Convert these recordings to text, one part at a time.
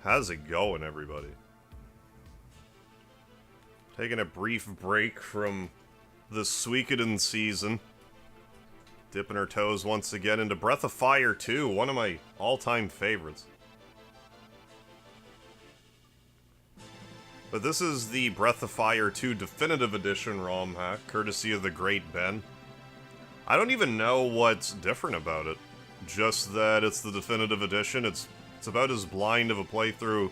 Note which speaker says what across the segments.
Speaker 1: How's it going, everybody? Taking a brief break from the Suikoden season. Dipping our toes once again into Breath of Fire 2, one of my all-time favorites. But this is the Breath of Fire 2 Definitive Edition ROM hack, courtesy of TheGreatBen. I don't even know what's different about it. Just that it's the Definitive Edition. It's about as blind of a playthrough,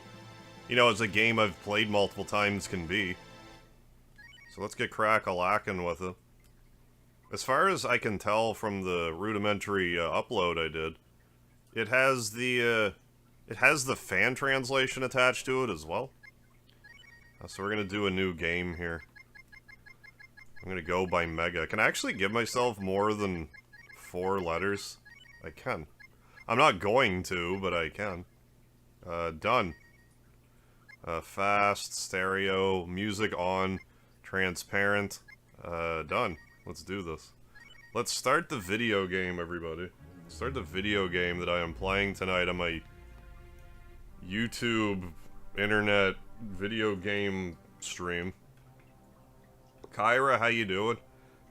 Speaker 1: you know, as a game I've played multiple times can be. So let's get crack-a-lackin' with it. As far as I can tell from the rudimentary upload I did, it has the fan translation attached to it as well. So we're gonna do a new game here. I'm gonna go by Mega. Can I actually give myself more than 4 letters? I can. I'm not going to, but I can. Done. Fast, stereo, music on, transparent. Done. Let's do this. Let's start the video game, everybody. Start the video game that I am playing tonight on my YouTube internet video game stream. Kyra, how you doing?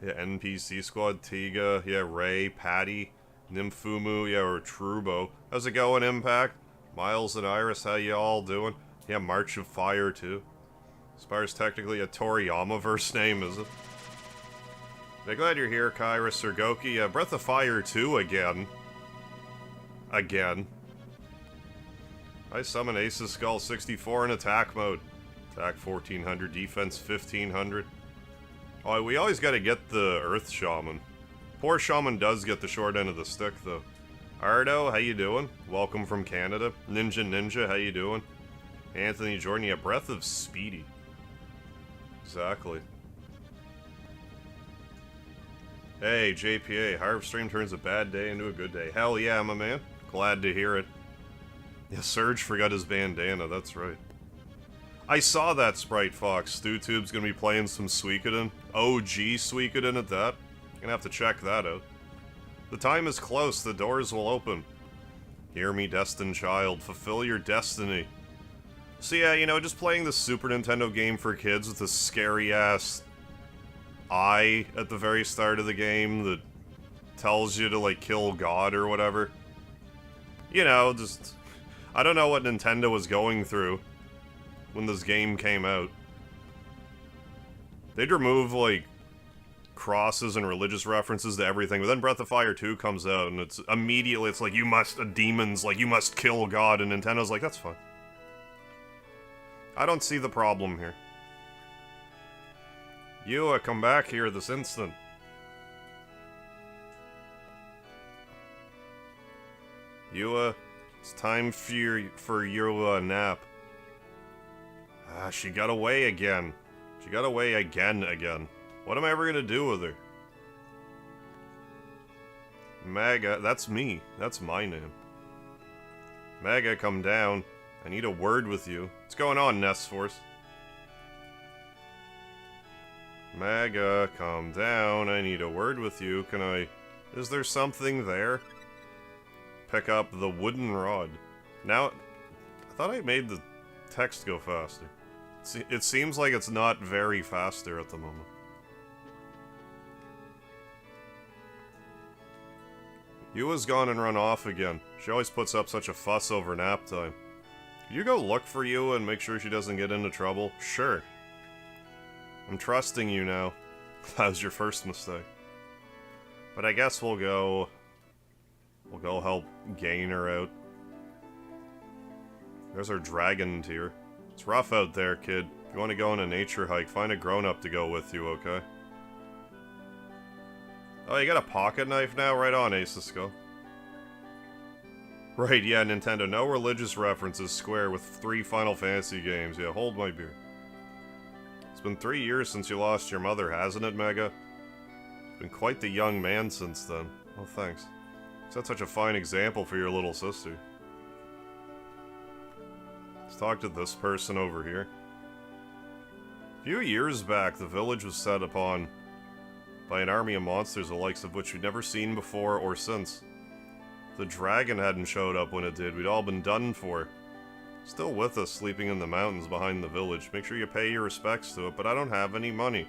Speaker 1: Yeah, NPC Squad, Tiga, yeah, Ray, Patty, Nymphumu, yeah, or Trubo. How's it going, Impact? Miles and Iris, how you all doing? Yeah, March of Fire, too. Spire's technically a Toriyama-verse name, is it? I'm glad you're here, Kyra, Sergoki. Yeah, Breath of Fire 2 again. Again. I summon Ace's Skull 64 in attack mode. Attack 1400, defense 1500. Oh, we always gotta get the Earth Shaman. Poor Shaman does get the short end of the stick, though. Ardo, how you doing? Welcome from Canada. Ninja, how you doing? Anthony Jordan, yeah, Breath of Speedy. Exactly. Hey, JPA, Harvestream turns a bad day into a good day. Hell yeah, my man. Glad to hear it. Yeah, Surge forgot his bandana, that's right. I saw that, Sprite Fox. StewTube's gonna be playing some Suikoden. OG Suikoden at that. Gonna have to check that out. The time is close, the doors will open. Hear me, destined child, fulfill your destiny. So yeah, you know, just playing the Super Nintendo game for kids with a scary-ass eye at the very start of the game that tells you to, like, kill God or whatever. You know, just... I don't know what Nintendo was going through when this game came out. They'd remove, like, crosses and religious references to everything, but then Breath of Fire 2 comes out, and it's immediately, it's like, you must, demons, like, you must kill God, and Nintendo's like, that's fine. I don't see the problem here. You, come back here this instant. You, it's time for your nap. Ah, she got away again. She got away again. What am I ever gonna do with her? Mega, that's me. That's my name. Mega, come down. I need a word with you. What's going on, Nest Force? Mega, calm down. I need a word with you. Can I... Is there something there? Pick up the wooden rod. Now, I thought I made the text go faster. It seems like it's not very faster at the moment. Yua's gone and run off again. She always puts up such a fuss over nap time. Can you go look for Yua and make sure she doesn't get into trouble? Sure. I'm trusting you now. That was your first mistake. But I guess we'll go help gain her out. There's our dragon tier. It's rough out there, kid. If you want to go on a nature hike, find a grown-up to go with you, okay? Oh, you got a pocket knife now? Right on, Ace of Skull. Right, yeah, Nintendo. No religious references, Square, with 3 Final Fantasy games. Yeah, hold my beer. It's been 3 years since you lost your mother, hasn't it, Mega? Been quite the young man since then. Oh, thanks. Set such a fine example for your little sister. Let's talk to this person over here. A few years back, the village was set upon by an army of monsters the likes of which we'd never seen before or since. If the dragon hadn't showed up when it did, we'd all been done for. Still with us, sleeping in the mountains behind the village. Make sure you pay your respects to it, but I don't have any money.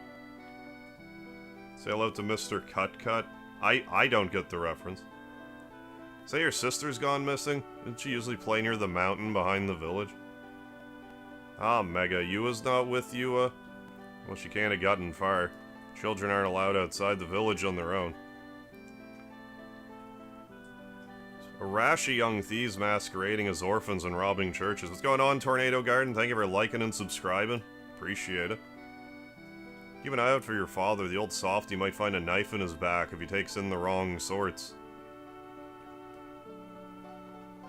Speaker 1: Say hello to Mr. Cut. I don't get the reference. Say your sister's gone missing? Didn't she usually play near the mountain behind the village? Ah, Mega, Yua's not with Yua? Well, she can't have gotten far. Children aren't allowed outside the village on their own. A rash of young thieves masquerading as orphans and robbing churches. What's going on, Tornado Garden? Thank you for liking and subscribing. Appreciate it. Keep an eye out for your father. The old softy might find a knife in his back if he takes in the wrong sorts.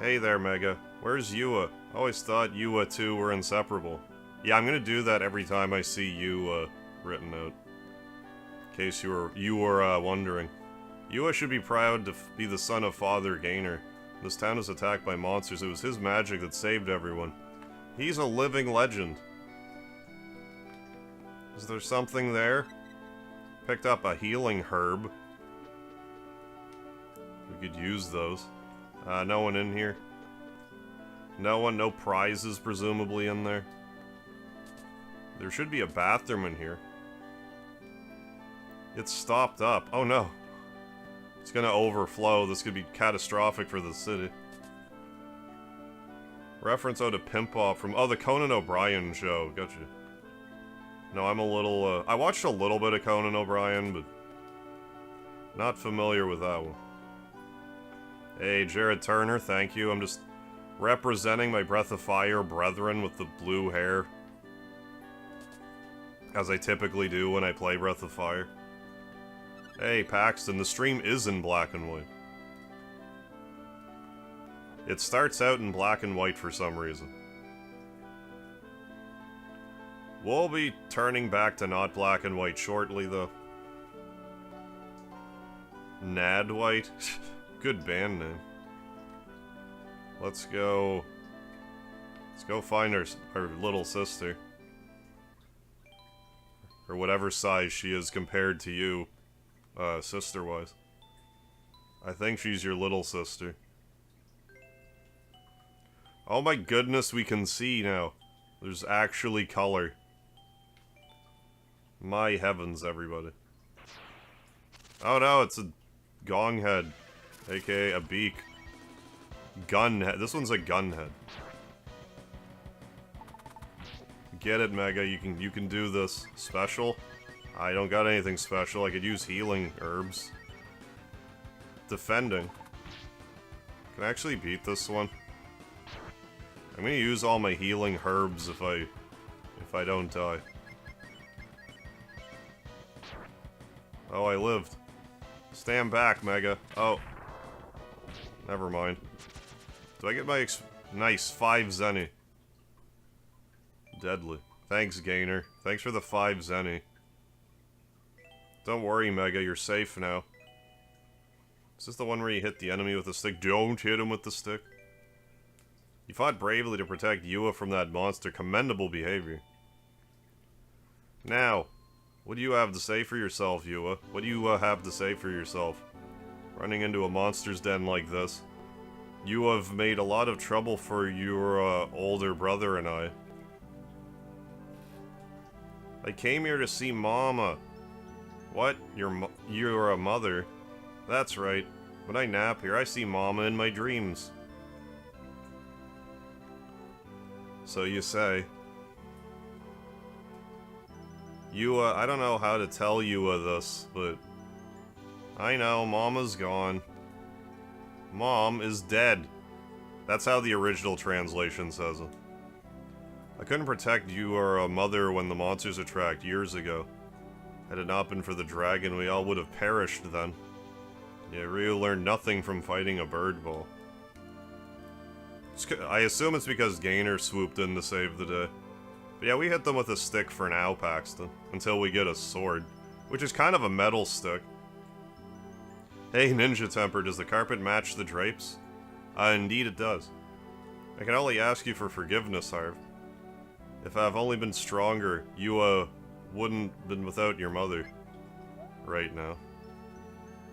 Speaker 1: Hey there, Mega. Where's Yua? I always thought Yua two were inseparable. Yeah, I'm gonna do that every time I see Yua written out. In case you were wondering. Yua should be proud to be the son of Father Gainer. This town is attacked by monsters. It was his magic that saved everyone. He's a living legend. Is there something there? Picked up a healing herb. We could use those. No one in here. No prizes presumably in there. There should be a bathroom in here. It's stopped up. Oh no. It's gonna overflow. This could be catastrophic for the city. Reference to Pimp Off from, the Conan O'Brien show. Gotcha. No, I'm a little, I watched a little bit of Conan O'Brien, but not familiar with that one. Hey, Jared Turner, thank you. I'm just representing my Breath of Fire brethren with the blue hair. As I typically do when I play Breath of Fire. Hey, Paxton, the stream is in black and white. It starts out in black and white for some reason. We'll be turning back to not black and white shortly, though. Nad White? Good band name. Let's go find our little sister. Or whatever size she is compared to you. Sister-wise. I think she's your little sister. Oh my goodness, we can see now. There's actually color. My heavens, everybody. Oh no, it's a gong head. AKA a beak. Gun head. This one's a gun head. Get it, Mega. You can do this. Special? I don't got anything special. I could use healing herbs. Defending. Can I actually beat this one? I'm gonna use all my healing herbs if I don't die. Oh, I lived. Stand back, Mega. Oh. Never mind. Do I get my nice 5 Zenny? Deadly. Thanks, Gainer. Thanks for the 5 Zenny. Don't worry, Mega, you're safe now. Is this the one where you hit the enemy with the stick? Don't hit him with the stick. You fought bravely to protect Yua from that monster. Commendable behavior. Now, what do you have to say for yourself, Yua? What do you have to say for yourself? Running into a monster's den like this. You have made a lot of trouble for your older brother and I. I came here to see Mama. What? You're a mother? That's right. When I nap here, I see Mama in my dreams. So you say. Yua, I don't know how to tell Yua this, but I know, Mama's gone. Mom is dead. That's how the original translation says it. I couldn't protect you or a mother when the monsters attacked years ago. Had it not been for the dragon, we all would have perished then. Yeah, Ryu learned nothing from fighting a bird ball. I assume it's because Gainer swooped in to save the day. But yeah, we hit them with a stick for now, Paxton. Until we get a sword. Which is kind of a metal stick. Hey, Ninja Temper, does the carpet match the drapes? Indeed it does. I can only ask you for forgiveness, Harv. If I've only been stronger, you, wouldn't been without your mother. Right now.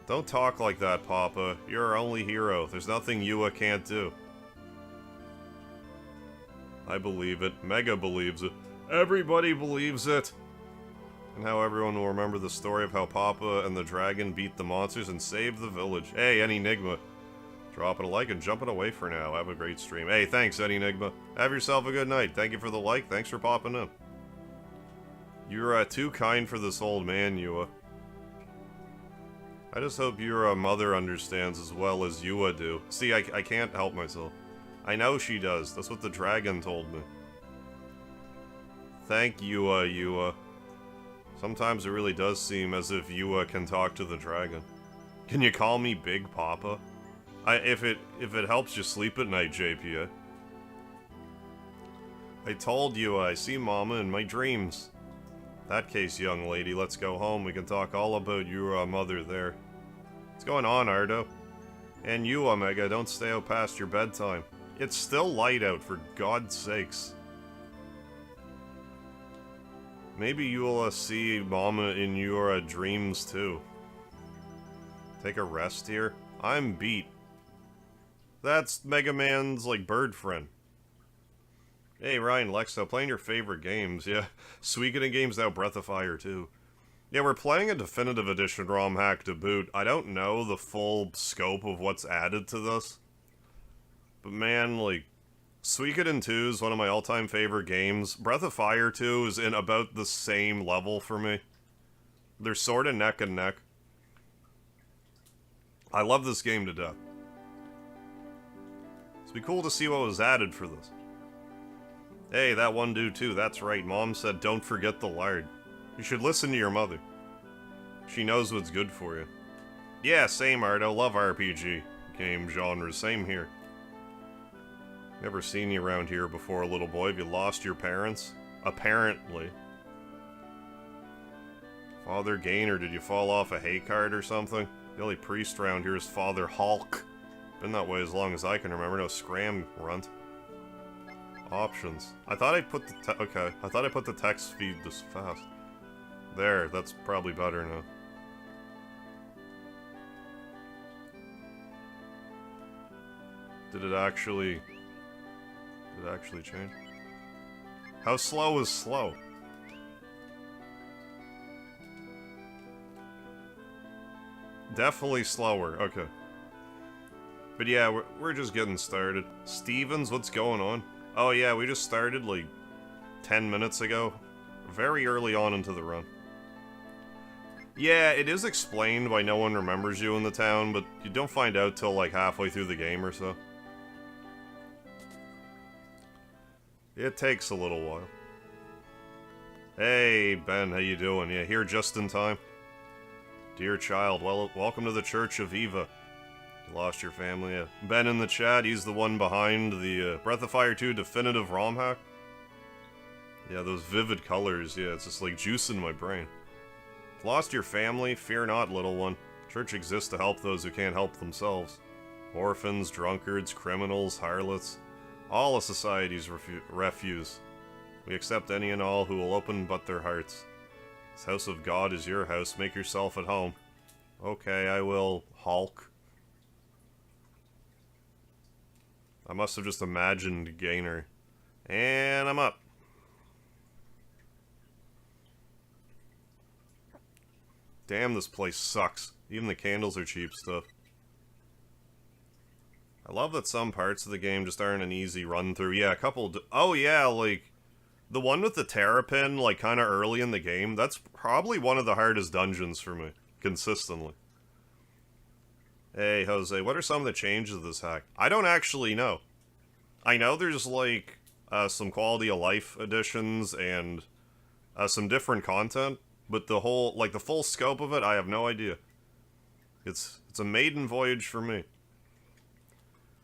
Speaker 1: Don't talk like that, Papa. You're our only hero. There's nothing Yua can't do. I believe it. Mega believes it. Everybody believes it! And how everyone will remember the story of how Papa and the dragon beat the monsters and saved the village. Hey, Enigma. Dropping a like and jumping away for now. Have a great stream. Hey, thanks, Enigma. Have yourself a good night. Thank you for the like. Thanks for popping in. You're too kind for this old man, Yua. I just hope your mother understands as well as Yua do. See, I can't help myself. I know she does. That's what the dragon told me. Thank you, Yua. Sometimes it really does seem as if Yua can talk to the dragon. Can you call me Big Papa? If it helps you sleep at night, JPA. I told you I see Mama in my dreams. In that case, young lady, let's go home. We can talk all about your mother there. What's going on, Ardo? And you, Omega, don't stay out past your bedtime. It's still light out, for God's sakes. Maybe you'll see Mama in your dreams, too. Take a rest here? I'm beat. That's Mega Man's, like, bird friend. Hey, Ryan, Lexo, playing your favorite games. Yeah, Suikoden games now, Breath of Fire, too. Yeah, we're playing a Definitive Edition ROM hack to boot. I don't know the full scope of what's added to this. But man, like, Suikoden 2 is one of my all-time favorite games. Breath of Fire 2 is in about the same level for me. They're sort of neck and neck. I love this game to death. It'd be cool to see what was added for this. Hey, that one dude too, that's right. Mom said don't forget the lard. You should listen to your mother. She knows what's good for you. Yeah, same, Ardo. Love RPG game genres. Same here. Never seen you around here before, little boy. Have you lost your parents? Apparently. Father Gainer, did you fall off a hay cart or something? The only priest around here is Father Hulk. Been that way as long as I can remember. No scram runt. Options. I thought I put the okay. I thought I put the text feed this fast. There, that's probably better now. Did it actually change? How slow is slow? Definitely slower, okay. But yeah, we're just getting started. Stevens, what's going on? Oh yeah, we just started like 10 minutes ago. Very early on into the run. Yeah, it is explained why no one remembers you in the town, but you don't find out till like halfway through the game or so. It takes a little while. Hey, Ben, how you doing? Yeah, here just in time. Dear child, well, welcome to the Church of Eva. You lost your family. Yeah. Ben in the chat, he's the one behind the Breath of Fire 2 definitive ROM hack. Yeah, those vivid colors, yeah, it's just like juice in my brain. Lost your family? Fear not, little one. Church exists to help those who can't help themselves. Orphans, drunkards, criminals, harlots. All of society's refuse. We accept any and all who will open but their hearts. This house of God is your house. Make yourself at home. Okay, I will, Hulk. I must have just imagined Gainer. And I'm up. Damn, this place sucks. Even the candles are cheap stuff. I love that some parts of the game just aren't an easy run-through. Yeah, a couple... Oh, yeah, like... The one with the Terrapin, like, kind of early in the game, that's probably one of the hardest dungeons for me. Consistently. Hey, Jose, what are some of the changes of this hack? I don't actually know. I know there's, like, some quality of life additions and some different content. But the whole, like, the full scope of it, I have no idea. It's a maiden voyage for me.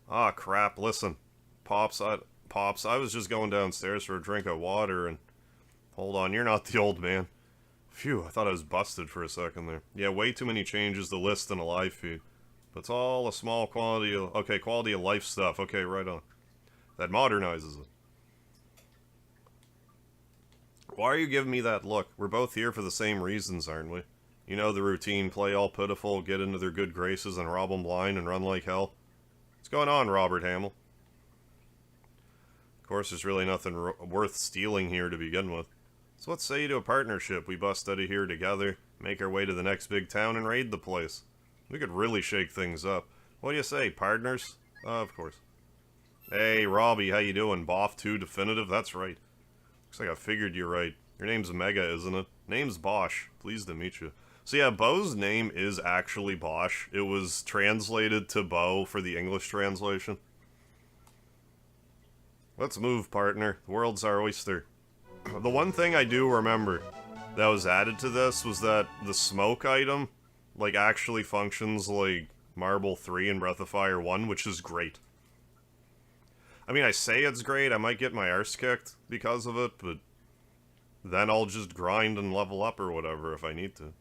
Speaker 1: Ah, crap, listen. Pops, I was just going downstairs for a drink of water, and... Hold on, you're not the old man. Phew, I thought I was busted for a second there. Yeah, way too many changes to list in a live feed. But it's all a small quality of... Okay, quality of life stuff. Okay, right on. That modernizes it. Why are you giving me that look? We're both here for the same reasons, aren't we? You know the routine, play all pitiful, get into their good graces, and rob them blind and run like hell. What's going on, Robert Hamill? Of course, there's really nothing worth stealing here to begin with. So let's say to a partnership. We bust out of here together, make our way to the next big town, and raid the place. We could really shake things up. What do you say, partners? Of course. Hey, Robbie, how you doing? Boff 2 Definitive? That's right. Looks like I figured you right. Your name's Mega, isn't it? Name's Bosch. Pleased to meet you. So yeah, Bo's name is actually Bosch. It was translated to Bo for the English translation. Let's move, partner. The world's our oyster. The one thing I do remember that was added to this was that the smoke item, like, actually functions like Marble 3 and Breath of Fire 1, which is great. I mean, I say it's great, I might get my arse kicked because of it, but then I'll just grind and level up or whatever if I need to.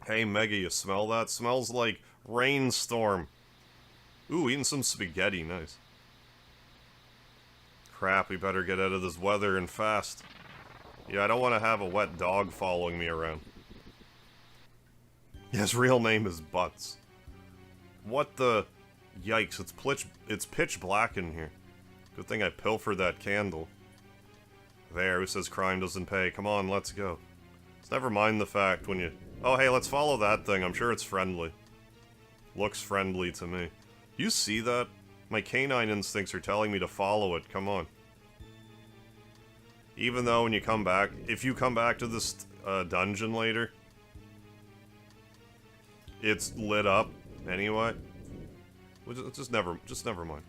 Speaker 1: Hey, Mega, you smell that? Smells like rainstorm. Ooh, eating some spaghetti, nice. Crap, we better get out of this weather and fast. Yeah, I don't want to have a wet dog following me around. Yeah, his real name is Butts. What the... Yikes, it's pitch black in here. Good thing I pilfered that candle. There, who says crime doesn't pay? Come on, let's go. Let's never mind the fact when you... Oh, hey, let's follow that thing. I'm sure it's friendly. Looks friendly to me. You see that? My canine instincts are telling me to follow it. Come on. Even though when you come back... If you come back to this dungeon later... It's lit up anyway. Just never mind.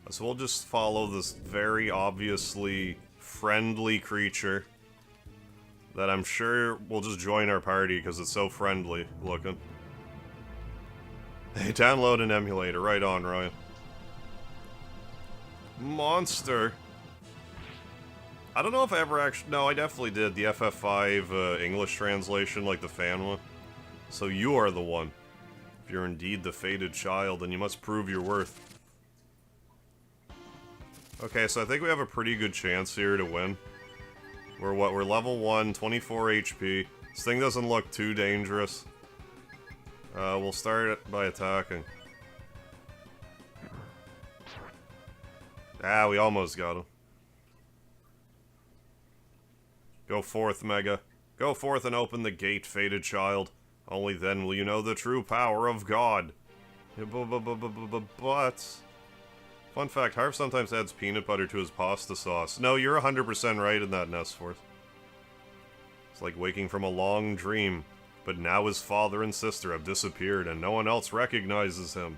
Speaker 1: So we'll just follow this very obviously friendly creature that I'm sure will just join our party because it's so friendly looking. Hey, download an emulator. Right on, Ryan. Monster. I don't know if I ever actually... No, I definitely did. The FF5 English translation, like the fan one. So you are the one. If you're indeed the fated child, then you must prove your worth. Okay, so I think we have a pretty good chance here to win. We're level 1, 24 HP. This thing doesn't look too dangerous. We'll start by attacking. Ah, we almost got him. Go forth, Mega. Go forth and open the gate, fated child. Only then will you know the true power of God. But... Fun fact, Harv sometimes adds peanut butter to his pasta sauce. No, you're 100% right in that, Nestforth. It's like waking from a long dream, but now his father and sister have disappeared and no one else recognizes him.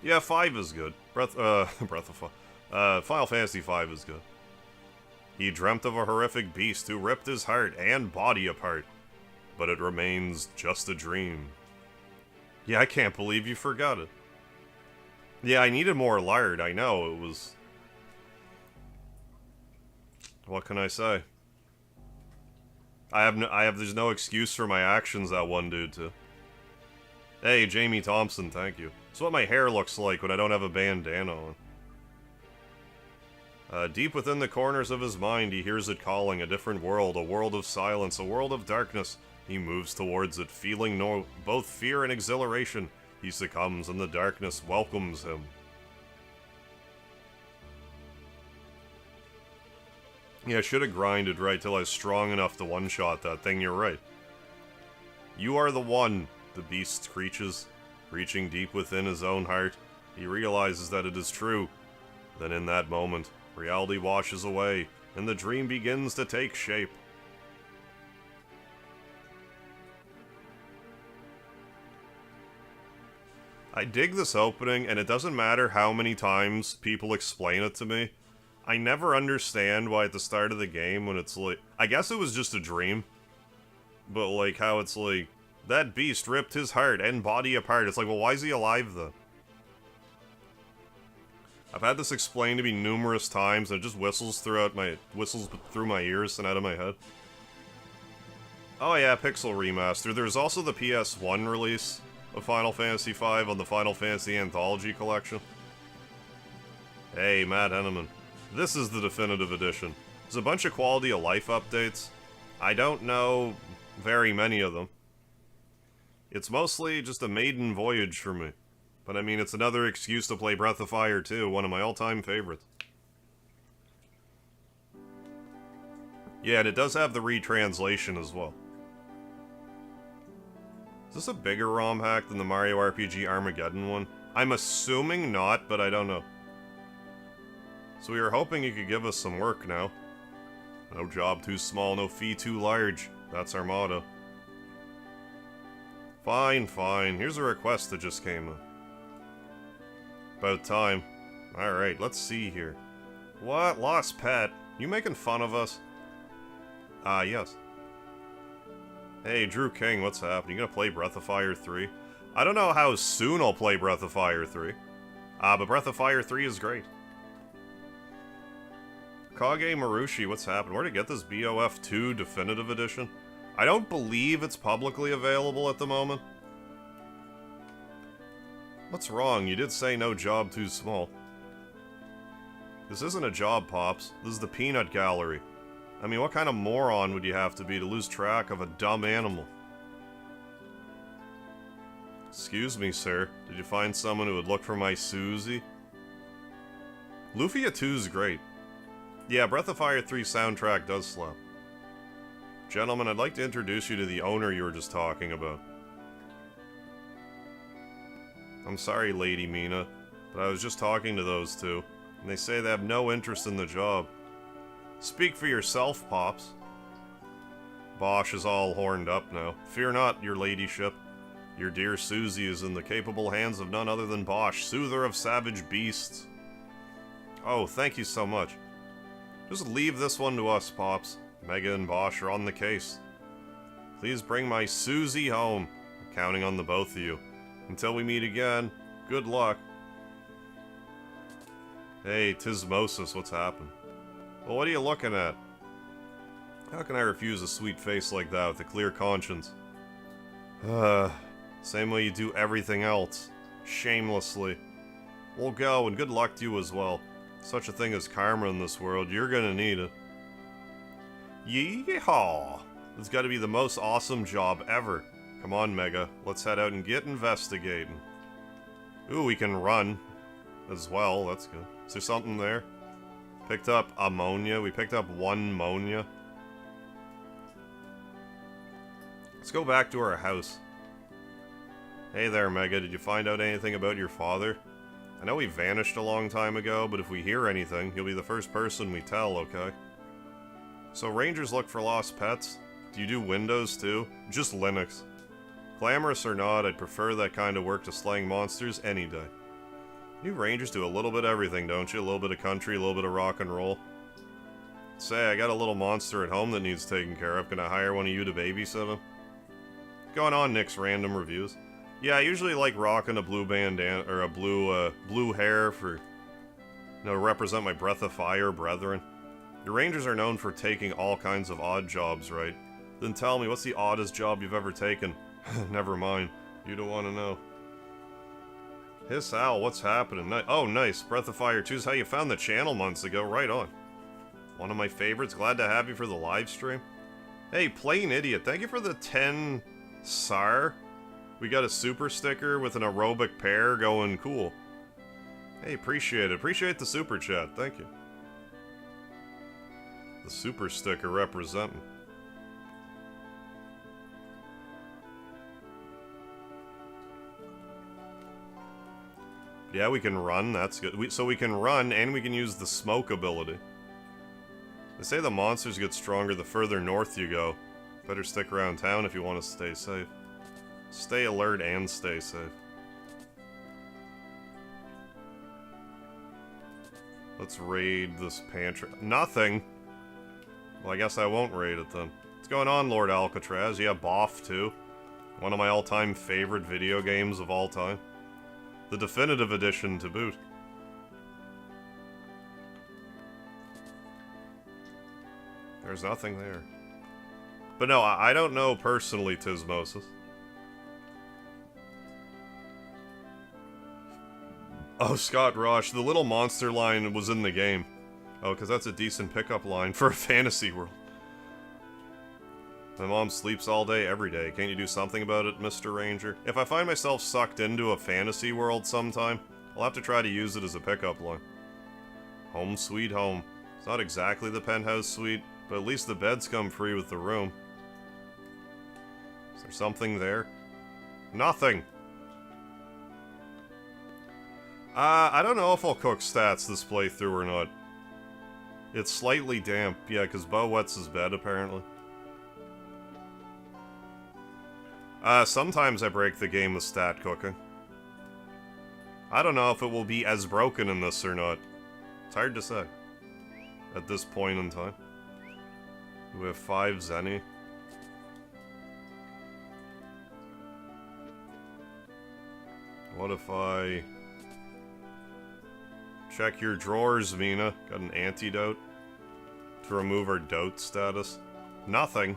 Speaker 1: Yeah, 5 is good. Breath of Fire. Final Fantasy 5 is good. He dreamt of a horrific beast who ripped his heart and body apart, but it remains just a dream. Yeah, I can't believe you forgot it. Yeah, I needed more lard, I know, it was... What can I say? There's no excuse for my actions that one dude to. Hey, Jamie Thompson, thank you. It's what my hair looks like when I don't have a bandana on. Deep within the corners of his mind, he hears it calling, a different world, a world of silence, a world of darkness. He moves towards it, feeling both fear and exhilaration. He succumbs, and the darkness welcomes him. Yeah, I should have grinded right till I was strong enough to one-shot that thing, you're right. You are the one, the beast screeches, reaching deep within his own heart. He realizes that it is true. Then in that moment, reality washes away, and the dream begins to take shape. I dig this opening, and it doesn't matter how many times people explain it to me. I never understand why at the start of the game when it's like... I guess it was just a dream. But like how it's like... That beast ripped his heart and body apart. It's like, well, why is he alive then? I've had this explained to me numerous times, and it just whistles through my ears and out of my head. Oh yeah, Pixel Remaster. There's also the PS1 release of Final Fantasy V on the Final Fantasy Anthology Collection. Hey, Matt Henneman. This is the definitive edition. There's a bunch of quality of life updates. I don't know very many of them. It's mostly just a maiden voyage for me. But I mean, it's another excuse to play Breath of Fire 2, one of my all-time favorites. Yeah, and it does have the retranslation as well. Is this a bigger ROM hack than the Mario RPG Armageddon one? I'm assuming not, but I don't know. So we were hoping you could give us some work now. No job too small, no fee too large. That's our motto. Fine, fine. Here's a request that just came in. About time. Alright, let's see here. What? Lost pet? You making fun of us? Yes. Hey, Drew King, what's happening? You gonna play Breath of Fire 3? I don't know how soon I'll play Breath of Fire 3. But Breath of Fire 3 is great. Kage Marushi, what's happening? Where'd I get this BOF 2 Definitive Edition? I don't believe it's publicly available at the moment. What's wrong? You did say no job too small. This isn't a job, Pops. This is the Peanut Gallery. I mean, what kind of moron would you have to be to lose track of a dumb animal? Excuse me, sir. Did you find someone who would look for my Suzie? Lufia 2's great. Yeah, Breath of Fire 3 soundtrack does slap. Gentlemen, I'd like to introduce you to the owner you were just talking about. I'm sorry, Lady Mina, but I was just talking to those two, and they say they have no interest in the job. Speak for yourself, Pops. Bosch is all horned up now. Fear not, your ladyship. Your dear Suzie is in the capable hands of none other than Bosch, soother of savage beasts. Oh, thank you so much. Just leave this one to us, Pops. Mega and Bosch are on the case. Please bring my Suzie home. I'm counting on the both of you. Until we meet again, good luck. Hey, Tismosis, what's happened? Well, what are you looking at? How can I refuse a sweet face like that with a clear conscience? Same way you do everything else. Shamelessly. We'll go, and good luck to you as well. Such a thing as karma in this world, you're gonna need it. Yeehaw! This has got to be the most awesome job ever. Come on, Mega. Let's head out and get investigating. Ooh, we can run as well. That's good. Is there something there? Picked up ammonia. We picked up 1 ammonia. Let's go back to our house. Hey there, Mega. Did you find out anything about your father? I know he vanished a long time ago, but if we hear anything, he'll be the first person we tell, okay? So rangers look for lost pets? Do you do Windows too? Just Linux. Glamorous or not, I'd prefer that kind of work to slaying monsters any day. You rangers do a little bit of everything, don't you? A little bit of country, a little bit of rock and roll. Say, I got a little monster at home that needs taken care of. Can I hire one of you to babysit him? Going on, Nick's random reviews. Yeah, I usually like rocking a blue bandana, or a blue hair for, represent my Breath of Fire brethren. Your rangers are known for taking all kinds of odd jobs, right? Then tell me, what's the oddest job you've ever taken? Never mind. You don't want to know. Hiss Al, what's happening? Oh, nice. Breath of Fire 2 is how you found the channel months ago. Right on. One of my favorites. Glad to have you for the live stream. Hey, Plain Idiot. Thank you for the 10 SAR. We got a super sticker with an aerobic pair going cool. Hey, appreciate it. Appreciate the super chat. Thank you. The super sticker representing. Yeah, we can run. That's good. So we can run, and we can use the smoke ability. They say the monsters get stronger the further north you go. Better stick around town if you want to stay safe. Stay alert and stay safe. Let's raid this pantry. Nothing! Well, I guess I won't raid it then. What's going on, Lord Alcatraz? Yeah, Boff too. One of my all-time favorite video games of all time. The definitive edition to boot. There's nothing there. But no, I don't know personally, Tismosis. Oh, Scott Rosh, the little monster line was in the game. Oh, because that's a decent pickup line for a fantasy world. My mom sleeps all day, every day. Can't you do something about it, Mr. Ranger? If I find myself sucked into a fantasy world sometime, I'll have to try to use it as a pickup line. Home sweet home. It's not exactly the penthouse suite, but at least the beds come free with the room. Is there something there? Nothing! I don't know if I'll cook stats this playthrough or not. It's slightly damp, yeah, because Bo wets his bed, apparently. Sometimes I break the game with stat cooking. I don't know if it will be as broken in this or not. It's hard to say. At this point in time. We have 5 Zenny. What if I... check your drawers, Mina. Got an antidote to remove our dote status. Nothing.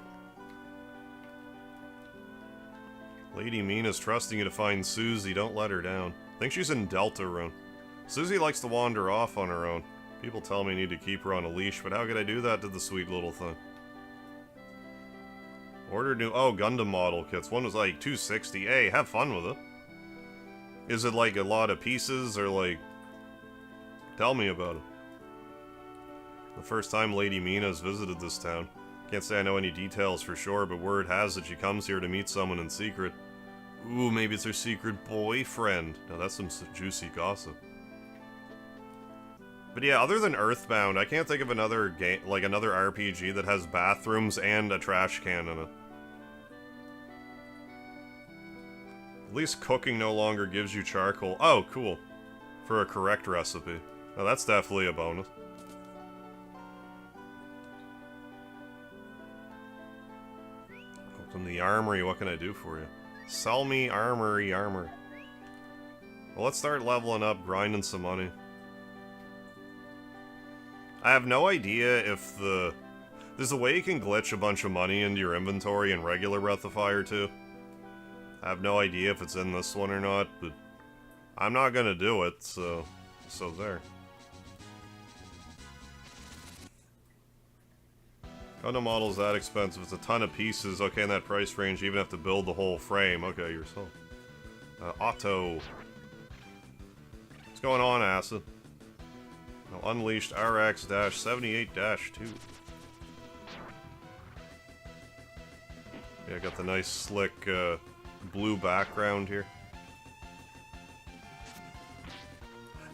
Speaker 1: Lady Mina's trusting you to find Suzie. Don't let her down. I think she's in Deltarune. Suzie likes to wander off on her own. People tell me I need to keep her on a leash, but how could I do that to the sweet little thing? Order new... oh, Gundam model kits. One was like $260. Hey, have fun with it. Is it like a lot of pieces, or like... tell me about it. The first time Lady Mina's visited this town. Can't say I know any details for sure, but word has that she comes here to meet someone in secret. Ooh, maybe it's her secret boyfriend. Now that's some juicy gossip. But yeah, other than Earthbound, I can't think of another game, like another RPG that has bathrooms and a trash can in it. At least cooking no longer gives you charcoal. Oh, cool. For a correct recipe. Now that's definitely a bonus. Open the armory, what can I do for you? Sell me armory armor. Well, let's start leveling up, grinding some money. I have no idea if there's a way you can glitch a bunch of money into your inventory in regular Breath of Fire 2. I have no idea if it's in this one or not, but I'm not gonna do it, so there. Gundam model's that expensive. It's a ton of pieces. Okay, in that price range, you even have to build the whole frame. Okay, yourself. Otto. What's going on, Acid? Now, Unleashed RX-78-2. Yeah, got the nice, slick, blue background here.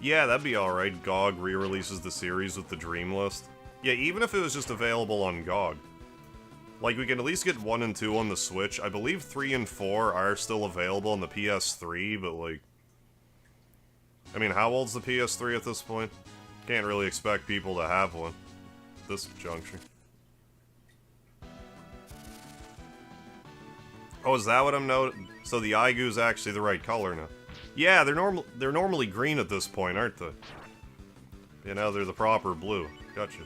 Speaker 1: Yeah, that'd be alright. GOG re-releases the series with the Dream List. Yeah, even if it was just available on GOG. Like, we can at least get 1 and 2 on the Switch. I believe 3 and 4 are still available on the PS3, but like... I mean, how old's the PS3 at this point? Can't really expect people to have one at this juncture. Oh, is that what I'm noting? So the Aigu's actually the right color now. Yeah, they're normally green at this point, aren't they? Yeah, now they're the proper blue. Gotcha.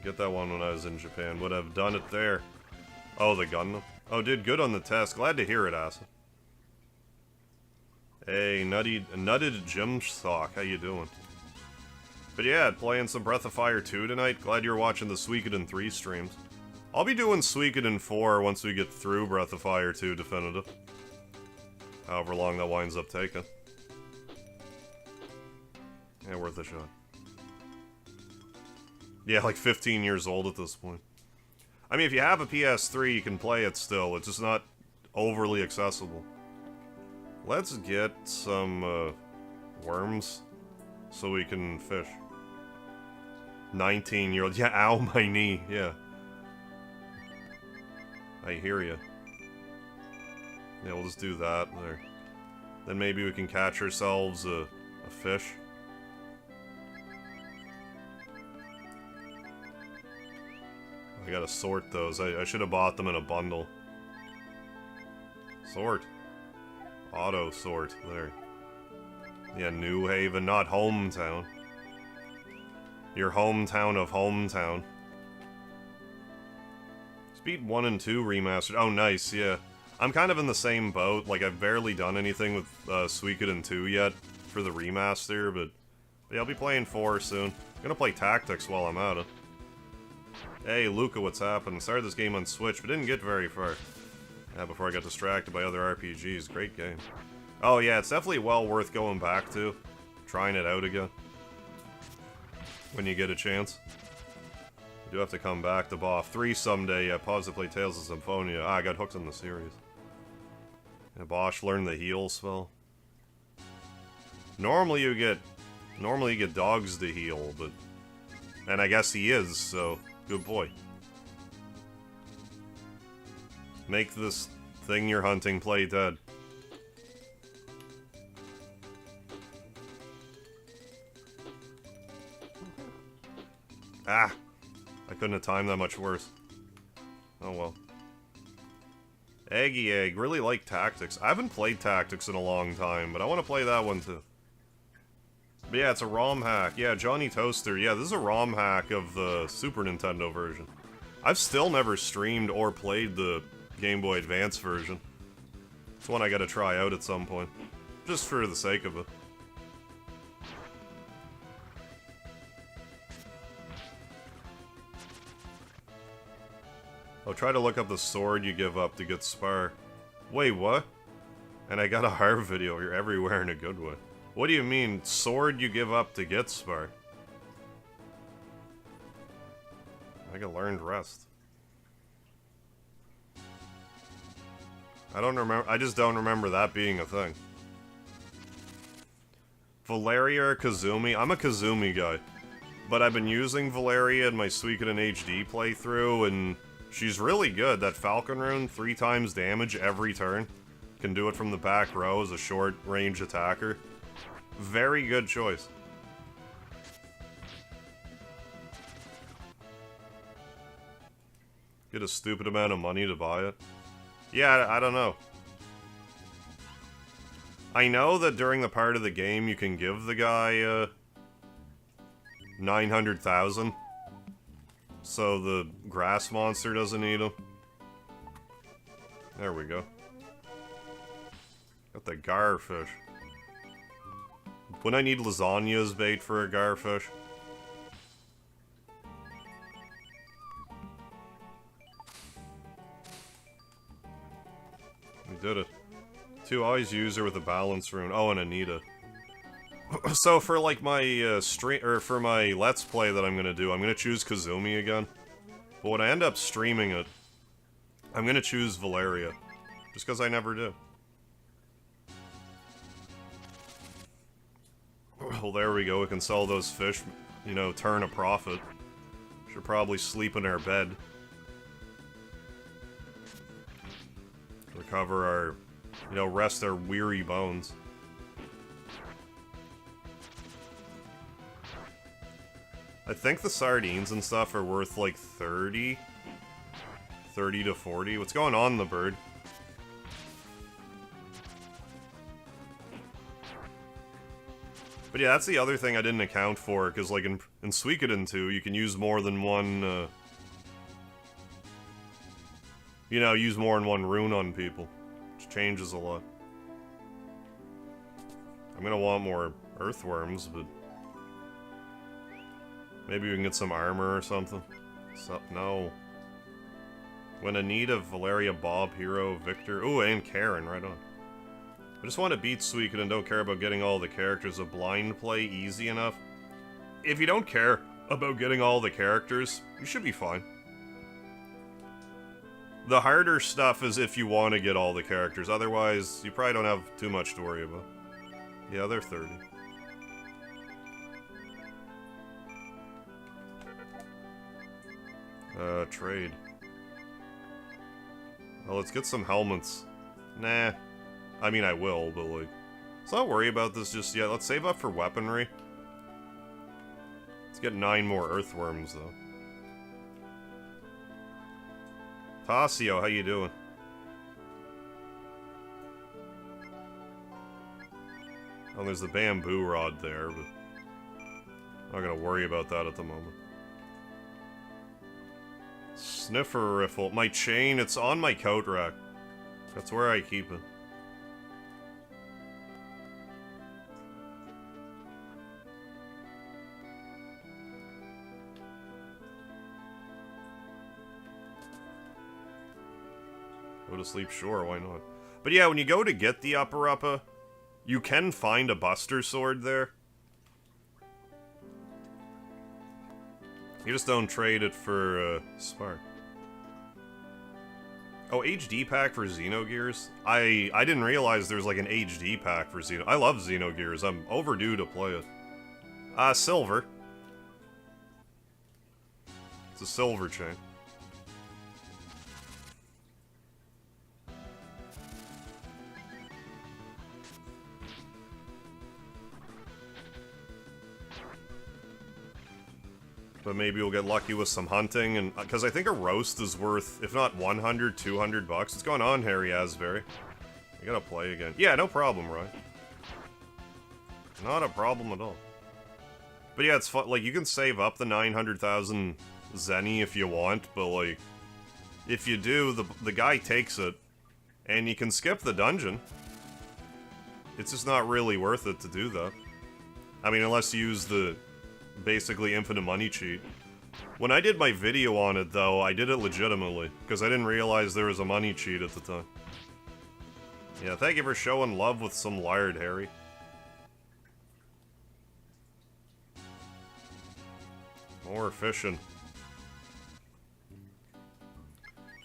Speaker 1: Get that one when I was in Japan. Would have done it there. Oh, the Gundam. Oh, did good on the test. Glad to hear it, Acid. Hey, nutted Gym Sock. How you doing? But yeah, playing some Breath of Fire 2 tonight. Glad you're watching the Suikoden 3 streams. I'll be doing Suikoden 4 once we get through Breath of Fire 2 Definitive. However long that winds up taking. Yeah, worth a shot. Yeah, like 15 years old at this point. I mean, if you have a PS3, you can play it still. It's just not overly accessible. Let's get some worms so we can fish. 19-year-old. Yeah, ow, my knee. Yeah. I hear ya. Yeah, we'll just do that there. Then maybe we can catch ourselves a fish. I gotta sort those. I should have bought them in a bundle. Sort. Auto sort. There. Yeah, New Haven, not hometown. Your hometown of hometown. Speed 1 and 2 remastered. Oh, nice, yeah. I'm kind of in the same boat. Like, I've barely done anything with Suikoden 2 yet for the remaster, but yeah, I'll be playing 4 soon. I'm gonna play Tactics while I'm at it. Hey, Luca, what's happening? Started this game on Switch, but didn't get very far. Yeah, before I got distracted by other RPGs. Great game. Oh yeah, it's definitely well worth going back to. Trying it out again. When you get a chance. You do have to come back to BoF 3 someday. Yeah, pause to play Tales of Symphonia. Ah, I got hooked on the series. Yeah, Bosch learned the heal spell. Normally you get dogs to heal, but... And I guess he is, so... Good boy. Make this thing you're hunting play dead. Ah! I couldn't have timed that much worse. Oh well. Eggy Egg, really like Tactics. I haven't played Tactics in a long time, but I want to play that one too. But yeah, it's a ROM hack. Yeah, Johnny Toaster. Yeah, this is a ROM hack of the Super Nintendo version. I've still never streamed or played the Game Boy Advance version. It's one I gotta try out at some point. Just for the sake of it. I'll try to look up the sword you give up to get Spar. Wait, what? And I got a Harv video. You're everywhere in a good way. What do you mean, sword you give up to get Spar? I got learned rest. I don't remember. I just don't remember that being a thing. Valeria or Kazumi? I'm a Kazumi guy. But I've been using Valeria in my Suikoden HD playthrough, and she's really good. That Falcon rune, 3 times damage every turn. Can do it from the back row as a short-range attacker. Very good choice. Get a stupid amount of money to buy it. Yeah, I don't know. I know that during the part of the game you can give the guy 900,000. So the grass monster doesn't need him. There we go. Got the garfish. When I need lasagna as bait for a garfish. We did it. 2 always use her with a balance rune. Oh, and Anita. So for like my stream or for my let's play that I'm gonna do, I'm gonna choose Kazumi again. But when I end up streaming it, I'm gonna choose Valeria, just because I never do. Well, there we go. We can sell those fish, you know, turn a profit. Should probably sleep in our bed. Recover our, you know, rest our weary bones. I think the sardines and stuff are worth like 30 to 40. What's going on, the bird? But yeah, that's the other thing I didn't account for, because like in Suikoden 2, you can use more than one, you know, use more than one rune on people, which changes a lot. I'm gonna want more earthworms, but maybe we can get some armor or something. No. When Anita, Valeria, Bob, Hero, Victor... Ooh, and Karen, right on. I just want to beat Suikoden and don't care about getting all the characters. A blind play easy enough. If you don't care about getting all the characters, you should be fine. The harder stuff is if you want to get all the characters. Otherwise, you probably don't have too much to worry about. Yeah, they're 30. Trade. Well, let's get some helmets. Nah. I mean, I will, but like... Let's not worry about this just yet. Let's save up for weaponry. Let's get 9 more earthworms, though. Tasio, how you doing? Oh, there's the bamboo rod there, but... I'm not gonna worry about that at the moment. Sniffer riffle. My chain, it's on my coat rack. That's where I keep it. Go to sleep, sure, why not? But yeah, when you go to get the upper, you can find a Buster Sword there. You just don't trade it for, Spark. Oh, HD pack for Xenogears? I didn't realize there's like an HD pack for Xeno. I love Xenogears. I'm overdue to play it. Silver. It's a silver chain. But maybe we'll get lucky with some hunting, and because I think a roast is worth, if not 100, 200 bucks. What's going on, Harry Asbury? I gotta play again. Yeah, no problem, Roy. Not a problem at all. But yeah, it's fun. Like, you can save up the 900,000 Zenny if you want, but like, if you do, the guy takes it, and you can skip the dungeon. It's just not really worth it to do that. I mean, unless you use the basically infinite money cheat. When I did my video on it, though, I did it legitimately, because I didn't realize there was a money cheat at the time. Yeah, thank you for showing love with some lard, Harry. More fishing.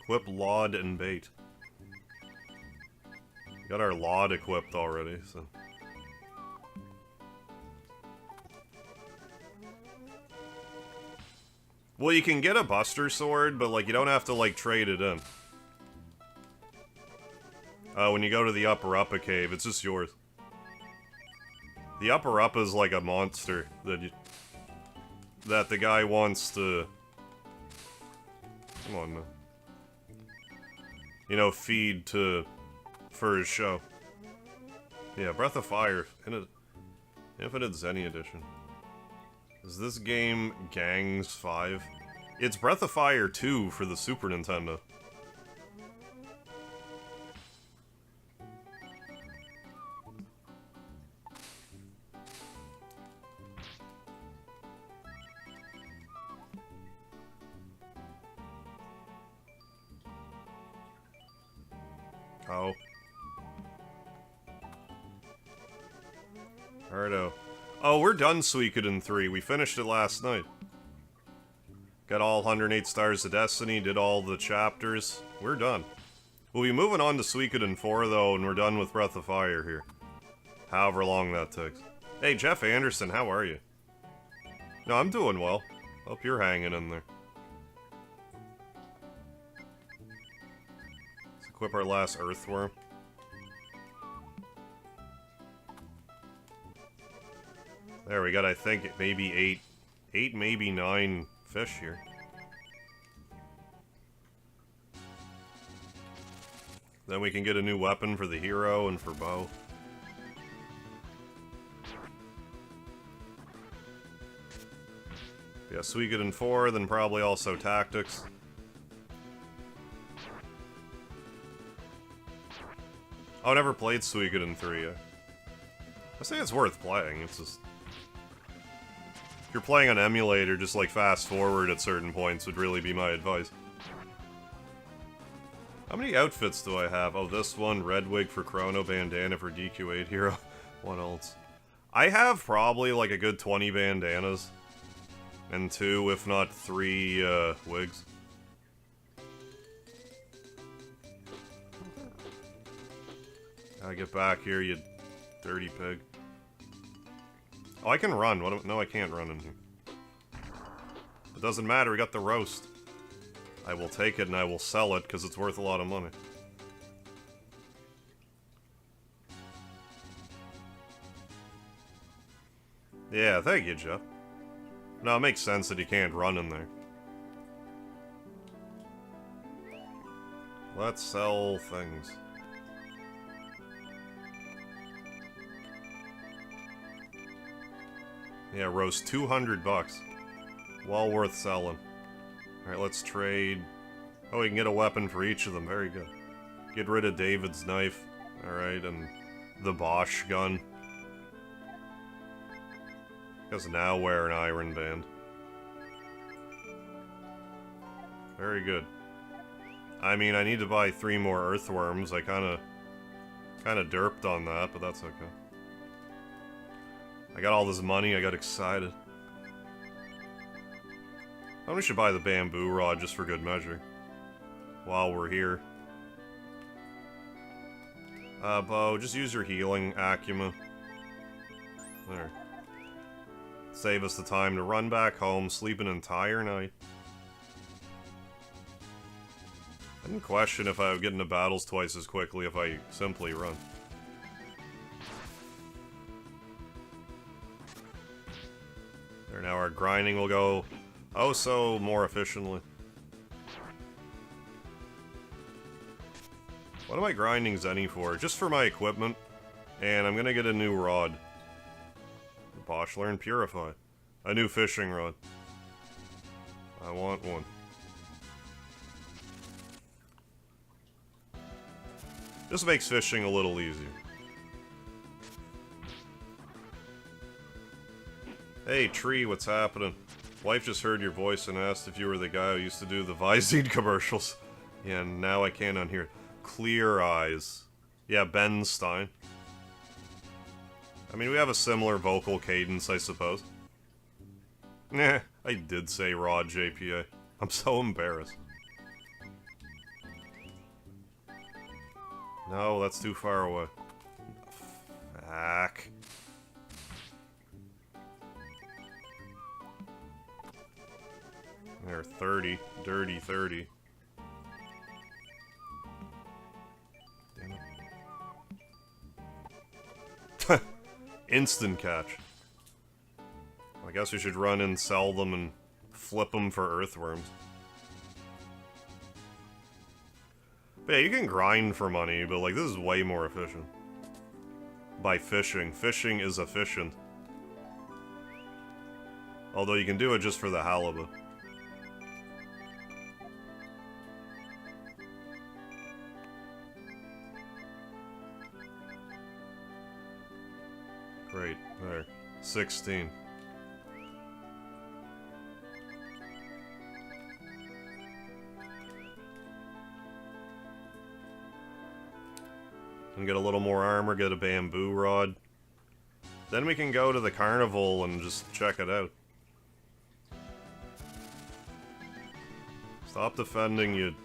Speaker 1: Equip Laud and Bait. Got our Laud equipped already, so... Well, you can get a Buster Sword, but, like, you don't have to, like, trade it in. When you go to the Upper cave, it's just yours. The Upper is like a monster that the guy wants to... Come on, man. You know, feed for his show. Yeah, Breath of Fire. Infinite Zenny Edition. Is this game Gangs 5? It's Breath of Fire 2 for the Super Nintendo. Oh. Righto. Oh, we're done Suikoden 3. We finished it last night. Got all 108 stars of Destiny, did all the chapters. We're done. We'll be moving on to Suikoden 4, though, and we're done with Breath of Fire here. However long that takes. Hey, Jeff Anderson, how are you? No, I'm doing well. Hope you're hanging in there. Let's equip our last Earthworm. There, we got, I think, maybe 8, maybe 9 fish here. Then we can get a new weapon for the hero and for Bo. Yeah, Suikoden 4, then probably also Tactics. Oh, I never played Suikoden 3 yet. I say it's worth playing, it's just... If you're playing on emulator, just like fast forward at certain points would really be my advice. How many outfits do I have? Oh, this one, red wig for Chrono, bandana for DQ8 hero. What else? I have probably like a good 20 bandanas. And 2, if not 3, wigs. Gotta get back here, you dirty pig. Oh, I can run. What? No, I can't run in here. It doesn't matter, we got the roast. I will take it and I will sell it, because it's worth a lot of money. Yeah, thank you, Jeff. No, it makes sense that you can't run in there. Let's sell things. Yeah, roast 200 bucks. Well worth selling. Alright, let's trade. Oh, we can get a weapon for each of them. Very good. Get rid of David's knife. Alright, and the Bosch gun. Guess now wear an iron band. Very good. I mean, I need to buy 3 more earthworms. I kinda derped on that, but that's okay. I got all this money, I got excited. Oh, we should buy the bamboo rod just for good measure. While we're here. Bo, just use your healing acumen. There. Save us the time to run back home, sleep an entire night. I didn't question if I would get into battles twice as quickly if I simply run. There, now our grinding will go oh so more efficiently. What am I grinding Zenny for? Just for my equipment. And I'm gonna get a new rod. Bosch learn Purify. A new fishing rod. I want one. This makes fishing a little easier. Hey, Tree, what's happening? Wife just heard your voice and asked if you were the guy who used to do the Visine commercials. Yeah, and now I can't unhear it. Clear Eyes. Yeah, Ben Stein. I mean, we have a similar vocal cadence, I suppose. Nah, I did say Rod JPA. I'm so embarrassed. No, that's too far away. Fuck. There, 30. Dirty 30. Damn it. Instant catch. I guess we should run and sell them and flip them for earthworms. But yeah, you can grind for money, but like, this is way more efficient. By fishing. Fishing is efficient. Although you can do it just for the halibut. Great. There. 16. And get a little more armor, get a bamboo rod. Then we can go to the carnival and just check it out. Stop defending,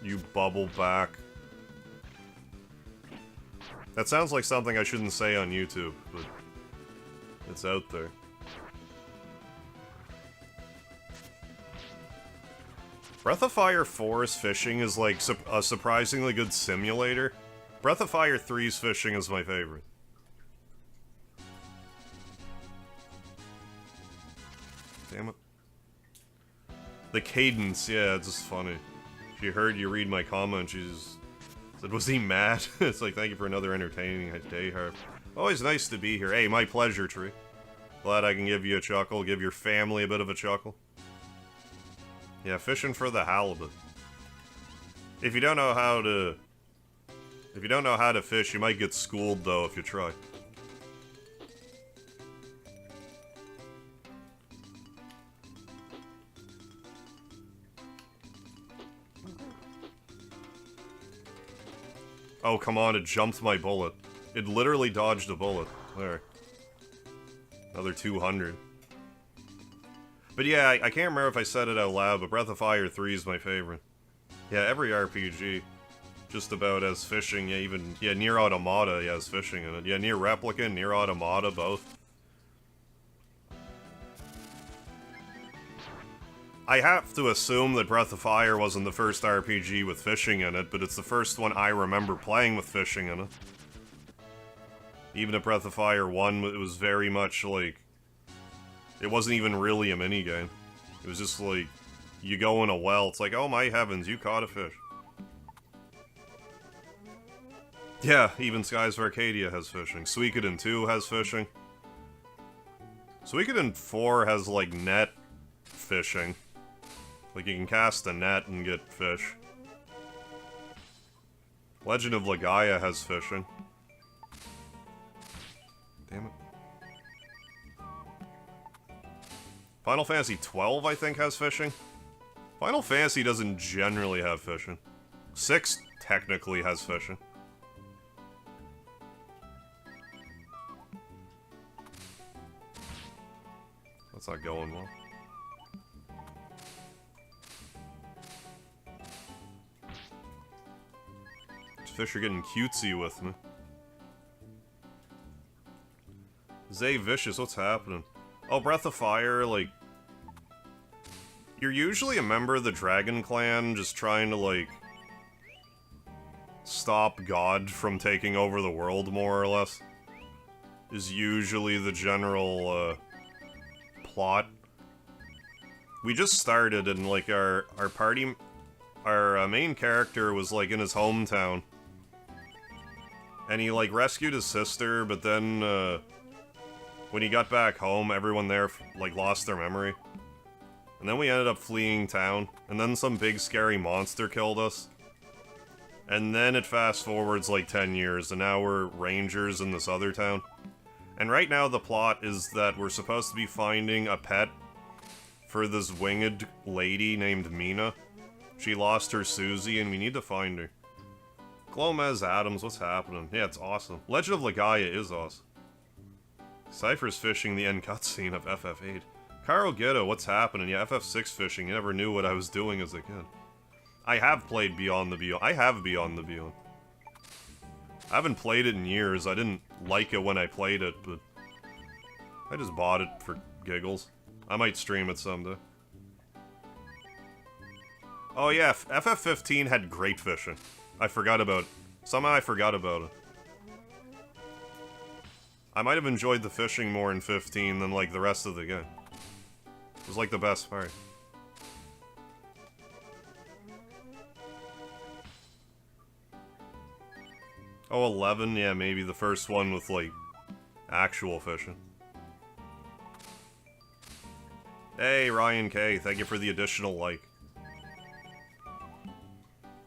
Speaker 1: you bubble back. That sounds like something I shouldn't say on YouTube, but it's out there. Breath of Fire 4's fishing is like a surprisingly good simulator. Breath of Fire 3's fishing is my favorite. Damn it. The cadence, yeah, it's just funny. She heard you read my comment, she's said, was he mad? It's like, thank you for another entertaining day, Harp. Always nice to be here. Hey, my pleasure, Tree. Glad I can give you a chuckle, give your family a bit of a chuckle. Yeah, fishing for the halibut. If you don't know how to fish, you might get schooled though if you try. Oh, come on, it jumped my bullet. It literally dodged a bullet. There. Another 200. But yeah, I can't remember if I said it out loud, but Breath of Fire 3 is my favorite. Yeah, every RPG just about has fishing, yeah, Nier Automata, yeah, has fishing in it. Yeah, Nier Replicant, Nier Automata, both. I have to assume that Breath of Fire wasn't the first RPG with fishing in it, but it's the first one I remember playing with fishing in it. Even at Breath of Fire 1, it was very much like... It wasn't even really a minigame. It was just like, you go in a well, it's like, oh my heavens, you caught a fish. Yeah, even Skies of Arcadia has fishing. Suikoden 2 has fishing. Suikoden 4 has, like, net fishing. Like, you can cast a net and get fish. Legend of Legaia has fishing. Damn it. Final Fantasy 12, I think, has fishing. Final Fantasy doesn't generally have fishing. 6 technically has fishing. That's not going well. These fish are getting cutesy with me. Zay Vicious, what's happening? Oh, Breath of Fire, like... You're usually a member of the Dragon Clan just trying to, like... stop God from taking over the world, more or less. Is usually the general, plot. We just started and, like, our party... Our main character was, like, in his hometown. And he, like, rescued his sister, but then, when he got back home, everyone there, like, lost their memory. And then we ended up fleeing town, and then some big scary monster killed us. And then it fast forwards like 10 years, and now we're rangers in this other town. And right now the plot is that we're supposed to be finding a pet for this winged lady named Mina. She lost her Suzie, and we need to find her. Glomez Adams, what's happening? Yeah, it's awesome. Legend of Legaia is awesome. Cypher's fishing the end cutscene of FF8. Caro Ghetto, what's happening? Yeah, FF6 fishing. You never knew what I was doing as a kid. I have played Beyond the Beyond. I have Beyond the Beyond. I haven't played it in years. I didn't like it when I played it, but I just bought it for giggles. I might stream it someday. Oh yeah, FF15 had great fishing. I forgot about it. Somehow I forgot about it. I might have enjoyed the fishing more in 15 than, like, the rest of the game. It was, like, the best part. Oh, 11? Yeah, maybe the first one with, like, actual fishing. Hey, Ryan K, thank you for the additional like.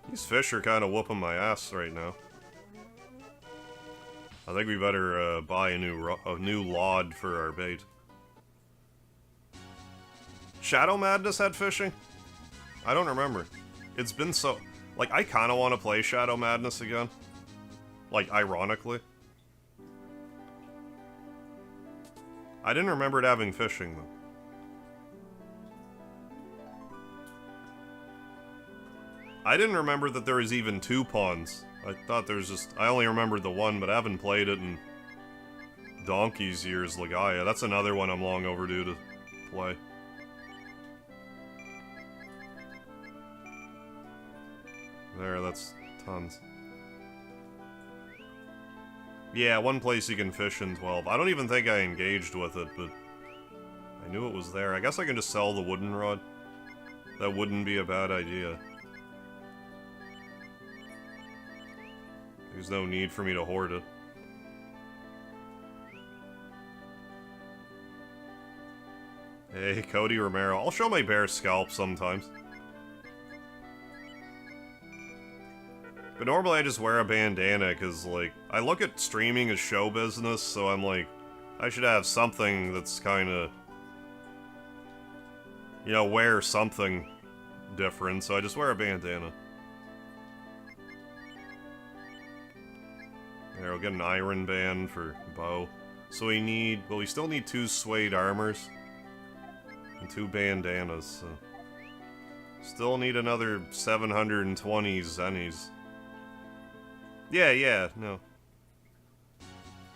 Speaker 1: These fish are kind of whooping my ass right now. I think we better buy a new lod for our bait. Shadow Madness had fishing? I don't remember. It's been so... Like, I kind of want to play Shadow Madness again. Like, ironically. I didn't remember it having fishing, though. I didn't remember that there was even 2 ponds. I thought there was just... I only remembered the one, but I haven't played it in donkey's years. Legaia. That's another one I'm long overdue to play. There, that's tons. Yeah, one place you can fish in 12. I don't even think I engaged with it, but I knew it was there. I guess I can just sell the wooden rod. That wouldn't be a bad idea. There's no need for me to hoard it. Hey, Cody Romero. I'll show my bear scalp sometimes. But normally I just wear a bandana, because, like, I look at streaming as show business, so I'm like, I should have something that's kind of, you know, wear something different, so I just wear a bandana. There, we'll get an iron band for bow. So we need, well, we still need 2 suede armors and 2 bandanas, so still need another 720 zennies. Yeah, no.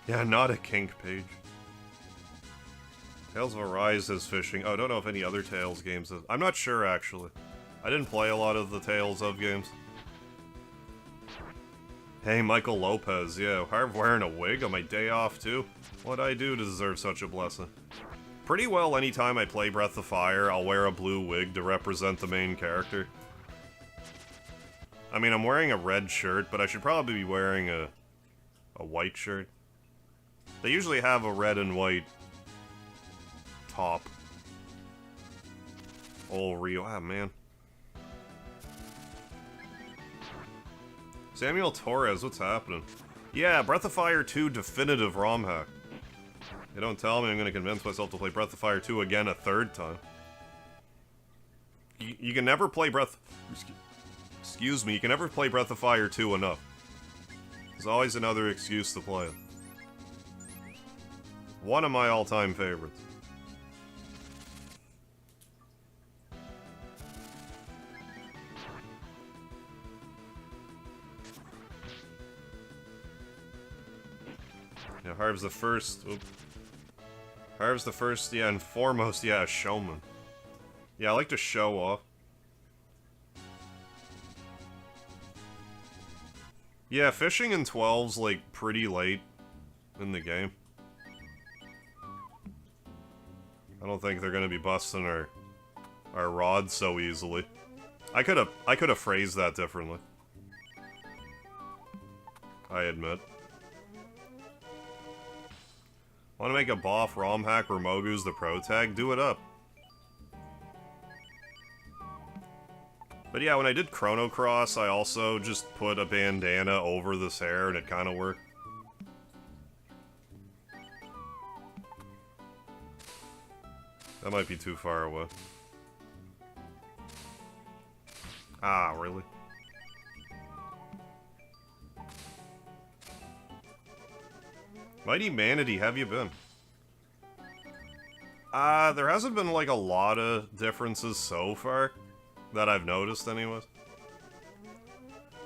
Speaker 1: Yeah, not a kink page. Tales of Arise has fishing. Oh, I don't know if any other Tales games have. I'm not sure, actually. I didn't play a lot of the Tales of games. Hey, Michael Lopez. Yeah, I'm wearing a wig on my day off, too. What'd I do to deserve such a blessing? Pretty well, anytime I play Breath of Fire, I'll wear a blue wig to represent the main character. I mean, I'm wearing a red shirt, but I should probably be wearing a white shirt. They usually have a red and white top. Oh, Rio. Ah, man. Samuel Torres, what's happening? Yeah, Breath of Fire 2 definitive ROM hack. You don't tell me I'm gonna convince myself to play Breath of Fire 2 again a third time. You can never play Excuse me, you can never play Breath of Fire 2 enough. There's always another excuse to play it. One of my all-time favorites. Yeah, Harv's the first... Oops. Harv's the first, yeah, and foremost, yeah, a showman. Yeah, I like to show off. Yeah, fishing in 12's, like, pretty late in the game. I don't think they're gonna be busting our rods so easily. I could have phrased that differently. I admit. Want to make a Boff ROM hack where Mogu's the pro tag? Do it up. But yeah, when I did Chrono Cross, I also just put a bandana over this hair and it kind of worked. That might be too far away. Ah, really? Mighty Manatee, have you been? There hasn't been like a lot of differences so far that I've noticed anyways.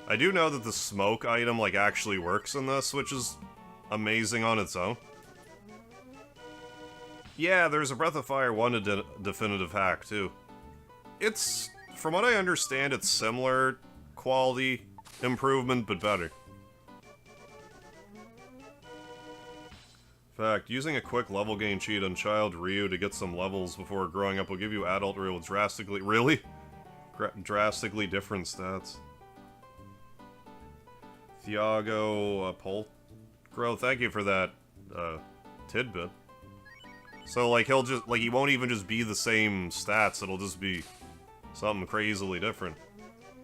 Speaker 1: I do know that the smoke item like actually works in this, which is amazing on its own. Yeah, there's a Breath of Fire 1 definitive hack too. It's, from what I understand, it's similar quality improvement, but better. In fact, using a quick level gain cheat on Child Ryu to get some levels before growing up will give you adult Ryu with drastically... Really? Drastically different stats. Thiago Polgro, thank you for that tidbit. So, like, he'll just... Like, he won't even just be the same stats, it'll just be something crazily different.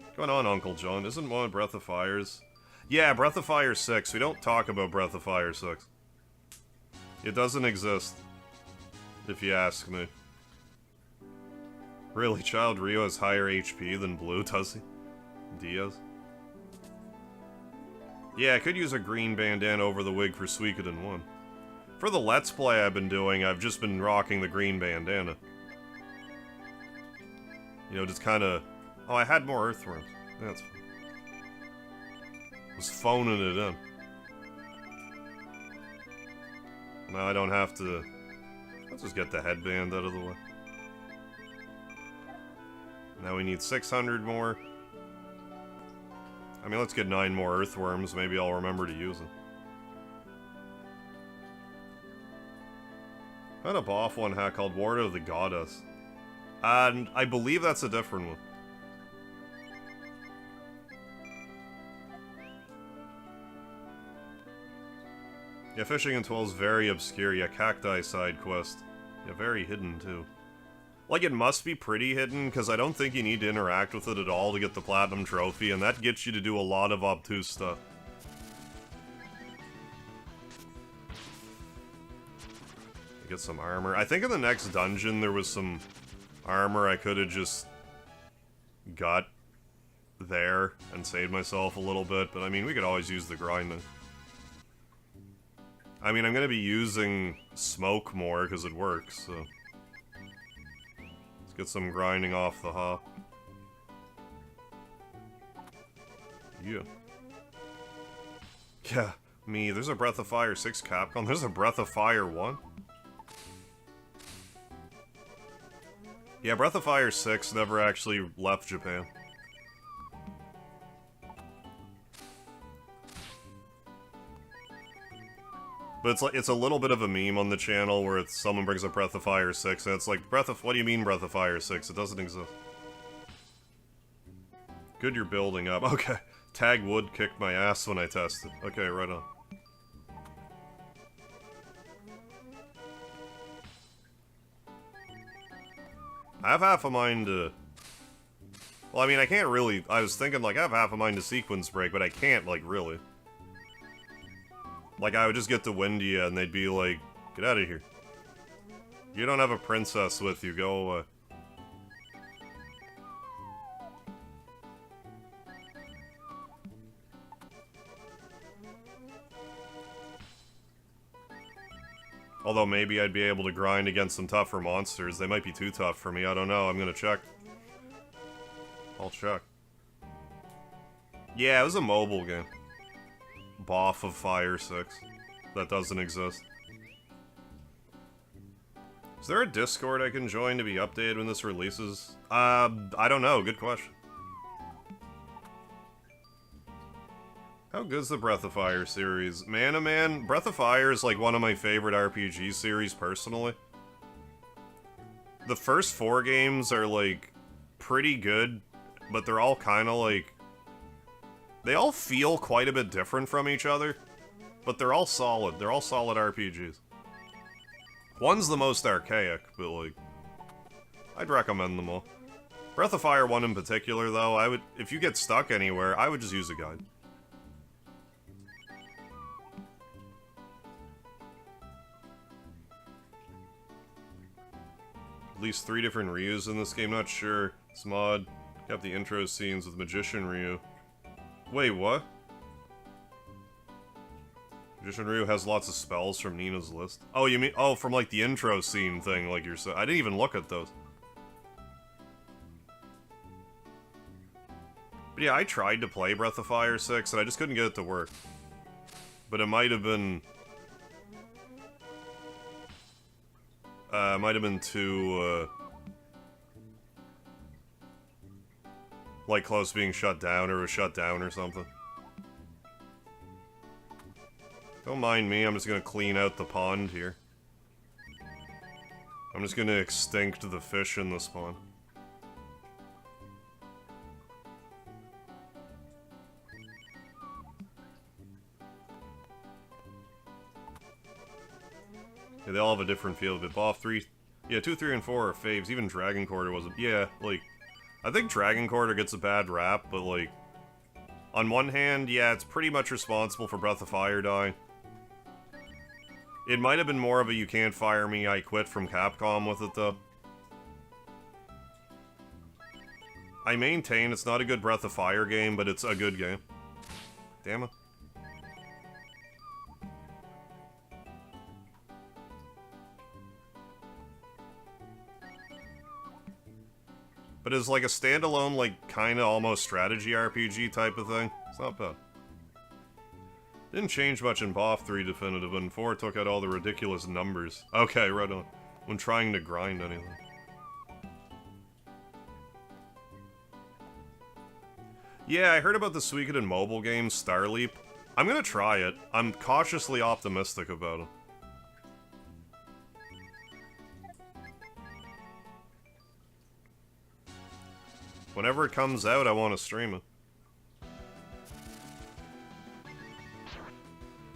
Speaker 1: What's going on, Uncle John? Isn't one of Breath of Fire's? Yeah, Breath of Fire 6. We don't talk about Breath of Fire 6. It doesn't exist, if you ask me. Really, Child Ryu has higher HP than Blue, does he? Diaz? Yeah, I could use a green bandana over the wig for Suikoden 1. For the Let's Play I've been doing, I've just been rocking the green bandana. You know, just kinda... Oh, I had more earthworms. That's fine. Was phoning it in. Now I don't have to... Let's just get the headband out of the way. Now we need 600 more. I mean, let's get 9 more earthworms. Maybe I'll remember to use them. I had a Boff one hack called Ward of the Goddess. And I believe that's a different one. Yeah, fishing in 12 is very obscure. Yeah, cacti side quest. Yeah, very hidden too. Like, it must be pretty hidden, because I don't think you need to interact with it at all to get the Platinum Trophy, and that gets you to do a lot of obtuse stuff. Get some armor. I think in the next dungeon there was some armor I could have just got there and saved myself a little bit, but I mean, we could always use the grinding. I mean, I'm gonna be using smoke more because it works, so... Let's get some grinding off the hop. Yeah. Yeah, me. There's a Breath of Fire 6 Capcom. There's a Breath of Fire 1. Yeah, Breath of Fire 6 never actually left Japan. But it's like, it's a little bit of a meme on the channel where it's, someone brings up Breath of Fire 6 and it's like, what do you mean Breath of Fire 6? It doesn't exist. Good, you're building up. Okay. Tag Wood kicked my ass when I tested. Okay, right on. I have half a mind to... Well, I mean, I can't really... I was thinking, like, I have half a mind to sequence break, but I can't, like, really. Like, I would just get to Windia, and they'd be like, get out of here. You don't have a princess with you, go away. Although maybe I'd be able to grind against some tougher monsters. They might be too tough for me, I don't know. I'm gonna check. I'll check. Yeah, it was a mobile game. Boff of Fire 6. That doesn't exist. Is there a Discord I can join to be updated when this releases? I don't know, good question. How good's the Breath of Fire series? Man, Breath of Fire is like one of my favorite RPG series personally. The first 4 games are like pretty good, but they're all kind of like... They all feel quite a bit different from each other, but they're all solid. They're all solid RPGs. One's the most archaic, but like... I'd recommend them all. Breath of Fire 1 in particular though, I would... If you get stuck anywhere, I would just use a guide. At least 3 different Ryus in this game, not sure. This mod, got the intro scenes with Magician Ryu. Wait, what? Magician Ryu has lots of spells from Nina's list. Oh, you mean, oh, from like the intro scene thing, like you're saying. I didn't even look at those. But yeah, I tried to play Breath of Fire 6, and I just couldn't get it to work. But it might have been... might have been too, like, close to being shut down, or was shut down or something. Don't mind me, I'm just gonna clean out the pond here. I'm just gonna extinct the fish in the spawn. Yeah, they all have a different feel, but Boff 3... Yeah, 2, 3, and 4 are faves. Even Dragon Quarter wasn't... Yeah, like... I think Dragon Quarter gets a bad rap, but like... On one hand, yeah, it's pretty much responsible for Breath of Fire dying. It might have been more of a you can't fire me, I quit from Capcom with it, though. I maintain it's not a good Breath of Fire game, but it's a good game. Damn it. But it's like a standalone, like, kinda almost strategy RPG type of thing. It's not bad. Didn't change much in Boff 3 Definitive, and 4 took out all the ridiculous numbers. Okay, right on. When trying to grind anything. Yeah, I heard about the Suikoden mobile game, Starleap. I'm gonna try it. I'm cautiously optimistic about it. Whenever it comes out, I want to stream it.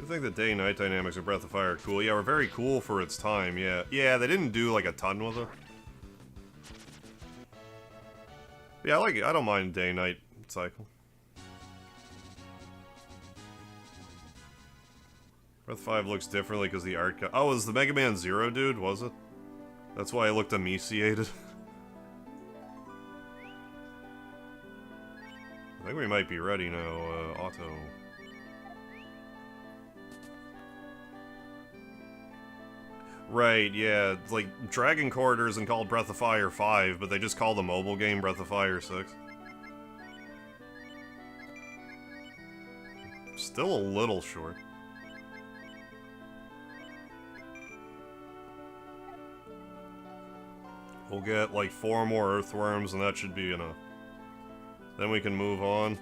Speaker 1: I think the day-night dynamics of Breath of Fire are cool. Yeah, we're very cool for its time, yeah. Yeah, they didn't do, like, a ton with it. Yeah, I like it. I don't mind day-night cycle. Breath of 5 looks differently because the art... Oh, was the Mega Man Zero dude, was it? That's why it looked emaciated. I think we might be ready now, auto. Right, yeah, it's like, Dragon Quarter isn't called Breath of Fire 5, but they just call the mobile game Breath of Fire 6. Still a little short. We'll get, like, 4 more earthworms, and that should be enough. Then we can move on.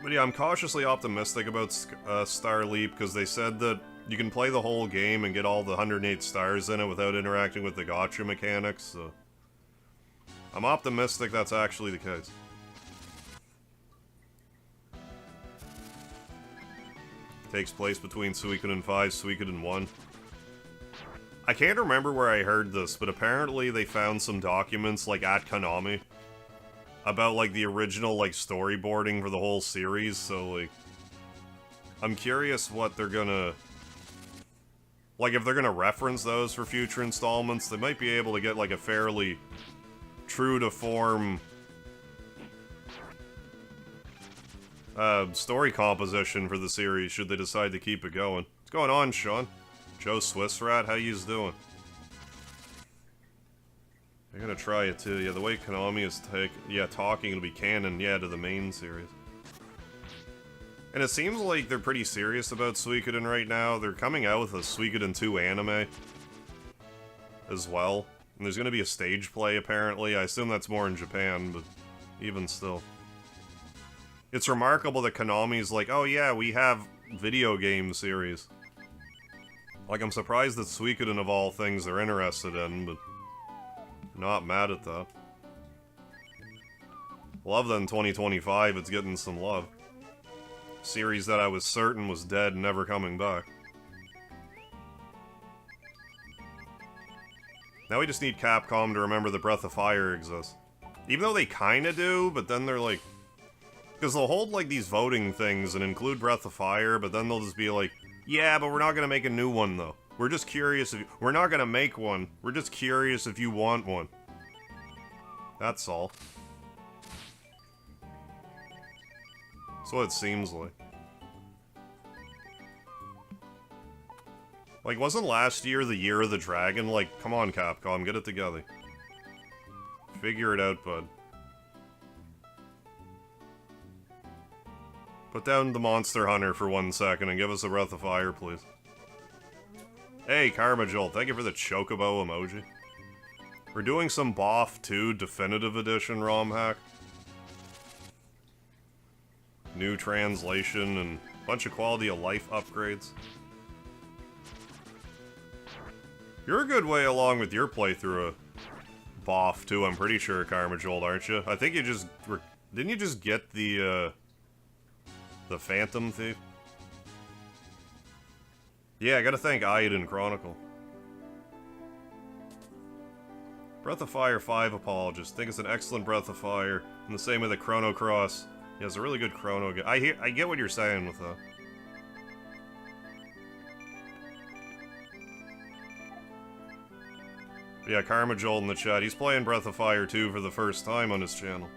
Speaker 1: But yeah, I'm cautiously optimistic about Starleap, because they said that you can play the whole game and get all the 108 stars in it without interacting with the gacha mechanics, so... I'm optimistic that's actually the case. Takes place between Suikoden 5, Suikoden 1. I can't remember where I heard this, but apparently they found some documents, like, at Konami about, like, the original, like, storyboarding for the whole series, so, like, I'm curious what they're gonna... Like, if they're gonna reference those for future installments, they might be able to get, like, a fairly true-to-form story composition for the series, should they decide to keep it going. What's going on, Sean? Joe Swiss Rat, how yous doing? I'm gonna try it too. Yeah, the way Konami is talking, it'll be canon, yeah, to the main series. And it seems like they're pretty serious about Suikoden right now. They're coming out with a Suikoden 2 anime as well. And there's gonna be a stage play, apparently. I assume that's more in Japan, but even still. It's remarkable that Konami's like, oh yeah, we have video game series. Like, I'm surprised that Suikoden, of all things, they're interested in, but not mad at that. Love that in 2025 it's getting some love. Series that I was certain was dead and never coming back. Now we just need Capcom to remember that Breath of Fire exists. Even though they kinda do, but then they're like... Because they'll hold, like, these voting things and include Breath of Fire, but then they'll just be like, yeah, but we're not gonna make a new one, though. We're just curious if you... We're not gonna make one. We're just curious if you want one. That's all. That's what it seems like. Like, wasn't last year the Year of the Dragon? Like, come on, Capcom, get it together. Figure it out, bud. Put down the Monster Hunter for 1 second and give us a Breath of Fire, please. Hey, Karma Jolt, thank you for the Chocobo emoji. We're doing some BOF 2 Definitive Edition ROM hack. New translation and a bunch of quality of life upgrades. You're a good way along with your playthrough of BOF 2, I'm pretty sure, Karma Jolt, aren't you? I think you just... Didn't you just get the Phantom Thief? Yeah, I gotta thank Aiden Chronicle. Breath of Fire 5 apologist. Think it's an excellent Breath of Fire, in the same way that Chrono Cross. Yeah, it's a really good Chrono game. I get what you're saying with that. But yeah, Karma Joel in the chat. He's playing Breath of Fire 2 for the first time on his channel.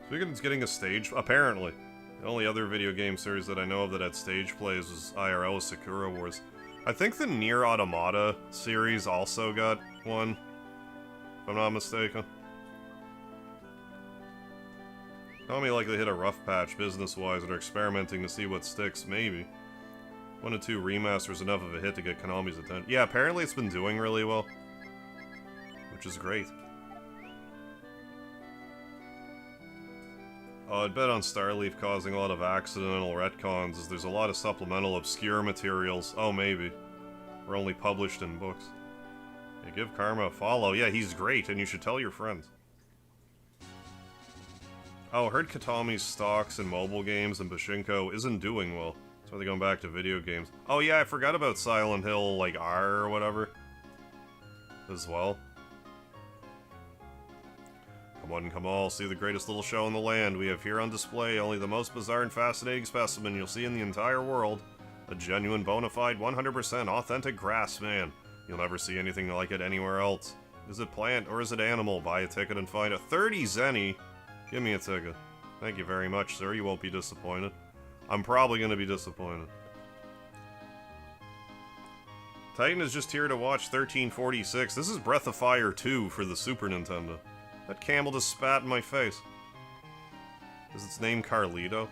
Speaker 1: Speaking of getting a stage, apparently. The only other video game series that I know of that had stage plays was IRL Sakura Wars. I think the Nier Automata series also got one, if I'm not mistaken. Tell me like they hit a rough patch business-wise and are experimenting to see what sticks, maybe. 1 and 2 remasters enough of a hit to get Konami's attention. Yeah, apparently it's been doing really well, which is great. I'd bet on Starleaf causing a lot of accidental retcons, as there's a lot of supplemental obscure materials. Oh, maybe. Were only published in books. Yeah, give Karma a follow. Yeah, he's great, and you should tell your friends. Oh, I heard Katami's stocks in mobile games and Pachinko isn't doing well. That's why they're going back to video games. Oh yeah, I forgot about Silent Hill, like, R or whatever. As well. Come on, come all, see the greatest little show in the land. We have here on display only the most bizarre and fascinating specimen you'll see in the entire world. A genuine, bona fide, 100% authentic grass man. You'll never see anything like it anywhere else. Is it plant or is it animal? Buy a ticket and find a 30 zenny. Give me a ticket. Thank you very much, sir. You won't be disappointed. I'm probably going to be disappointed. Titan is just here to watch 1346. This is Breath of Fire 2 for the Super Nintendo. That camel just spat in my face. Is its name Carlito?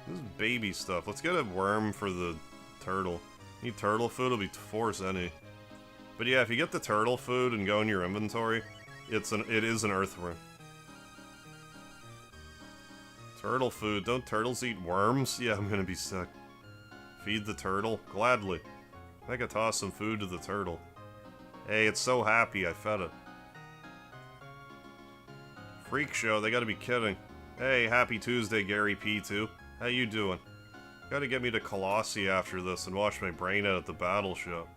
Speaker 1: This is baby stuff. Let's get a worm for the turtle. Need turtle food? It'll be 4 zenny. But yeah, if you get the turtle food and go in your inventory, it is an earthworm. Turtle food. Don't turtles eat worms? Yeah, I'm gonna be sick. Feed the turtle? Gladly. I could toss some food to the turtle. Hey, it's so happy I fed it. Freak show, they gotta be kidding. Hey, happy Tuesday, Gary P2. How you doing? Gotta get me to Colossi after this and wash my brain out at the battleship.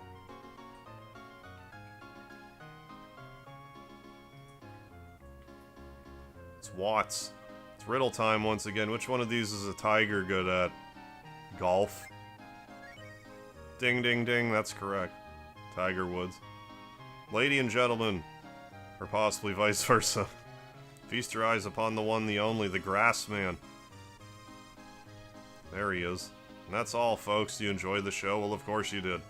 Speaker 1: It's Watts. It's riddle time once again. Which one of these is a tiger good at? Golf. Ding ding ding, that's correct. Tiger Woods. Lady and gentlemen, or possibly vice versa. Feast your eyes upon the one, the only, the Grass Man. There he is. And that's all, folks. You enjoyed the show? Well, of course you did.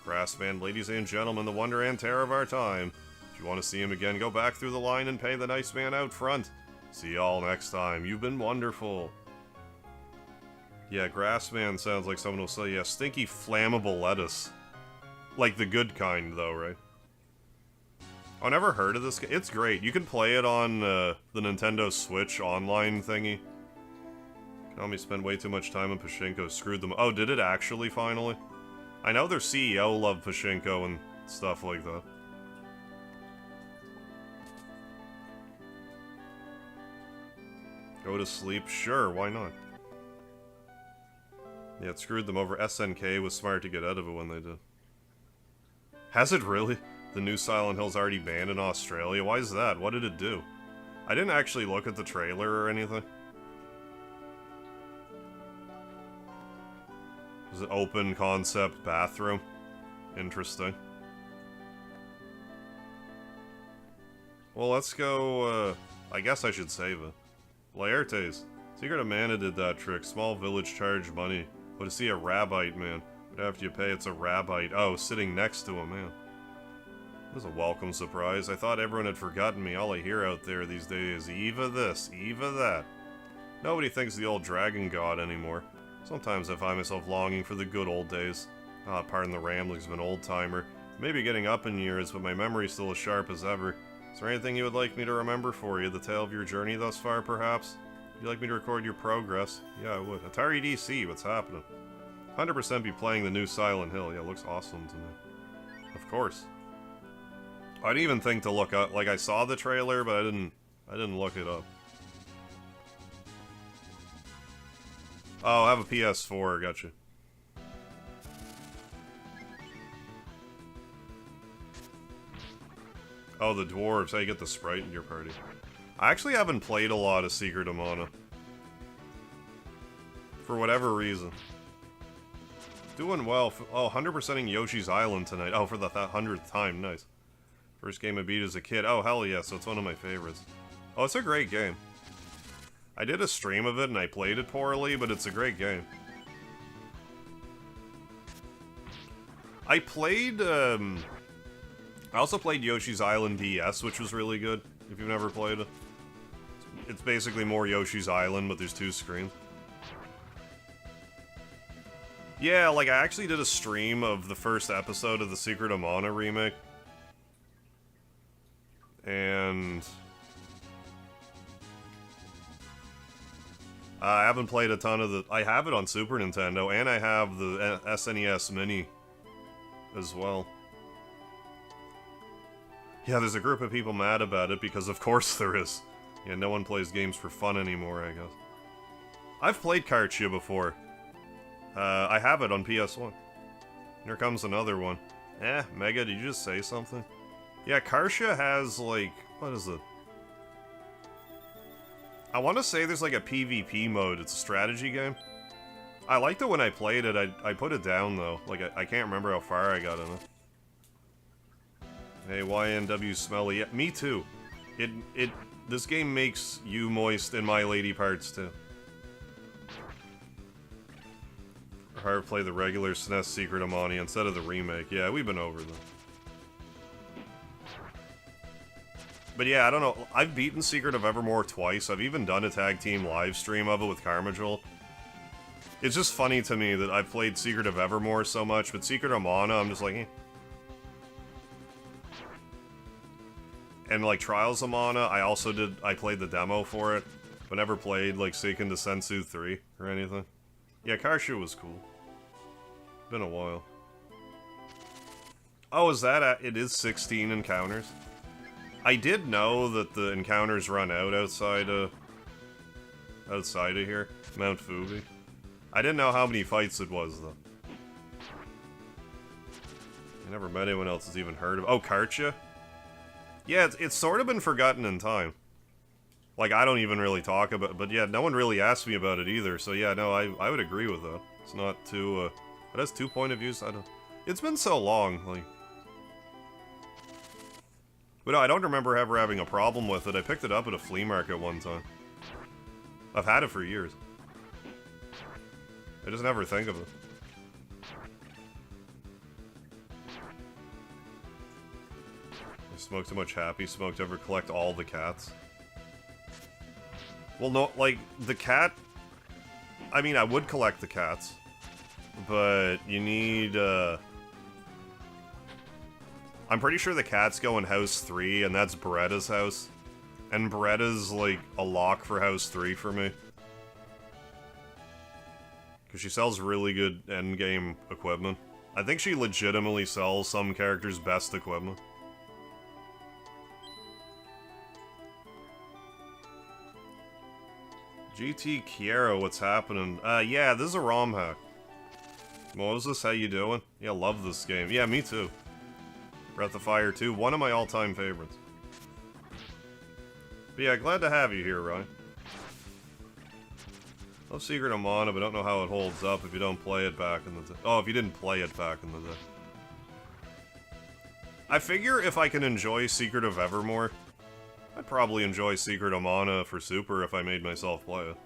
Speaker 1: Grass Man, ladies and gentlemen, the wonder and terror of our time. If you want to see him again, go back through the line and pay the nice man out front. See y'all next time. You've been wonderful. Yeah, Grass Man sounds like someone will say, yeah, stinky flammable lettuce. Like the good kind, though, right? I never heard of this game. It's great. You can play it on the Nintendo Switch online thingy. Can only spend way too much time on Pachinko. Screwed them. Oh, did it actually, finally? I know their CEO loved Pachinko and stuff like that. Go to sleep? Sure, why not? Yeah, it screwed them over. SNK was smart to get out of it when they did. Has it really? The new Silent Hill's already banned in Australia? Why is that? What did it do? I didn't actually look at the trailer or anything. It was an open concept bathroom. Interesting. Well, let's go, I guess I should save it. Laertes. Secret of Mana did that trick. Small village charge money. But to see a rabbite, man. But after you pay, it's a rabbite. Oh, sitting next to a man. This is a welcome surprise. I thought everyone had forgotten me. All I hear out there these days is Eva this, Eva that. Nobody thinks of the old dragon god anymore. Sometimes I find myself longing for the good old days. Pardon the ramblings of an old-timer. Maybe getting up in years, but my memory's still as sharp as ever. Is there anything you would like me to remember for you? The tale of your journey thus far, perhaps? Would you like me to record your progress? Yeah, I would. Atari DC, what's happening? 100% be playing the new Silent Hill. Yeah, it looks awesome to me. Of course. I didn't even think to look up. Like, I saw the trailer, but I didn't look it up. Oh, I have a PS4. Gotcha. Oh, the dwarves. How you get the sprite in your party. I actually haven't played a lot of Secret of Mana. For whatever reason. Doing well. Oh, 100%ing Yoshi's Island tonight. Oh, for the 100th time. Nice. First game I beat as a kid. Oh, hell yeah. So it's one of my favorites. Oh, it's a great game. I did a stream of it and I played it poorly, but it's a great game. I played, I also played Yoshi's Island DS, which was really good, if you've never played it. It's basically more Yoshi's Island, but there's 2 screens. Yeah, like, I actually did a stream of the first episode of the Secret of Mana remake. And I haven't played a ton of the... I have it on Super Nintendo, and I have the SNES Mini as well. Yeah, there's a group of people mad about it, because of course there is. Yeah, no one plays games for fun anymore, I guess. I've played Kartia before. I have it on PS1. Here comes another one. Mega, did you just say something? Yeah, Kartia has, like... What is it? I want to say there's like a PvP mode. It's a strategy game. I liked it when I played it. I put it down, though. Like, I can't remember how far I got in it. Hey, YNW Smelly. Yeah, me too. This game makes you moist in my lady parts, too. Or hard play the regular SNES Secret of Mana instead of the remake. Yeah, we've been over them. But yeah, I don't know. I've beaten Secret of Evermore twice. I've even done a tag team live stream of it with Carmajol. It's just funny to me that I've played Secret of Evermore so much, but Secret of Mana, I'm just like, eh. And like Trials of Mana, I played the demo for it, but never played like Seiken Densetsu 3 or anything. Yeah, Kartia was cool. Been a while. Oh, is that it is 16 encounters? I did know that the encounters run out outside of here, Mount Fubi. I didn't know how many fights it was, though. I never met anyone else that's even heard of... Oh, Karcha? Yeah, it's sort of been forgotten in time. Like, I don't even really talk about it, but yeah, no one really asked me about it either, so yeah, no, I would agree with that. It's not too, it has 2 point of views, I don't... It's been so long, like... But no, I don't remember ever having a problem with it. I picked it up at a flea market one time. I've had it for years. I just never think of it. I smoke too much Happy Smoke to ever collect all the cats. Well, no, like, the cat... I mean, I would collect the cats. But you need, I'm pretty sure the cats go in House 3, and that's Beretta's house. And Beretta's, like, a lock for House 3 for me. Because she sells really good endgame equipment. I think she legitimately sells some characters' best equipment. GT Kiero, what's happening? Yeah, this is a ROM hack. Moses, how you doing? Yeah, love this game. Yeah, me too. Breath of Fire 2, one of my all-time favorites. But yeah, glad to have you here, Ryan. Love Secret of Mana, but don't know how it holds up if you don't play it back in the day. Oh, if you didn't play it back in the day. I figure if I can enjoy Secret of Evermore, I'd probably enjoy Secret of Mana for Super if I made myself play it.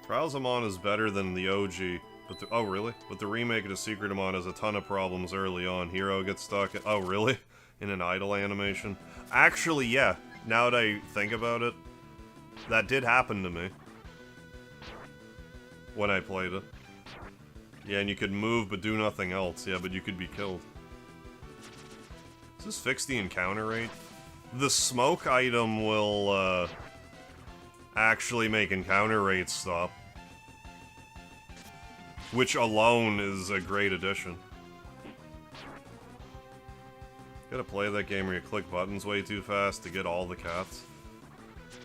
Speaker 1: Trials of Mana is better than the OG, but oh really? But the remake of the Secret of Mana has a ton of problems early on. Hero gets stuck. Oh really? In an idle animation. Actually, yeah. Now that I think about it, that did happen to me when I played it. Yeah, and you could move but do nothing else. Yeah, but you could be killed. Does this fix the encounter rate? The smoke item will actually make encounter rates stop. Which alone is a great addition. Gotta play that game where you click buttons way too fast to get all the cats.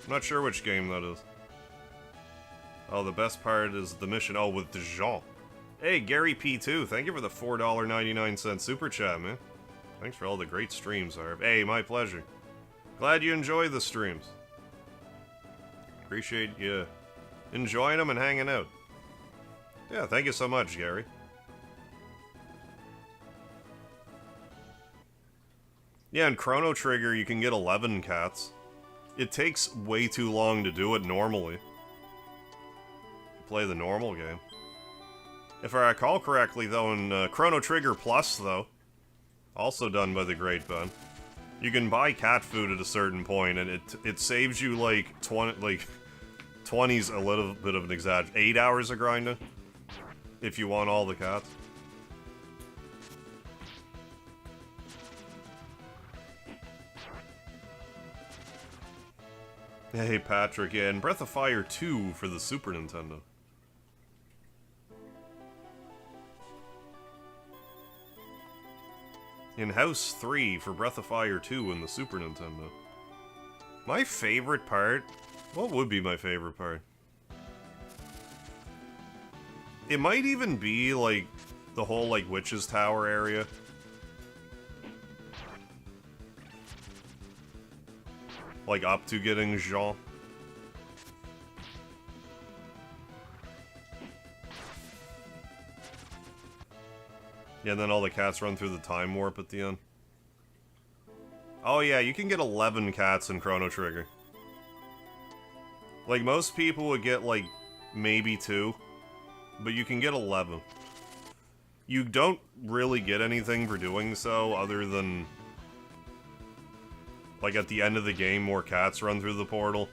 Speaker 1: I'm not sure which game that is. Oh, the best part is the mission. Oh, with Jean. Hey, Gary P2, thank you for the $4.99 super chat, man. Thanks for all the great streams, Harv. Hey, my pleasure. Glad you enjoy the streams. Appreciate you enjoying them and hanging out. Yeah, thank you so much, Gary. Yeah, in Chrono Trigger, you can get 11 cats. It takes way too long to do it normally. Play the normal game. If I recall correctly, though, in Chrono Trigger Plus, though, also done by TheGreatBen, you can buy cat food at a certain point, and it saves you, like, 20's a little bit of an exaggeration. 8 hours of grinding? If you want all the cats. Hey, Patrick, yeah, and Breath of Fire 2 for the Super Nintendo. In House 3 for Breath of Fire 2 in the Super Nintendo. My favorite part? What would be my favorite part? It might even be, like, the whole, like, Witch's Tower area. Like, up to getting Jean. Yeah, and then all the cats run through the time warp at the end. Oh yeah, you can get 11 cats in Chrono Trigger. Like, most people would get, like, maybe 2. But you can get 11. You don't really get anything for doing so, other than... like, at the end of the game, more cats run through the portal.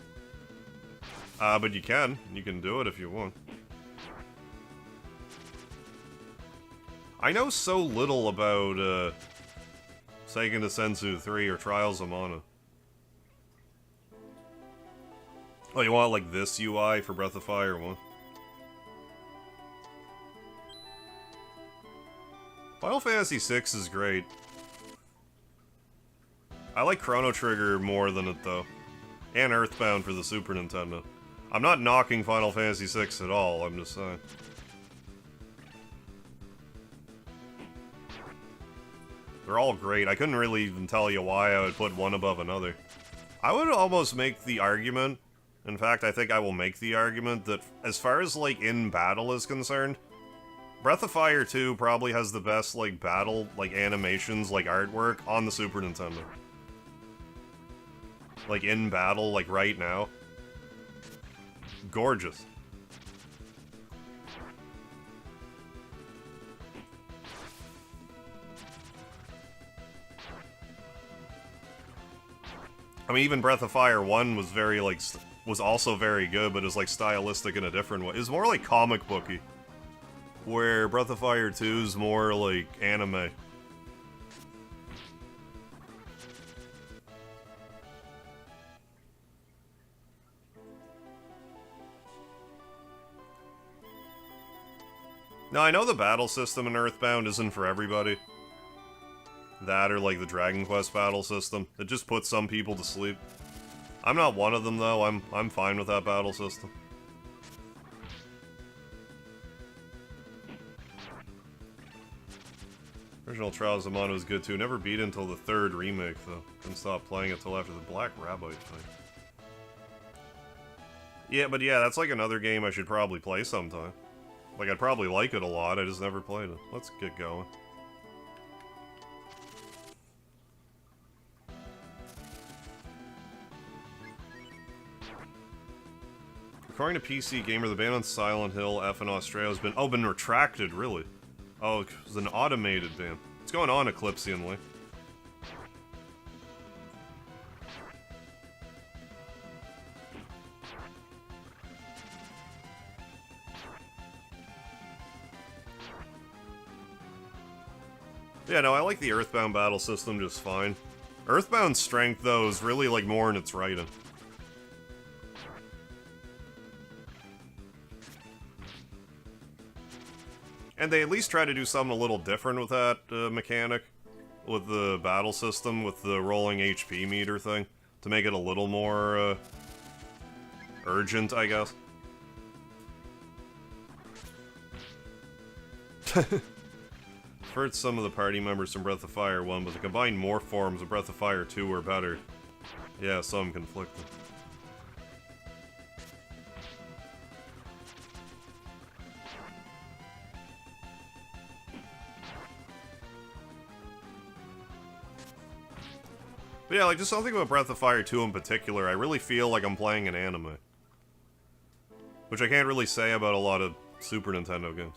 Speaker 1: But you can. You can do it if you want. I know so little about, Seiken Densetsu 3 or Trials of Mana. Oh, you want, like, this UI for Breath of Fire 1? Final Fantasy VI is great. I like Chrono Trigger more than it, though. And Earthbound for the Super Nintendo. I'm not knocking Final Fantasy VI at all, I'm just saying. They're all great. I couldn't really even tell you why I would put one above another. I would almost make the argument, in fact, I think I will make the argument that as far as, like, in battle is concerned, Breath of Fire 2 probably has the best, like, battle, like, animations, like, artwork on the Super Nintendo. Like, in battle, like, right now. Gorgeous. I mean, even Breath of Fire 1 was very, like, was also very good, but it was, like, stylistic in a different way. It was more, like, comic booky. Where Breath of Fire 2 is more, like, anime. Now, I know the battle system in Earthbound isn't for everybody. That or, like, the Dragon Quest battle system. It just puts some people to sleep. I'm not one of them, though. I'm fine with that battle system. Original Trials of Mana was good, too. Never beat it until the 3rd remake, though. Didn't stop playing it till after the Black Rabbit thing. Yeah, but yeah, that's like another game I should probably play sometime. Like, I'd probably like it a lot, I just never played it. Let's get going. According to PC Gamer, the ban on Silent Hill F in Australia has been retracted, really? Oh, it was an automated ban. What's going on, Eclipseanly? Yeah, no, I like the Earthbound battle system just fine. Earthbound's strength, though, is really, like, more in its writing. And they at least try to do something a little different with that mechanic. With the battle system, with the rolling HP meter thing. To make it a little more, urgent, I guess. I've heard some of the party members from Breath of Fire 1, but the combined morph forms of Breath of Fire 2 were better. Yeah, some conflicted. But yeah, like, just something about Breath of Fire 2 in particular, I really feel like I'm playing an anime. Which I can't really say about a lot of Super Nintendo games.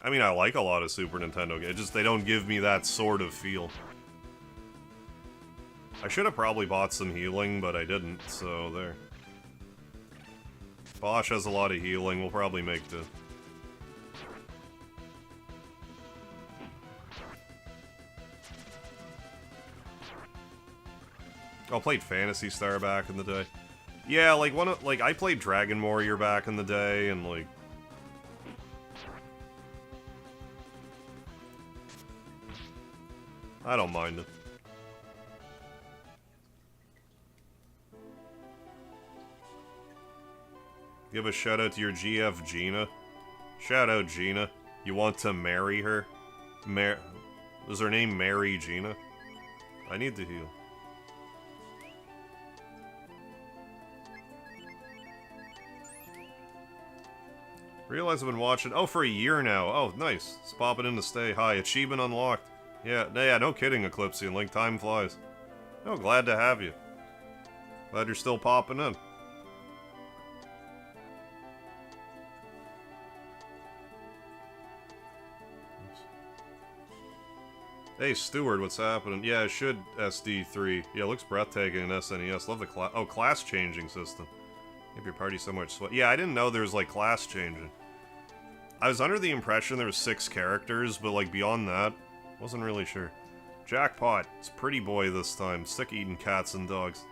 Speaker 1: I mean, I like a lot of Super Nintendo games, just they don't give me that sort of feel. I should have probably bought some healing, but I didn't, so there. Bosch has a lot of healing, we'll probably make do. I played Phantasy Star back in the day. Yeah, like, I played Dragon Warrior back in the day, and, like... I don't mind it. Give a shout out to your GF Gina. Shout out Gina. You want to marry her? Is her name Mary Gina? I need to heal. Realize I've been watching... Oh, for a year now. Oh, nice. Just popping in to stay. Hi, achievement unlocked. Yeah, no kidding, Eclipsean. Like, time flies. Oh, glad to have you. Glad you're still popping in. Hey, Stewart, what's happening? Yeah, it should SD3. Yeah, it looks breathtaking in SNES. Love the class changing system. Give your party so much sweat. Yeah, I didn't know there was, like, class changing. I was under the impression there was 6 characters, but, like, beyond that, wasn't really sure. Jackpot. It's Pretty Boy this time. Sick eating cats and dogs.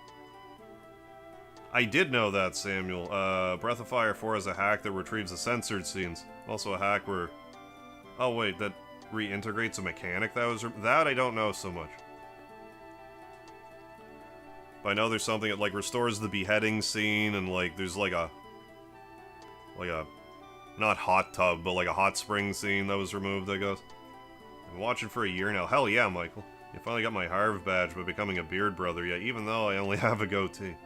Speaker 1: I did know that, Samuel. Breath of Fire 4 has a hack that retrieves the censored scenes. Also a hack where... Oh, wait, that reintegrates a mechanic that was... That I don't know so much. I know there's something that, like, restores the beheading scene, and, like, there's, like a, not hot tub, but, like, a hot spring scene that was removed, I guess. I've been watching for a year now. Hell yeah, Michael. You finally got my Harv badge by becoming a beard brother, yeah, even though I only have a goatee.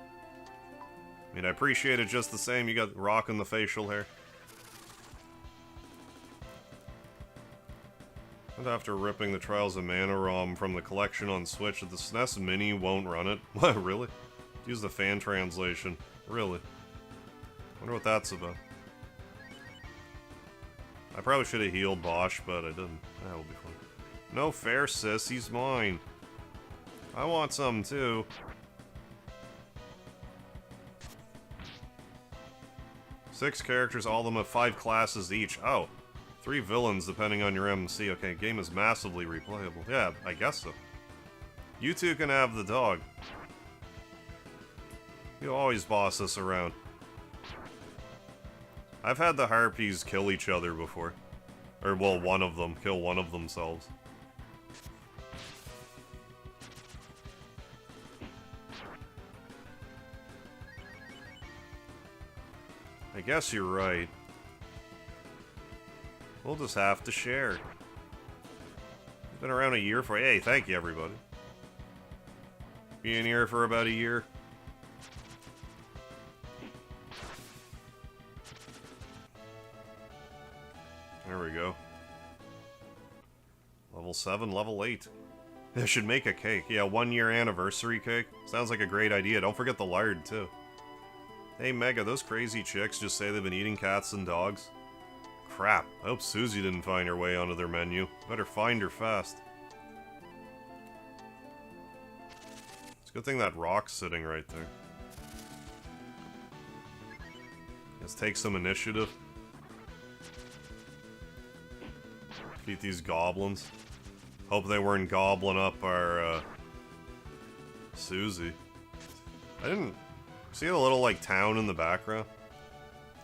Speaker 1: I mean, I appreciate it just the same. You got rocking the facial hair. And after ripping the Trials of Mana ROM from the collection on Switch, the SNES Mini won't run it. What, really? Use the fan translation. Really? Wonder what that's about. I probably should have healed Bosch, but I didn't. That'll be fun. No fair, sis. He's mine. I want some, too. Six characters, all of them have 5 classes each. Oh. 3 villains, depending on your MC. Okay, game is massively replayable. Yeah, I guess so. You two can have the dog. You always boss us around. I've had the harpies kill each other before. Or, well, one of them. Kill one of themselves. I guess you're right. We'll just have to share. It's been around a year for... Hey, thank you, everybody. Being here for about a year. There we go. Level 7, level 8. I should make a cake. Yeah, 1-year anniversary cake. Sounds like a great idea. Don't forget the lard, too. Hey, Mega, those crazy chicks just say they've been eating cats and dogs. Crap. I hope Suzie didn't find her way onto their menu. Better find her fast. It's a good thing that rock's sitting right there. Let's take some initiative. Beat these goblins. Hope they weren't gobbling up our, Suzie. I didn't... See the little, like, town in the background?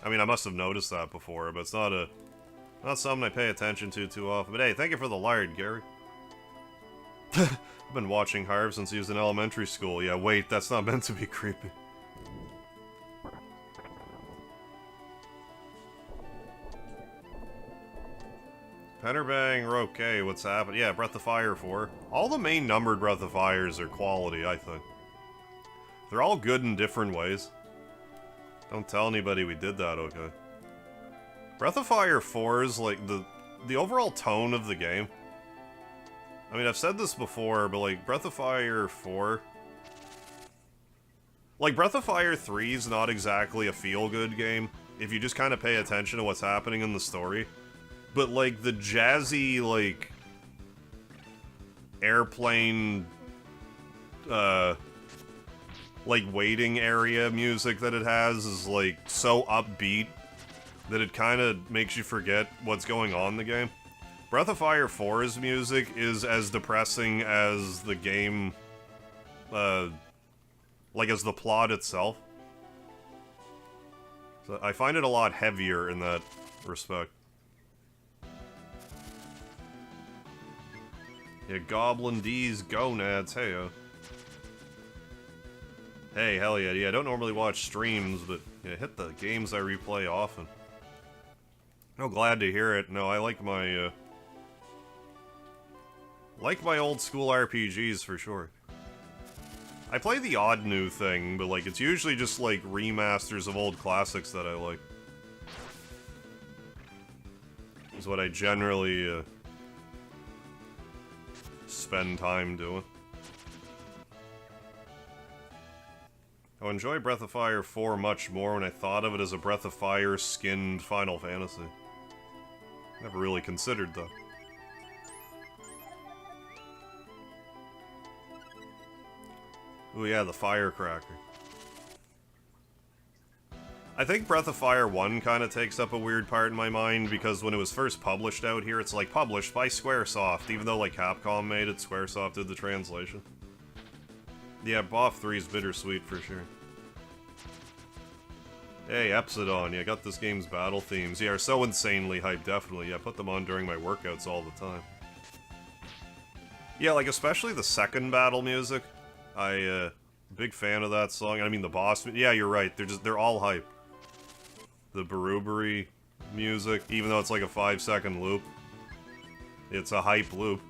Speaker 1: I mean, I must have noticed that before, but it's not something I pay attention to too often. But hey, thank you for the lard, Gary. I've been watching Harv since he was in elementary school. Yeah, wait, that's not meant to be creepy. Pennerbang, okay, what's happening? Yeah, Breath of Fire 4. All the main numbered Breath of Fires are quality, I think. They're all good in different ways. Don't tell anybody we did that, okay? Breath of Fire 4 is, like, the overall tone of the game. I mean, I've said this before, but, like, Breath of Fire 4... Like, Breath of Fire 3 is not exactly a feel-good game, if you just kind of pay attention to what's happening in the story. But, like, the jazzy, like... airplane... like, waiting area music that it has is, like, so upbeat that it kind of makes you forget what's going on in the game. Breath of Fire 4's music is as depressing as the game, like, as the plot itself. So I find it a lot heavier in that respect. Yeah, Goblin D's gonads, heyo. Hey, hell yeah, yeah, I don't normally watch streams, but yeah, hit the games I replay often. Oh, glad to hear it. No, I like my old school RPGs for sure. I play the odd new thing, but like, it's usually just like remasters of old classics that I like. Is what I generally, spend time doing. I enjoy Breath of Fire 4 much more when I thought of it as a Breath of Fire skinned Final Fantasy. Never really considered that. Ooh yeah, the Firecracker. I think Breath of Fire 1 kind of takes up a weird part in my mind, because when it was first published out here, it's like, published by Squaresoft, even though like Capcom made it, Squaresoft did the translation. Yeah, BoF 3 is bittersweet for sure. Hey, Epsidon, yeah, I got this game's battle themes. Yeah, are so insanely hyped, definitely. Yeah, I put them on during my workouts all the time. Yeah, like, especially the second battle music. I Big fan of that song. I mean, the boss... Yeah, you're right. They're all hype. The Beruberi music, even though it's like a 5-second loop, it's a hype loop.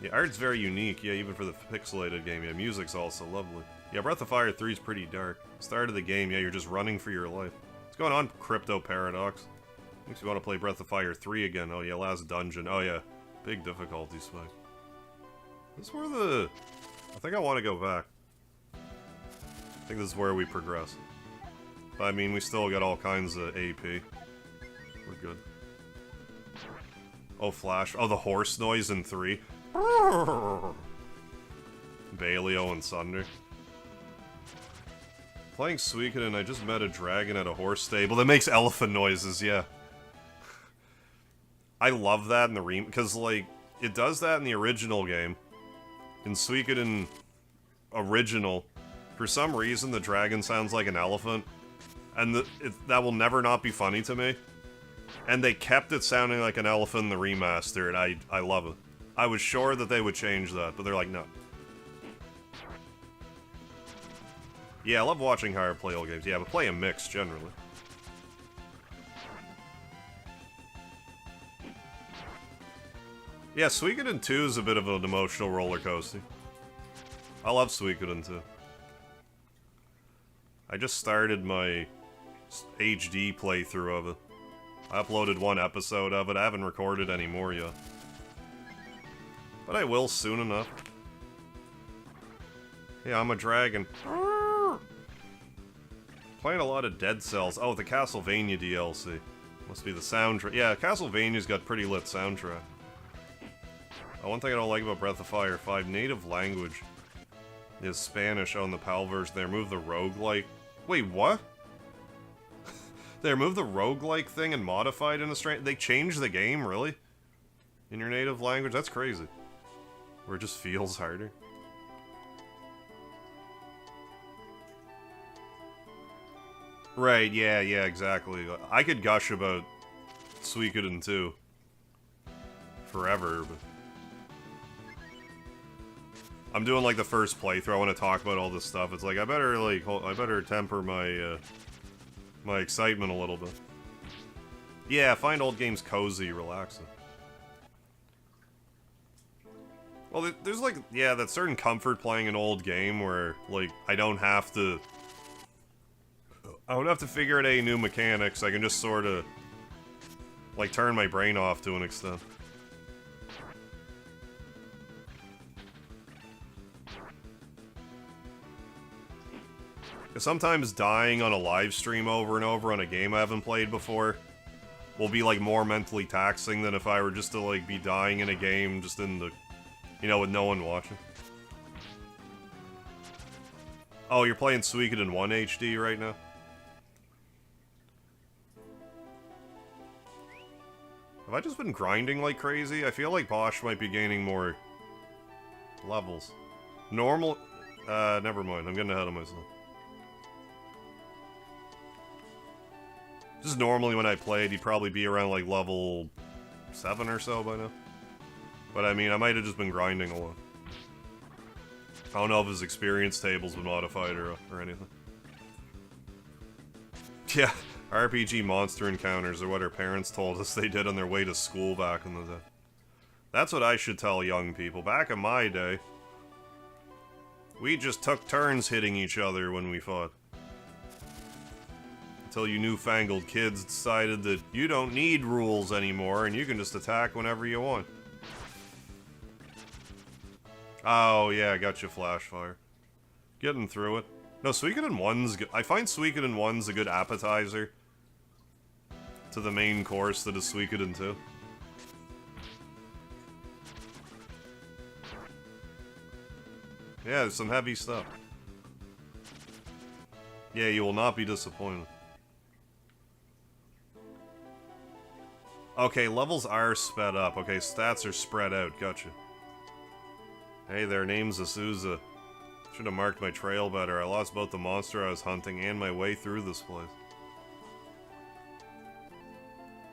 Speaker 1: Yeah, art's very unique, yeah, even for the pixelated game. Yeah, music's also lovely. Yeah, Breath of Fire 3 is pretty dark. Start of the game, yeah, you're just running for your life. What's going on, Crypto Paradox? Makes me want to play Breath of Fire 3 again. Oh yeah, last dungeon. Oh yeah, big difficulty spike. This is where the... I think I want to go back. I think this is where we progress. But, I mean, we still got all kinds of AP. We're good. Oh, Flash. Oh, the horse noise in 3. Baleo and Sunder. Playing Suikoden, I just met a dragon at a horse stable that makes elephant noises, yeah. I love that in the because, like, it does that in the original game. In Suikoden original, for some reason the dragon sounds like an elephant. And that will never not be funny to me. And they kept it sounding like an elephant in the remaster, and I love it. I was sure that they would change that, but they're like, no. Yeah, I love watching higher play old games. Yeah, but play a mix, generally. Yeah, Suikoden 2 is a bit of an emotional roller coaster. I love Suikoden 2. I just started my HD playthrough of it. I uploaded one episode of it. I haven't recorded any more yet. But I will soon enough. Yeah, I'm a dragon. Playing a lot of Dead Cells. Oh, the Castlevania DLC. Must be the soundtrack. Yeah, Castlevania's got pretty lit soundtrack. One thing I don't like about Breath of Fire 5, native language is Spanish on the PAL version. They removed the roguelike. Wait, what? They removed the roguelike thing and modified in a strange... They changed the game, really? In your native language? That's crazy. Where it just feels harder. Right, yeah, exactly. I could gush about Suikoden 2 forever, but... I'm doing, like, the first playthrough. I want to talk about all this stuff. It's like, I better temper my, my excitement a little bit. Yeah, find old games cozy, relaxing. Well, there's, like, yeah, that certain comfort playing an old game where, like, I don't have to figure out any new mechanics. I can just sort of, like, turn my brain off to an extent. Sometimes dying on a live stream over and over on a game I haven't played before will be, like, more mentally taxing than if I were just to, like, be dying in a game just in the, you know, with no one watching. Oh, you're playing Suikoden 1 HD right now? Have I just been grinding like crazy? I feel like Bosch might be gaining more levels. Normal... never mind. I'm getting ahead of myself. Just normally when I played, he'd probably be around, like, level 7 or so by now. But, I mean, I might have just been grinding a lot. I don't know if his experience table's been modified or anything. Yeah, RPG monster encounters are what our parents told us they did on their way to school back in the day. That's what I should tell young people. Back in my day, we just took turns hitting each other when we fought. Until you newfangled kids decided that you don't need rules anymore and you can just attack whenever you want. Oh, yeah, I got you, Flashfire. Getting through it. No, Suikoden 1's good. I find Suikoden 1's a good appetizer to the main course that is Suikoden 2. Yeah, there's some heavy stuff. Yeah, you will not be disappointed. Okay, levels are sped up. Okay, stats are spread out. Gotcha. Hey there, name's Suzie. Should have marked my trail better. I lost both the monster I was hunting and my way through this place.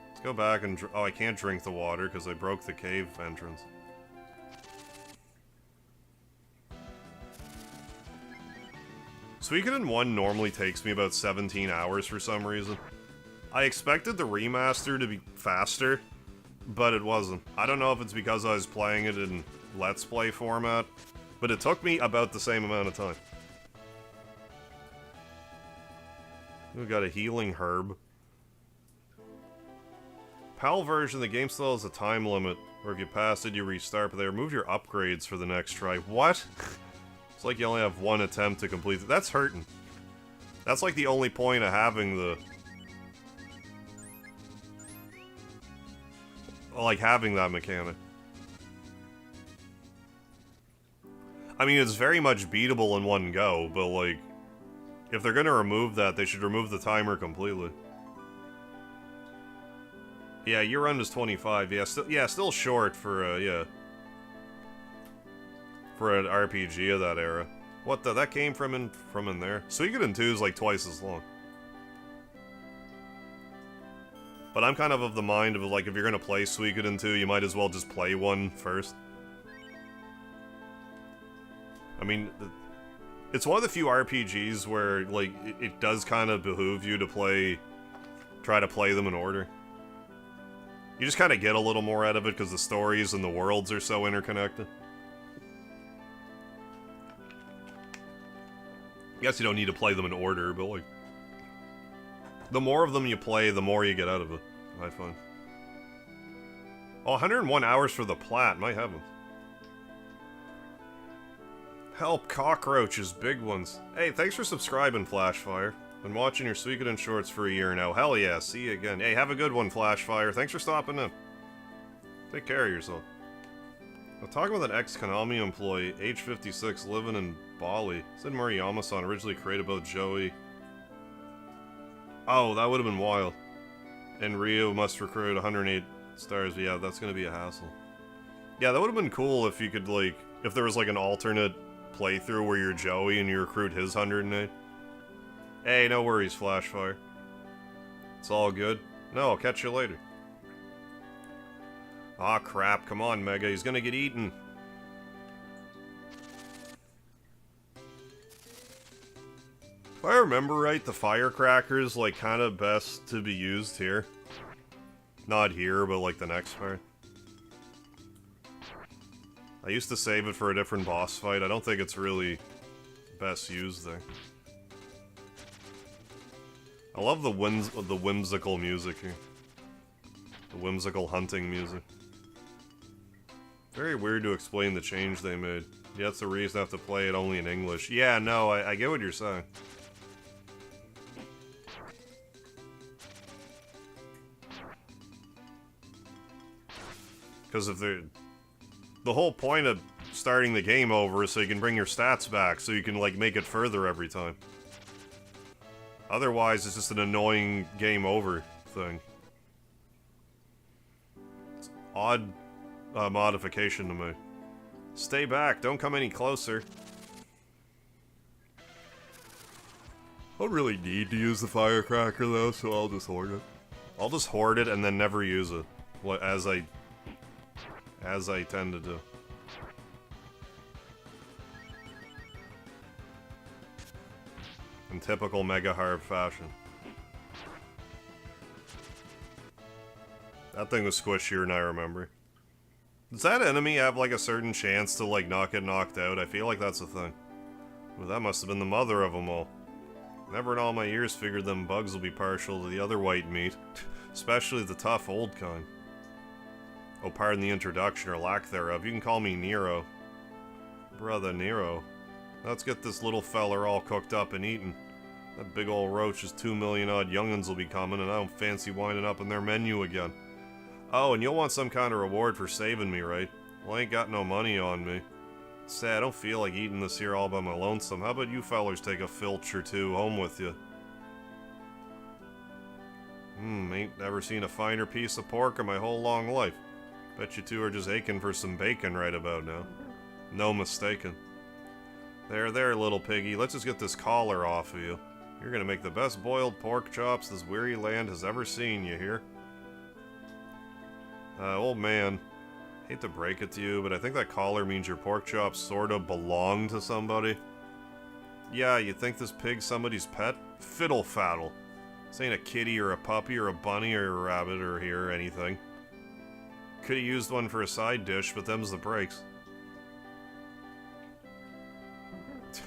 Speaker 1: Let's go back and... Oh, I can't drink the water because I broke the cave entrance. Suikoden 1 normally takes me about 17 hours for some reason. I expected the remaster to be faster, but it wasn't. I don't know if it's because I was playing it in Let's Play format, but it took me about the same amount of time. We got a healing herb. PAL version, the game still has a time limit, or if you pass it, you restart, but they remove your upgrades for the next try. What? It's like you only have one attempt to complete it. That's hurting. That's like the only point of having the... like, having that mechanic. I mean, it's very much beatable in one go, but, like, if they're gonna remove that, they should remove the timer completely. Yeah, year round is 25. Yeah, still short for, yeah. For an RPG of that era. What the? That came from in there? Suikoden 2 is like twice as long. But I'm kind of the mind of, like, if you're gonna play Suikoden 2, you might as well just play one first. I mean, it's one of the few RPGs where, like, it does kind of behoove you to try to play them in order. You just kind of get a little more out of it because the stories and the worlds are so interconnected. I guess you don't need to play them in order, but, like, the more of them you play, the more you get out of it, I find. Oh, 101 hours for the plat, my heavens. Help, cockroaches, big ones. Hey, thanks for subscribing, Flashfire. Been watching your Suikoden shorts for a year now. Hell yeah, see you again. Hey, have a good one, Flashfire. Thanks for stopping in. Take care of yourself. Now, talking about an ex-Konami employee, age 56, living in Bali. Said Murayama-san originally created both Joey... Oh, that would have been wild. And Ryu must recruit 108 stars. But yeah, that's gonna be a hassle. Yeah, that would have been cool if you could, like... If there was, like, an alternate playthrough where you're Joey and you recruit his 108. Hey, no worries, Flashfire. It's all good. No, I'll catch you later. Aw, crap. Come on, Mega. He's gonna get eaten. If I remember right, the firecrackers, like, kind of best to be used here. Not here, but, like, the next part. I used to save it for a different boss fight. I don't think it's really best used there. I love the whimsical music here. The whimsical hunting music. Very weird to explain the change they made. Yeah, that's the reason I have to play it only in English. Yeah, no, I get what you're saying. Because if they're... The whole point of starting the game over is so you can bring your stats back, so you can, like, make it further every time. Otherwise, it's just an annoying game over thing. It's odd modification to me. Stay back, don't come any closer. I don't really need to use the firecracker though, so I'll just hoard it. I'll just hoard it and then never use it, as I tend to do. In typical Mega Harb fashion. That thing was squishier than I remember. Does that enemy have, like, a certain chance to, like, not get knocked out? I feel like that's a thing. Well, that must have been the mother of them all. Never in all my years figured them bugs will be partial to the other white meat. Especially the tough old kind. Oh, pardon the introduction, or lack thereof. You can call me Nero. Brother Nero. Let's get this little feller all cooked up and eaten. That big ol' roach's 2 million odd young'uns will be coming, and I don't fancy winding up in their menu again. Oh, and you'll want some kind of reward for saving me, right? Well, I ain't got no money on me. Say, I don't feel like eating this here all by my lonesome. How about you fellers take a filch or two home with you? Ain't never seen a finer piece of pork in my whole long life. Bet you two are just aching for some bacon right about now. No mistaken. There, little piggy. Let's just get this collar off of you. You're gonna make the best boiled pork chops this weary land has ever seen, you hear? Old man. Hate to break it to you, but I think that collar means your pork chops sorta belong to somebody. Yeah, you think this pig's somebody's pet? Fiddle faddle. This ain't a kitty or a puppy or a bunny or a rabbit or here or anything. Could've used one for a side dish, but them's the breaks. Do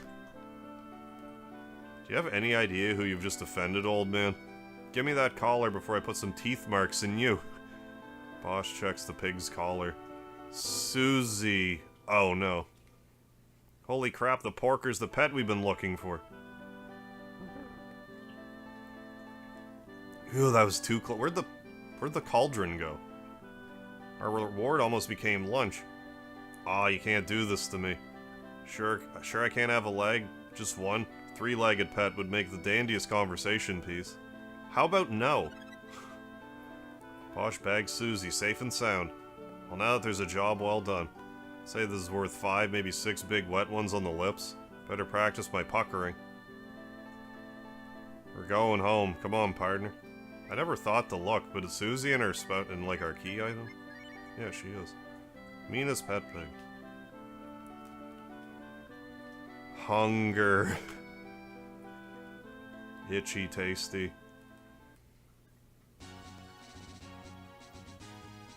Speaker 1: you have any idea who you've just offended, old man? Give me that collar before I put some teeth marks in you. Bosch checks the pig's collar. Suzie. Oh no. Holy crap, the porker's the pet we've been looking for. Ew, that was too close. Where'd the cauldron go? Our reward almost became lunch. Aw, you can't do this to me. Sure I can't have a leg? Just one? Three-legged pet would make the dandiest conversation piece. How about no? Bosch bags Suzie, safe and sound. Well, now that there's a job well done. Say this is worth 5, maybe 6 big wet ones on the lips. Better practice my puckering. We're going home. Come on, partner. I never thought to look, but is Suzie in her in like our key item? Yeah, she is. Meanest pet pig. Hunger. Itchy tasty.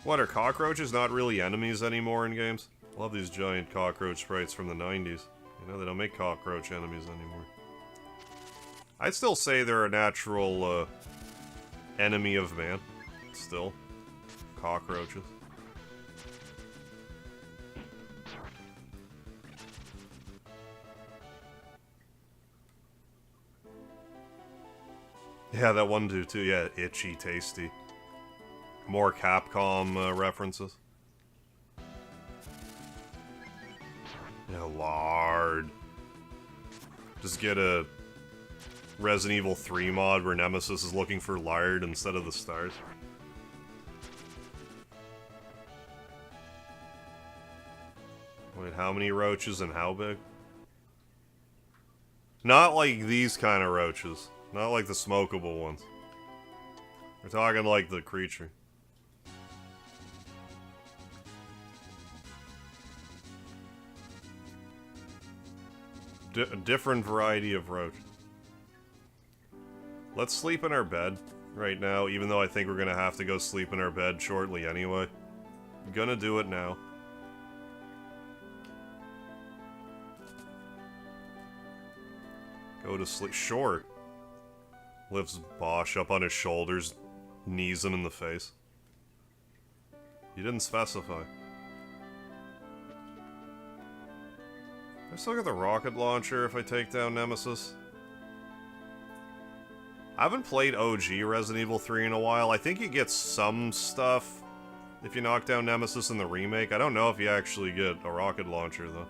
Speaker 1: What, are cockroaches not really enemies anymore in games? Love these giant cockroach sprites from the 90s. You know, they don't make cockroach enemies anymore. I'd still say they're a natural, enemy of man. Still. Cockroaches. Yeah, that one dude too. Yeah, itchy tasty. More Capcom references. Yeah, lard. Just get a Resident Evil 3 mod where Nemesis is looking for lard instead of the stars. Wait, how many roaches and how big? Not like these kind of roaches. Not like the smokable ones. We're talking like the creature. A different variety of roach. Let's sleep in our bed right now, even though I think we're gonna have to go sleep in our bed shortly anyway. I'm gonna do it now. Go to sleep. Sure. Lifts Bosch up on his shoulders, knees him in the face. You didn't specify. I still got the rocket launcher if I take down Nemesis. I haven't played OG Resident Evil 3 in a while. I think you get some stuff if you knock down Nemesis in the remake. I don't know if you actually get a rocket launcher, though.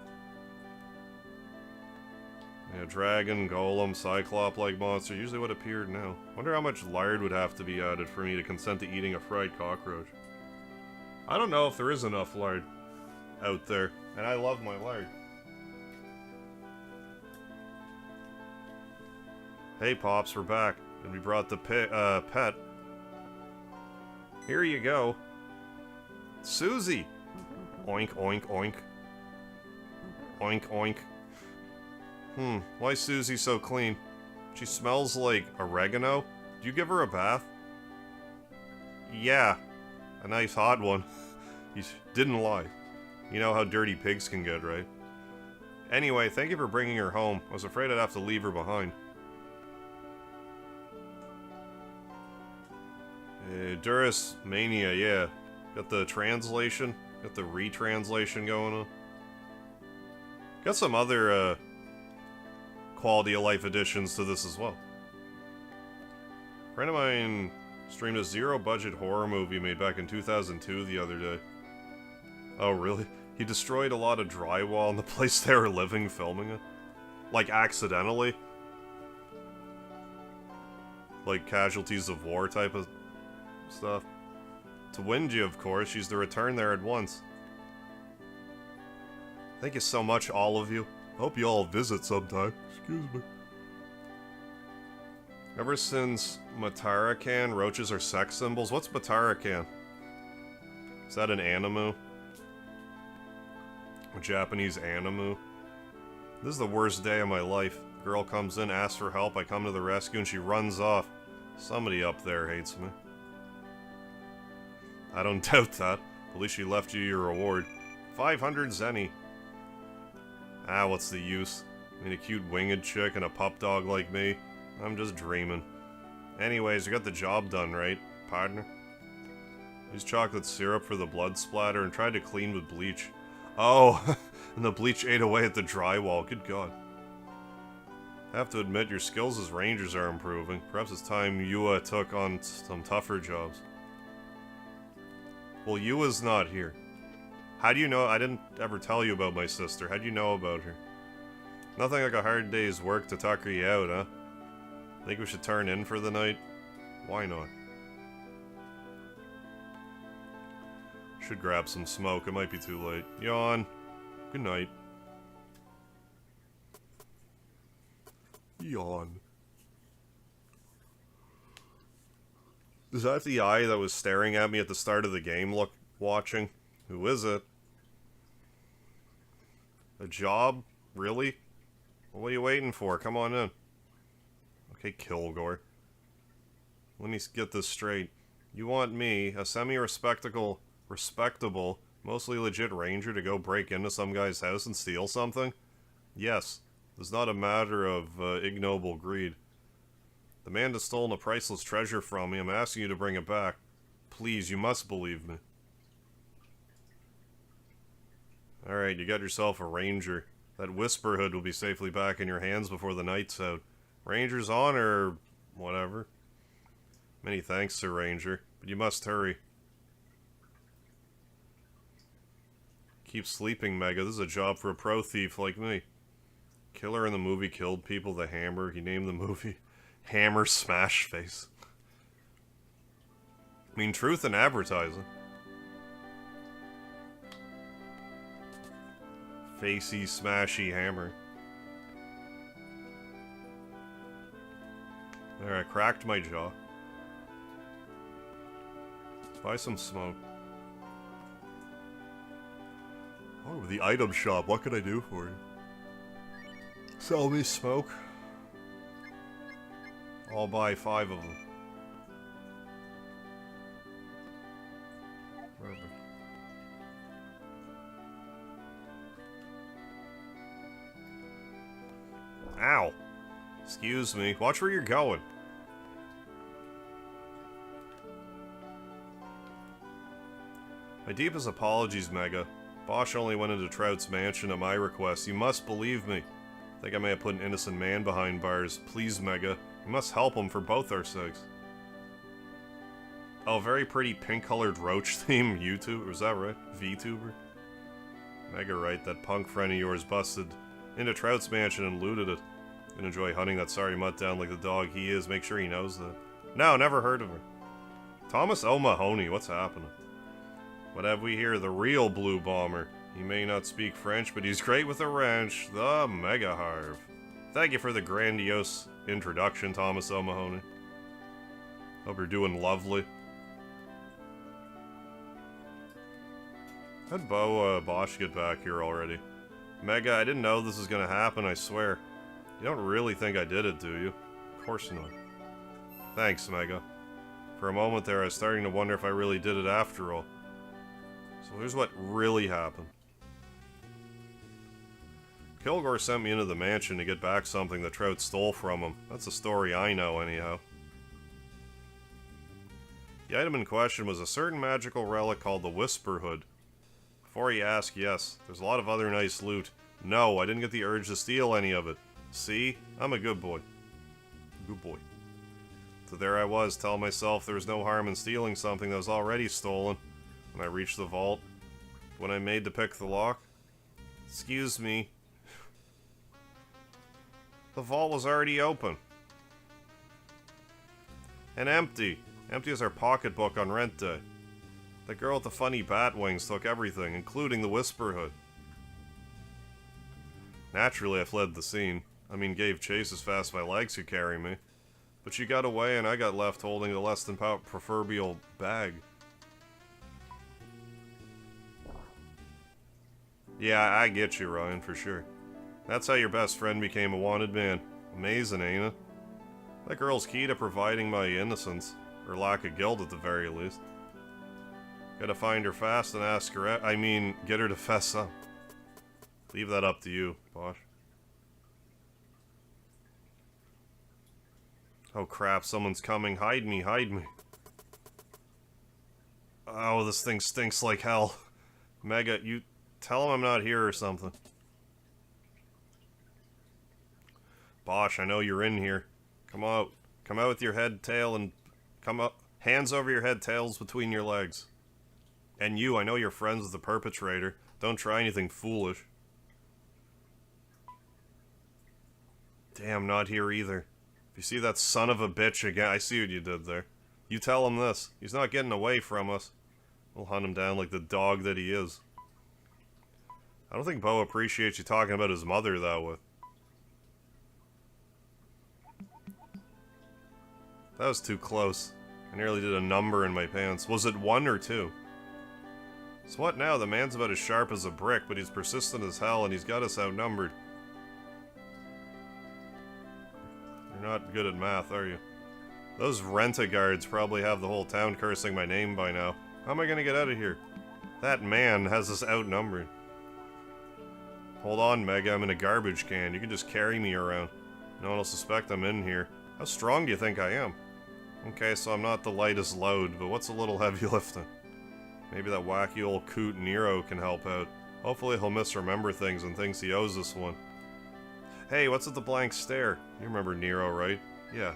Speaker 1: Yeah, dragon, golem, cyclop-like monster usually what appeared now. Wonder how much lard would have to be added for me to consent to eating a fried cockroach. I don't know if there is enough lard out there, and I love my lard. Hey Pops, we're back, and we brought the pet. Here you go. Suzie! Oink, oink, oink. Oink, oink. Why is Suzie so clean? She smells like oregano? Did you give her a bath? Yeah. A nice hot one. You didn't lie. You know how dirty pigs can get, right? Anyway, thank you for bringing her home. I was afraid I'd have to leave her behind. Duras Mania, yeah. Got the translation. Got the retranslation going on. Got some other, quality of life additions to this as well. A friend of mine streamed a zero-budget horror movie made back in 2002 the other day. Oh, really? He destroyed a lot of drywall in the place they were living filming it? Like, accidentally? Like, casualties of war type of stuff. To Winji, of course. She's to return there at once. Thank you so much, all of you. Hope you all visit sometime. Excuse me. Ever since Matarakan, roaches are sex symbols. What's Matarakan? Is that an animu? A Japanese animu? This is the worst day of my life. Girl comes in, asks for help, I come to the rescue, and she runs off. Somebody up there hates me. I don't doubt that. At least she left you your reward. 500 zenny. Ah, what's the use? I mean, a cute winged chick and a pup dog like me? I'm just dreaming. Anyways, you got the job done, right, partner? Used chocolate syrup for the blood splatter and tried to clean with bleach. Oh, and the bleach ate away at the drywall. Good God. I have to admit, your skills as rangers are improving. Perhaps it's time Yua took on some tougher jobs. Well, Yua's not here. How do you know? I didn't ever tell you about my sister. How do you know about her? Nothing like a hard day's work to tucker you out, huh? Think we should turn in for the night? Why not? Should grab some smoke. It might be too late. Yawn. Good night. Yawn. Is that the eye that was staring at me at the start of the game watching? Who is it? A job? Really? What are you waiting for? Come on in. Okay, Kilgore. Let me get this straight. You want me, a respectable, mostly legit ranger, to go break into some guy's house and steal something? Yes. It's not a matter of ignoble greed. The man has stolen a priceless treasure from me. I'm asking you to bring it back. Please, you must believe me. Alright, you got yourself a ranger. That whisper hood will be safely back in your hands before the night's out. Ranger's on, or whatever. Many thanks, Sir Ranger, but you must hurry. Keep sleeping, Mega. This is a job for a pro thief like me. Killer in the movie killed people with a hammer. He named the movie Hammer Smash Face. I mean, truth in advertising. Facey, smashy hammer. There, I cracked my jaw. Let's buy some smoke. Oh, the item shop. What can I do for you? Sell me smoke. I'll buy 5 of them. Perfect. Ow. Excuse me. Watch where you're going. My deepest apologies, Mega. Bosch only went into Trout's mansion at my request. You must believe me. I think I may have put an innocent man behind bars. Please, Mega. We must help him for both our sakes. Oh, very pretty pink-colored roach theme YouTuber. Was that right? VTuber? Mega right. That punk friend of yours busted into Trout's mansion and looted it. Gonna enjoy hunting that sorry mutt down like the dog he is. Make sure he knows that. No, never heard of her. Thomas O'Mahony, what's happening? What have we here? The real Blue Bomber. He may not speak French, but he's great with a wrench. The Mega Harv. Thank you for the grandiose introduction, Thomas O'Mahony. Hope you're doing lovely. How'd Bosch get back here already? Mega, I didn't know this was gonna happen, I swear. You don't really think I did it, do you? Of course not. Thanks, Mega. For a moment there, I was starting to wonder if I really did it after all. So here's what really happened. Kilgore sent me into the mansion to get back something that Trout stole from him. That's a story I know, anyhow. The item in question was a certain magical relic called the Whisper Hood. Before you ask, yes, there's a lot of other nice loot. No, I didn't get the urge to steal any of it. See? I'm a good boy. Good boy. So there I was, telling myself there was no harm in stealing something that was already stolen. When I reached the vault, when I made to pick the lock, excuse me, the vault was already open. And empty. Empty as our pocketbook on rent day. The girl with the funny bat wings took everything, including the Whisper Hood. Naturally, I fled the scene. I mean, gave chase as fast as my legs could carry me. But she got away and I got left holding the less than proverbial bag. Yeah, I get you, Ryan, for sure. That's how your best friend became a wanted man. Amazing, ain't it? That girl's key to providing my innocence. Or lack of guilt at the very least. Gotta find her fast and ask her out. I mean, get her to fess up. Leave that up to you, Bosch. Oh crap, someone's coming. Hide me, hide me. Oh, this thing stinks like hell. Mega, you tell him I'm not here or something. Bosch, I know you're in here. Come out. Come out with your head, tail, and come up. Hands over your head, tails between your legs. And you, I know you're friends with the perpetrator. Don't try anything foolish. Damn, not here either. If you see that son of a bitch again, I see what you did there. You tell him this. He's not getting away from us. We'll hunt him down like the dog that he is. I don't think Bo appreciates you talking about his mother that way. That was too close. I nearly did a number in my pants. Was it 1 or 2? So what now? The man's about as sharp as a brick, but he's persistent as hell and he's got us outnumbered. You're not good at math, are you? Those rent-a-guards probably have the whole town cursing my name by now. How am I gonna get out of here? That man has us outnumbered. Hold on, Mega, I'm in a garbage can. You can just carry me around. No one will suspect I'm in here. How strong do you think I am? Okay, so I'm not the lightest load, but what's a little heavy lifting? Maybe that wacky old coot Nero can help out. Hopefully he'll misremember things and thinks he owes us one. Hey, what's at the blank stare? You remember Nero, right? Yeah.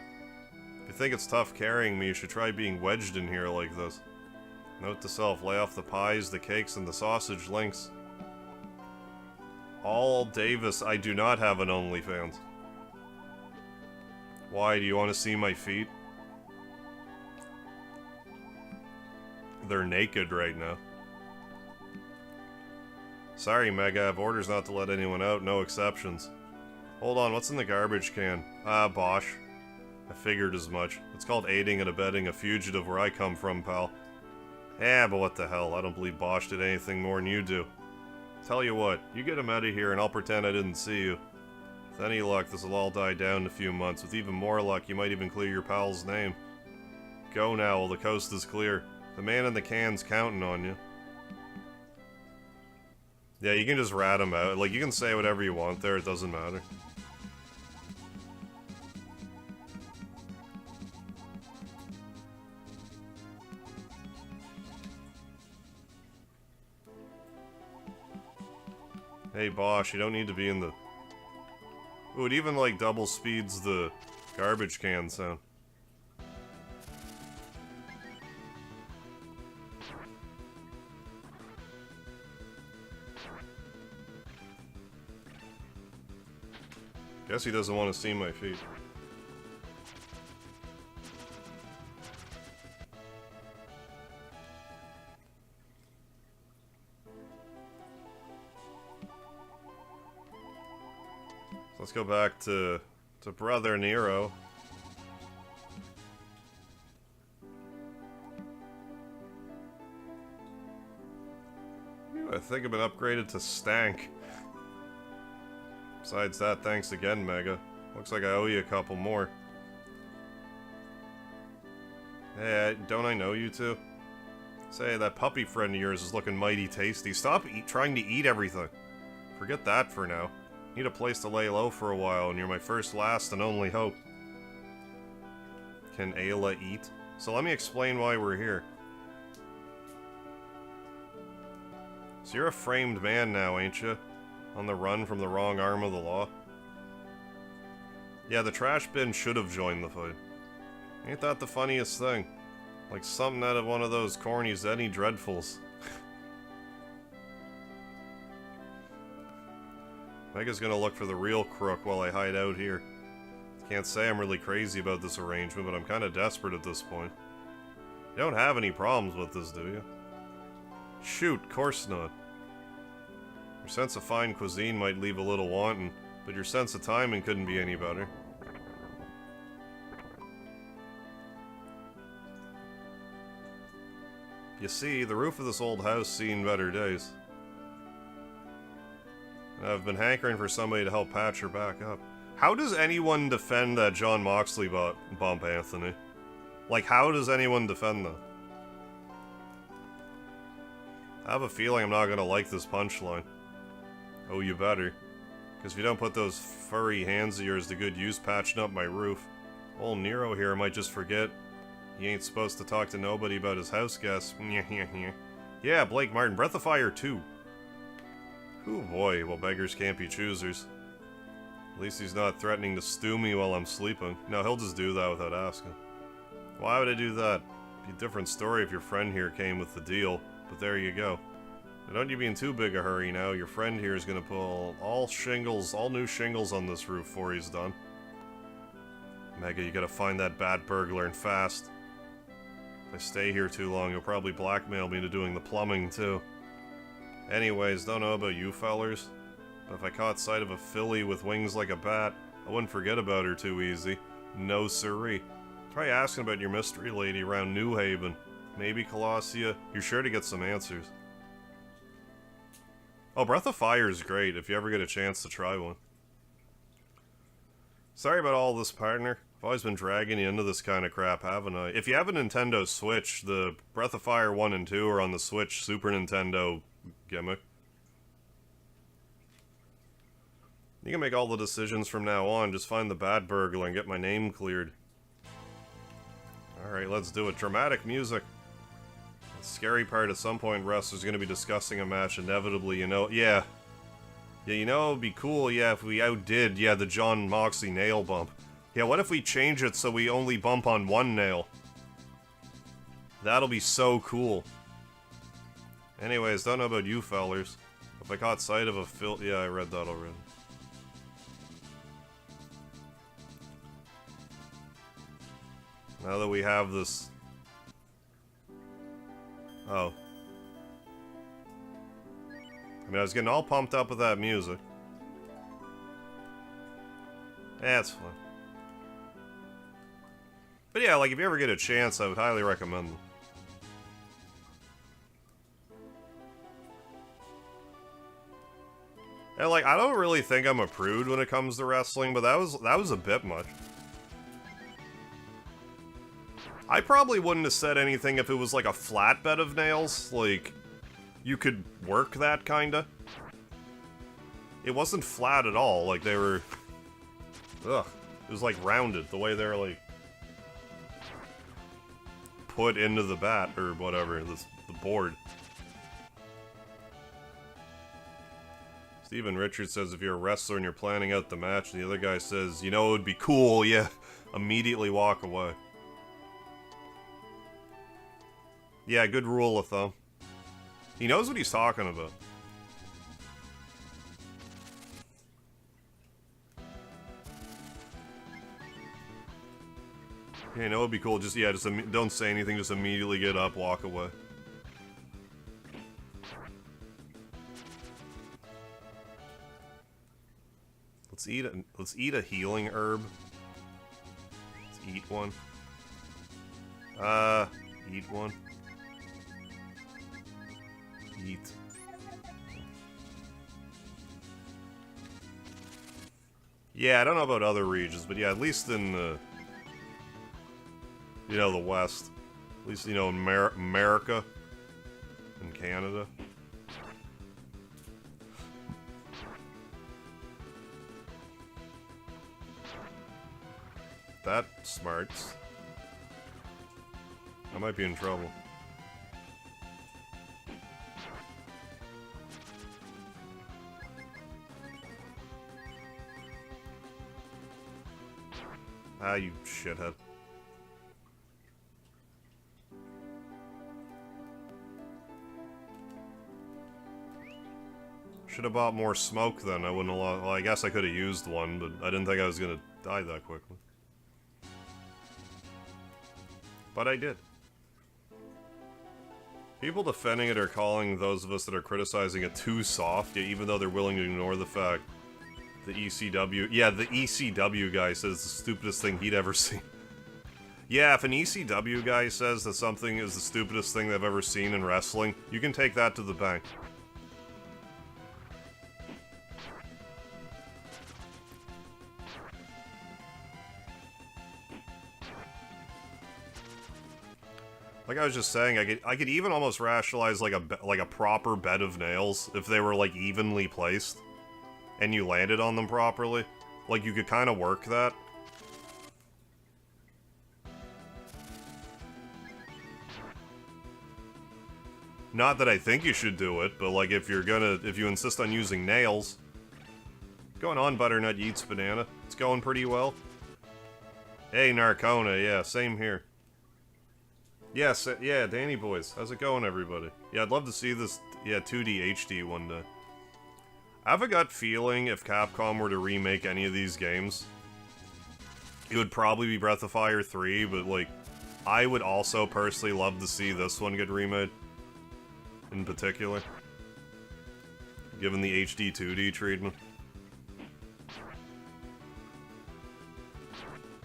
Speaker 1: If you think it's tough carrying me, you should try being wedged in here like this. Note to self, lay off the pies, the cakes, and the sausage links. All Davis, I do not have an OnlyFans. Why, do you want to see my feet? They're naked right now. Sorry, Mega, I have orders not to let anyone out, no exceptions. Hold on, what's in the garbage can? Ah, Bosch. I figured as much. It's called aiding and abetting a fugitive where I come from, pal. Yeah, but what the hell, I don't believe Bosch did anything more than you do. Tell you what, you get him out of here and I'll pretend I didn't see you. With any luck, this will all die down in a few months. With even more luck, you might even clear your pal's name. Go now, while the coast is clear. The man in the can's counting on you. Yeah, you can just rat him out. Like, you can say whatever you want there, it doesn't matter. Hey, Bosch, you don't need to be in the... Ooh, it even, like, double speeds the garbage can sound. Guess he doesn't want to see my feet. Let's go back to Brother Nero. I think I've been upgraded to Stank. Besides that, thanks again, Mega. Looks like I owe you a couple more. Hey, don't I know you two? Say, that puppy friend of yours is looking mighty tasty. Stop trying to eat everything. Forget that for now. Need a place to lay low for a while, and you're my first, last, and only hope. Can Ayla eat? So let me explain why we're here. So you're a framed man now, ain't you? On the run from the wrong arm of the law? Yeah, the trash bin should have joined the fight. Ain't that the funniest thing? Like something out of one of those corny Zenny Dreadfuls. Mega's gonna look for the real crook while I hide out here. Can't say I'm really crazy about this arrangement, but I'm kinda desperate at this point. You don't have any problems with this, do you? Shoot, course not. Your sense of fine cuisine might leave a little wanting, but your sense of timing couldn't be any better. You see, the roof of this old house seen better days. I've been hankering for somebody to help patch her back up. How does anyone defend that Jon Moxley bump, Anthony? Like, how does anyone defend that? I have a feeling I'm not gonna like this punchline. Oh, you better. Because if you don't put those furry hands of yours to good use patching up my roof, old Nero here might just forget he ain't supposed to talk to nobody about his house guests. Yeah, Blake Martin, Breath of Fire 2. Oh boy, well, beggars can't be choosers. At least he's not threatening to stew me while I'm sleeping. No, he'll just do that without asking. Why would I do that? It'd be a different story if your friend here came with the deal, but there you go. Now don't you be in too big a hurry now. Your friend here is gonna pull all new shingles on this roof before he's done. Mega, you gotta find that bad burglar and fast. If I stay here too long, you'll probably blackmail me into doing the plumbing too. Anyways, don't know about you fellers, but if I caught sight of a filly with wings like a bat, I wouldn't forget about her too easy. No siree. Try asking about your mystery lady around New Haven. Maybe Colossia. You're sure to get some answers. Oh, Breath of Fire is great if you ever get a chance to try one. Sorry about all this, partner. I've always been dragging you into this kind of crap, haven't I? If you have a Nintendo Switch, the Breath of Fire 1 and 2 are on the Switch Super Nintendo gimmick. You can make all the decisions from now on. Just find the bad burglar and get my name cleared. Alright, let's do it. Dramatic music. The scary part, at some point, wrestlers going to be discussing a match inevitably, you know. Yeah. Yeah, you know, it would be cool, yeah, if we outdid, yeah, the Jon Moxley nail bump. Yeah, what if we change it so we only bump on one nail? That'll be so cool. Anyways, don't know about you fellers. If I caught sight of a yeah, I read that already. Now that we have this... Oh. I mean, I was getting all pumped up with that music. Yeah, it's fun. But yeah, like, if you ever get a chance, I would highly recommend them. And, like, I don't really think I'm a prude when it comes to wrestling, but that was a bit much. I probably wouldn't have said anything if it was like a flat bed of nails. Like, you could work that, kinda. It wasn't flat at all. Like, they were... Ugh. It was, like, rounded. The way they were, like... put into the bat, or whatever. The board. Steven Richards says if you're a wrestler and you're planning out the match, and the other guy says, you know, it would be cool, yeah. Immediately walk away. Yeah, good rule of thumb. He knows what he's talking about. Yeah, you know, it'd be cool. Just, yeah, just don't say anything. Just immediately get up, walk away. Let's eat a healing herb. Let's eat one. Eat one. Eat. Yeah, I don't know about other regions, but yeah, at least in the, you know, the West. At least, you know, in America and Canada. That smarts. I might be in trouble. Ah, you shithead. Should have bought more smoke then. I wouldn't have lost. Well, I guess I could have used one, but I didn't think I was gonna die that quickly. But I did. People defending it are calling those of us that are criticizing it too soft, yet even though they're willing to ignore the fact the ECW... Yeah, the ECW guy says it's the stupidest thing he'd ever seen. Yeah, if an ECW guy says that something is the stupidest thing they've ever seen in wrestling, you can take that to the bank. Like I was just saying, I could even almost rationalize like a proper bed of nails if they were like evenly placed, and you landed on them properly. Like you could kind of work that. Not that I think you should do it, but like if you insist on using nails. What's going on, Butternut Yeats Banana? It's going pretty well. Hey, Narcona, yeah, same here. Yes, yeah, Danny boys. How's it going, everybody? Yeah, I'd love to see this, 2D HD one day. I have a gut feeling if Capcom were to remake any of these games, it would probably be Breath of Fire 3, but, like, I would also personally love to see this one get remade. In particular. Given the HD 2D treatment.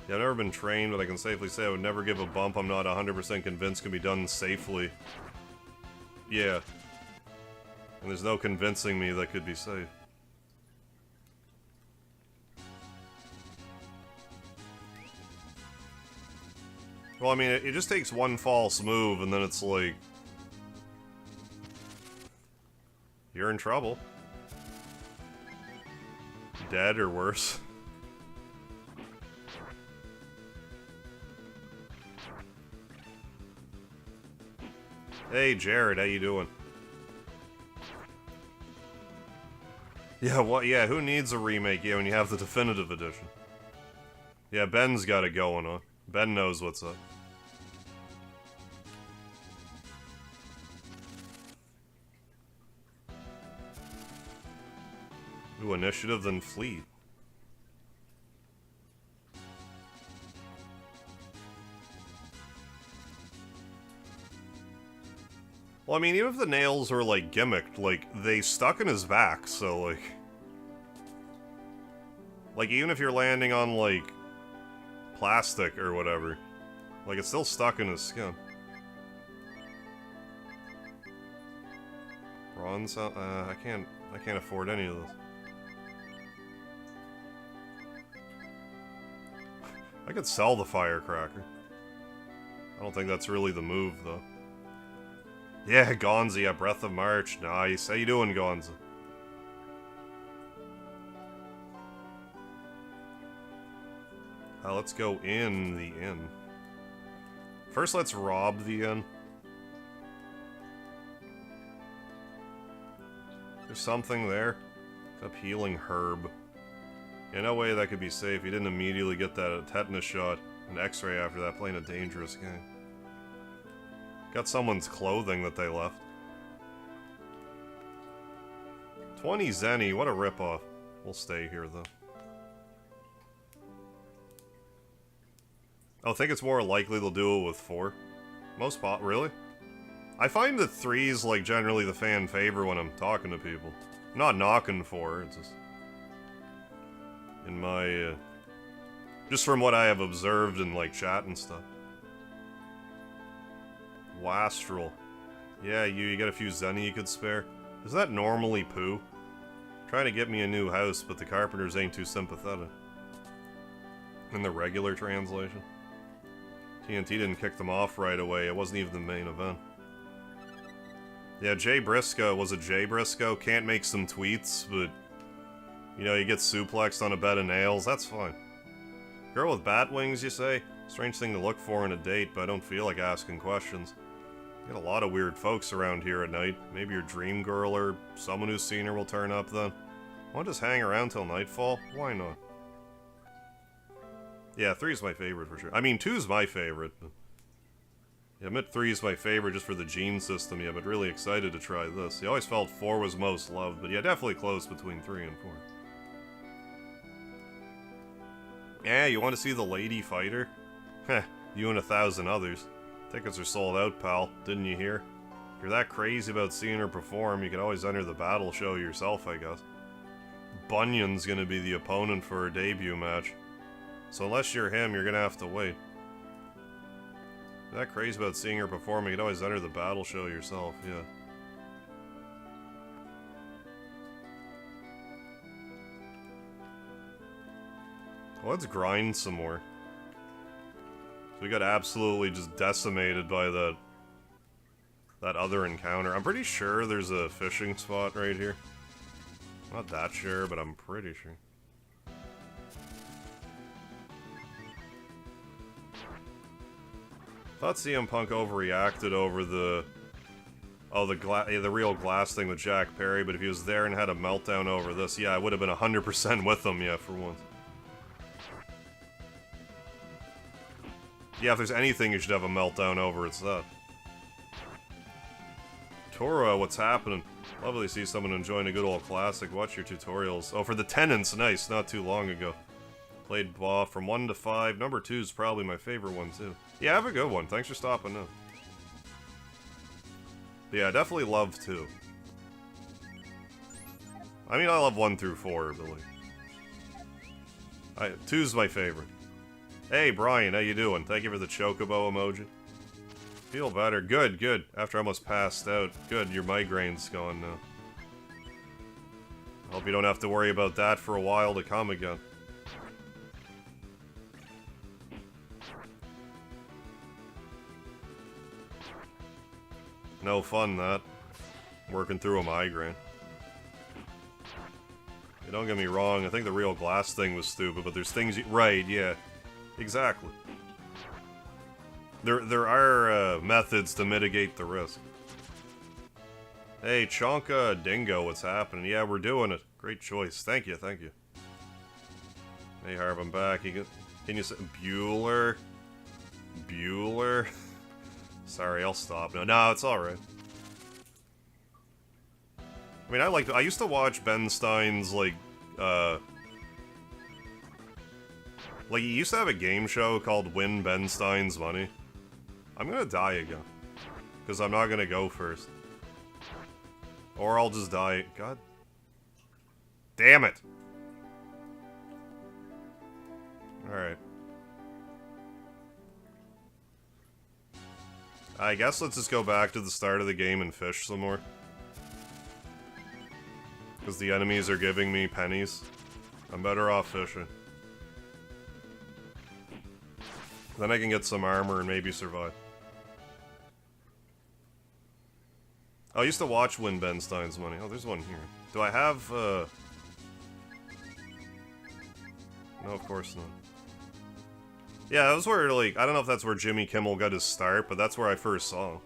Speaker 1: Yeah, I've never been trained, but I can safely say I would never give a bump I'm not 100% convinced can be done safely. Yeah. And there's no convincing me that could be safe. Well, I mean, it just takes one false move, and then it's like... You're in trouble. Dead or worse. Hey, Jared, how you doing? Yeah, what? Yeah, who needs a remake? Yeah, when you have the definitive edition. Yeah, Ben's got it going on. Ben knows what's up. Ooh, initiative, then fleet. Well, I mean, even if the nails were, like, gimmicked, like, they stuck in his back, so, like... Like, even if you're landing on, like, plastic or whatever, like, it's still stuck in his skin. Bronze, I can't afford any of this. I could sell the firecracker. I don't think that's really the move, though. Yeah, Gonza, yeah, Breath of March. Nice. How you doing, Gonza? Let's go in the inn. First, let's rob the inn. There's something there. Up healing herb. Yeah, no way that could be safe. You didn't immediately get that tetanus shot. An x-ray after that, playing a dangerous game. Got someone's clothing that they left. 20 Zenny, what a ripoff. We'll stay here, though. I think it's more likely they'll do it with 4. Really? I find that 3's, like, generally the fan favorite when I'm talking to people. I'm not knocking 4, it's just... In my, just from what I have observed in, like, chat and stuff. Wastrel. Yeah, you got a few Zenny you could spare. Is that normally poo? Trying to get me a new house, but the carpenters ain't too sympathetic. In the regular translation. TNT didn't kick them off right away, it wasn't even the main event. Yeah, Jay Briscoe, was it Jay Briscoe? Can't make some tweets, but... You know, you get suplexed on a bed of nails, that's fine. Girl with bat wings, you say? Strange thing to look for in a date, but I don't feel like asking questions. You get a lot of weird folks around here at night. Maybe your dream girl or someone who's seen her will turn up then. Won't just hang around till nightfall? Why not? Yeah, 3's my favorite for sure. I mean, 2's my favorite. But... Yeah, I admit 3's my favorite just for the gene system, yeah, but really excited to try this. I always felt 4 was most loved, but yeah, definitely close between 3 and 4. Yeah, you want to see the lady fighter? Heh, you and 1,000 others. Tickets are sold out, pal. Didn't you hear? If you're that crazy about seeing her perform, you can always enter the battle show yourself, I guess. Bunyan's gonna be the opponent for her debut match. So unless you're him, you're gonna have to wait. If you're that crazy about seeing her perform, you can always enter the battle show yourself, yeah. Well, let's grind some more. We got absolutely just decimated by that that other encounter. I'm pretty sure there's a fishing spot right here. Not that sure, but I'm pretty sure. Thought CM Punk overreacted over the... Oh, the real glass thing with Jack Perry, but if he was there and had a meltdown over this, yeah, I would have been 100% with him, yeah, for once. Yeah, if there's anything you should have a meltdown over, it's that. Tora, what's happening? Lovely to see someone enjoying a good old classic. Watch your tutorials. Oh, for the Tenants, nice, not too long ago. Played Bosch from 1 to 5. Number 2 is probably my favorite one, too. Yeah, have a good one. Thanks for stopping in. But yeah, I definitely love 2. I mean, I love 1 through 4, Billy. 2's my favorite. Hey, Brian, how you doing? Thank you for the chocobo emoji. Feel better. Good, good. After I almost passed out. Good, your migraine's gone now. Hope you don't have to worry about that for a while to come again. No fun, that. Working through a migraine. Yeah, don't get me wrong, I think the real glass thing was stupid, but there's things you... Right, yeah. Exactly. There are methods to mitigate the risk. Hey, Chonka Dingo, what's happening? Yeah, we're doing it. Great choice. Thank you, thank you. Hey, Harv, I'm back. Can you say... Bueller? Bueller? Sorry, I'll stop now. No, it's alright. I mean, I used to watch Ben Stein's, like, he used to have a game show called Win Ben Stein's Money. I'm gonna die again. Because I'm not gonna go first. Or I'll just die. God. Damn it! Alright. I guess let's just go back to the start of the game and fish some more. Because the enemies are giving me pennies. I'm better off fishing. Then I can get some armor and maybe survive. Oh, I used to watch Win Ben Stein's Money. Oh, there's one here. Do I have, No, of course not. Yeah, that was where, like, I don't know if that's where Jimmy Kimmel got his start, but that's where I first saw him.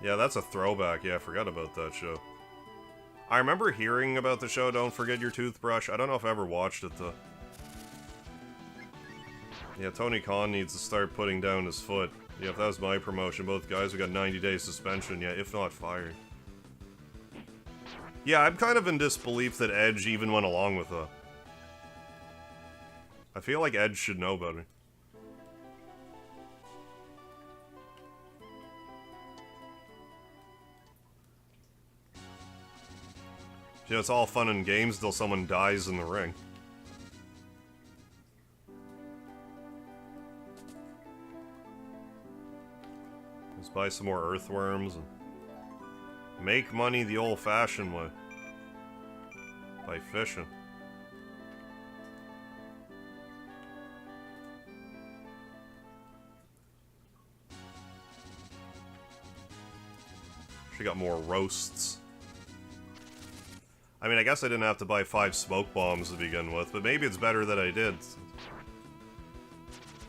Speaker 1: Yeah, that's a throwback. Yeah, I forgot about that show. I remember hearing about the show Don't Forget Your Toothbrush. I don't know if I ever watched it, though. Yeah, Tony Khan needs to start putting down his foot. Yeah, if that was my promotion, both guys would got 90-day suspension, yeah, if not fired. Yeah, I'm kind of in disbelief that Edge even went along with that. I feel like Edge should know better. You know, it's all fun and games until someone dies in the ring. Let's buy some more earthworms and make money the old-fashioned way. By fishing. She got more roasts. I mean, I guess I didn't have to buy 5 smoke bombs to begin with, but maybe it's better that I did.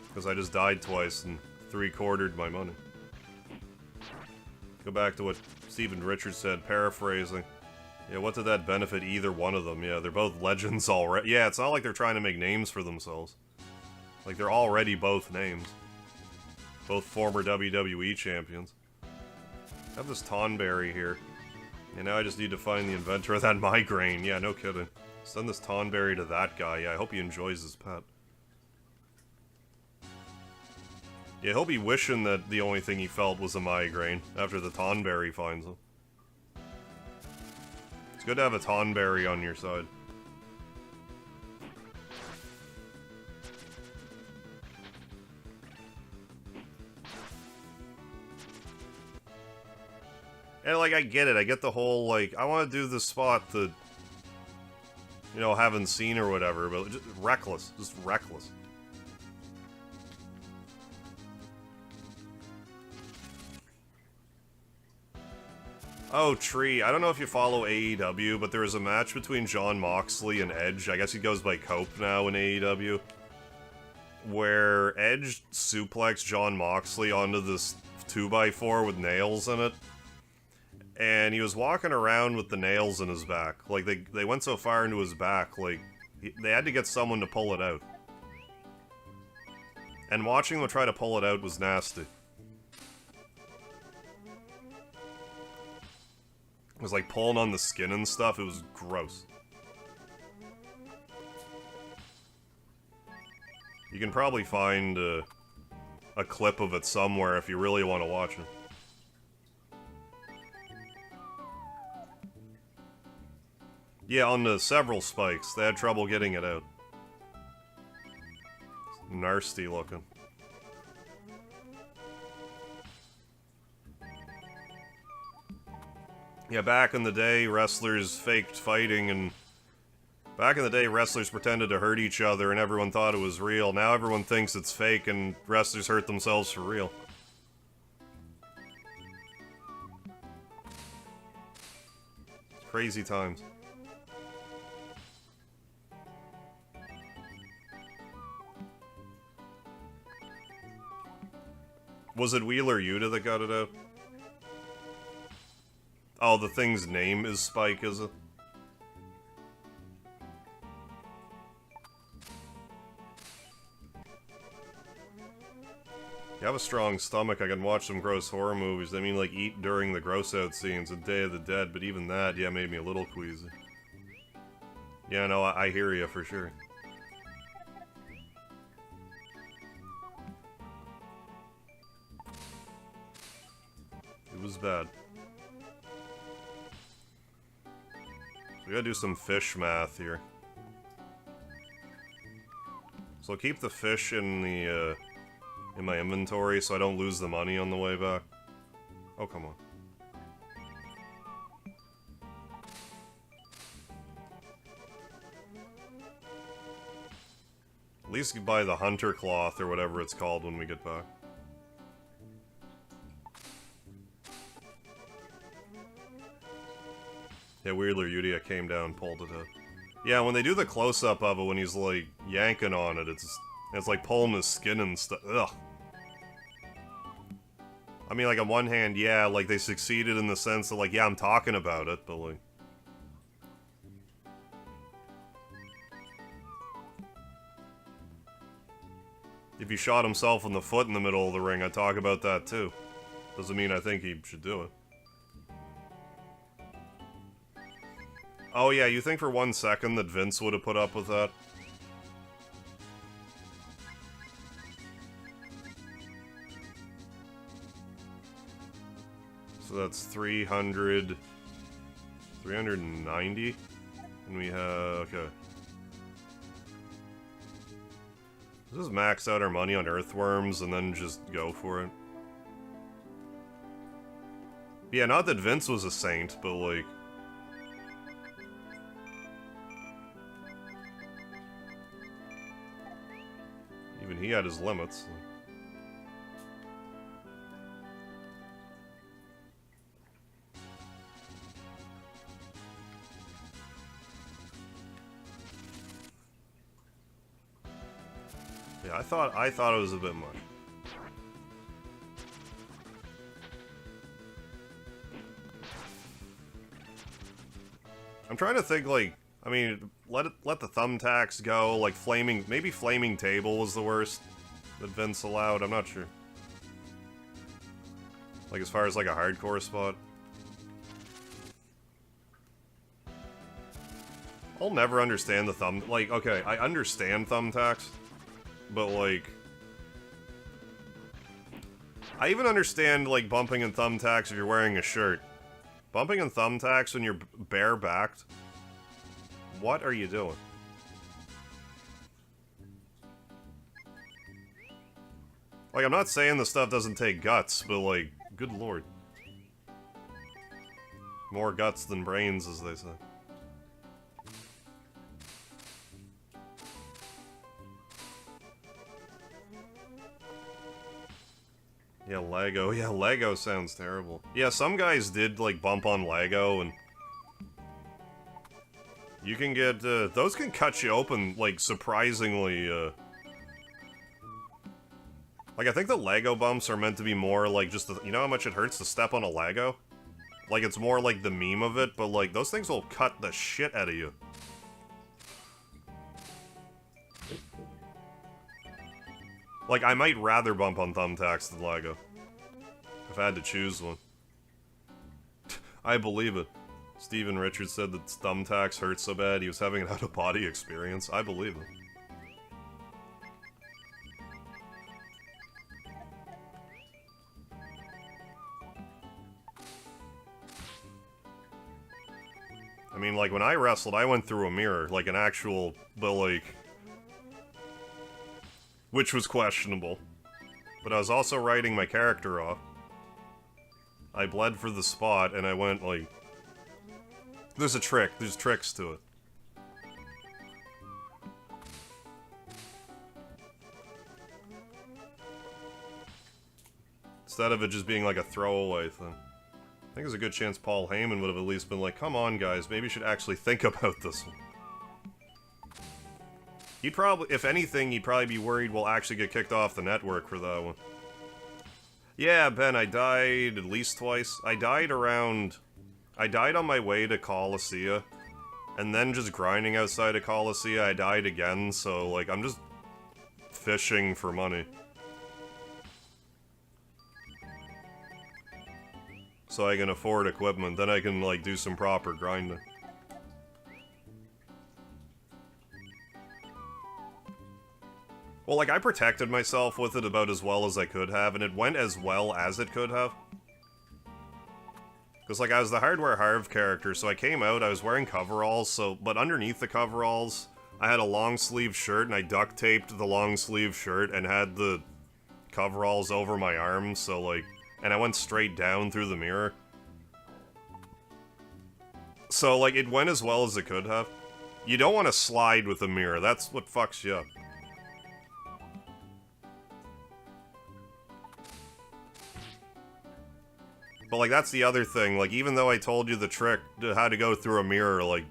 Speaker 1: Because I just died twice and 3/4'd my money. Go back to what Stephen Richards said, paraphrasing. Yeah, what did that benefit either one of them? Yeah, they're both legends already. Yeah, it's not like they're trying to make names for themselves. Like, they're already both names. Both former WWE champions. I have this Tonberry here. And now I just need to find the inventor of that migraine. Yeah, no kidding. Send this Tonberry to that guy. Yeah, I hope he enjoys his pet. Yeah, he'll be wishing that the only thing he felt was a migraine after the Tonberry finds him. It's good to have a Tonberry on your side. And, like, I get it. I get the whole, like, I want to do this spot that, you know, haven't seen or whatever, but just reckless. Just reckless. Oh, Tree. I don't know if you follow AEW, but there was a match between Jon Moxley and Edge. I guess he goes by Cope now in AEW. Where Edge suplexed Jon Moxley onto this 2x4 with nails in it. And he was walking around with the nails in his back. Like, they went so far into his back, like, they had to get someone to pull it out. And watching them try to pull it out was nasty. It was like pulling on the skin and stuff. It was gross. You can probably find a clip of it somewhere if you really want to watch it. Yeah, on the several spikes. They had trouble getting it out. Nasty looking. Yeah, back in the day, wrestlers faked fighting, and back in the day, wrestlers pretended to hurt each other, and everyone thought it was real. Now everyone thinks it's fake, and wrestlers hurt themselves for real. Crazy times. Was it Wheeler Yuta that got it out? Oh, the thing's name is Spike, is it? You have a strong stomach, I can watch some gross horror movies. I mean, like, eat during the gross-out scenes of Day of the Dead, but even that, yeah, made me a little queasy. Yeah, no, I hear you for sure. It was bad. We gotta do some fish math here. So I'll keep the fish in the, in my inventory so I don't lose the money on the way back. Oh, come on. At least you buy the hunter cloth or whatever it's called when we get back. Yeah, Wheeler Yuta came down and pulled it out. Yeah, when they do the close-up of it when he's, like, yanking on it, it's like pulling his skin and stuff. Ugh. I mean, like, on one hand, yeah, like, they succeeded in the sense that, like, yeah, I'm talking about it, but, like... If he shot himself in the foot in the middle of the ring, I'd talk about that, too. Doesn't mean I think he should do it. Oh yeah, you think for 1 second that Vince would have put up with that? So that's 300... 390? And we have... okay. Let's just max out our money on earthworms and then just go for it. Yeah, not that Vince was a saint, but like... Even he had his limits. Yeah, I thought it was a bit much. I'm trying to think, like, I mean, let the thumbtacks go, like maybe flaming table was the worst that Vince allowed, I'm not sure. Like, as far as, like, a hardcore spot. I'll never understand the like, okay, I understand thumbtacks, but, like... I even understand, like, bumping and thumbtacks if you're wearing a shirt. Bumping and thumbtacks when you're bare-backed? What are you doing? Like, I'm not saying the stuff doesn't take guts, but, like, good lord. More guts than brains, as they say. Yeah, Lego. Yeah, Lego sounds terrible. Yeah, some guys did, like, bump on Lego, and... You can get, those can cut you open, like, surprisingly, Like, I think the Lego bumps are meant to be more, like, just the... You know how much it hurts to step on a Lego? Like, it's more like the meme of it, but, like, those things will cut the shit out of you. Like, I might rather bump on thumbtacks than Lego. If I had to choose one. I believe it. Steven Richards said that thumbtacks hurt so bad he was having an out-of-body experience. I believe it. I mean, like, when I wrestled, I went through a mirror. Like, an actual... But, like... Which was questionable. But I was also writing my character off. I bled for the spot, and I went, like... There's a trick. There's tricks to it. Instead of it just being, like, a throwaway thing. I think there's a good chance Paul Heyman would have at least been like, come on, guys, maybe you should actually think about this one. He'd probably, if anything, he'd probably be worried we'll actually get kicked off the network for that one. Yeah, Ben, I died at least twice. I died on my way to Coliseum, and then just grinding outside of Coliseum, I died again, so, like, I'm just fishing for money. So I can afford equipment, then I can, like, do some proper grinding. Well, like, I protected myself with it about as well as I could have, and it went as well as it could have. Because, like, I was the Hardware Harv character, so I came out, I was wearing coveralls, but underneath the coveralls, I had a long-sleeve shirt, and I duct-taped the long-sleeve shirt, and had the coveralls over my arms, so, like... And I went straight down through the mirror. So, like, it went as well as it could have. You don't want to slide with a mirror. That's what fucks you up. But, like, that's the other thing. Like, even though I told you the trick to how to go through a mirror, like,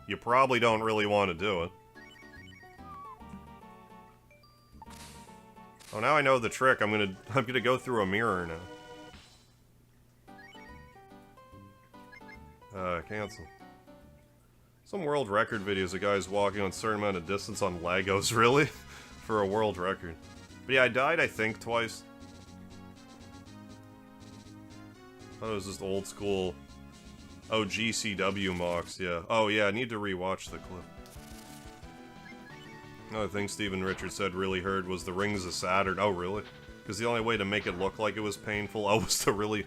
Speaker 1: you probably don't really want to do it. Oh, now I know the trick. I'm gonna go through a mirror now. Cancel. Some world record videos of guys walking on a certain amount of distance on Legos, really? For a world record. But yeah, I died, I think, twice. Oh, it was just old school... Oh, GCW mocks, yeah. Oh, yeah, I need to rewatch the clip. Another thing Steven Richards said really hurt was the Rings of Saturn. Oh, really? Because the only way to make it look like it was painful, was to really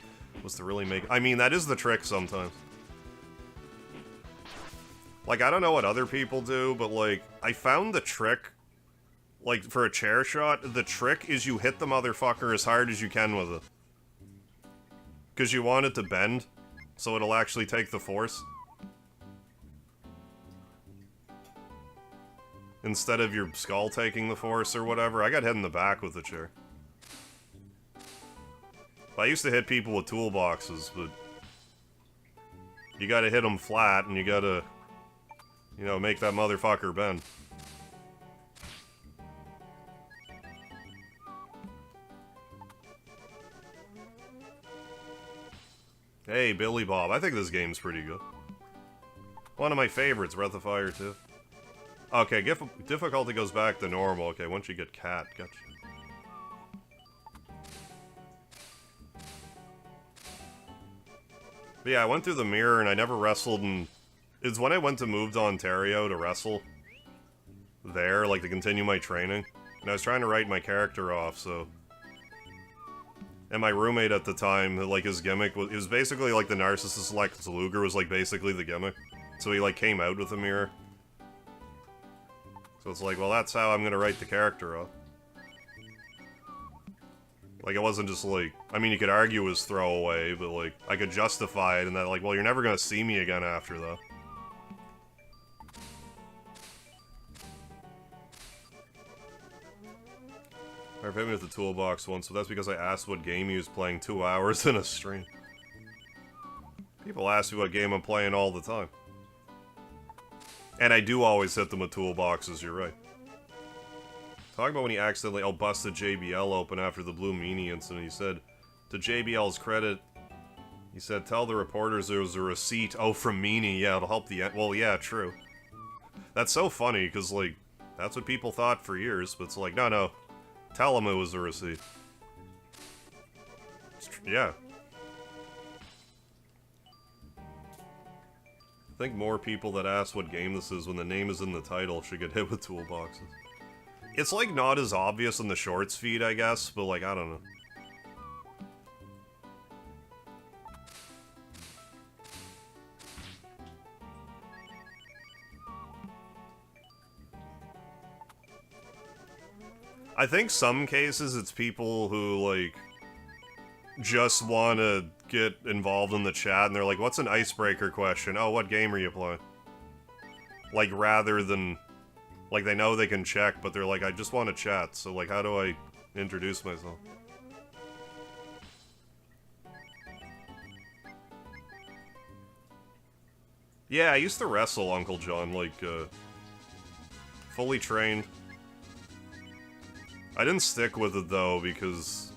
Speaker 1: make... I mean, that is the trick sometimes. Like, I don't know what other people do, but, like, I found the trick, like, for a chair shot, the trick is you hit the motherfucker as hard as you can with it. Because you want it to bend, so it'll actually take the force. Instead of your skull taking the force or whatever. I got hit in the back with the chair. I used to hit people with toolboxes, but... You gotta hit them flat, and you gotta... You know, make that motherfucker bend. Hey, Billy Bob. I think this game's pretty good. One of my favorites, Breath of Fire 2. Okay, difficulty goes back to normal. Okay, once you get cat, gotcha. But yeah, I went through the mirror and I never wrestled in... It's when I went to move to Ontario to wrestle there, like to continue my training. And I was trying to write my character off, so... And my roommate at the time, like his gimmick was... It was basically like the narcissist Lex Luger was like basically the gimmick. So he like came out with a mirror. So it's like, well, that's how I'm gonna write the character up. Like, it wasn't just like... I mean, you could argue it was throwaway, but like, I could justify it in that, like, well, you're never gonna see me again after, though. I've hit me with the toolbox once, but that's because I asked what game he was playing 2 hours in a stream. People ask me what game I'm playing all the time. And I do always hit them with toolboxes, you're right. Talking about when he accidentally busted JBL open after the Blue Meanie incident, he said, to JBL's credit, he said, tell the reporters there was a receipt. Oh, from Meanie, yeah, it'll help the end. Well, yeah, true. That's so funny, because, like, that's what people thought for years, but it's like, no, tell them it was a receipt. Yeah. I think more people that ask what game this is when the name is in the title should get hit with toolboxes. It's, like, not as obvious in the shorts feed, I guess, but, like, I don't know. I think some cases it's people who, like, just want to get involved in the chat, and they're like, what's an icebreaker question? Oh, what game are you playing? Like, rather than, like, they know they can check, but they're like, I just want to chat, so, like, how do I introduce myself? Yeah, I used to wrestle, Uncle John, like, fully trained. I didn't stick with it, though, because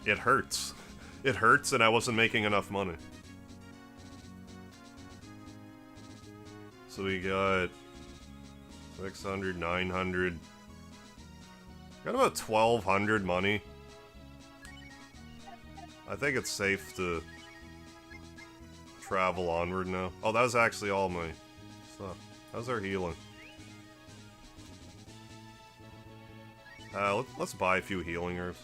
Speaker 1: it hurts. It hurts, and I wasn't making enough money. So we got 600, 900. Got about 1,200 money. I think it's safe to travel onward now. Oh, that was actually all my stuff. How's our healing? Let's buy a few healing herbs.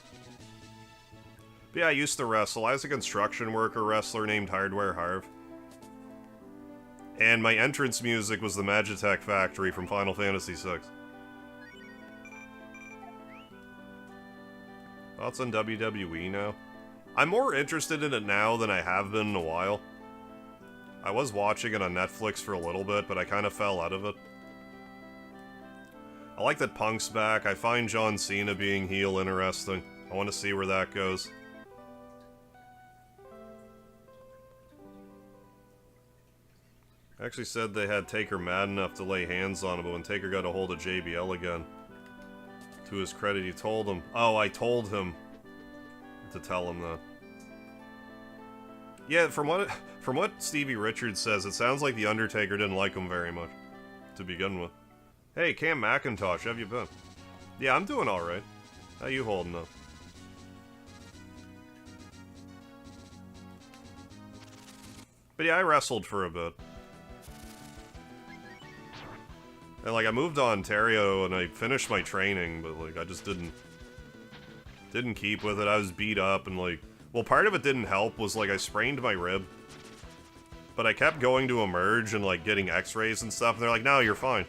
Speaker 1: But yeah, I used to wrestle. I was a construction worker wrestler named Hardware Harv. And my entrance music was the Magitech Factory from Final Fantasy VI. Thoughts on WWE now? I'm more interested in it now than I have been in a while. I was watching it on Netflix for a little bit, but I kind of fell out of it. I like that Punk's back. I find John Cena being heel interesting. I want to see where that goes. I actually said they had Taker mad enough to lay hands on him, but when Taker got a hold of JBL again, to his credit, he told him, oh, I told him to tell him that. Yeah, from what Stevie Richards says, it sounds like The Undertaker didn't like him very much, to begin with. Hey, Cam McIntosh, how have you been? Yeah, I'm doing alright. How you holding up? But yeah, I wrestled for a bit. And, like, I moved to Ontario and I finished my training, but, like, I just didn't keep with it. I was beat up and, like, well, part of it didn't help was, like, I sprained my rib. But I kept going to Emerge and, like, getting x-rays and stuff, and they're like, no, you're fine.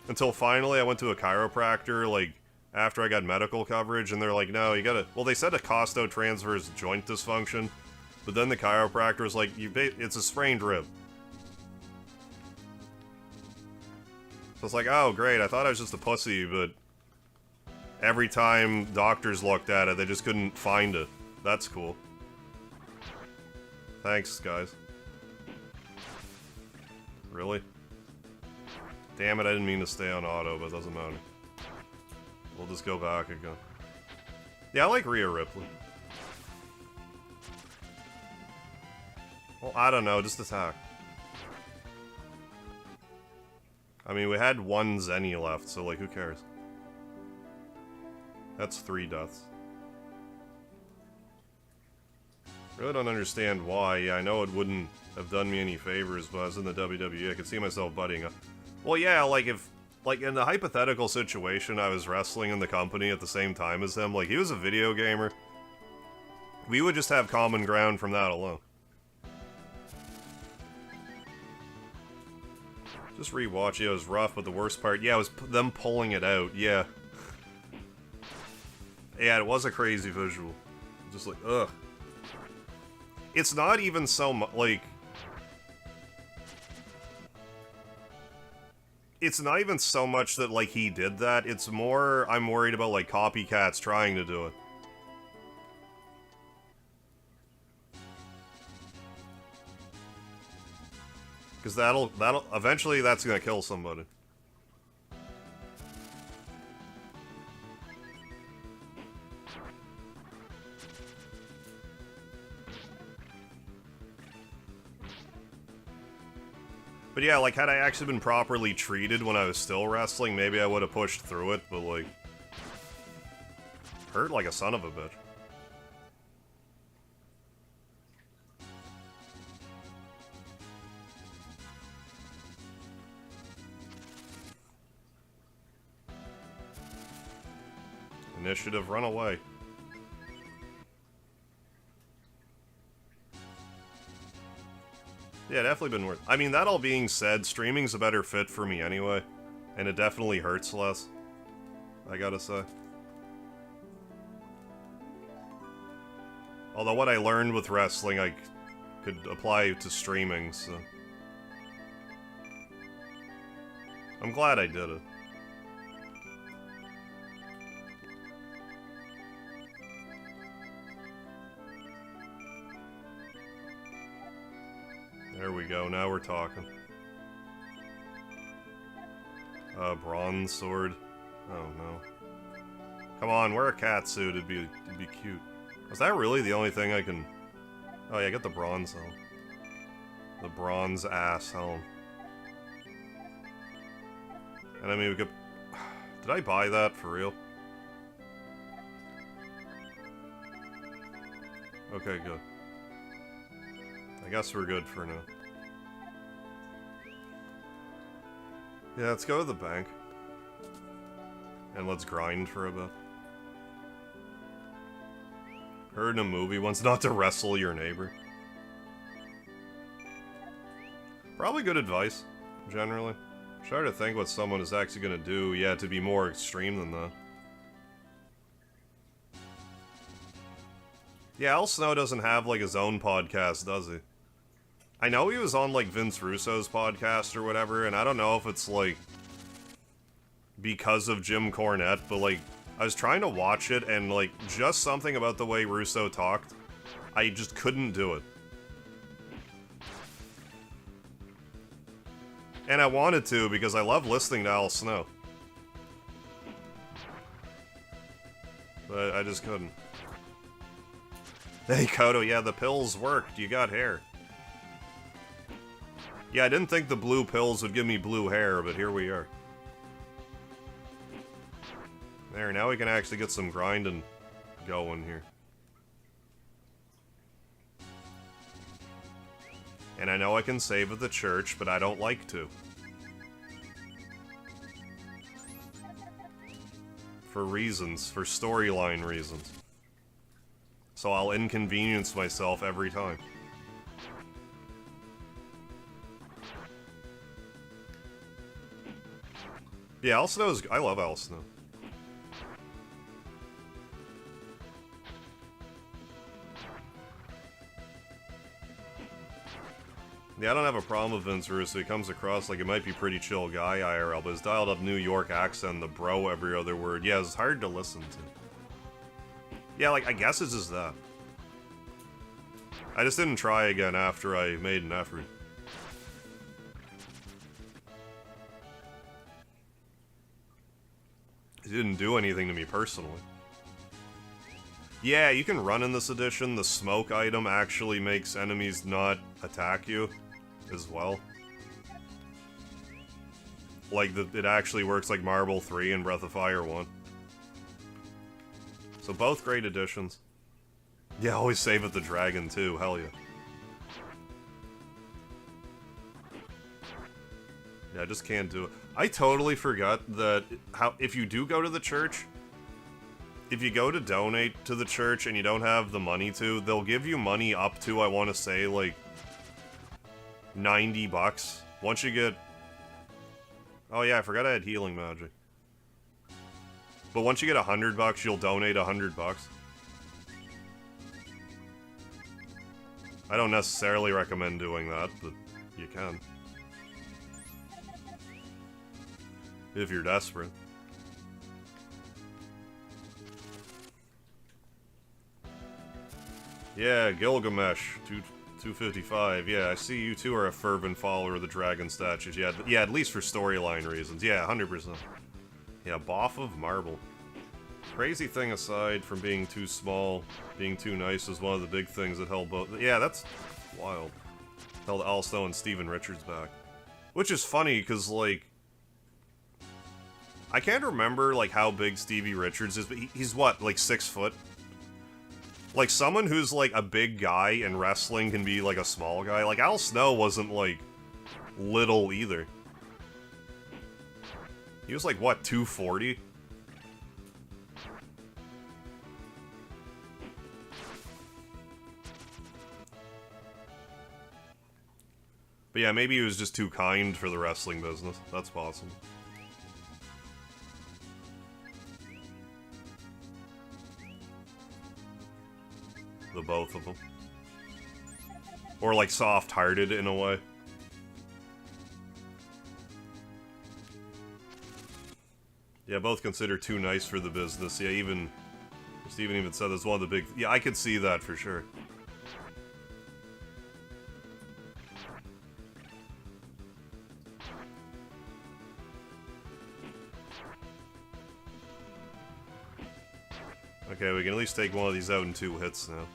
Speaker 1: Until finally I went to a chiropractor, like, after I got medical coverage, and they're like, no, you gotta... Well, they said a costotransverse joint dysfunction, but then the chiropractor was like, it's a sprained rib. So it's like, oh, great, I thought I was just a pussy, but every time doctors looked at it, they just couldn't find it. That's cool. Thanks, guys. Really? Damn it, I didn't mean to stay on auto, but it doesn't matter. We'll just go back again. Yeah, I like Rhea Ripley. Well, I don't know, just attack. I mean, we had one Zenny left, so, like, who cares? That's 3 deaths. Really don't understand why. Yeah, I know it wouldn't have done me any favors, but I was in the WWE. I could see myself buddying up. Well, yeah, like, if... Like, in the hypothetical situation, I was wrestling in the company at the same time as him. Like, he was a video gamer. We would just have common ground from that alone. Just rewatch. Yeah, it was rough, but the worst part... Yeah, it was them pulling it out. Yeah. Yeah, it was a crazy visual. Just like, ugh. It's not even so much, like... it's not even so much that, like, he did that. It's more, I'm worried about, like, copycats trying to do it. Because eventually that's gonna kill somebody. But yeah, like, had I actually been properly treated when I was still wrestling, maybe I would have pushed through it, but, like, hurt like a son of a bitch. Initiative, run away. Yeah, definitely been worth. I mean, that all being said, streaming's a better fit for me anyway, and it definitely hurts less, I gotta say. Although what I learned with wrestling, I could apply to streaming, so... I'm glad I did it. There we go, now we're talking. Bronze sword. Oh no. Come on, wear a cat suit, it'd be cute. Is that really the only thing I can... Oh yeah, get the bronze helm. The bronze ass helm. And I mean, we could... Did I buy that for real? Okay, good. I guess we're good for now. Yeah, let's go to the bank. And let's grind for a bit. Heard in a movie once not to wrestle your neighbor. Probably good advice, generally. Try to think what someone is actually gonna do, yeah, to be more extreme than that. Yeah, Al Snow doesn't have, like, his own podcast, does he? I know he was on, like, Vince Russo's podcast or whatever, and I don't know if it's, like, because of Jim Cornette, but, like, I was trying to watch it, and, like, just something about the way Russo talked, I just couldn't do it. And I wanted to, because I love listening to Al Snow. But I just couldn't. Hey, Kodo, yeah, the pills worked. You got hair. Yeah, I didn't think the blue pills would give me blue hair, but here we are. There, now we can actually get some grinding going here. And I know I can save at the church, but I don't like to. For reasons, for storyline reasons. So I'll inconvenience myself every time. Yeah, Al Snow's... I love Al Snow. Yeah, I don't have a problem with Vince Russo. He comes across like he might be a pretty chill guy, IRL, but his dialed up New York accent, the bro every other word, yeah, it's hard to listen to. Yeah, like, I guess it's just that. I just didn't try again after I made an effort. It didn't do anything to me personally. Yeah, you can run in this edition. The smoke item actually makes enemies not attack you as well. Like, it actually works like Marble 3 and Breath of Fire 1. So both great additions. Yeah, always save at the dragon too, hell yeah. Yeah, I just can't do it. I totally forgot that if you do go to the church, if you go to donate to the church and you don't have the money to, they'll give you money up to, I want to say, like, 90 bucks. Once you get... Oh yeah, I forgot I had healing magic. But once you get 100 bucks, you'll donate 100 bucks. I don't necessarily recommend doing that, but you can. If you're desperate. Yeah, Gilgamesh, 255. Yeah, I see you two are a fervent follower of the dragon statues. Yeah, at least for storyline reasons. Yeah, 100%. Yeah, Boff of Marble. Crazy thing aside from being too small, being too nice was one of the big things that held both. Yeah, that's wild. Held Al Snow and Steven Richards back. Which is funny, because, like, I can't remember, like, how big Stevie Richards is, but he's what, like 6 foot? Like, someone who's, like, a big guy in wrestling can be, like, a small guy. Like, Al Snow wasn't, like, little either. He was, like, what, 240? But yeah, maybe he was just too kind for the wrestling business. That's possible. The both of them. Or like soft-hearted in a way. Yeah, both considered too nice for the business. Yeah, Steven even said that's one of the big... Yeah, I could see that for sure. Okay, we can at least take one of these out in 2 hits now.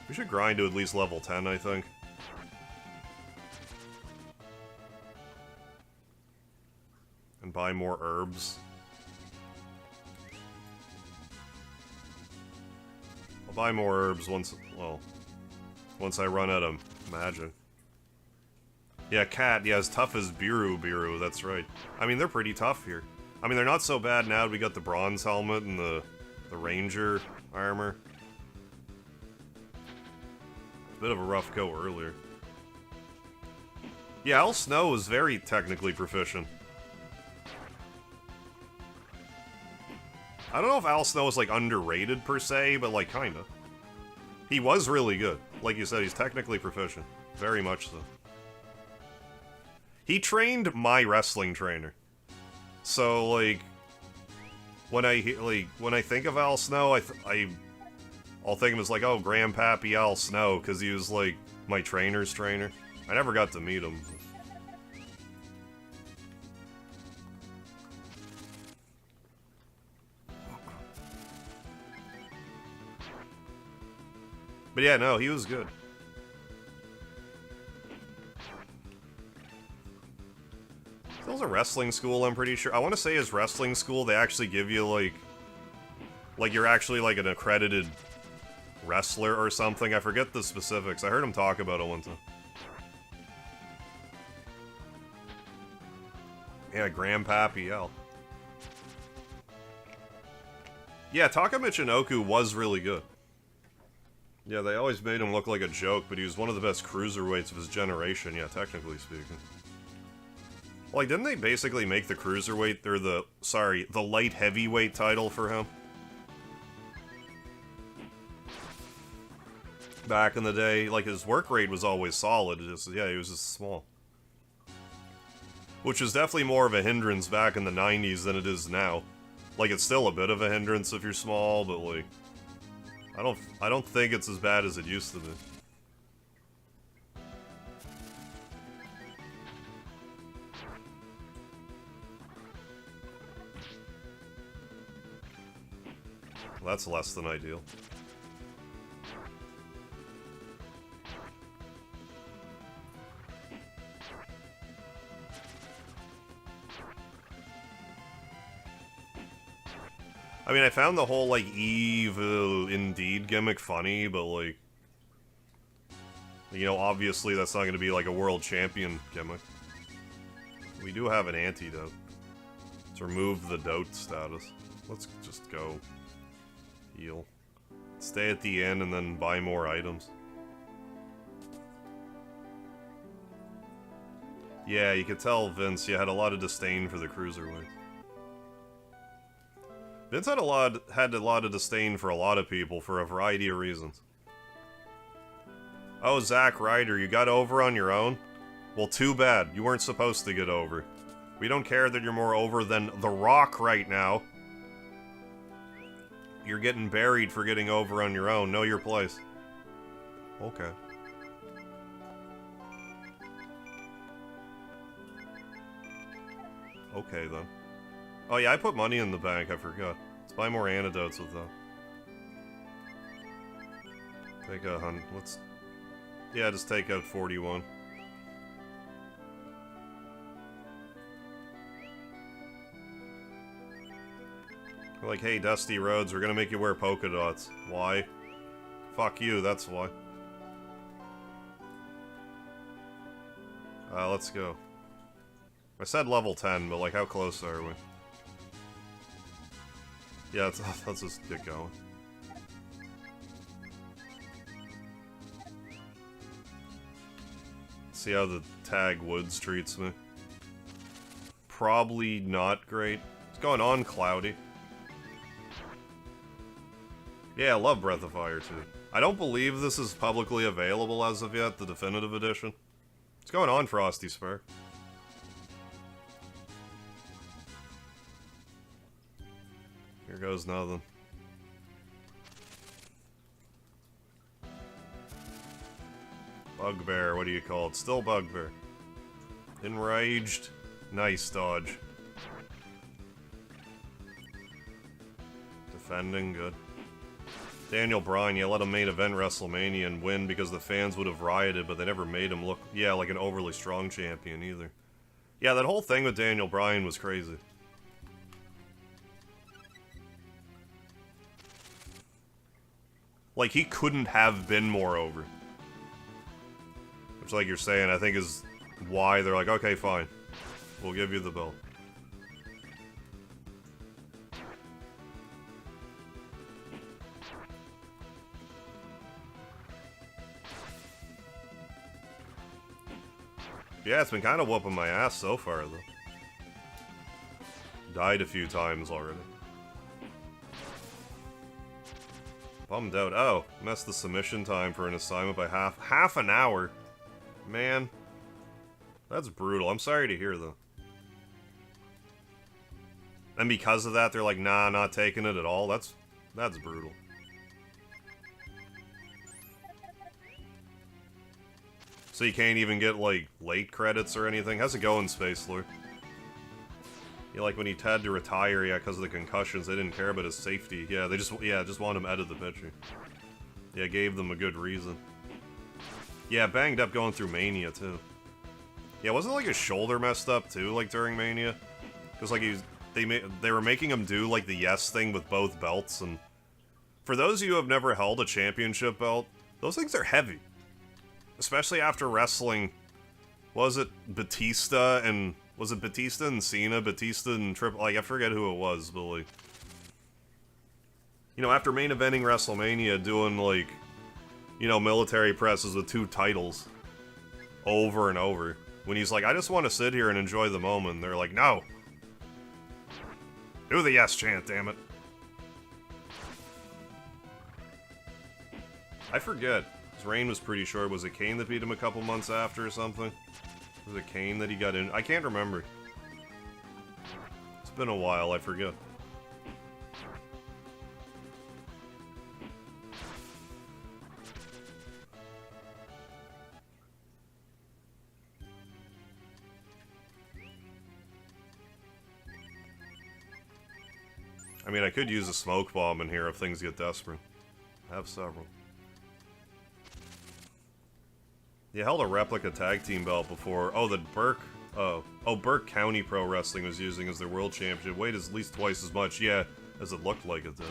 Speaker 1: We should grind to at least level 10, I think. And buy more herbs. I'll buy more herbs once I run out of magic. Yeah, Cat, yeah, as tough as Biru, that's right. I mean, they're pretty tough here. I mean, they're not so bad now. We got the bronze helmet and the ranger armor. Bit of a rough go earlier. Yeah, Al Snow is very technically proficient. I don't know if Al Snow is, like, underrated per se, but, like, kinda. He was really good. Like you said, he's technically proficient. Very much so. He trained my wrestling trainer. So, like, when I think of Al Snow, I'll think of him as like, oh, Grandpappy Al Snow, because he was like my trainer's trainer. I never got to meet him. But yeah, no, he was good. Still a wrestling school, I'm pretty sure. I want to say his wrestling school, they actually give you, like you're actually, like, an accredited wrestler or something. I forget the specifics. I heard him talk about it one time. Yeah, Grandpappy L. Yeah, Taka Michinoku was really good. Yeah, they always made him look like a joke, but he was one of the best cruiserweights of his generation, yeah, technically speaking. Like, didn't they basically make the cruiserweight, or the light heavyweight title for him? Back in the day, like, his work rate was always solid, yeah, he was just small. Which is definitely more of a hindrance back in the 90s than it is now. Like, it's still a bit of a hindrance if you're small, but, like, I don't think it's as bad as it used to be. Well, that's less than ideal. I mean, I found the whole, like, evil Indeed gimmick funny, but, like, you know, obviously that's not going to be, like, a world champion gimmick. We do have an antidote. Let's remove the dote status. Let's just go heal. Stay at the inn and then buy more items. Yeah, you could tell, Vince, you had a lot of disdain for the cruiserweight. Vince had a lot of disdain for a lot of people for a variety of reasons. Oh, Zack Ryder, you got over on your own? Well, too bad. You weren't supposed to get over. We don't care that you're more over than The Rock right now. You're getting buried for getting over on your own. Know your place. Okay. Okay, then. Oh, yeah, I put money in the bank. I forgot. Let's buy more antidotes with them. Take a hun. Let's... Yeah, just take out 41. We're like, hey, Dusty Roads, we're gonna make you wear polka dots. Why? Fuck you, that's why. Let's go. I said level 10, but like, how close are we? Yeah, let's just get going. See how the tag Woods treats me. Probably not great. What's going on, Cloudy? Yeah, I love Breath of Fire too. I don't believe this is publicly available as of yet, the definitive edition. What's going on, Frosty Spur? Here goes nothing. Bugbear, what do you call it? Still Bugbear. Enraged. Nice dodge. Defending, good. Daniel Bryan, yeah, let him main event WrestleMania and win because the fans would have rioted, but they never made him look, yeah, like an overly strong champion either. Yeah, that whole thing with Daniel Bryan was crazy. Like, he couldn't have been more over. Which, like you're saying, I think is why they're like, okay, fine. We'll give you the belt. Yeah, it's been kind of whooping my ass so far, though. Died a few times already. Bummed out. Oh, messed the submission time for an assignment by half an hour. Man. That's brutal. I'm sorry to hear, though. And because of that, they're like, nah, not taking it at all. That's brutal. So you can't even get, like, late credits or anything? How's it going, Space Lord? Yeah, like when he had to retire, yeah, because of the concussions, they didn't care about his safety. Yeah, they just want him out of the picture. Yeah, gave them a good reason. Yeah, banged up going through Mania, too. Yeah, wasn't like his shoulder messed up, too, like, during Mania? Because, like, they were making him do, like, the yes thing with both belts, and... For those of you who have never held a championship belt, those things are heavy. Especially after wrestling... Was it Batista and... Was it Batista and Cena? Batista and Triple... Like, I forget who it was, but, like... You know, after main eventing WrestleMania, doing, like... You know, military presses with 2 titles. Over and over. When he's like, I just want to sit here and enjoy the moment. They're like, no! Do the yes chant, damn it. I forget. His reign was pretty short. Was it Kane that beat him a couple months after or something? Was it Kane that he got in? I can't remember. It's been a while, I forget. I mean, I could use a smoke bomb in here if things get desperate. I have several. You held a replica tag team belt before. Oh, that Burke... Oh, Burke County Pro Wrestling was using as their world championship. Weight is at least twice as much, yeah, as it looked like it did.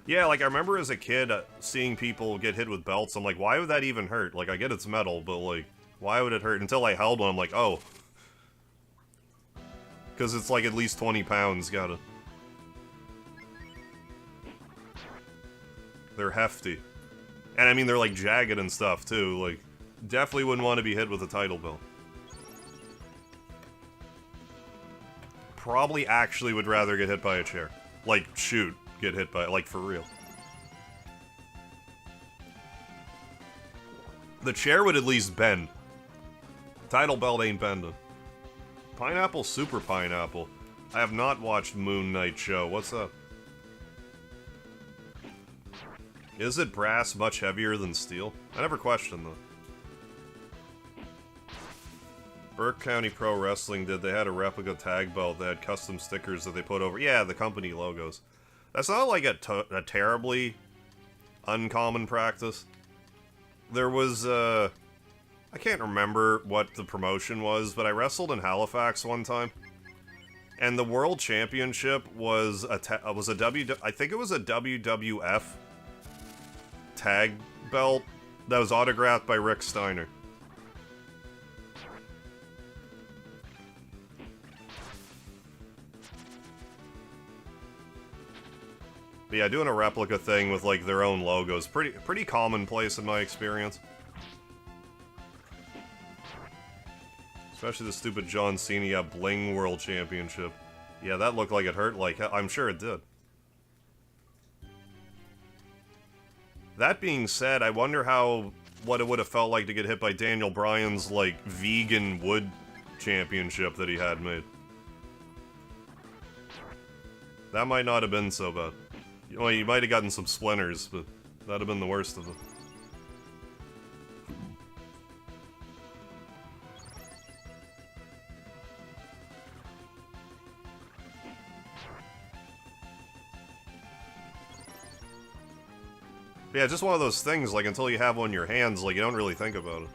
Speaker 1: Yeah, like, I remember as a kid seeing people get hit with belts. I'm like, why would that even hurt? Like, I get it's metal, but, like, why would it hurt? Until I held one, I'm like, oh. Because it's, like, at least 20 pounds, gotta... They're hefty. And, I mean, they're, like, jagged and stuff, too, like... Definitely wouldn't want to be hit with a title belt. Probably actually would rather get hit by a chair. Like, shoot, get hit by, like, for real. The chair would at least bend. Title belt ain't bending. Pineapple Super Pineapple. I have not watched Moon Knight show. What's up? Is it brass much heavier than steel? I never questioned though. Burke County Pro Wrestling did. They had a replica tag belt that had custom stickers that they put over. Yeah, the company logos. That's not like a terribly uncommon practice. There was, I can't remember what the promotion was, but I wrestled in Halifax one time. And the World Championship was I think it was a WWF tag belt that was autographed by Rick Steiner. But yeah, doing a replica thing with like their own logos, pretty commonplace in my experience. Especially the stupid John Cena Bling World Championship. Yeah, that looked like it hurt. Like I'm sure it did. That being said, I wonder what it would have felt like to get hit by Daniel Bryan's like vegan wood championship that he had made. That might not have been so bad. Well, you might have gotten some splinters, but that'd have been the worst of them. Yeah, just one of those things, like, until you have one in your hands, like, you don't really think about it.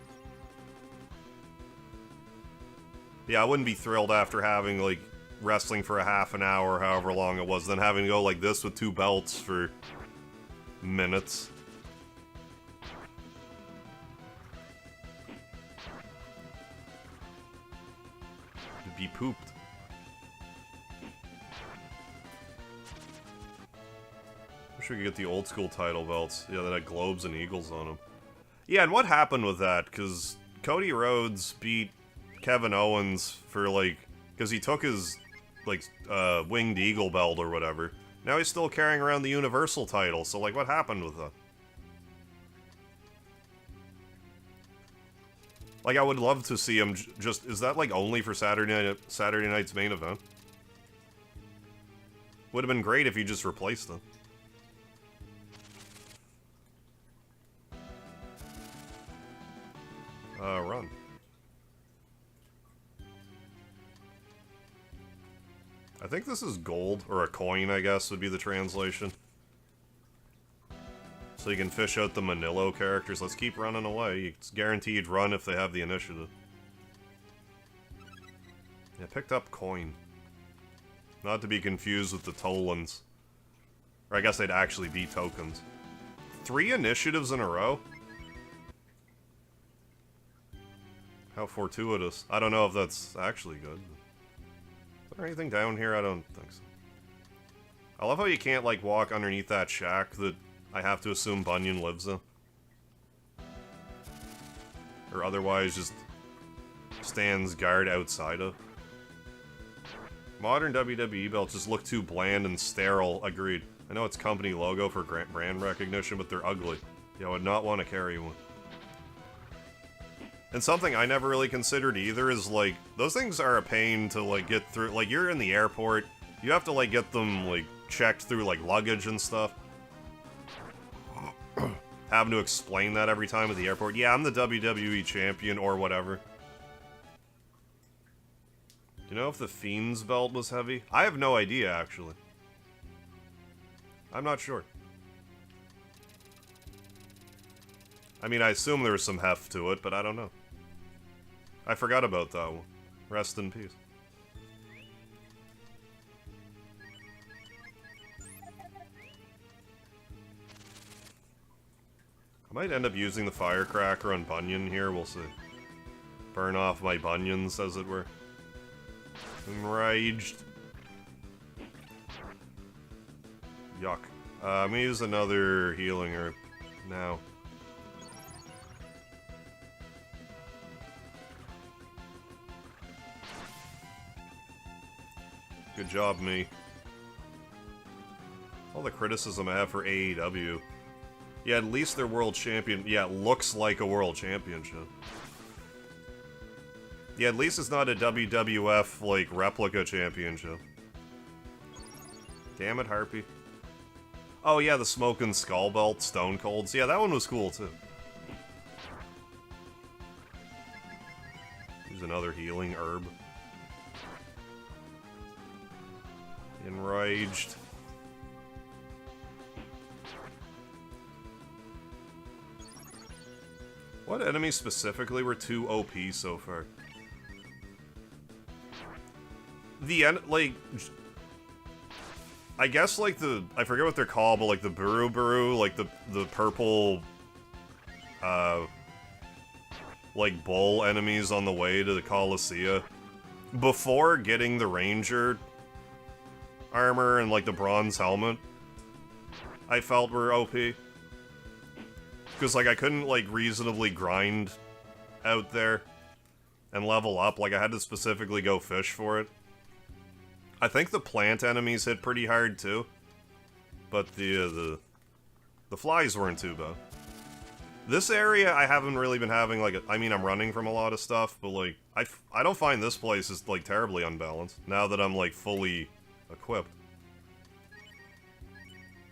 Speaker 1: Yeah, I wouldn't be thrilled after having, like, wrestling for a half an hour, however long it was, then having to go like this with 2 belts for minutes. You'd be pooped. Wish we could get the old school title belts. Yeah, that had globes and eagles on them. Yeah, and what happened with that? Because Cody Rhodes beat Kevin Owens for, like, because he took his, like, winged eagle belt or whatever. Now he's still carrying around the Universal title, so, like, what happened with that? Like, I would love to see him just... Is that, like, only for Saturday night's main event? Would have been great if you just replaced them. Run. I think this is gold, or a coin, I guess, would be the translation. So you can fish out the Manilo characters. Let's keep running away. It's guaranteed run if they have the initiative. Yeah, picked up coin. Not to be confused with the Tolans. Or I guess they'd actually be tokens. 3 initiatives in a row? How fortuitous. I don't know if that's actually good. Is there anything down here? I don't think so. I love how you can't, like, walk underneath that shack that I have to assume Bunyan lives in. Or otherwise just stands guard outside of. Modern WWE belts just look too bland and sterile, agreed. I know it's company logo for brand recognition, but they're ugly. Yeah, I would not want to carry one. And something I never really considered either is, like, those things are a pain to, like, get through. Like, you're in the airport, you have to, like, get them, like, checked through, like, luggage and stuff. Having to explain that every time at the airport. Yeah, I'm the WWE champion or whatever. Do you know if the Fiend's belt was heavy? I have no idea, actually. I'm not sure. I mean, I assume there was some heft to it, but I don't know. I forgot about that one. Rest in peace. I might end up using the firecracker on Bunyan here, we'll see. Burn off my bunions, as it were. Enraged. Yuck. I'm gonna use another healing herb now. Good job, me. All the criticism I have for AEW. Yeah, at least they're world champion. Yeah, it looks like a world championship. Yeah, at least it's not a WWF, like, replica championship. Damn it, Harpy. Oh yeah, the Smoking Skull Belt, Stone Colds. Yeah, that one was cool, too. Here's another healing herb. Enraged. What enemies specifically were too OP so far? Like... I guess, like, I forget what they're called, but, like, the Buru, like, the purple, like, bull enemies on the way to the Colosseum. Before getting the Ranger armor and, like, the bronze helmet, I felt were OP. Because, like, I couldn't, like, reasonably grind out there and level up. Like, I had to specifically go fish for it. I think the plant enemies hit pretty hard, too. But the flies weren't too bad. This area, I haven't really been having, like, I mean, I'm running from a lot of stuff, but, like, I don't find this place is, like, terribly unbalanced, now that I'm, like, fully equipped.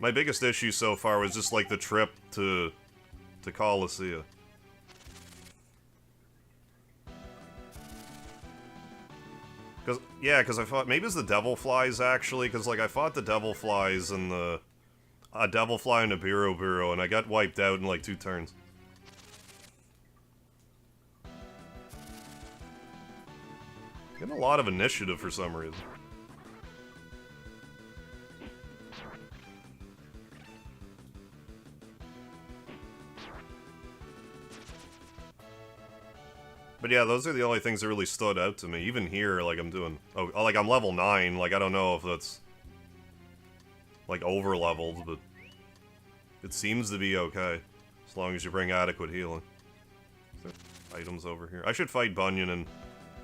Speaker 1: My biggest issue so far was just, like, the trip to Colosseum. Because I fought... Maybe it's the Devil Flies, actually, because, like, I fought the Devil Flies and a Devil Fly and a Biro, and I got wiped out in, like, 2 turns. Getting a lot of initiative for some reason. But yeah, those are the only things that really stood out to me. Even here, like, I'm doing... Oh, like, I'm level 9. Like, I don't know if that's... like, over-leveled, but... it seems to be okay. As long as you bring adequate healing. Is there items over here? I should fight Bunyan and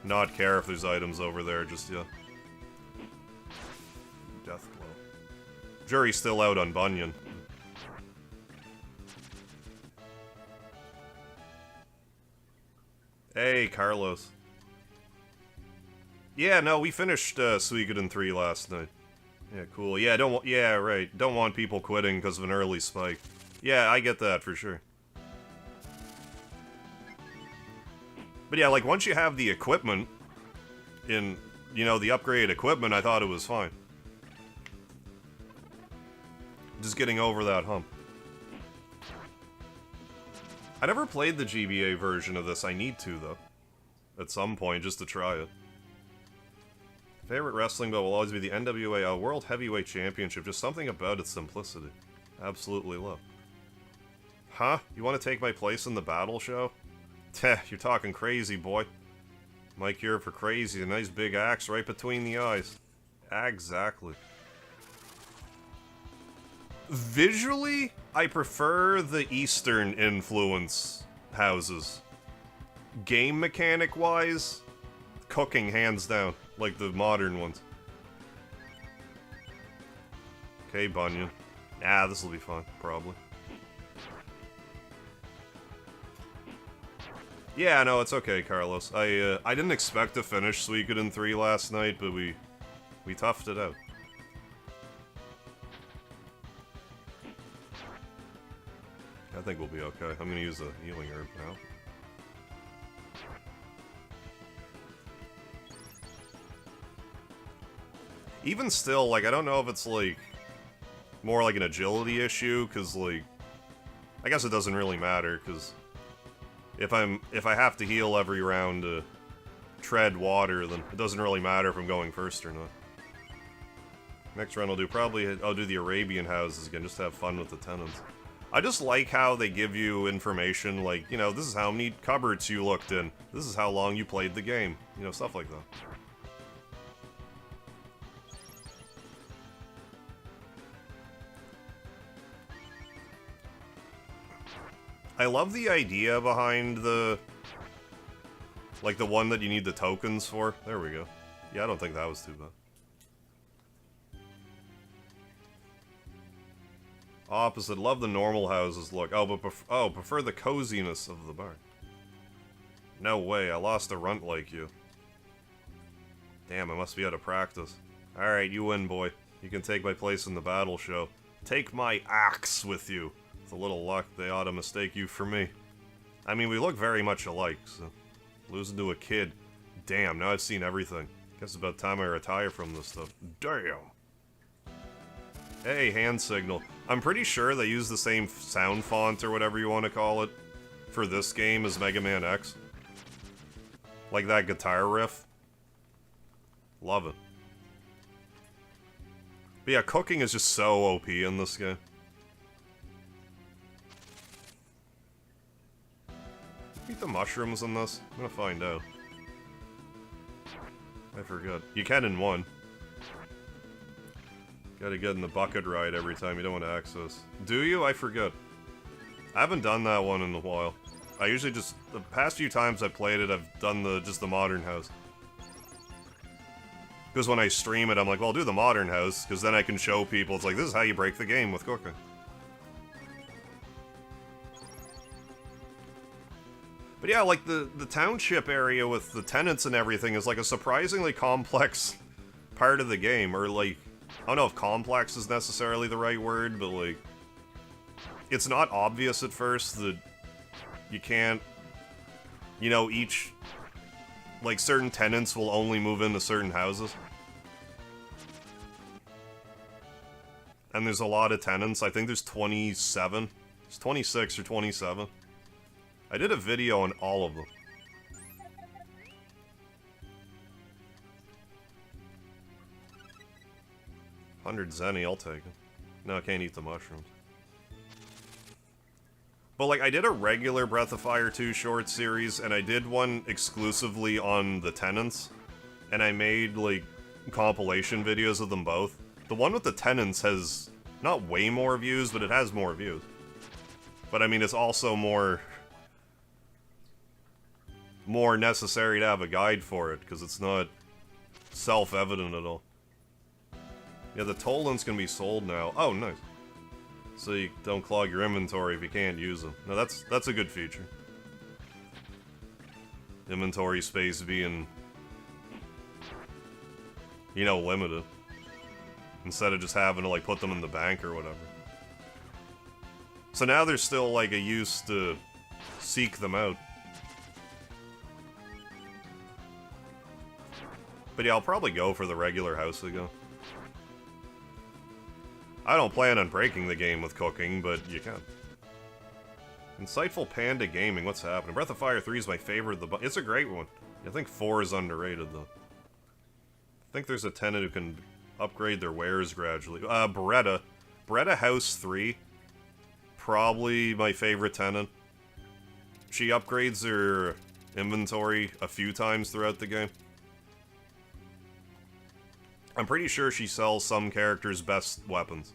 Speaker 1: not care if there's items over there just yet. Death blow. Jury's still out on Bunyan. Hey, Carlos. Yeah, no, we finished Suikoden 3 last night. Yeah, cool. Yeah, yeah, right. Don't want people quitting because of an early spike. Yeah, I get that for sure. But yeah, like, once you have the equipment in, you know, the upgraded equipment, I thought it was fine. Just getting over that hump. I never played the GBA version of this. I need to, though. At some point, just to try it. Favorite wrestling bout will always be the NWA World Heavyweight Championship. Just something about its simplicity. Absolutely love. Huh? You want to take my place in the battle show? Teh, you're talking crazy, boy. Mike here for crazy. A nice big axe right between the eyes. Exactly. Visually, I prefer the Eastern influence houses. Game mechanic-wise, cooking hands down, like the modern ones. Okay, Bunyan. Nah, this'll be fun, probably. Yeah, no, it's okay, Carlos. I didn't expect to finish Suikoden 3 last night, but we toughed it out. I think we'll be okay. I'm gonna use a healing herb now. Even still, like, I don't know if it's, like, more like an agility issue, because, like, I guess it doesn't really matter, because if I have to heal every round to tread water, then it doesn't really matter if I'm going first or not. Next round I'll do the Arabian houses again, just to have fun with the tenants. I just like how they give you information like, you know, this is how many cupboards you looked in. This is how long you played the game. You know, stuff like that. I love the idea behind the... like the one that you need the tokens for. There we go. Yeah, I don't think that was too bad. Opposite. Love the normal houses look. Oh, but prefer the coziness of the barn. No way, I lost a runt like you. Damn, I must be out of practice. Alright, you win, boy. You can take my place in the battle show. Take my axe with you. With a little luck, they ought to mistake you for me. I mean, we look very much alike, so... Losing to a kid. Damn, now I've seen everything. Guess it's about time I retire from this stuff. Damn! Hey, hand signal. I'm pretty sure they use the same sound font, or whatever you want to call it, for this game as Mega Man X. Like that guitar riff. Love it. But yeah, cooking is just so OP in this game. Eat the mushrooms in this? I'm gonna find out. I forgot. You can in one. Gotta get in the bucket ride every time you don't want to access. Do you? I forget. I haven't done that one in a while. I usually just... The past few times I've played it, I've done just the modern house. Because when I stream it, I'm like, well, I'll do the modern house, because then I can show people, it's like, this is how you break the game with cooking. But yeah, like, the township area with the tenants and everything is, like, a surprisingly complex part of the game, or, like, I don't know if complex is necessarily the right word, but, like, it's not obvious at first that you can't, you know, each... Like, certain tenants will only move into certain houses. And there's a lot of tenants. I think there's 27. It's 26 or 27. I did a video on all of them. 100 zenny, I'll take it. No, I can't eat the mushrooms. But, like, I did a regular Breath of Fire 2 short series, and I did one exclusively on the tenants. And I made, like, compilation videos of them both. The one with the tenants has, not way more views, but it has more views. But, I mean, it's also more necessary to have a guide for it, because it's not self-evident at all. Yeah, the Tolans can be sold now. Oh, nice. So you don't clog your inventory if you can't use them. No, that's a good feature. Inventory space being, you know, limited. Instead of just having to, like, put them in the bank or whatever. So now there's still, like, a use to seek them out. But yeah, I'll probably go for the regular house again. I don't plan on breaking the game with cooking, but you can. Insightful Panda Gaming, what's happening? Breath of Fire 3 is my favorite. It's a great one. I think 4 is underrated, though. I think there's a tenant who can upgrade their wares gradually. Beretta. Beretta House 3. Probably my favorite tenant. She upgrades her inventory a few times throughout the game. I'm pretty sure she sells some characters' best weapons.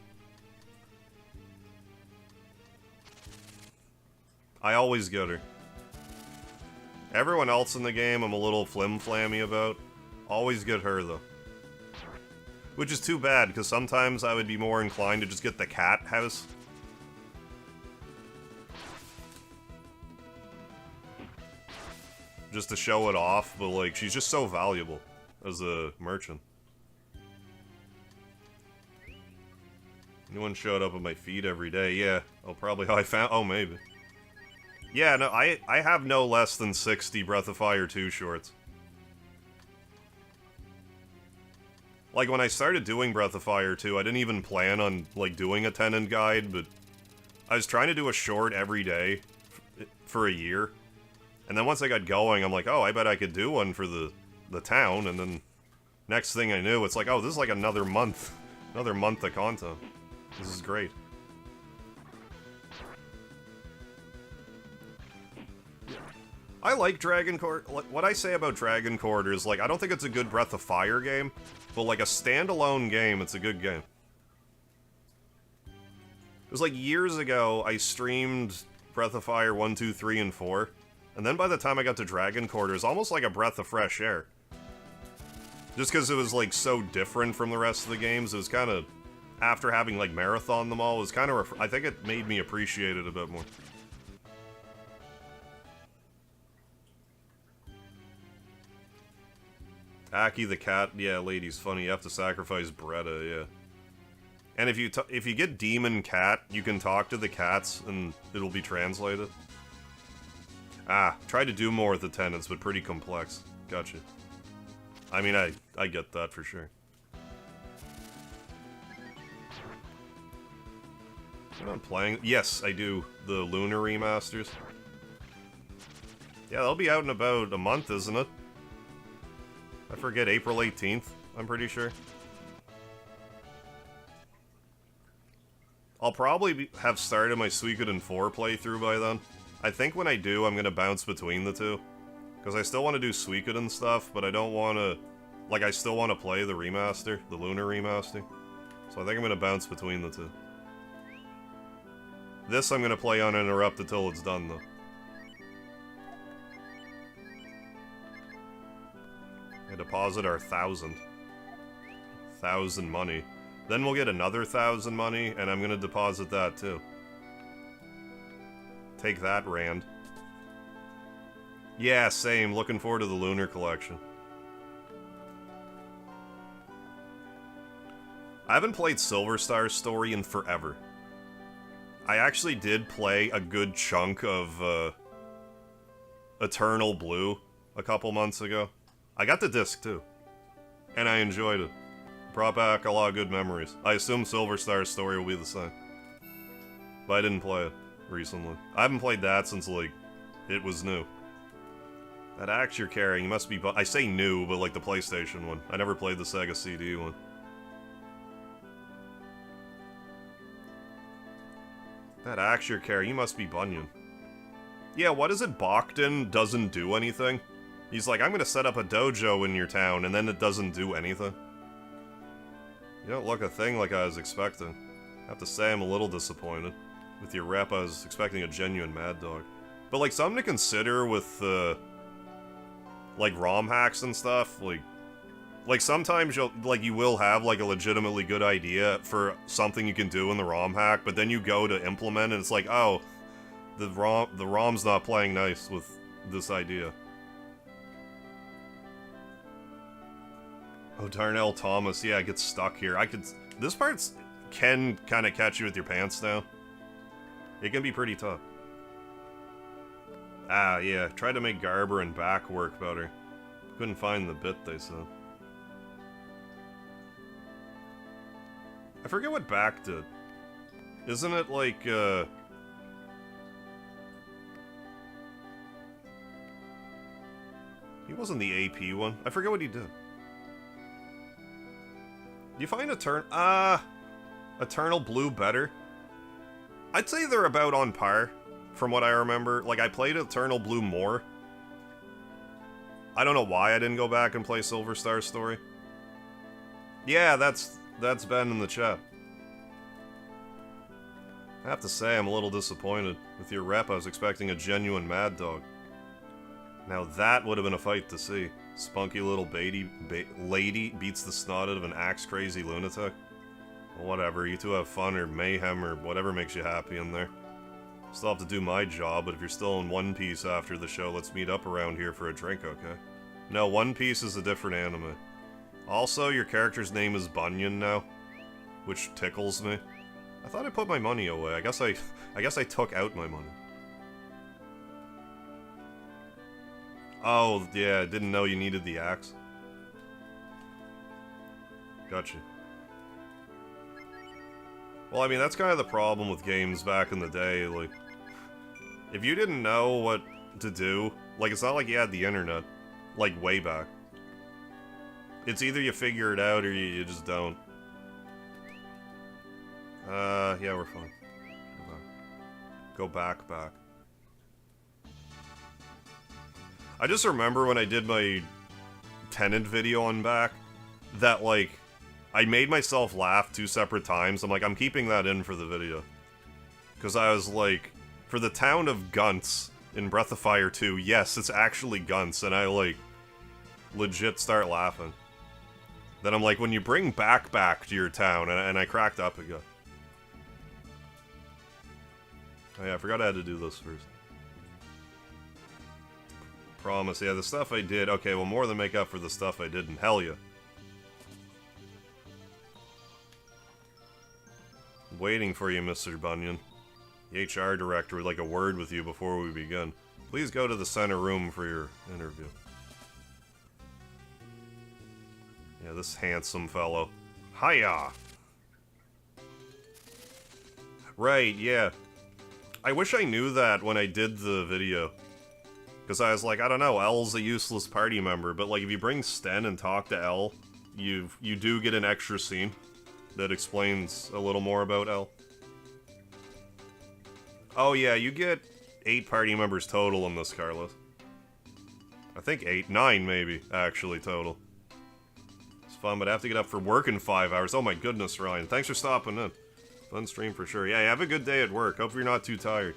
Speaker 1: I always get her. Everyone else in the game I'm a little flim-flammy about. Always get her, though. Which is too bad, because sometimes I would be more inclined to just get the cat house. Just to show it off, but, like, she's just so valuable as a merchant. Anyone showed up at my feed every day? Yeah, oh, probably how I found... Oh, maybe. Yeah, no, I have no less than 60 Breath of Fire 2 shorts. Like, when I started doing Breath of Fire 2, I didn't even plan on, like, doing a tenant guide, but I was trying to do a short every day for a year. And then once I got going, I'm like, oh, I bet I could do one for the town, and then next thing I knew, it's like, oh, this is like another month. Another month of content. This is great. I like Dragon Court. What I say about Dragon Court is, like, I don't think it's a good Breath of Fire game, but, like, a standalone game, it's a good game. It was, like, years ago, I streamed Breath of Fire 1, 2, 3, and 4, and then by the time I got to Dragon Court, it was almost like a breath of fresh air. Just because it was, like, so different from the rest of the games, it was kind of... After having, like, marathon them all, it was kind of... I think it made me appreciate it a bit more. Aki the cat, yeah, lady's funny. You have to sacrifice Bretta, yeah. And if you get Demon Cat, you can talk to the cats and it'll be translated. Ah, try to do more with the tenants, but pretty complex. Gotcha. I mean, I get that for sure. I'm not playing. Yes, I do. The Lunar remasters. Yeah, they'll be out in about a month, isn't it? I forget, April 18th, I'm pretty sure. I'll probably have started my Suikoden 4 playthrough by then. I think when I do, I'm gonna bounce between the two. Because I still want to do Suikoden stuff, but I don't want to... Like, I still want to play the remaster, the Lunar remaster. So I think I'm gonna bounce between the two. This I'm gonna play uninterrupted until it's done, though. I deposit our 1,000. 1,000 money. Then we'll get another 1,000 money, and I'm gonna deposit that too. Take that, Rand. Yeah, same. Looking forward to the Lunar collection. I haven't played Silver Star's story in forever. I actually did play a good chunk of Eternal Blue a couple months ago. I got the disc too, and I enjoyed it. Brought back a lot of good memories. I assume Silver Star's story will be the same, but I didn't play it recently. I haven't played that since, like, it was new. That axe you're carrying, you must be... I say new, but like the PlayStation one. I never played the Sega CD one. That axe you're carrying, you must be Bunyan. Yeah, what is it Bogdan doesn't do anything? He's like, I'm gonna set up a dojo in your town, and then it doesn't do anything. You don't look a thing like I was expecting. I have to say I'm a little disappointed. With your rep, I was expecting a genuine Mad Dog. But, like, something to consider with, like, ROM hacks and stuff, like, sometimes you will have, like, a legitimately good idea for something you can do in the ROM hack, but then you go to implement, and it's like, oh, the ROM's not playing nice with this idea. Oh, Darnell Thomas, yeah, I get stuck here. This part can kind of catch you with your pants down. It can be pretty tough. Ah, yeah, tried to make Garber and back work better. Couldn't find the bit, they said. I forget what back did. Isn't it like, He wasn't the AP one. I forget what he did. Do you find Eternal Blue better? I'd say they're about on par, from what I remember. Like, I played Eternal Blue more. I don't know why I didn't go back and play Silver Star's story. Yeah, that's Ben in the chat. I have to say, I'm a little disappointed. With your rep, I was expecting a genuine Mad Dog. Now that would have been a fight to see. Spunky little lady beats the snot out of an axe-crazy lunatic. Well, whatever, you two have fun or mayhem or whatever makes you happy in there. Still have to do my job, but if you're still in One Piece after the show, let's meet up around here for a drink, okay? No, One Piece is a different anime. Also, your character's name is Bunyan now, which tickles me. I thought I put my money away. I guess I took out my money. Oh, yeah, I didn't know you needed the axe. Gotcha. Well, I mean, that's kind of the problem with games back in the day, like... If you didn't know what to do, like, it's not like you had the internet, like, way back. It's either you figure it out or you just don't. Yeah, we're fine. Go back. I just remember when I did my Tenant video on back, that, like, I made myself laugh 2 separate times. I'm like, I'm keeping that in for the video. Because I was like, for the town of Gunts in Breath of Fire 2, yes, it's actually Gunts, and I, like, legit start laughing. Then I'm like, when you bring back to your town, and I cracked up again. Oh yeah, I forgot I had to do this first. Promise. Yeah, the stuff I did. Okay, well, more than make up for the stuff I didn't. Hell yeah. Waiting for you, Mr. Bunyan. The HR director would like a word with you before we begin. Please go to the center room for your interview. Yeah, this handsome fellow. Hiya! Right, yeah. I wish I knew that when I did the video. Because I was like, I don't know, L's a useless party member, but like if you bring Sten and talk to L, you do get an extra scene that explains a little more about L. Oh yeah, you get 8 party members total in this, Carlos. I think 8, 9 maybe, actually, total. It's fun, but I have to get up for work in 5 hours. Oh my goodness, Ryan. Thanks for stopping in. Fun stream for sure. Yeah, have a good day at work. Hope you're not too tired.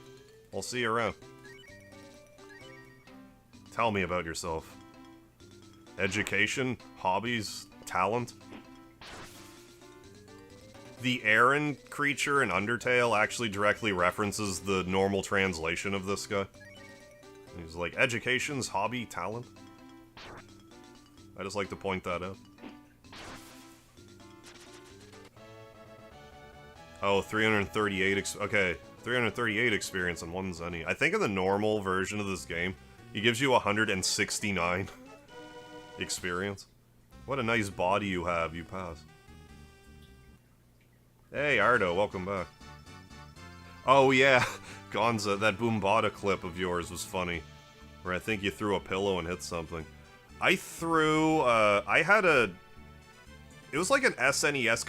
Speaker 1: I'll see you around. Tell me about yourself. Education, hobbies, talent. The Aaron creature in Undertale actually directly references the normal translation of this guy. He's like, education's hobby, talent. I just like to point that out. Oh, 338 okay, 338 experience on one Zenny. I think in the normal version of this game, he gives you 169 experience. What a nice body you have, you pass. Hey, Ardo, welcome back. Oh yeah, Gonza, that Boombada clip of yours was funny. Where I think you threw a pillow and hit something. I threw, I had a... It was like an SNES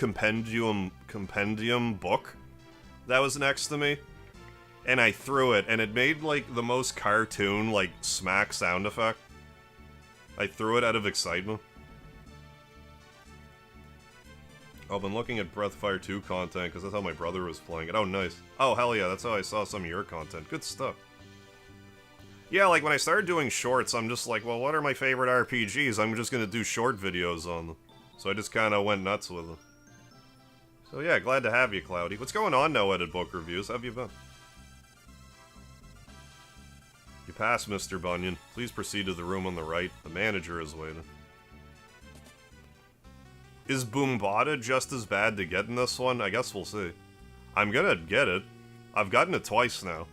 Speaker 1: compendium book that was next to me. And I threw it, and it made, like, the most cartoon, like, smack sound effect. I threw it out of excitement. I've been looking at Breath of Fire 2 content, because that's how my brother was playing it. Oh, nice. Oh, hell yeah, that's how I saw some of your content. Good stuff. Yeah, like, when I started doing shorts, I'm just like, well, what are my favorite RPGs? I'm just gonna do short videos on them. So I just kinda went nuts with them. So yeah, glad to have you, Cloudy. What's going on, No Edit Book Reviews? How have you been? You passed, Mr. Bunyan. Please proceed to the room on the right. The manager is waiting. Is Boombada just as bad to get in this one? I guess we'll see. I'm gonna get it. I've gotten it twice now.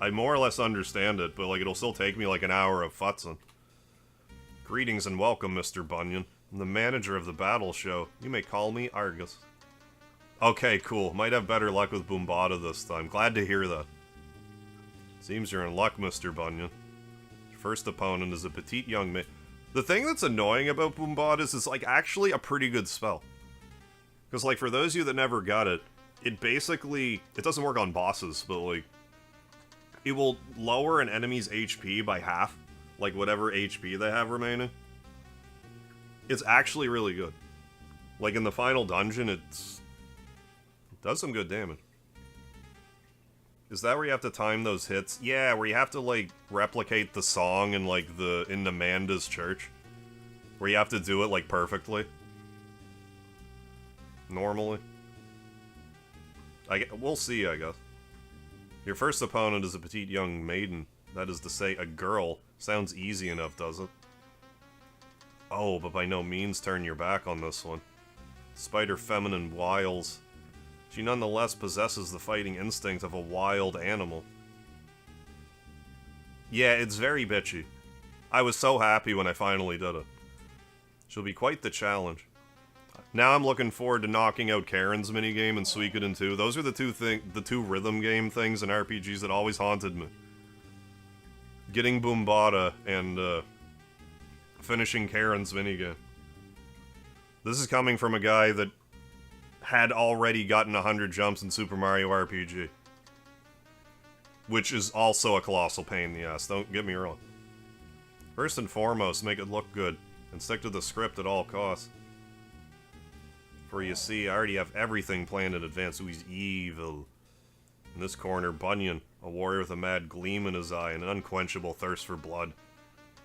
Speaker 1: I more or less understand it, but like it'll still take me like an hour of futzing. Greetings and welcome, Mr. Bunyan. I'm the manager of the battle show. You may call me Argus. Okay, cool. Might have better luck with Boombada this time. Glad to hear that. Seems you're in luck, Mr. Bunyan. Your first opponent is a petite young man. The thing that's annoying about Boombada is it's like actually a pretty good spell. Because like for those of you that never got it, it basically, it doesn't work on bosses, but like, it will lower an enemy's HP by half, like whatever HP they have remaining. It's actually really good. Like in the final dungeon, it does some good damage. Is that where you have to time those hits? Yeah, where you have to, like, replicate the song in, like, in Amanda's church. Where you have to do it, like, perfectly. Normally. We'll see, I guess. Your first opponent is a petite young maiden. That is to say, a girl. Sounds easy enough, does it? Oh, but by no means turn your back on this one. Despite her feminine wiles, she nonetheless possesses the fighting instinct of a wild animal. Yeah, it's very bitchy. I was so happy when I finally did it. She'll be quite the challenge. Now I'm looking forward to knocking out Karen's minigame and Suikoden 2. Those are the two rhythm game things in RPGs that always haunted me. Getting Boombada and finishing Karen's minigame. This is coming from a guy that had already gotten 100 jumps in Super Mario RPG. Which is also a colossal pain in the ass, don't get me wrong. First and foremost, make it look good, and stick to the script at all costs. For you see, I already have everything planned in advance, so he's evil. In this corner, Bunyan, a warrior with a mad gleam in his eye and an unquenchable thirst for blood.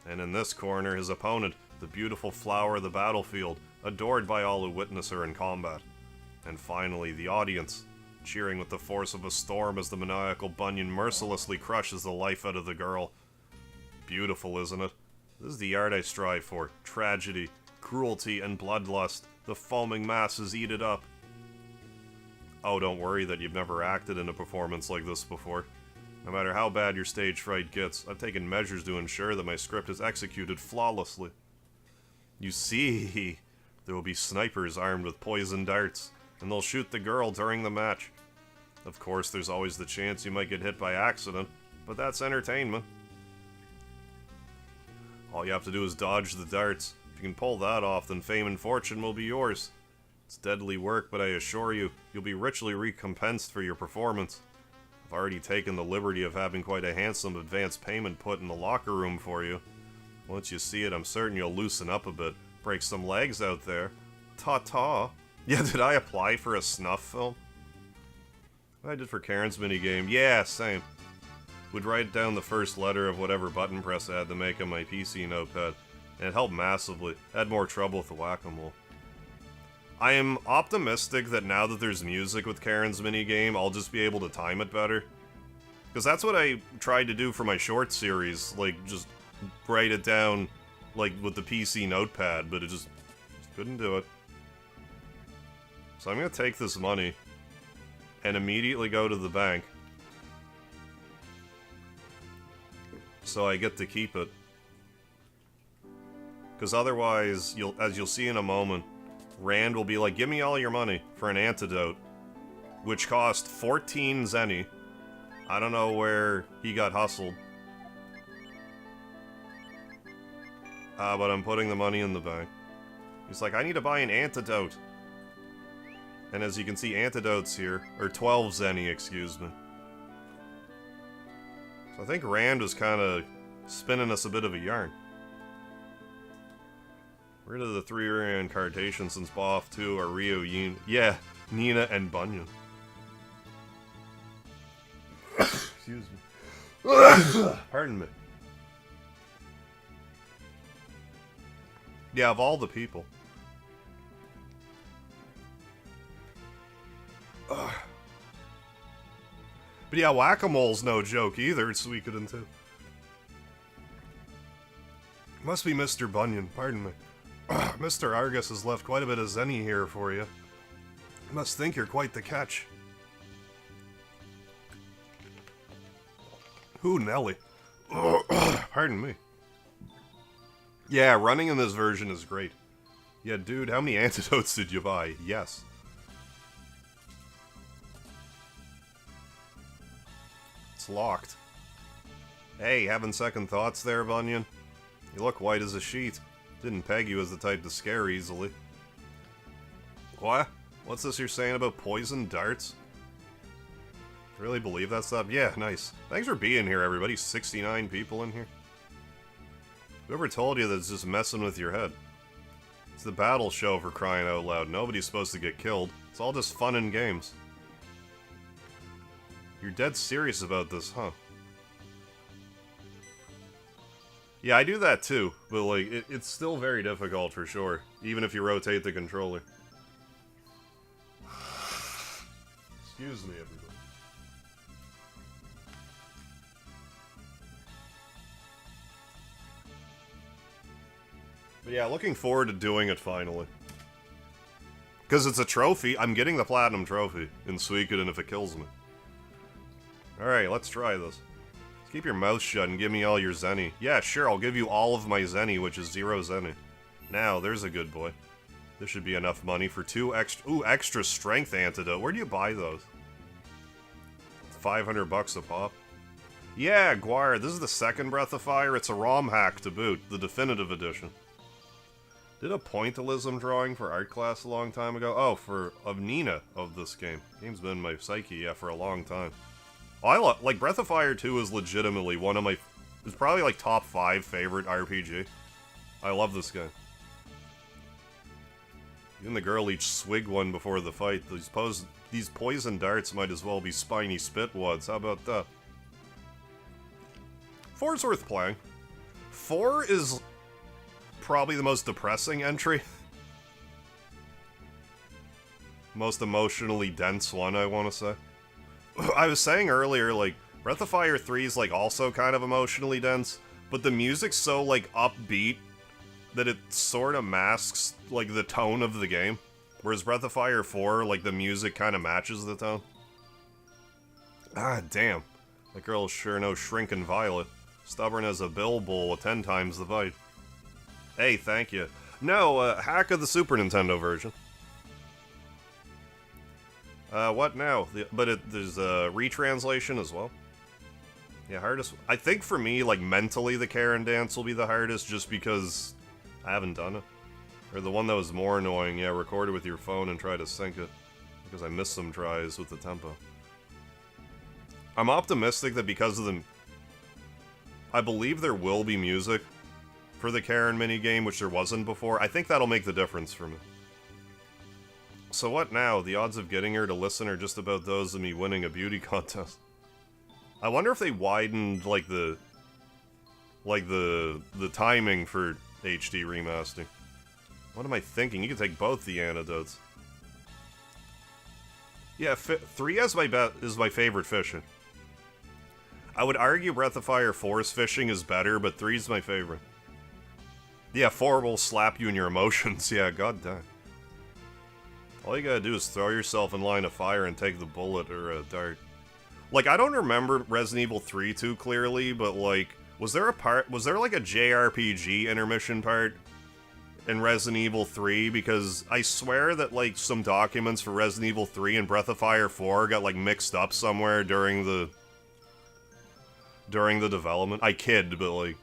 Speaker 1: And in this corner, his opponent, the beautiful flower of the battlefield, adored by all who witness her in combat. And finally, the audience, cheering with the force of a storm as the maniacal Bunyan mercilessly crushes the life out of the girl. beautiful, isn't it? This is the art I strive for. Tragedy, cruelty, and bloodlust. The foaming masses eat it up. Oh, don't worry that you've never acted in a performance like this before. No matter how bad your stage fright gets, I've taken measures to ensure that my script is executed flawlessly. You see, there will be snipers armed with poison darts, and they'll shoot the girl during the match. Of course, there's always the chance you might get hit by accident, but that's entertainment. All you have to do is dodge the darts. If you can pull that off, then fame and fortune will be yours. It's deadly work, but I assure you, you'll be richly recompensed for your performance. I've already taken the liberty of having quite a handsome advance payment put in the locker room for you. Once you see it, I'm certain you'll loosen up a bit, break some legs out there. Ta-ta! Yeah, did I apply for a snuff film? What I did for Karen's minigame? Yeah, same. Would write down the first letter of whatever button press I had to make on my PC notepad, and it helped massively. I had more trouble with the whack-a-mole. I am optimistic that now that there's music with Karen's minigame, I'll just be able to time it better. Because that's what I tried to do for my short series, like, just write it down, like, with the PC notepad, but it just couldn't do it. So I'm gonna take this money and immediately go to the bank. So I get to keep it. Because otherwise, as you'll see in a moment, Rand will be like, give me all your money for an antidote, which cost 14 zenny. I don't know where he got hustled. But I'm putting the money in the bank. He's like, I need to buy an antidote. And as you can see, antidotes here, or 12 zenny, excuse me. So I think Rand was kind of spinning us a bit of a yarn. Rid of the 3 reincarnations since Boff 2 are Ryo, Yin, yeah, Nina, and Bunyan. Excuse me. Pardon me. Yeah, of all the people. But yeah, Whack-A-Mole's no joke either, it's Suikoden too. Must be Mr. Bunyan, pardon me. Mr. Argus has left quite a bit of zenny here for you. Must think you're quite the catch. Who, Nelly? Pardon me. Yeah, running in this version is great. Yeah, dude, how many antidotes did you buy? Yes. It's locked. Hey, having second thoughts there, Bunyan? You look white as a sheet. Didn't peg you as the type to scare easily. What? What's this you're saying about poison darts? Really believe that stuff? Yeah, nice. Thanks for being here, everybody. 69 people in here. Whoever told you that it's just messing with your head? It's the battle show, for crying out loud. Nobody's supposed to get killed. It's all just fun and games. You're dead serious about this, huh? Yeah, I do that too, but like, it's still very difficult for sure, even if you rotate the controller. Excuse me, everybody. But yeah, looking forward to doing it finally. Because it's a trophy, I'm getting the platinum trophy in Suikoden if it kills me. Alright, let's try this. Keep your mouth shut and give me all your zenny. Yeah, sure, I'll give you all of my zenny, which is 0 zenny. Now, there's a good boy. This should be enough money for 2 extra... Ooh, extra strength antidote. Where do you buy those? 500 bucks a pop. Yeah, Guire, this is the second Breath of Fire. It's a ROM hack to boot, the definitive edition. Did a pointillism drawing for art class a long time ago. Oh, of Nina of this game. Game's been in my psyche, yeah, for a long time. Oh, like, Breath of Fire 2 is legitimately one of my... It's probably, like, top 5 favorite RPG. I love this game. You and the girl each swig one before the fight. These poison darts might as well be spiny spit wads. How about that? 4's worth playing. 4 is probably the most depressing entry. Most emotionally dense one, I want to say. I was saying earlier, like, Breath of Fire 3 is, like, also kind of emotionally dense, but the music's so, like, upbeat that it sort of masks, like, the tone of the game. Whereas Breath of Fire 4, like, the music kind of matches the tone. Ah, damn. That girl's sure no shrinking violet. Stubborn as a bill bull with 10 times the bite. Hey, thank you. No, hack of the Super Nintendo version. What now? There's a retranslation as well. Yeah, hardest. I think for me, like, mentally, the Karen dance will be the hardest just because I haven't done it. Or the one that was more annoying, yeah, record it with your phone and try to sync it. Because I missed some tries with the tempo. I'm optimistic that because of the... I believe there will be music for the Karen minigame, which there wasn't before. I think that'll make the difference for me. So what now? The odds of getting her to listen are just about those of me winning a beauty contest. I wonder if they widened, like, the timing for HD remastering. What am I thinking? You can take both the antidotes. Yeah, 3 is my favorite fishing. I would argue Breath of Fire 4's fishing is better, but 3's my favorite. Yeah, 4 will slap you in your emotions. Yeah, goddamn. All you gotta do is throw yourself in line of fire and take the bullet or a dart. Like, I don't remember Resident Evil 3 too clearly, but, like, was there like a JRPG intermission part in Resident Evil 3? Because I swear that, like, some documents for Resident Evil 3 and Breath of Fire 4 got, like, mixed up somewhere during the development. I kid, but, like...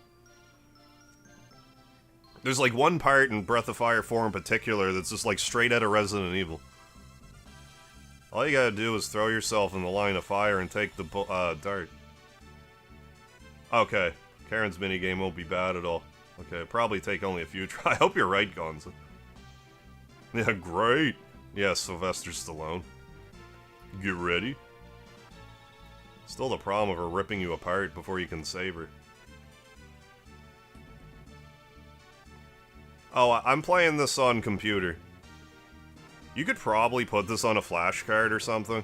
Speaker 1: There's, like, one part in Breath of Fire 4 in particular that's just, like, straight out of Resident Evil. All you gotta do is throw yourself in the line of fire and take the dart. Okay. Karen's minigame won't be bad at all. Okay, probably take only a few tries. I hope you're right, Gonza. Yeah, great. Yeah, Sylvester Stallone. Get ready. Still the problem of her ripping you apart before you can save her. Oh, I'm playing this on computer. You could probably put this on a flash card or something.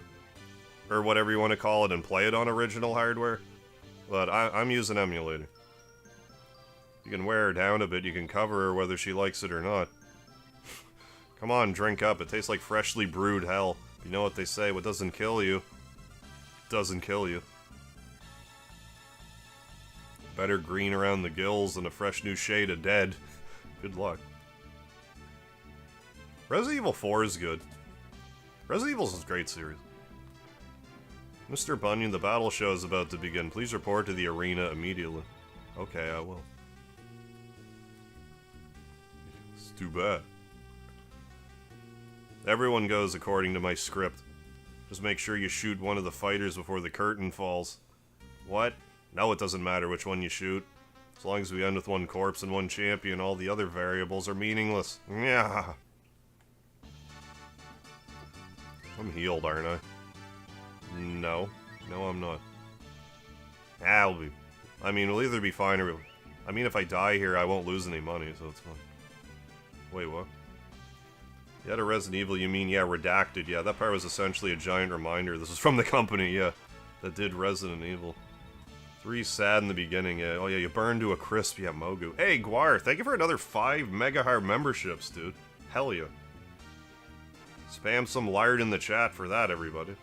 Speaker 1: Or whatever you want to call it and play it on original hardware. But I'm using emulator. You can wear her down a bit, you can cover her whether she likes it or not. Come on, drink up. It tastes like freshly brewed hell. You know what they say, what doesn't kill you, doesn't kill you. Better green around the gills than a fresh new shade of dead. Good luck. Resident Evil 4 is good. Resident Evil is a great series. Mr. Bunyan, the battle show is about to begin. Please report to the arena immediately. Okay, I will. It's too bad. Everyone goes according to my script. Just make sure you shoot one of the fighters before the curtain falls. What? No, it doesn't matter which one you shoot. As long as we end with one corpse and one champion, all the other variables are meaningless. Yeah. I'm healed, aren't I? No. No, I'm not. I'll be. I mean, we'll either be fine or... I mean, if I die here, I won't lose any money, so it's fine. Wait, what? You had a Resident Evil, you mean, yeah, Redacted. Yeah, that part was essentially a giant reminder. This is from the company, yeah, that did Resident Evil. 3 sad in the beginning, yeah. Oh, yeah, you burned to a crisp, yeah, Mogu. Hey, Guar, thank you for another 5 Megahard memberships, dude. Hell yeah. Spam some lard in the chat for that, everybody.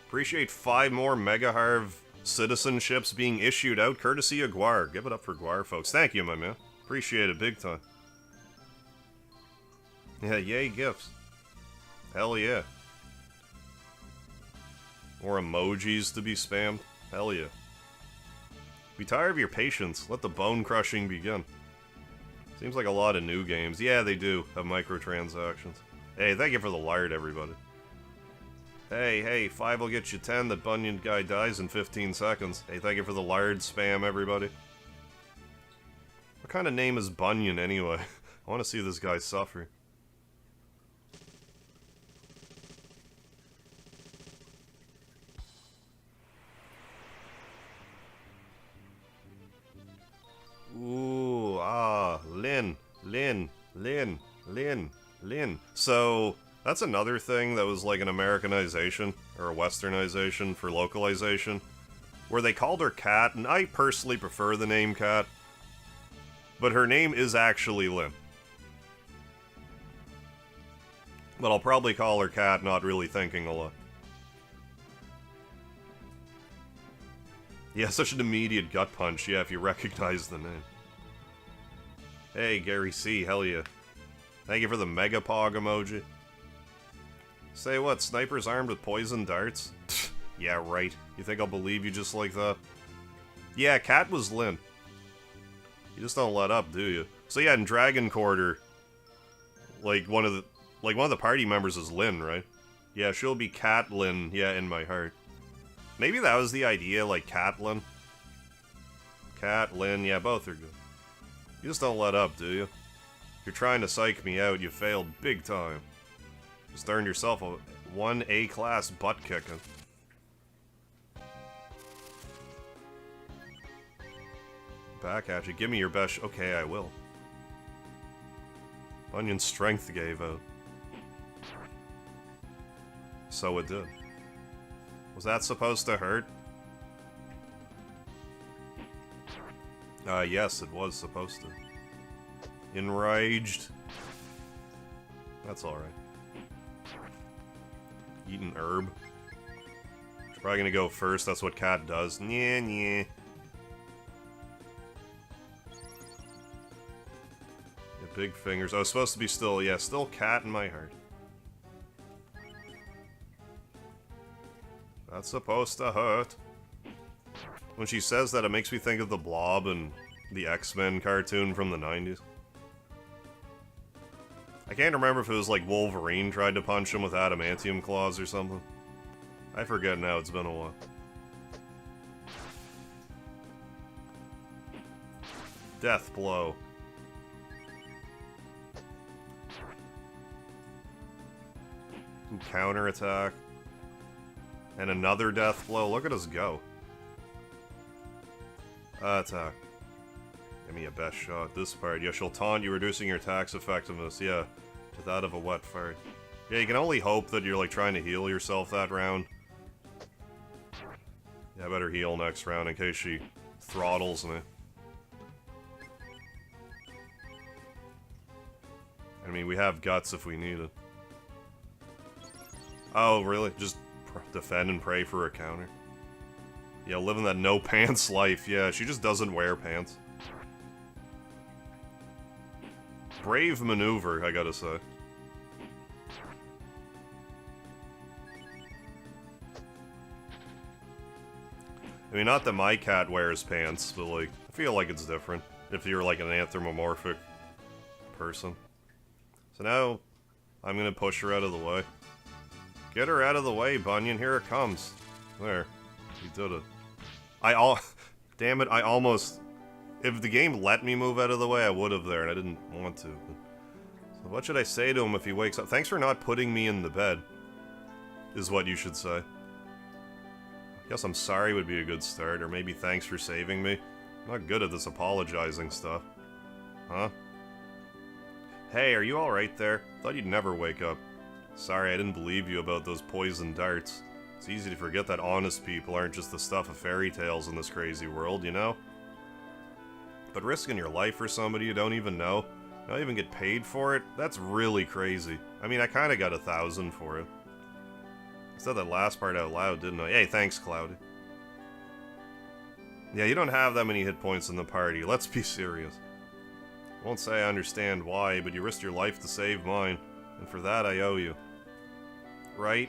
Speaker 1: Appreciate 5 more Megaharv citizenships being issued out, courtesy of Guar. Give it up for Guar, folks. Thank you, my man. Appreciate it big time. Yeah, yay gifts. Hell yeah. More emojis to be spammed. Hell yeah. Be tired of your patience. Let the bone crushing begin. Seems like a lot of new games. Yeah, they do have microtransactions. Hey, thank you for the lard, everybody. Hey, 5 will get you 10. The Bunyan guy dies in 15 seconds. Hey, thank you for the lard spam, everybody. What kind of name is Bunyan, anyway? I want to see this guy suffer. Ooh, Lin. So, that's another thing that was like an Americanization, or a Westernization for localization. where they called her Kat, and I personally prefer the name Kat. But her name is actually Lynn. But I'll probably call her Kat, not really thinking a lot. Yeah, such an immediate gut punch, yeah, if you recognize the name. Hey, Gary C, hell yeah. Thank you for the Megapog emoji. Say what, snipers armed with poison darts? Yeah, right. You think I'll believe you just like that? Yeah, Kat was Lynn. You just don't let up, do you? So yeah, in Dragon Quarter, like one of the party members is Lynn, right? Yeah, she'll be Kat Lynn, yeah, in my heart. Maybe that was the idea, like Catlin. Kat, Lynn, yeah, both are good. You just don't let up, do you? If you're trying to psych me out, you failed big time. Just earned yourself a 1 A-class butt kicking. Back at you. Give me your best. Okay, I will. Bunyan's strength gave out. So it did. Was that supposed to hurt? Yes, it was supposed to. Enraged. That's alright. Eating herb. She's probably gonna go first, that's what Kat does. Nyeh, nyeh. Yeah, big fingers. Oh, it's supposed to be still, yeah, still Kat in my heart. That's supposed to hurt. When she says that, it makes me think of the Blob and the X-Men cartoon from the 90s. I can't remember if it was like Wolverine tried to punch him with adamantium claws or something. I forget now, it's been a while. Death blow. Ooh, counterattack. And another death blow. Look at us go. Attack. Give me a best shot. This part. Yeah, she'll taunt you, reducing your attack's effectiveness. Yeah, to that of a wet fart. Yeah, you can only hope that you're like trying to heal yourself that round. Yeah, I better heal next round in case she throttles me. I mean, we have guts if we need it. Oh, really? Just defend and pray for a counter. Yeah, living that no pants life. Yeah, she just doesn't wear pants. Brave maneuver, I gotta say. I mean, not that my cat wears pants, but like, I feel like it's different if you're like an anthropomorphic person. So now, I'm gonna push her out of the way. Get her out of the way, Bunyan. Here it comes. There. You did it. Damn it, I almost... If the game let me move out of the way, I would have there, and I didn't want to. So what should I say to him if he wakes up? Thanks for not putting me in the bed, is what you should say. Guess I'm sorry would be a good start, or maybe thanks for saving me. I'm not good at this apologizing stuff. Huh? Hey, are you alright there? Thought you'd never wake up. Sorry, I didn't believe you about those poison darts. It's easy to forget that honest people aren't just the stuff of fairy tales in this crazy world, you know? But risking your life for somebody you don't even know, not even get paid for it, that's really crazy. I mean, I kinda got 1,000 for it. I said that last part out loud, didn't I? Hey, thanks, Cloudy. Yeah, you don't have that many hit points in the party, let's be serious. I won't say I understand why, but you risked your life to save mine, and for that I owe you. Right?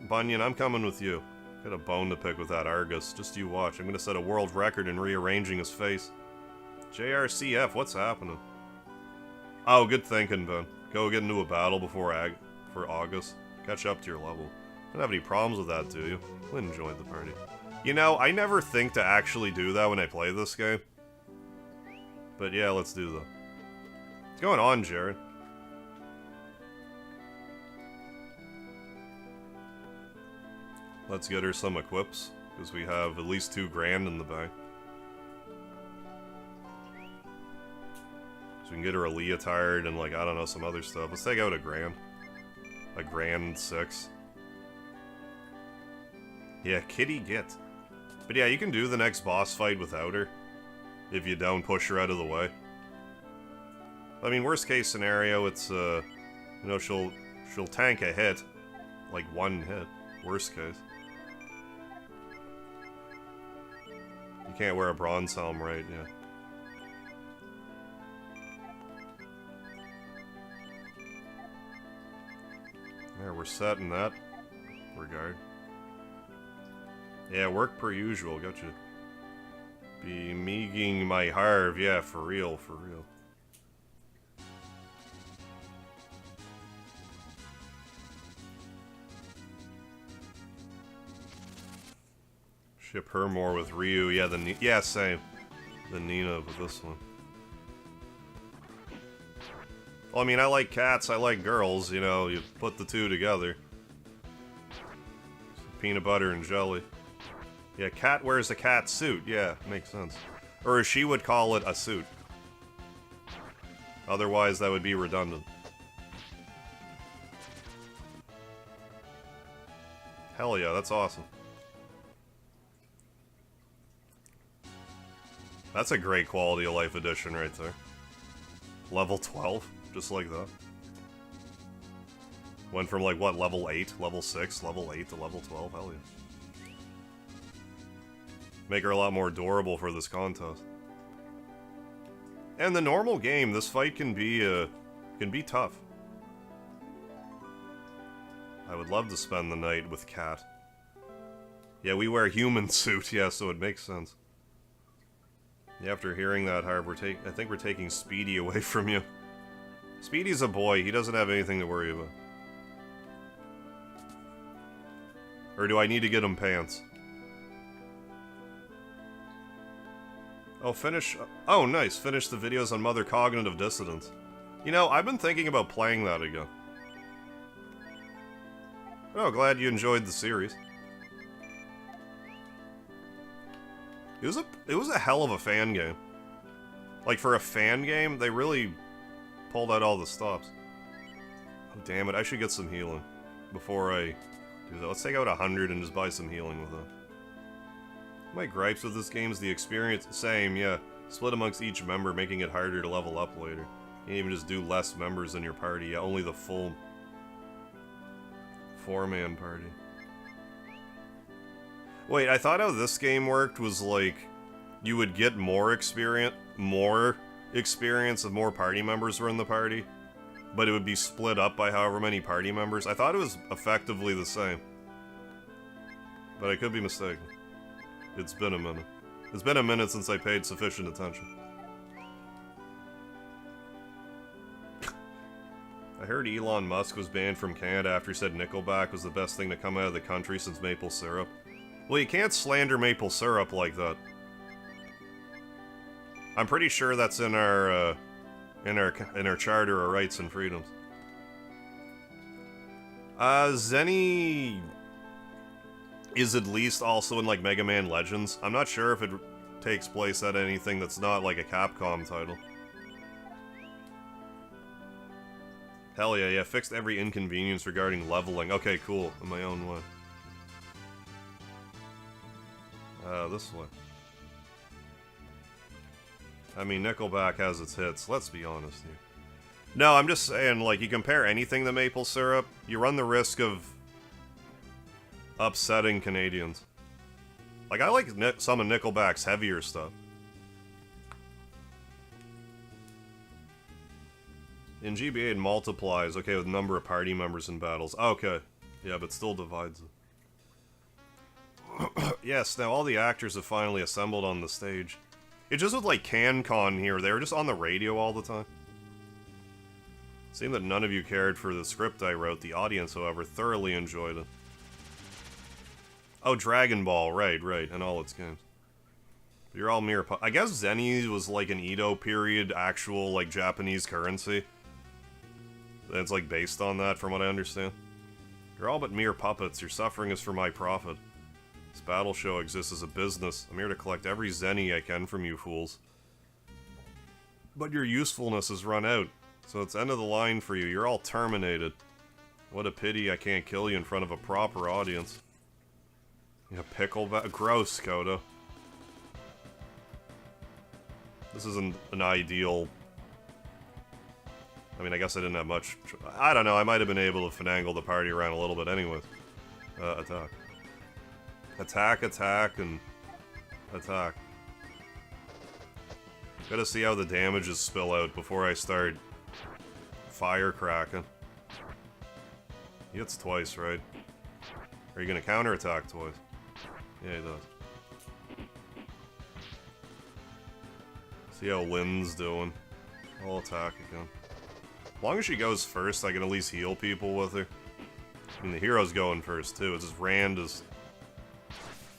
Speaker 1: Bunyan, I'm coming with you. Got a bone to pick with that Argus. Just you watch. I'm gonna set a world record in rearranging his face. JRCF, what's happening? Oh, good thinking, Ben. Go get into a battle before August. Catch up to your level. Don't have any problems with that, do you? We'll enjoy the party. You know, I never think to actually do that when I play this game. But yeah, let's do that. What's going on, Jared? Let's get her some equips, because we have at least 2 grand in the bank. So we can get her a leotard and, like, I don't know, some other stuff. Let's take out a grand. A grand 6. Yeah, kitty get. But yeah, you can do the next boss fight without her. If you don't push her out of the way. I mean, worst case scenario, it's, you know, she'll tank a hit. Like, one hit. Worst case. You can't wear a bronze helm, right? Yeah. There, we're set in that regard. Yeah, work per usual, gotcha. Be meeging my harv, yeah, for real, for real. Ship her more with Ryu, yeah, yeah, same. The Nina with this one. Well, I mean, I like cats, I like girls, you know, you put the two together. Peanut butter and jelly. Yeah, cat wears a cat suit, yeah, makes sense. Or as she would call it, a suit. Otherwise, that would be redundant. Hell yeah, that's awesome. That's a great quality of life edition right there. Level 12, just like that. Went from like, what, level 8, level 6, level 8 to level 12, hell yeah. Make her a lot more adorable for this contest. And the normal game, this fight can be tough. I would love to spend the night with Cat. Yeah, we wear human suit, yeah, so it makes sense. Yeah, after hearing that, Harv, I think we're taking Speedy away from you. Speedy's a boy, he doesn't have anything to worry about. Or do I need to get him pants? Oh, oh, nice. Finish the videos on Mother Cognitive Dissonance. You know, I've been thinking about playing that again. Oh, glad you enjoyed the series. It was a hell of a fan game. Like, for a fan game, they really pulled out all the stops. Oh, damn it. I should get some healing before I do that. Let's take out 100 and just buy some healing with it. My gripes with this game is the experience. Same, yeah. Split amongst each member, making it harder to level up later. You can even just do less members in your party. Yeah, only the full 4-man party. Wait, I thought how this game worked was like you would get more experience if more party members were in the party, but it would be split up by however many party members. I thought it was effectively the same, but I could be mistaken. It's been a minute. It's been a minute since I paid sufficient attention. I heard Elon Musk was banned from Canada after he said Nickelback was the best thing to come out of the country since maple syrup. Well, you can't slander maple syrup like that. I'm pretty sure that's in our Charter of Rights and Freedoms. Zenny is at least also in, like, Mega Man Legends. I'm not sure if it takes place at anything that's not, like, a Capcom title. Hell yeah, yeah, fixed every inconvenience regarding leveling. Okay, cool, in my own way. This way. I mean, Nickelback has its hits, let's be honest here. No, I'm just saying, like, you compare anything to maple syrup, you run the risk of upsetting Canadians. Like, I like some of Nickelback's heavier stuff. In GBA, it multiplies, okay, with number of party members in battles. Okay. Yeah, but still divides it. Yes, now all the actors have finally assembled on the stage. It just was like CanCon here, they were just on the radio all the time. Seemed that none of you cared for the script I wrote. The audience, however, thoroughly enjoyed it. Oh, Dragon Ball, right, and all its games. You're all mere I guess Zenny was like an Edo period actual, like, Japanese currency. It's, like, based on that, from what I understand. You're all but mere puppets. Your suffering is for my profit. This battle show exists as a business. I'm here to collect every zenny I can from you fools. But your usefulness has run out, so it's end of the line for you. You're all terminated. What a pity I can't kill you in front of a proper audience. Yeah, pickleback. Gross, Coda. This isn't an ideal... I mean, I guess I didn't have much... I don't know, I might have been able to finagle the party around a little bit anyways. Attack. Attack, attack, and... attack. Gotta see how the damages spill out before I start firecracking. He hits twice, right? Are you gonna counterattack twice? Yeah, he does. See how Lynn's doing. I'll attack again. As long as she goes first, I can at least heal people with her. I mean, the hero's going first, too. It's just Rand is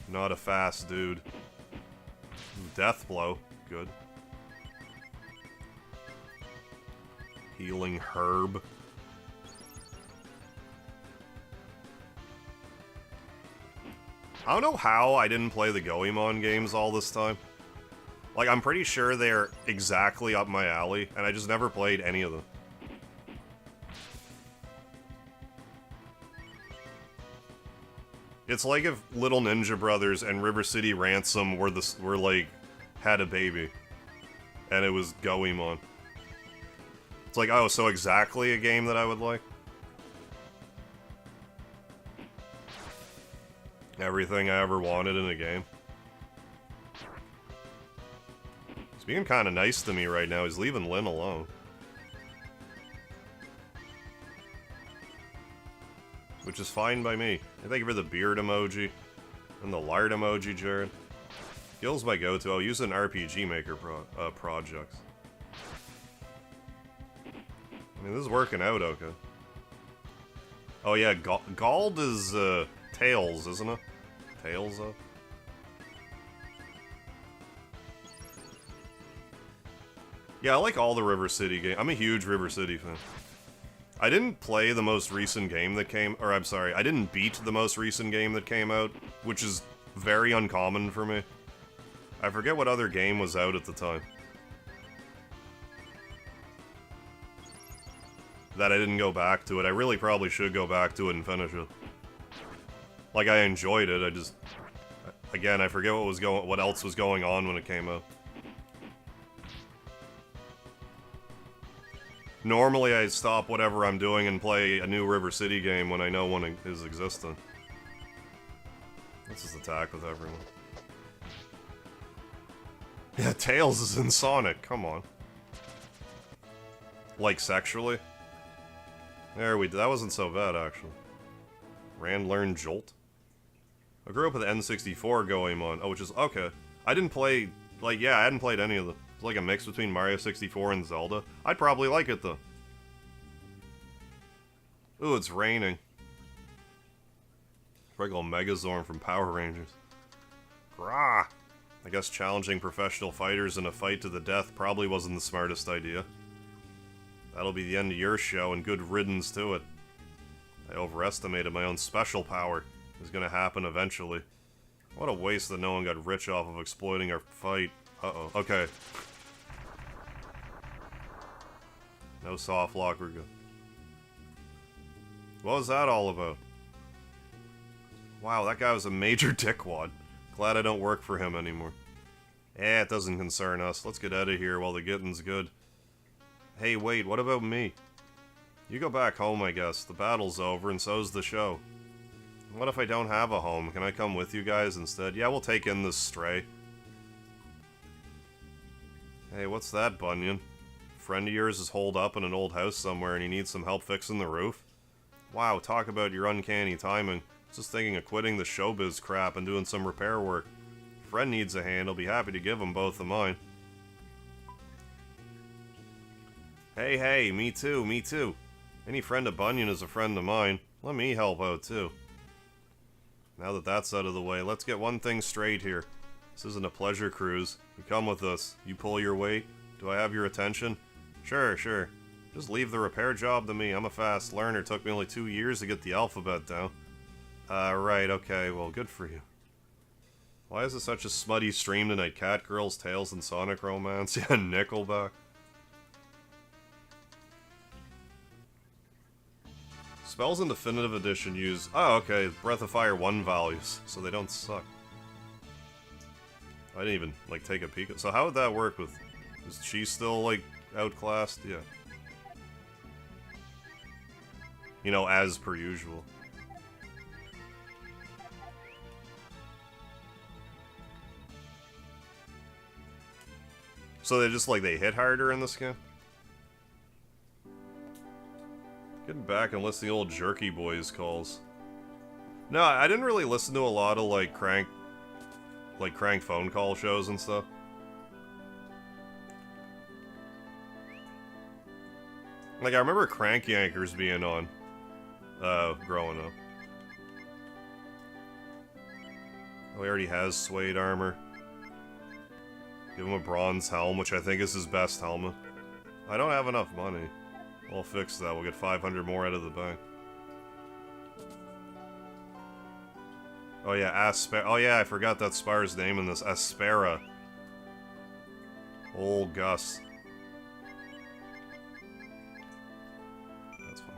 Speaker 1: not a fast dude. Death blow. Good. Healing herb. I don't know how I didn't play the Goemon games all this time. Like, I'm pretty sure they're exactly up my alley, and I just never played any of them. It's like if Little Ninja Brothers and River City Ransom were like, had a baby. And it was Goemon. It's like, oh, so exactly a game that I would like? Everything I ever wanted in a game. He's being kind of nice to me right now. He's leaving Lynn alone. Which is fine by me. Thank you for the beard emoji. And the lard emoji, Jared. Gil's my go-to. I'll use an RPG Maker projects. I mean, this is working out okay. Oh yeah, Gald is Tails, isn't it? Tails, though? Yeah, I like all the River City games. I'm a huge River City fan. I didn't play the most recent game that came... Or, I'm sorry, I didn't beat the most recent game that came out, which is very uncommon for me. I forget what other game was out at the time. That I didn't go back to it. I really probably should go back to it and finish it. Like, I enjoyed it, I just... Again, I forget what else was going on when it came out. Normally, I stop whatever I'm doing and play a new River City game when I know one is existent. Let's just attack with everyone. Yeah, Tails is in Sonic, come on. Like, sexually? That wasn't so bad, actually. Rand learned Jolt? I grew up with the N64 Goemon. Oh, which is... Okay. I didn't play... Like, yeah, I hadn't played any of them. It's like a mix between Mario 64 and Zelda. I'd probably like it, though. Ooh, it's raining. Regular Megazorn from Power Rangers. Grah! I guess challenging professional fighters in a fight to the death probably wasn't the smartest idea. That'll be the end of your show, and good riddance to it. I overestimated my own special power. It was gonna happen eventually. What a waste that no one got rich off of exploiting our fight. Uh-oh. Okay. No soft lock, we're good. What was that all about? Wow, that guy was a major dickwad. Glad I don't work for him anymore. Eh, it doesn't concern us. Let's get out of here while the getting's good. Hey, wait, what about me? You go back home, I guess. The battle's over, and so's the show. What if I don't have a home? Can I come with you guys instead? Yeah, we'll take in this stray. Hey, what's that, Bunyan? A friend of yours is holed up in an old house somewhere and he needs some help fixing the roof? Wow, talk about your uncanny timing. Just thinking of quitting the showbiz crap and doing some repair work. Friend needs a hand, I'll be happy to give him both of mine. Hey, me too, me too. Any friend of Bunyan is a friend of mine. Let me help out too. Now that that's out of the way, let's get one thing straight here. This isn't a pleasure cruise. You come with us. You pull your weight. Do I have your attention? Sure. Just leave the repair job to me. I'm a fast learner. Took me only 2 years to get the alphabet down. Right, okay, well, good for you. Why is it such a smutty stream tonight? Catgirls, Tails, and Sonic Romance? Yeah, Nickelback. Spells in Definitive Edition use... Oh, okay, Breath of Fire 1 values, so they don't suck. I didn't even, like, take a peek. So how would that work with... Is she still, like, outclassed? Yeah. You know, as per usual. So they just, like, they hit harder in this game? Getting back and listening to old Jerky Boys calls. No, I didn't really listen to a lot of, like, crank phone call shows and stuff. Like, I remember Crank Yankers being on, growing up. Oh, he already has suede armor. Give him a bronze helm, which I think is his best helmet. I don't have enough money. I'll fix that. We'll get 500 more out of the bank. Oh yeah, Oh yeah, I forgot that Spire's name in this. Aspera. Old Gus. That's fine.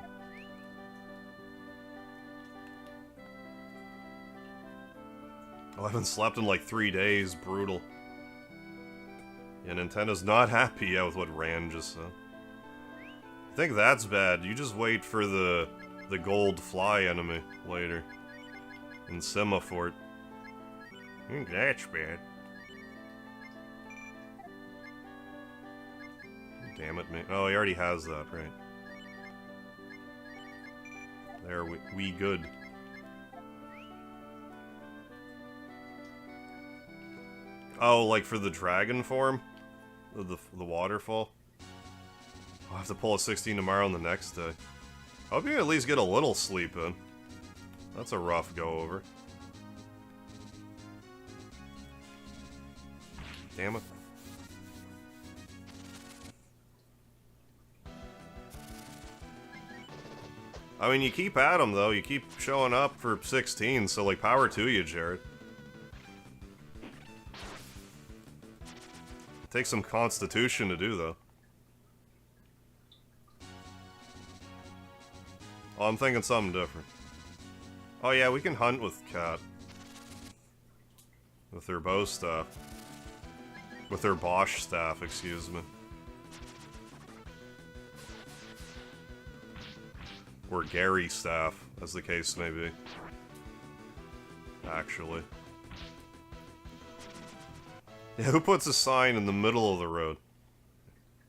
Speaker 1: Oh, I haven't slept in like 3 days. Brutal. Yeah, Nintendo's not happy yet with what Rand just said. I think that's bad. You just wait for the gold fly enemy later. In Semafort. I think that's bad. Damn it, man. Oh, he already has that, right. There, we good. Oh, like for the dragon form? The waterfall? I'll have to pull a 16 tomorrow and the next day. I hope you at least get a little sleep in. That's a rough go-over. Damn it. I mean, you keep at him, though. You keep showing up for 16, so, like, power to you, Jared. Takes some constitution to do, though. Oh, I'm thinking something different. Oh yeah, we can hunt with Cat. With her bow staff. With her Bosch staff, excuse me. Or Gary staff, as the case may be. Actually. Yeah, who puts a sign in the middle of the road?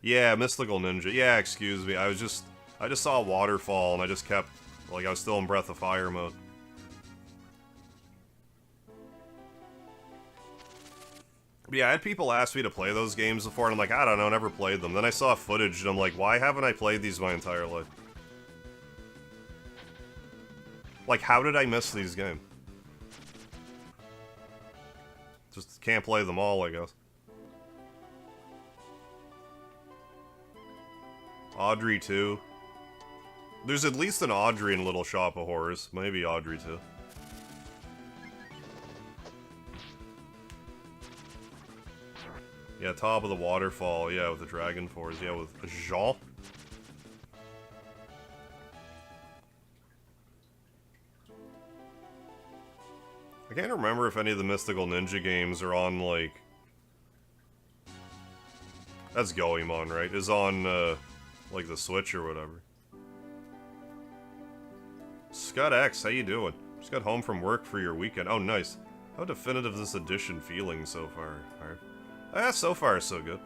Speaker 1: Yeah, Mystical Ninja. Yeah, excuse me. I just saw a waterfall and I just kept, like, I was still in Breath of Fire mode. But yeah, I had people ask me to play those games before and I'm like, I don't know, never played them. Then I saw footage and I'm like, why haven't I played these my entire life? Like, how did I miss these games? Just can't play them all, I guess. Audrey 2. There's at least an Audrey in Little Shop of Horrors. Maybe Audrey 2. Yeah, top of the waterfall. Yeah, with the Dragon Force. Yeah, with Jean. I can't remember if any of the Mystical Ninja games are on, like... That's Goemon, right? Is on, like, the Switch or whatever. Scott X, how you doing? Just got home from work for your weekend. Oh, nice. How definitive is this edition feeling so far? Ah, so far, so good.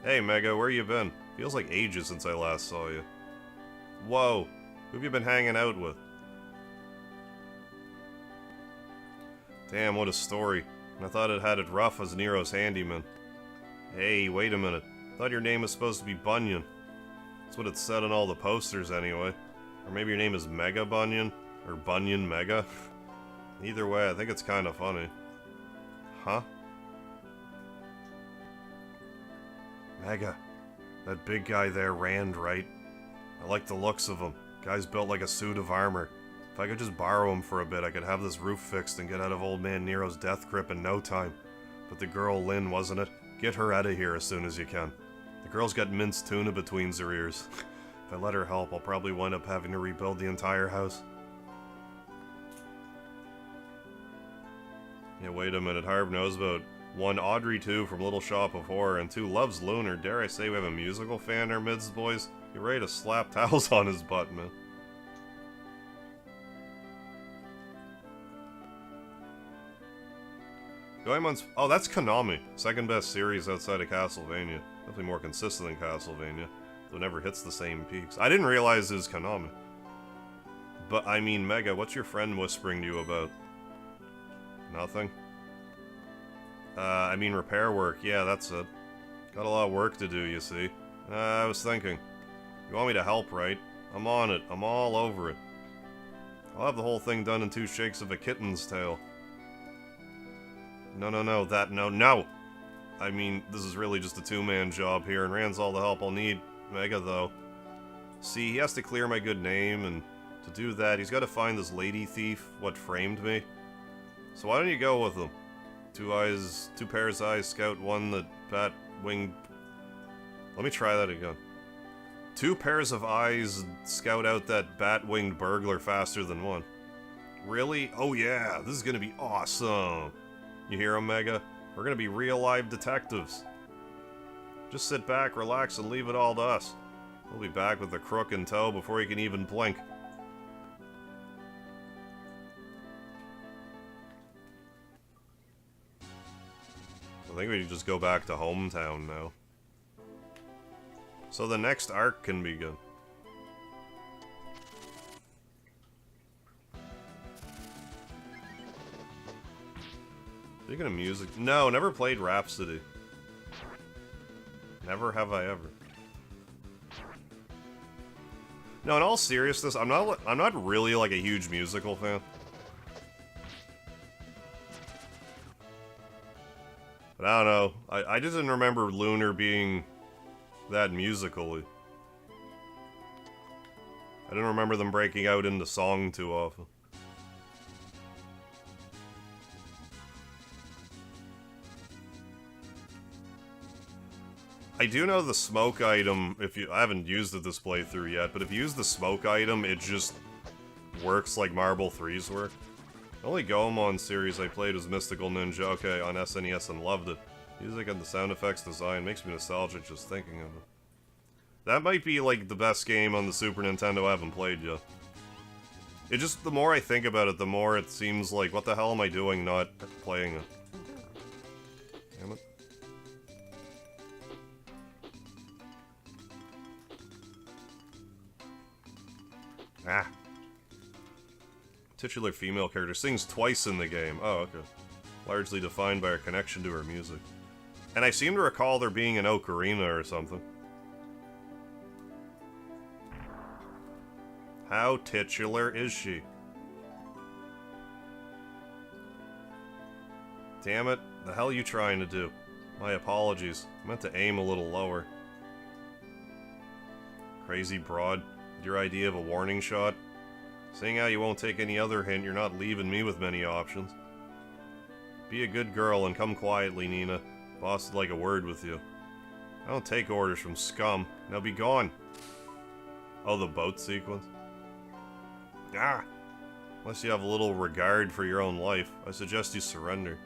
Speaker 1: Hey, Mega, where you been? Feels like ages since I last saw you. Whoa. Who have you been hanging out with? Damn, what a story. I thought it had it rough as Nero's handyman. Hey, wait a minute. Thought your name was supposed to be Bunyan. That's what it said on all the posters anyway. Or maybe your name is Mega Bunyan? Or Bunyan Mega? Either way, I think it's kind of funny. Huh? Mega. That big guy there, Rand, right? I like the looks of him. Guy's built like a suit of armor. If I could just borrow him for a bit, I could have this roof fixed and get out of old man Nero's death grip in no time. But the girl Lynn, wasn't it? Get her out of here as soon as you can. The girl's got minced tuna between her ears. If I let her help, I'll probably wind up having to rebuild the entire house. Yeah, wait a minute. Harb knows about 1, Audrey 2 from Little Shop of Horror, and 2, loves Lunar. Dare I say we have a musical fan in our midst, boys? Get ready to slap towels on his butt, man. Goemon's... Oh, that's Konami. Second best series outside of Castlevania. Definitely more consistent than Castlevania, though never hits the same peaks. I didn't realize it was Konami. But, I mean, Mega, what's your friend whispering to you about? Nothing? I mean repair work. Yeah, that's it. Got a lot of work to do, you see. I was thinking. You want me to help, right? I'm on it. I'm all over it. I'll have the whole thing done in 2 shakes of a kitten's tail. No, no! I mean, this is really just a 2-man job here, and Rand's all the help I'll need. Mega, though. See, he has to clear my good name, and to do that, he's got to find this lady thief, what framed me. So why don't you go with him? 2 eyes, 2 pairs of eyes, scout 1 that bat-winged... Let me try that again. 2 pairs of eyes, scout out that bat-winged burglar faster than 1. Really? Oh yeah, this is gonna be awesome! You hear him, Mega? We're gonna be real-live detectives. Just sit back, relax, and leave it all to us. We'll be back with the crook in tow before you can even blink. I think we can just go back to hometown now. So the next arc can begin. Speaking of music, no, never played Rhapsody. Never have I ever. No, in all seriousness, I'm not really like a huge musical fan. But I don't know. I just didn't remember Lunar being that musical-y. I didn't remember them breaking out into song too often. I do know the smoke item, I haven't used it this playthrough yet, but if you use the smoke item, it just works like Marble 3's work. The only Goemon series I played was Mystical Ninja, okay, on SNES, and loved it. Music and the sound effects design makes me nostalgic just thinking of it. That might be like the best game on the Super Nintendo I haven't played yet. It just, the more I think about it, the more it seems like, what the hell am I doing not playing it? Damn it. Ah. Titular female character sings twice in the game. Oh, okay. Largely defined by her connection to her music. And I seem to recall there being an ocarina or something. How titular is she? Damn it, the hell are you trying to do? My apologies. I meant to aim a little lower. Crazy broad. Your idea of a warning shot? Seeing how you won't take any other hint, you're not leaving me with many options. Be a good girl and come quietly, Nina. Boss would like a word with you. I don't take orders from scum. Now be gone. Oh, the boat sequence? Ah! Unless you have a little regard for your own life, I suggest you surrender.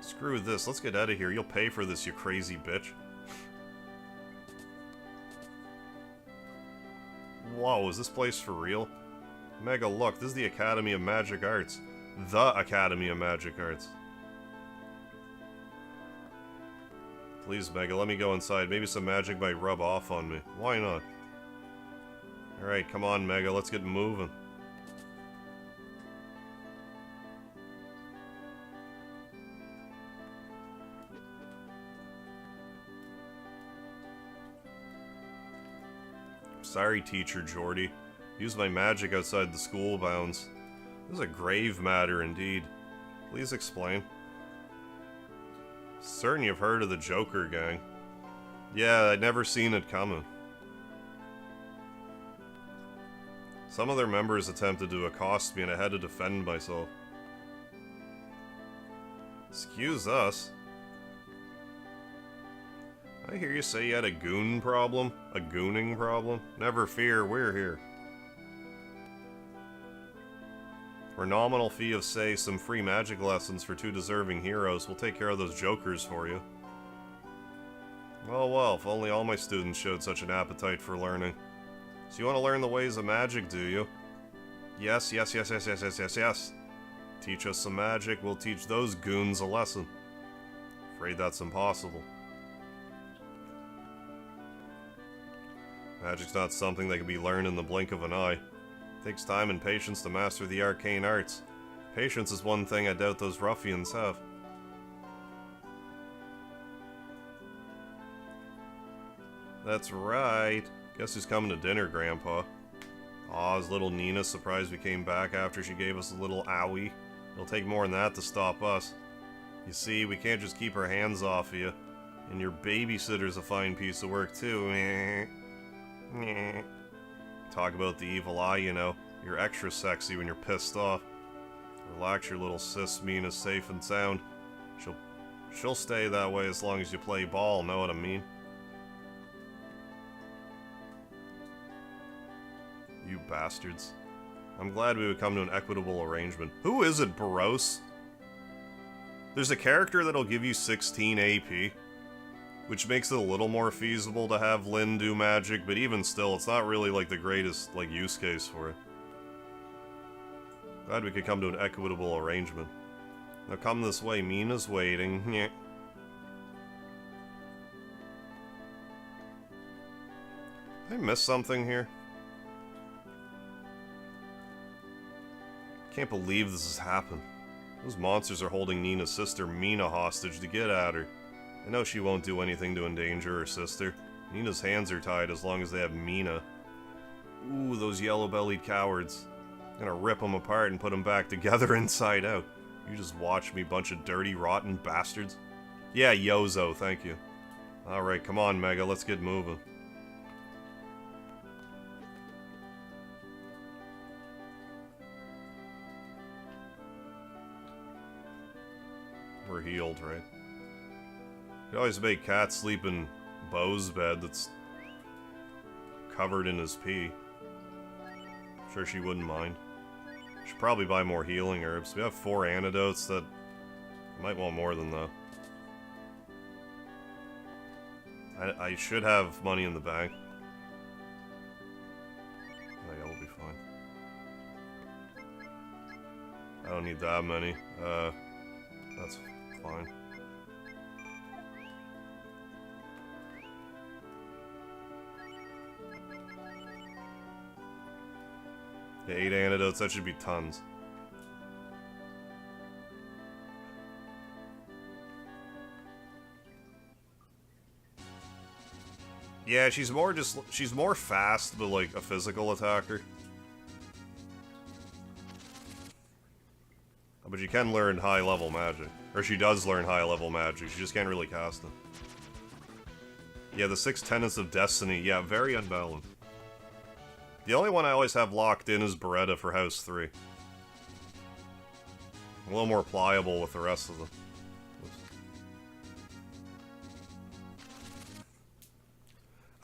Speaker 1: Screw this, let's get out of here. You'll pay for this, you crazy bitch. Whoa, is this place for real? Mega, look, this is the Academy of Magic Arts. The Academy of Magic Arts. Please, Mega, let me go inside. Maybe some magic might rub off on me. Why not? Alright, come on, Mega, let's get moving. Sorry, Teacher Jordy. Use my magic outside the school bounds. This is a grave matter indeed. Please explain. Certain you've heard of the Joker gang. Yeah, I'd never seen it coming. Some of their members attempted to accost me and I had to defend myself. Excuse us. I hear you say you had a goon problem? A gooning problem? Never fear, we're here. For a nominal fee of, say, some free magic lessons for 2 deserving heroes, we'll take care of those jokers for you. Well, if only all my students showed such an appetite for learning. So you want to learn the ways of magic, do you? Yes. Teach us some magic, we'll teach those goons a lesson. Afraid that's impossible. Magic's not something that can be learned in the blink of an eye. It takes time and patience to master the arcane arts. Patience is one thing I doubt those ruffians have. That's right. Guess who's coming to dinner, Grandpa? Aw, is little Nina surprised we came back after she gave us a little owie? It'll take more than that to stop us. You see, we can't just keep our hands off of you. And your babysitter's a fine piece of work, too. Talk about the evil eye, you know. You're extra sexy when you're pissed off. Relax, your little sis Mina's safe and sound. She'll stay that way as long as you play ball, know what I mean? You bastards. I'm glad we would come to an equitable arrangement. Who is it, Baros? There's a character that'll give you 16 AP, which makes it a little more feasible to have Lyn do magic, but even still, it's not really like the greatest use case for it. Glad we could come to an equitable arrangement. Now come this way, Mina's waiting. Nyeh. Did I miss something here? Can't believe this has happened. Those monsters are holding Nina's sister Mina hostage to get at her. I know she won't do anything to endanger her sister. Nina's hands are tied as long as they have Mina. Ooh, those yellow-bellied cowards. I'm gonna rip them apart and put them back together inside out. You just watch me, bunch of dirty, rotten bastards. Yeah, Yozo, thank you. Alright, come on, Mega, let's get moving. We're healed, right? You always make Cat sleep in Bo's bed that's covered in his pee. I'm sure she wouldn't mind. Should probably buy more healing herbs. We have 4 antidotes that I might want more than that. I should have money in the bank. Oh yeah, we'll be fine. I don't need that many. That's fine. Yeah, 8 antidotes, that should be tons. Yeah, she's more fast, but like a physical attacker. But she can learn high-level magic. Or she does learn high-level magic, she just can't really cast it. Yeah, the 6 Tenets of Destiny, yeah, very unbalanced. The only one I always have locked in is Beretta for House 3. A little more pliable with the rest of them.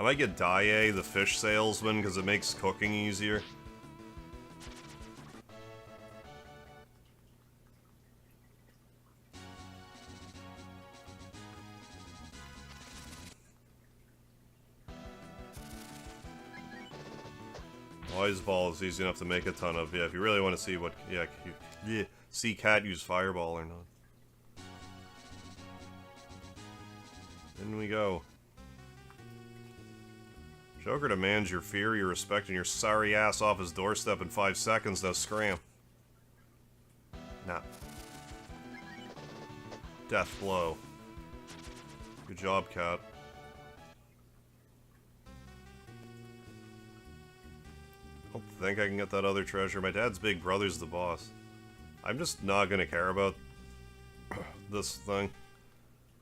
Speaker 1: I might get Daiei, the fish salesman, because it makes cooking easier. Wise Ball is easy enough to make a ton of. Yeah, if you really want to see what... Yeah, see Cat use Fireball or not. In we go. Joker demands your fear, your respect, and your sorry ass off his doorstep in 5 seconds. Now scram. Nah. Death blow. Good job, Cat. I don't think I can get that other treasure. My dad's big brother's the boss. I'm just not gonna care about this thing.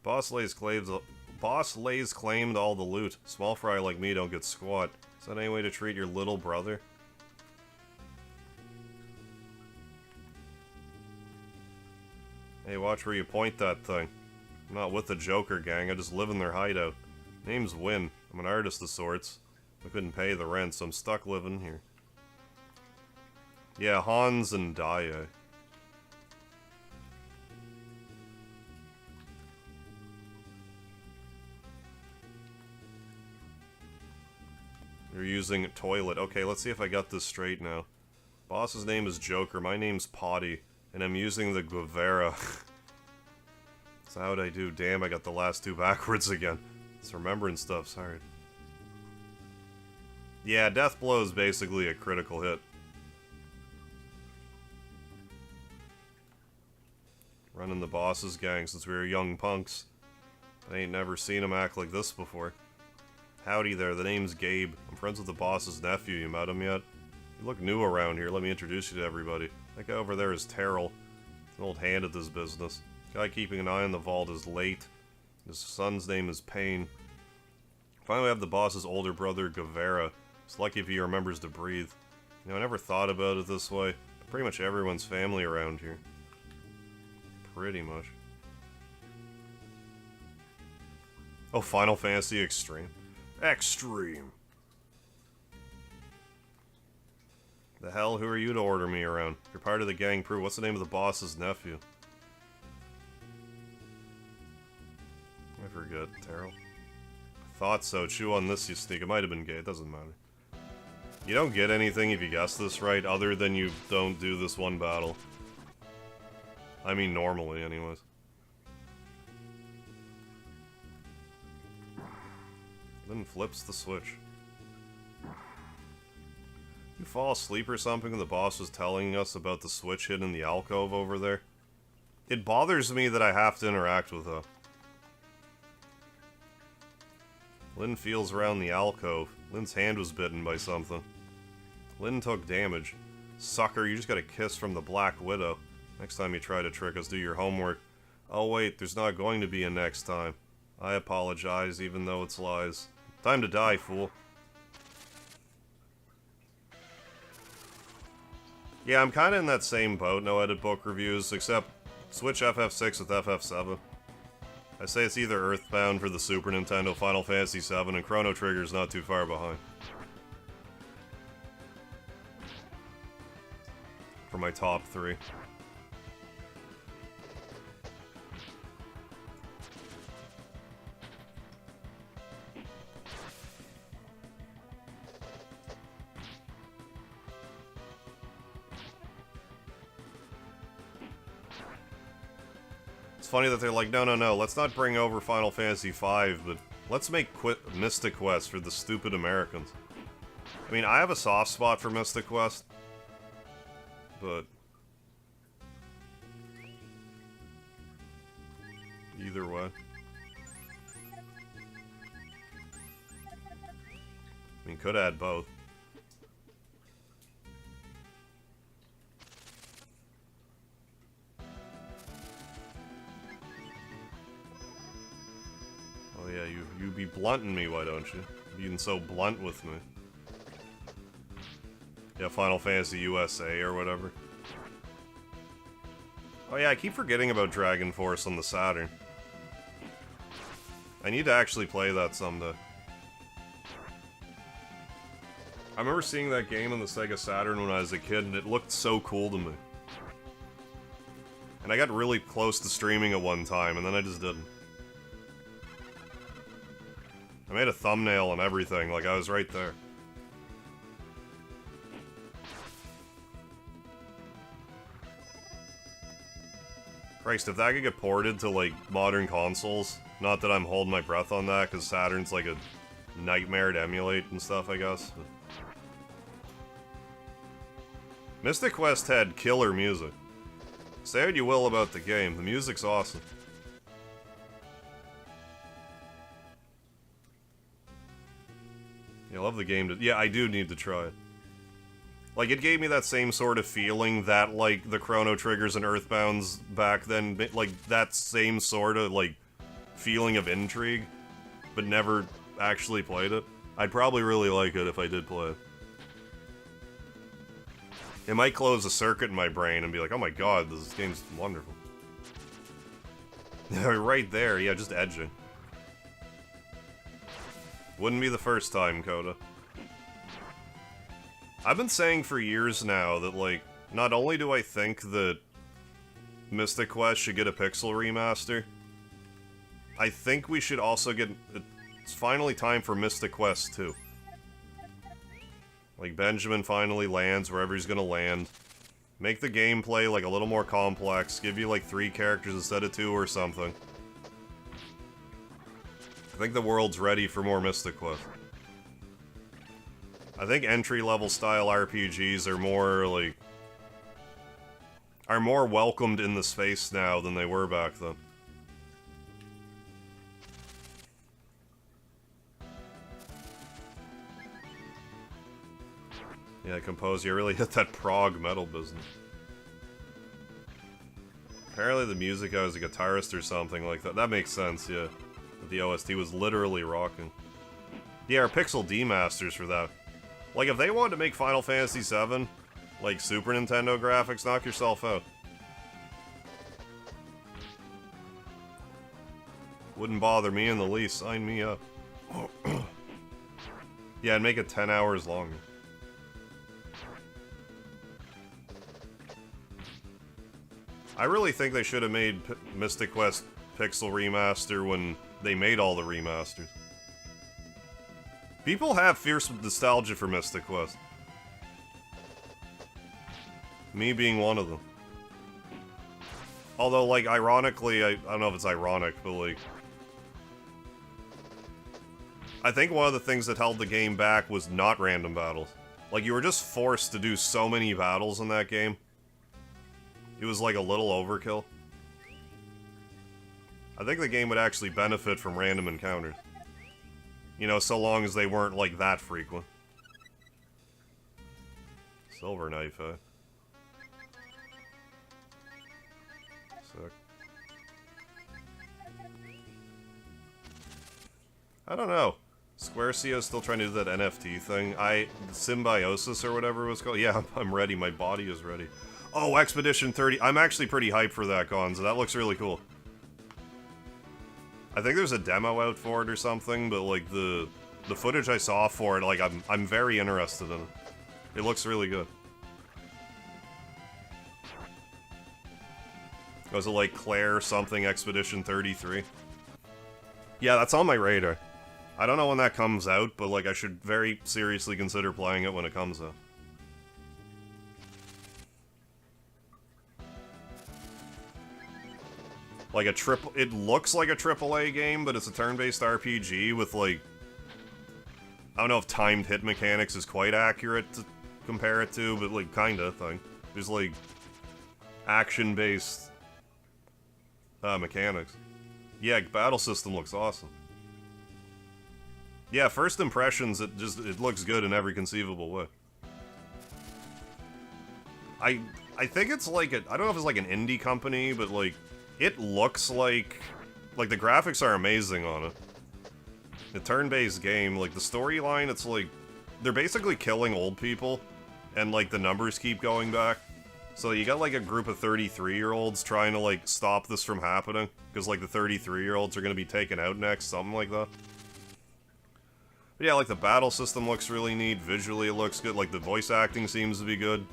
Speaker 1: Boss lays claim to all the loot. Small fry like me don't get squat. Is that any way to treat your little brother? Hey, watch where you point that thing. I'm not with the Joker gang, I just live in their hideout. Name's Win. I'm an artist of sorts. I couldn't pay the rent, so I'm stuck living here. Yeah, Hans and Daya. You're using toilet. Okay, let's see if I got this straight now. Boss's name is Joker, my name's Potty, and I'm using the Guevara. So how'd I do? Damn, I got the last two backwards again. It's remembering stuff, sorry. Yeah, Death Blow is basically a critical hit. Running the boss's gang since we were young punks. I ain't never seen him act like this before. Howdy there, the name's Gabe. I'm friends with the boss's nephew, you met him yet? You look new around here, let me introduce you to everybody. That guy over there is Terrell. He's an old hand at this business. The guy keeping an eye on the vault is Late. His son's name is Payne. Finally we have the boss's older brother, Guevara. It's lucky if he remembers to breathe. You know, I never thought about it this way, but pretty much everyone's family around here. Pretty much. Oh, Final Fantasy Extreme. Extreme! The hell, who are you to order me around? You're part of the gang crew. What's the name of the boss's nephew? I forget. Terrell? I thought so. Chew on this, you sneak. It might have been gay. It doesn't matter. You don't get anything if you guess this right, other than you don't do this one battle. I mean, normally, anyways. Then flips the switch. You fall asleep or something and the boss was telling us about the switch hidden in the alcove over there? It bothers me that I have to interact with her. Lynn feels around the alcove. Lynn's hand was bitten by something. Lynn took damage. Sucker, you just got a kiss from the Black Widow. Next time you try to trick us, do your homework. Oh wait, there's not going to be a next time. I apologize, even though it's lies. Time to die, fool. Yeah, I'm kinda in that same boat, no edit book reviews, except switch FF6 with FF7. I say it's either Earthbound for the Super Nintendo, Final Fantasy VII, and Chrono Trigger's not too far behind. For my top 3. It's funny that they're like, no, let's not bring over Final Fantasy V, but let's make Mystic Quest for the stupid Americans. I mean, I have a soft spot for Mystic Quest, but either way. I mean, could add both. Oh yeah, you be blunting me, why don't you? Being so blunt with me. Yeah, Final Fantasy USA or whatever. Oh yeah, I keep forgetting about Dragon Force on the Saturn. I need to actually play that someday. I remember seeing that game on the Sega Saturn when I was a kid, and it looked so cool to me. And I got really close to streaming it one time, and then I just didn't. I made a thumbnail and everything, like I was right there. Christ, if that could get ported to, like, modern consoles, not that I'm holding my breath on that, because Saturn's like a nightmare to emulate and stuff, I guess. But Mystic Quest had killer music. Say what you will about the game, the music's awesome. Yeah, I love the game. Yeah, I do need to try it. Like, it gave me that same sort of feeling that, like, the Chrono Triggers and Earthbounds back then, like, that same sort of, like, feeling of intrigue, but never actually played it. I'd probably really like it if I did play it. It might close a circuit in my brain and be like, oh my god, this game's wonderful. Right there, yeah, just edging. Wouldn't be the first time, Coda. I've been saying for years now that, like, not only do I think that Mystic Quest should get a Pixel remaster, I think we should also get... It's finally time for Mystic Quest 2. Like, Benjamin finally lands wherever he's gonna land. Make the gameplay, like, a little more complex. Give you, like, 3 characters instead of 2 or something. I think the world's ready for more Mystic Quest. I think entry-level style RPGs are more, like... are more welcomed in the space now than they were back then. Yeah, Composer, you really hit that prog metal business. Apparently the music guy was a guitarist or something like that. That makes sense, yeah. But the OST was literally rocking. Yeah, our Pixel D Masters for that. Like, if they wanted to make Final Fantasy VII, like Super Nintendo graphics, knock yourself out. Wouldn't bother me in the least. Sign me up. Yeah, and make it 10 hours longer. I really think they should have made Mystic Quest Pixel Remaster when they made all the remasters. People have fierce nostalgia for Mystic Quest. Me being one of them. Although, like, ironically, I don't know if it's ironic, but, like... I think one of the things that held the game back was not random battles. Like, you were just forced to do so many battles in that game. It was like a little overkill. I think the game would actually benefit from random encounters. You know, so long as they weren't, like, that frequent. Silver Knife, eh? Sick. I don't know. Squarecia still trying to do that NFT thing. Symbiosis or whatever it was called. Yeah, I'm ready. My body is ready. Oh, Expedition 30. I'm actually pretty hyped for that, Gonzo. That looks really cool. I think there's a demo out for it or something, but, like, the footage I saw for it, like, I'm very interested in it. It looks really good. Was it, like, Claire something Expedition 33? Yeah, that's on my radar. I don't know when that comes out, but, like, I should very seriously consider playing it when it comes out. Like it looks like a AAA game, but it's a turn-based RPG with, like... I don't know if timed hit mechanics is quite accurate to compare it to, but, like, kinda thing. There's, like, action-based mechanics. Yeah, battle system looks awesome. Yeah, first impressions, it looks good in every conceivable way. I think it's like I don't know if it's like an indie company, but, like, it looks like the graphics are amazing on it. The turn-based game, like, the storyline, it's like, they're basically killing old people, and, like, the numbers keep going back. So you got, like, a group of 33-year-olds trying to, like, stop this from happening, because, like, the 33-year-olds are gonna be taken out next, something like that. But yeah, like, the battle system looks really neat, visually it looks good, like, the voice acting seems to be good.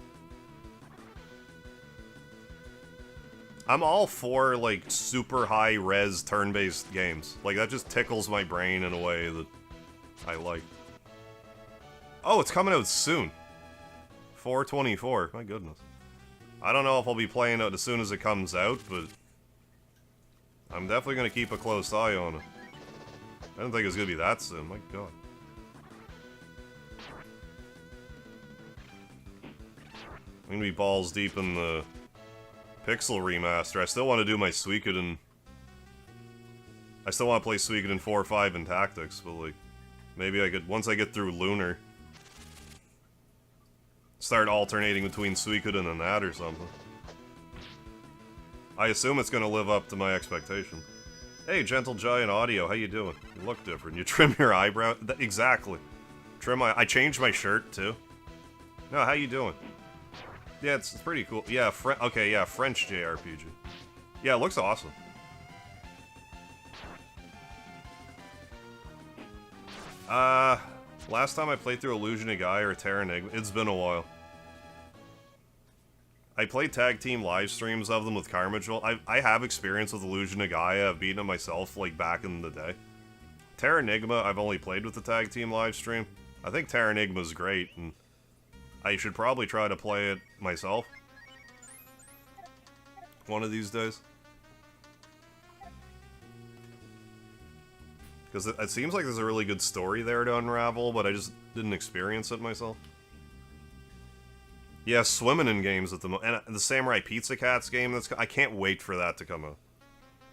Speaker 1: I'm all for, like, super high-res turn-based games. Like, that just tickles my brain in a way that I like. Oh, it's coming out soon. 4/24. My goodness. I don't know if I'll be playing it as soon as it comes out, but I'm definitely going to keep a close eye on it. I didn't think it was going to be that soon. My god. I'm going to be balls deep in the Pixel remaster. I still want to do my Suikoden. I still want to play Suikoden 4, 5, and Tactics, but, like, maybe I could, once I get through Lunar, start alternating between Suikoden and that or something. I assume it's going to live up to my expectations. Hey, Gentle Giant Audio, how you doing? You look different. You trim your eyebrow? Exactly. I changed my shirt, too. No, how you doing? Yeah, it's pretty cool. Yeah, okay, yeah, French JRPG. Yeah, it looks awesome. Last time I played through Illusion of Gaia or Terra Enigma, it's been a while. I played tag team live streams of them with Karma Jewel. I have experience with Illusion of Gaia. I've beaten it myself, like, back in the day. Terra Enigma, I've only played with the tag team live stream. I think Terra Enigma's great, and I should probably try to play it myself. One of these days. Because it seems like there's a really good story there to unravel, but I just didn't experience it myself. Yeah, swimming in games at the moment. And the Samurai Pizza Cats game, I can't wait for that to come out.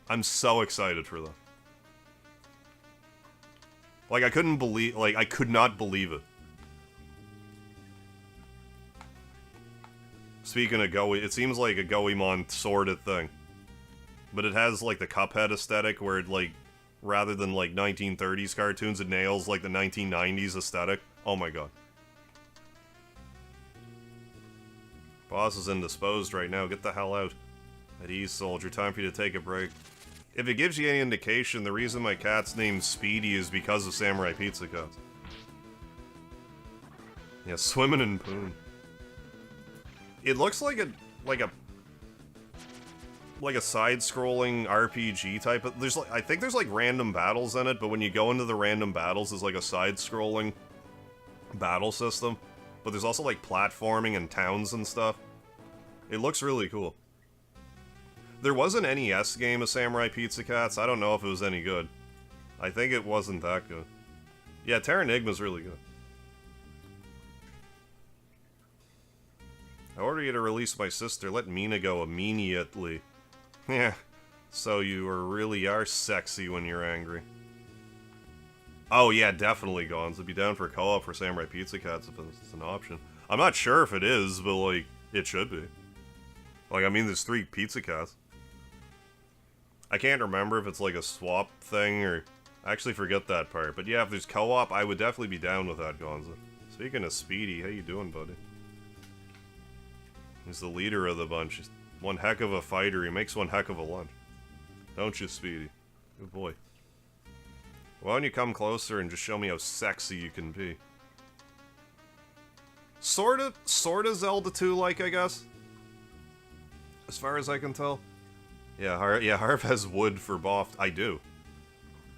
Speaker 1: I'm so excited for that. Like, I couldn't believe, like, I could not believe it. Speaking of Goemon, it seems like a Goemon sorted thing. But it has, like, the Cuphead aesthetic where it, like, rather than, like, 1930s cartoons, it nails, like, the 1990s aesthetic. Oh my god. Boss is indisposed right now. Get the hell out. At ease, soldier. Time for you to take a break. If it gives you any indication, the reason my cat's named Speedy is because of Samurai Pizza Cats. Yeah, swimming in poon. It looks like a side-scrolling RPG type of, I think there's like random battles in it, but when you go into the random battles, there's like a side-scrolling battle system. But there's also like platforming and towns and stuff. It looks really cool. There was an NES game of Samurai Pizza Cats. I don't know if it was any good. I think it wasn't that good. Yeah, Terra Enigma's really good. I order you to release my sister. Let Mina go immediately. Yeah, so you really are sexy when you're angry. Oh yeah, definitely, Gons. I'd be down for co-op for Samurai Pizza Cats if it's an option. I'm not sure if it is, but like, it should be. Like, I mean, there's 3 Pizza Cats. I can't remember if it's like a swap thing or... I actually forget that part. But yeah, if there's co-op, I would definitely be down with that, Gonza. Speaking of Speedy, how you doing, buddy? He's the leader of the bunch. He's one heck of a fighter. He makes one heck of a lunch. Don't you, Speedy? Good boy. Why don't you come closer and just show me how sexy you can be? Sorta Zelda 2-like, I guess? As far as I can tell. Yeah, Harv has wood for Boft. I do.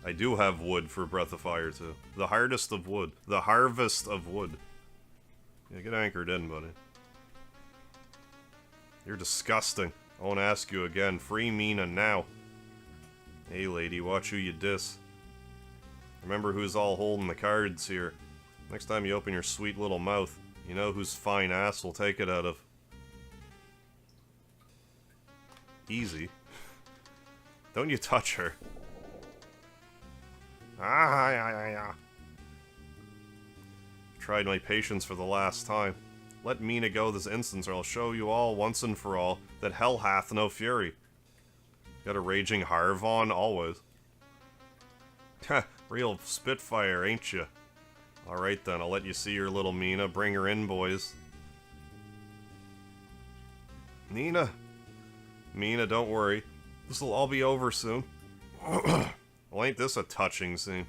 Speaker 1: I do have wood for Breath of Fire, too. The hardest of wood. The harvest of wood. Yeah, get anchored in, buddy. You're disgusting. I won't ask you again. Free Mina now. Hey, lady, watch who you diss. Remember who's all holding the cards here. Next time you open your sweet little mouth, you know whose fine ass will take it out of. Easy. Don't you touch her. Tried my patience for the last time. Let Mina go this instance, or I'll show you all, once and for all, that hell hath no fury. Got a raging Harv on, always. Ha, real Spitfire, ain't ya? Alright then, I'll let you see your little Mina. Bring her in, boys. Nina. Mina, don't worry. This'll all be over soon. Well, ain't this a touching scene?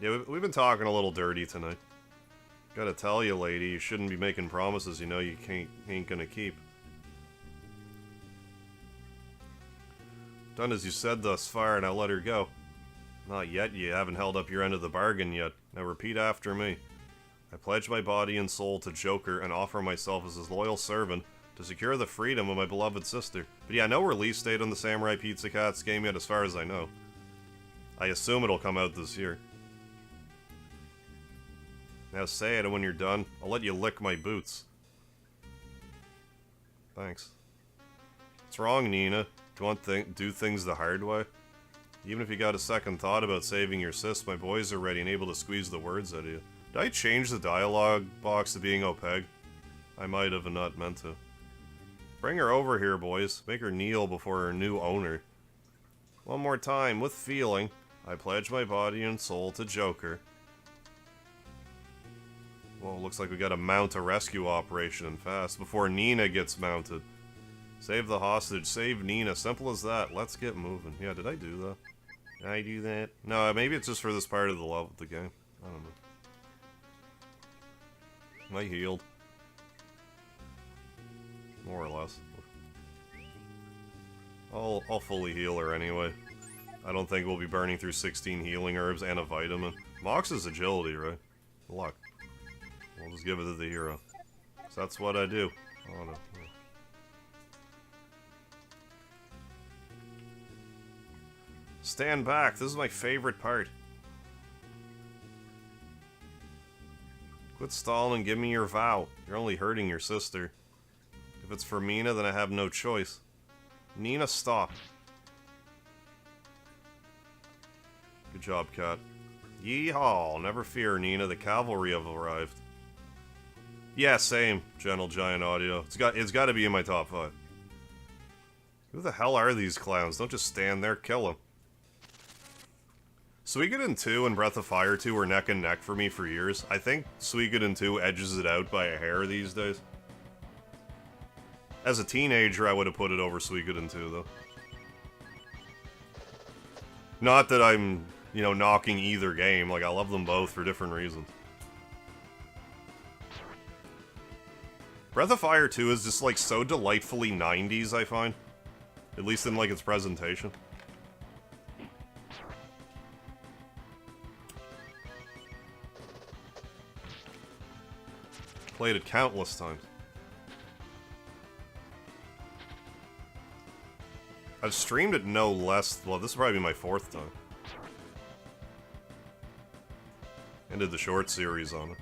Speaker 1: Yeah, we've been talking a little dirty tonight. Gotta tell you, lady, you shouldn't be making promises you know you ain't gonna keep. Done as you said thus far, now let her go. Not yet, you haven't held up your end of the bargain yet. Now repeat after me. I pledge my body and soul to Joker and offer myself as his loyal servant to secure the freedom of my beloved sister. But yeah, no release date on the Samurai Pizza Cats game yet as far as I know. I assume it'll come out this year. Now say it, and when you're done, I'll let you lick my boots. Thanks. What's wrong, Nina? Do you want to do things the hard way? Even if you got a second thought about saving your sis, my boys are ready and able to squeeze the words out of you. Did I change the dialogue box to being opaque? I might have and not meant to. Bring her over here, boys. Make her kneel before her new owner. One more time, with feeling, I pledge my body and soul to Joker. Well, looks like we gotta mount a rescue operation and fast before Nina gets mounted. Save the hostage, save Nina, simple as that. Let's get moving. Yeah, did I do that? Did I do that? No, maybe it's just for this part of the level of the game. I don't know. I healed. More or less. I'll fully heal her anyway. I don't think we'll be burning through 16 healing herbs and a vitamin. Mox is agility, right? Luck. We'll just give it to the hero. So that's what I do. Oh no. Stand back. This is my favorite part. Quit stalling and give me your vow. You're only hurting your sister. If it's for Mina, then I have no choice. Nina, stop. Good job, Cat. Yeehaw! Never fear, Nina. The cavalry have arrived. Yeah, same. Gentle Giant Audio. It's got to be in my top 5. Who the hell are these clowns? Don't just stand there. Kill them. Suikoden 2 and Breath of Fire 2 were neck and neck for me for years. I think Suikoden 2 edges it out by a hair these days. As a teenager, I would have put it over Suikoden 2, though. Not that I'm, you know, knocking either game. Like, I love them both for different reasons. Breath of Fire 2 is just, like, so delightfully 90s, I find. At least in, like, its presentation. Played it countless times. I've streamed it no less... Well, this will probably be my 4th time. And did the short series on it.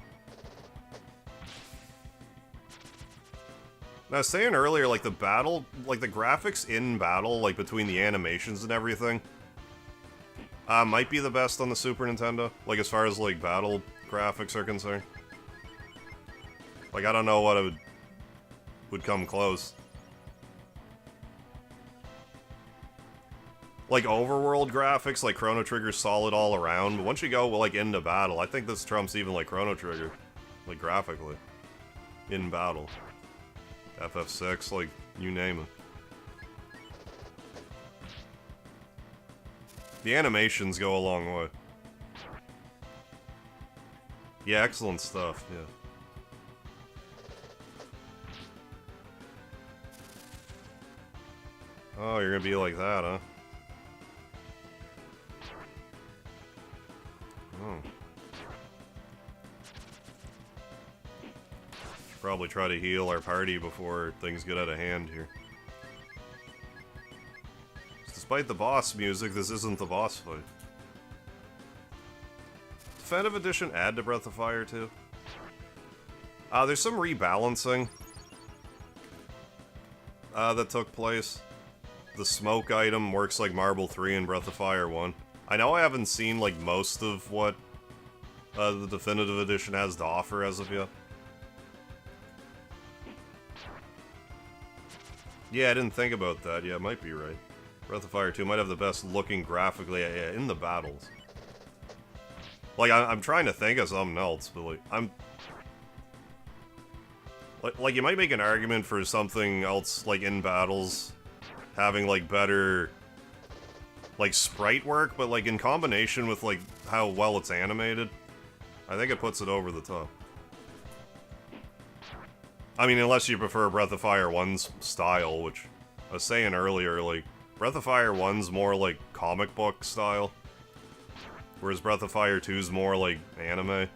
Speaker 1: And I was saying earlier, like, the battle... Like, the graphics in battle, like, between the animations and everything... might be the best on the Super Nintendo. Like, as far as, like, battle graphics are concerned. Like, I don't know what would come close. Like, overworld graphics, like, Chrono Trigger's solid all around, but once you go, like, into battle, I think this trumps even, like, Chrono Trigger. Like, graphically. In battle. FF6, like, you name it. The animations go a long way. Yeah, excellent stuff, yeah. Oh, you're gonna be like that, huh? Oh. Should probably try to heal our party before things get out of hand here. Despite the boss music, this isn't the boss fight. Definitive Edition add to Breath of Fire 2? There's some rebalancing that took place. The smoke item works like Marble 3 and Breath of Fire 1. I know I haven't seen, like, most of what the Definitive Edition has to offer as of yet. Yeah, I didn't think about that. Yeah, it might be right. Breath of Fire 2 might have the best looking graphically in the battles. Like, I'm trying to think of something else, but, like, Like, you might make an argument for something else, like, in battles... having, like, better, like, sprite work, but, like, in combination with, like, how well it's animated, I think it puts it over the top. I mean, unless you prefer Breath of Fire 1's style, which I was saying earlier, like, Breath of Fire 1's more, like, comic book style, whereas Breath of Fire 2's more, like, anime.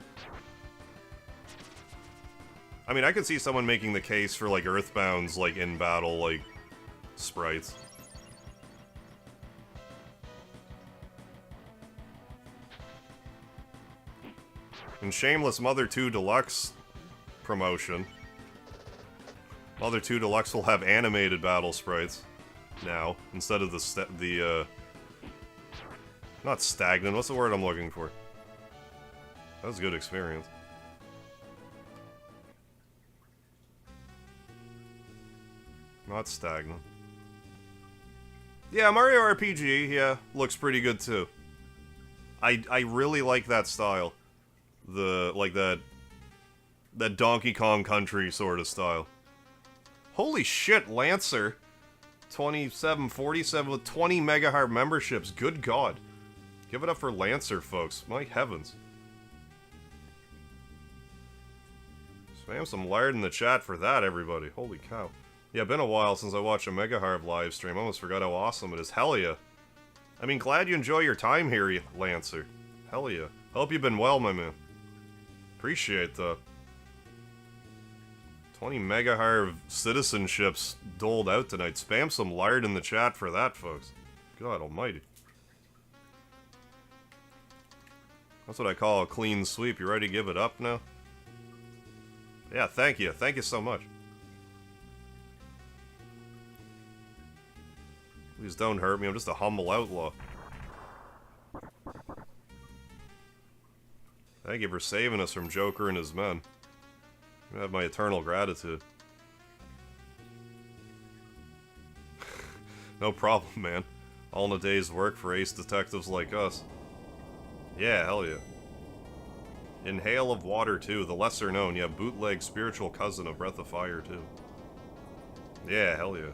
Speaker 1: I mean, I could see someone making the case for, like, Earthbound's, like, in-battle, like, sprites. And shameless Mother 2 Deluxe promotion. Mother 2 Deluxe will have animated battle sprites now, instead of the not stagnant, what's the word I'm looking for? That was a good experience. Not stagnant. Yeah, Mario RPG, yeah, looks pretty good too. I really like that style. Like that Donkey Kong Country sort of style. Holy shit, Lancer. 2747 with 20 Megaheart memberships, good god. Give it up for Lancer, folks. My heavens. Spam some lard in the chat for that, everybody. Holy cow. Yeah, been a while since I watched a Mega Harv live stream. I almost forgot how awesome it is. Hell yeah. I mean, glad you enjoy your time here, Lancer. Hell yeah. Hope you've been well, my man. Appreciate that. 20 Mega Harv citizenships doled out tonight. Spam some lard in the chat for that, folks. God almighty. That's what I call a clean sweep. You ready to give it up now? Yeah, thank you. Thank you so much. Please don't hurt me. I'm just a humble outlaw. Thank you for saving us from Joker and his men. I have my eternal gratitude. No problem, man. All in a day's work for ace detectives like us. Yeah, hell yeah. Inhale of Water 2, the lesser known, yeah, bootleg spiritual cousin of Breath of Fire 2. Yeah, hell yeah.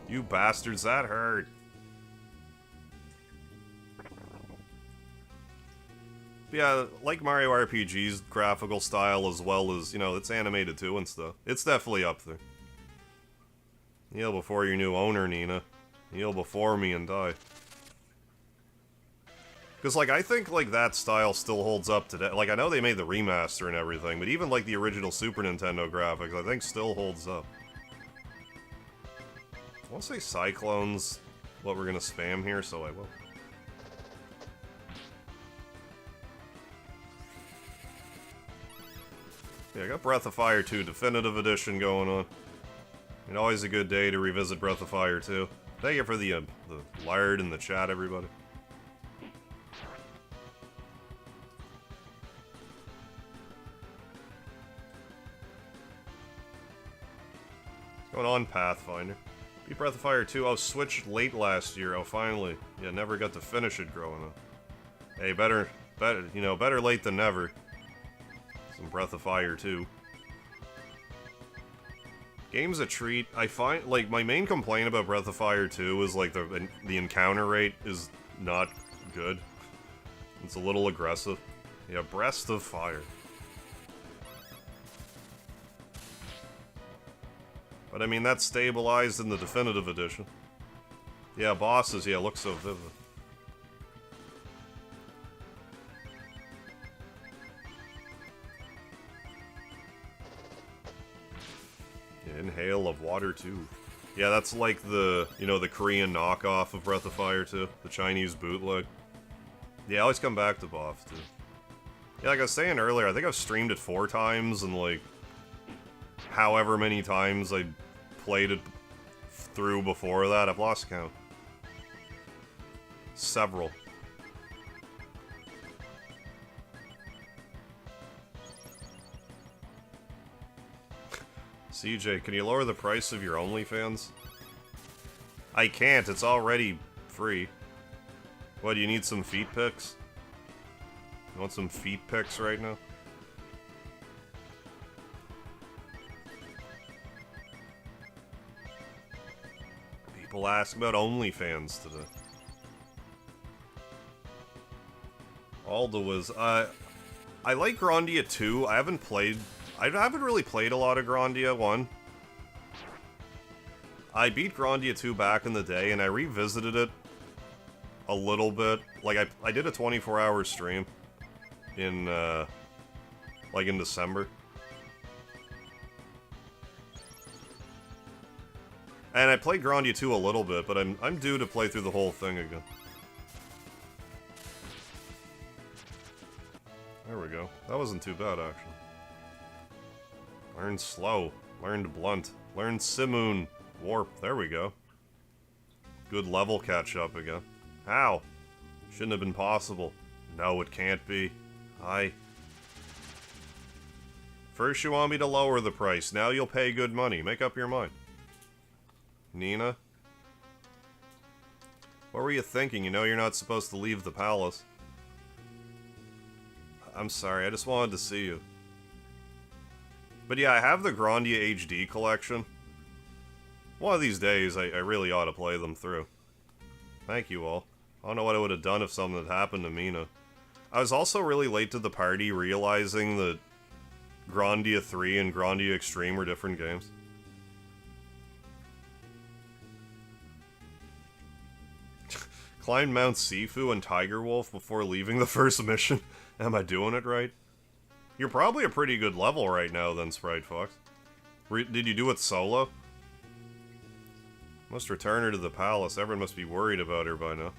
Speaker 1: You bastards, that hurt. Yeah, like Mario RPG's graphical style as well as, you know, it's animated too and stuff. It's definitely up there. Kneel before your new owner, Nina. Kneel before me and die. Because, like, I think, like, that style still holds up today. Like, I know they made the remaster and everything, but even, like, the original Super Nintendo graphics, I think still holds up. I want to say Cyclone's what we're going to spam here, so I will. Yeah, I got Breath of Fire 2 Definitive Edition going on. And always a good day to revisit Breath of Fire 2. Thank you for the lard in the chat, everybody. Going on, Pathfinder. Beat Breath of Fire 2. Oh, switched late last year. Oh, finally. Yeah, never got to finish it growing up. Hey, better, you know, better late than never. Some Breath of Fire 2. Game's a treat. I find, like, my main complaint about Breath of Fire 2 is, like, the encounter rate is not good. It's a little aggressive. Yeah, Breath of Fire. But I mean, that's stabilized in the Definitive Edition. Yeah, bosses, yeah, look so vivid. Yeah, Inhale of Water 2. Yeah, that's like the, you know, the Korean knockoff of Breath of Fire 2. The Chinese bootleg. Yeah, I always come back to BOF, too. Yeah, like I was saying earlier, I think I've streamed it 4 times, and like, however many times I played it through before that, I've lost count. Several. CJ, can you lower the price of your OnlyFans? I can't, it's already free. What, do you need some feet pics? You want some feet pics right now? People ask about OnlyFans today. Alda was, I like Grandia 2. I haven't really played a lot of Grandia 1. I beat Grandia 2 back in the day, and I revisited it a little bit. Like, I did a 24-hour stream in, like, in December. And I played Grandia 2 a little bit, but I'm due to play through the whole thing again. There we go. That wasn't too bad, actually. Learned slow. Learned blunt. Learned simoon. Warp. There we go. Good level catch up again. How? Shouldn't have been possible. No, it can't be. First you want me to lower the price. Now you'll pay good money. Make up your mind. Nina? What were you thinking? You know you're not supposed to leave the palace. I'm sorry, I just wanted to see you. But yeah, I have the Grandia HD collection. One of these days, I really ought to play them through. Thank you all. I don't know what I would have done if something had happened to Mina. I was also really late to the party, realizing that Grandia 3 and Grandia Extreme were different games. Climbed Mount Sifu and Tiger Wolf before leaving the first mission. Am I doing it right? You're probably a pretty good level right now then, Sprite Fox. Did you do it solo? Must return her to the palace. Everyone must be worried about her by now.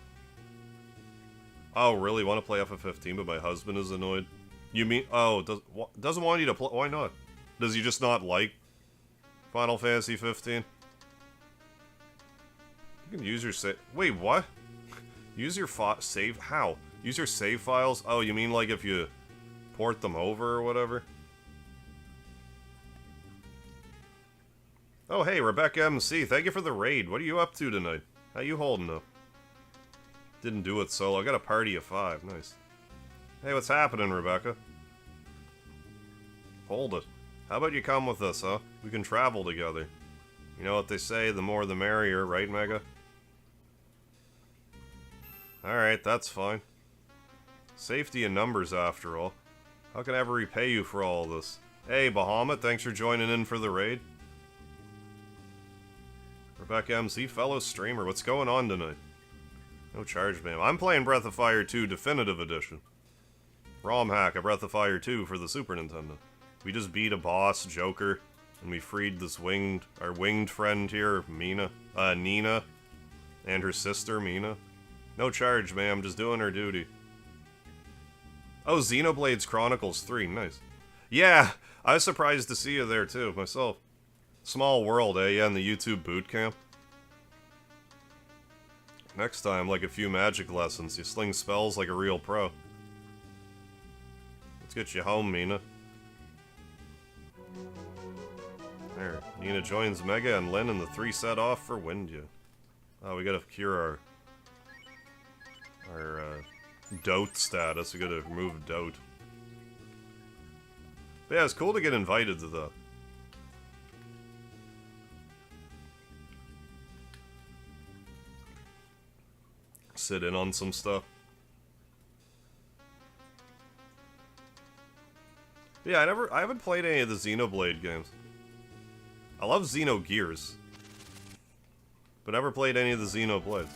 Speaker 1: Oh, really? Want to play FF15, but my husband is annoyed? You mean... Oh, doesn't want you to play... Why not? Does he just not like Final Fantasy 15? You can use your save... Wait, what? Use your save... How? Use your save files? Oh, you mean like if you port them over or whatever? Oh, hey, Rebecca MC. Thank you for the raid. What are you up to tonight? How you holding up? Didn't do it solo. I got a party of 5. Nice. Hey, what's happening, Rebecca? Hold it. How about you come with us, huh? We can travel together. You know what they say, the more the merrier, right, Mega? Alright, that's fine. Safety in numbers, after all. How can I ever repay you for all this? Hey, Bahamut, thanks for joining in for the raid. Rebecca MC, fellow streamer, what's going on tonight? No charge, ma'am. I'm playing Breath of Fire 2 Definitive Edition. ROM hack of Breath of Fire 2 for the Super Nintendo. We just beat a boss, Joker, and we freed this our winged friend here, Nina, and her sister, Mina. No charge, ma'am, just doing her duty. Oh, Xenoblades Chronicles 3, nice. Yeah, I was surprised to see you there too, myself. Small world, eh? Yeah, in the YouTube boot camp. Next time, like a few magic lessons, you sling spells like a real pro. Let's get you home, Mina. There, Nina joins Mega and Lynn, and the 3 set off for Windia. Oh, we gotta cure our dote status. We gotta remove dote. But yeah, it's cool to get invited to that. Sit in on some stuff. Yeah, I haven't played any of the Xenoblade games. I love Xenogears, but never played any of the Xenoblades.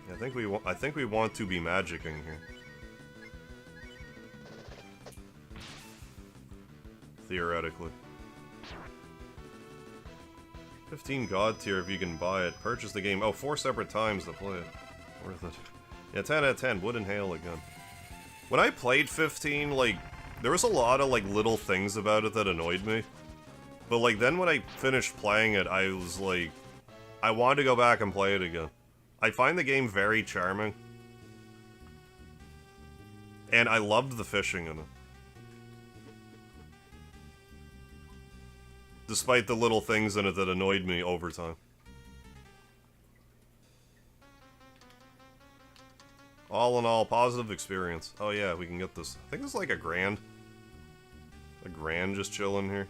Speaker 1: Yeah, I think we want to be magicking here. Theoretically. 15 God tier if you can buy it. Purchase the game. Oh, 4 separate times to play it. Worth it. Yeah, 10 out of 10. Wood and hail again. When I played 15, like, there was a lot of, like, little things about it that annoyed me. But, like, then when I finished playing it, I was like, I wanted to go back and play it again. I find the game very charming. And I loved the fishing in it. Despite the little things in it that annoyed me over time. All in all, positive experience. Oh yeah, we can get this. I think it's like a grand. A grand just chilling here.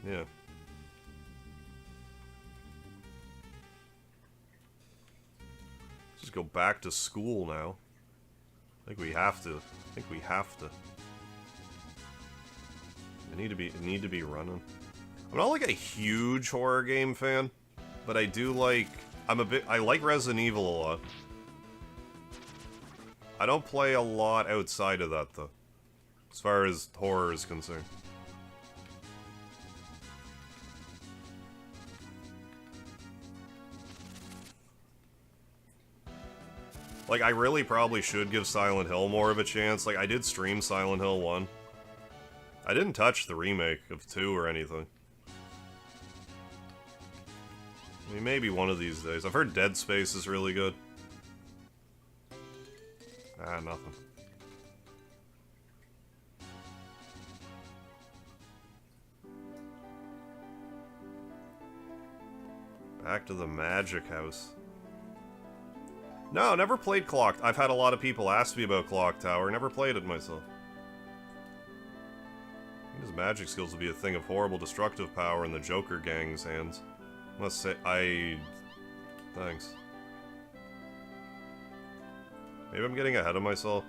Speaker 1: Yeah. Just go back to school now. I think we have to. I need to be running. I'm not like a huge horror game fan, but I do like... I like Resident Evil a lot. I don't play a lot outside of that, though. As far as horror is concerned. Like, I really probably should give Silent Hill more of a chance. Like, I did stream Silent Hill 1. I didn't touch the remake of 2 or anything. I mean, maybe one of these days. I've heard Dead Space is really good. Ah, nothing. Back to the Magic House. No, never played Clock. I've had a lot of people ask me about Clock Tower. Never played it myself. His magic skills will be a thing of horrible destructive power in the Joker gang's hands. Must say, Thanks. Maybe I'm getting ahead of myself.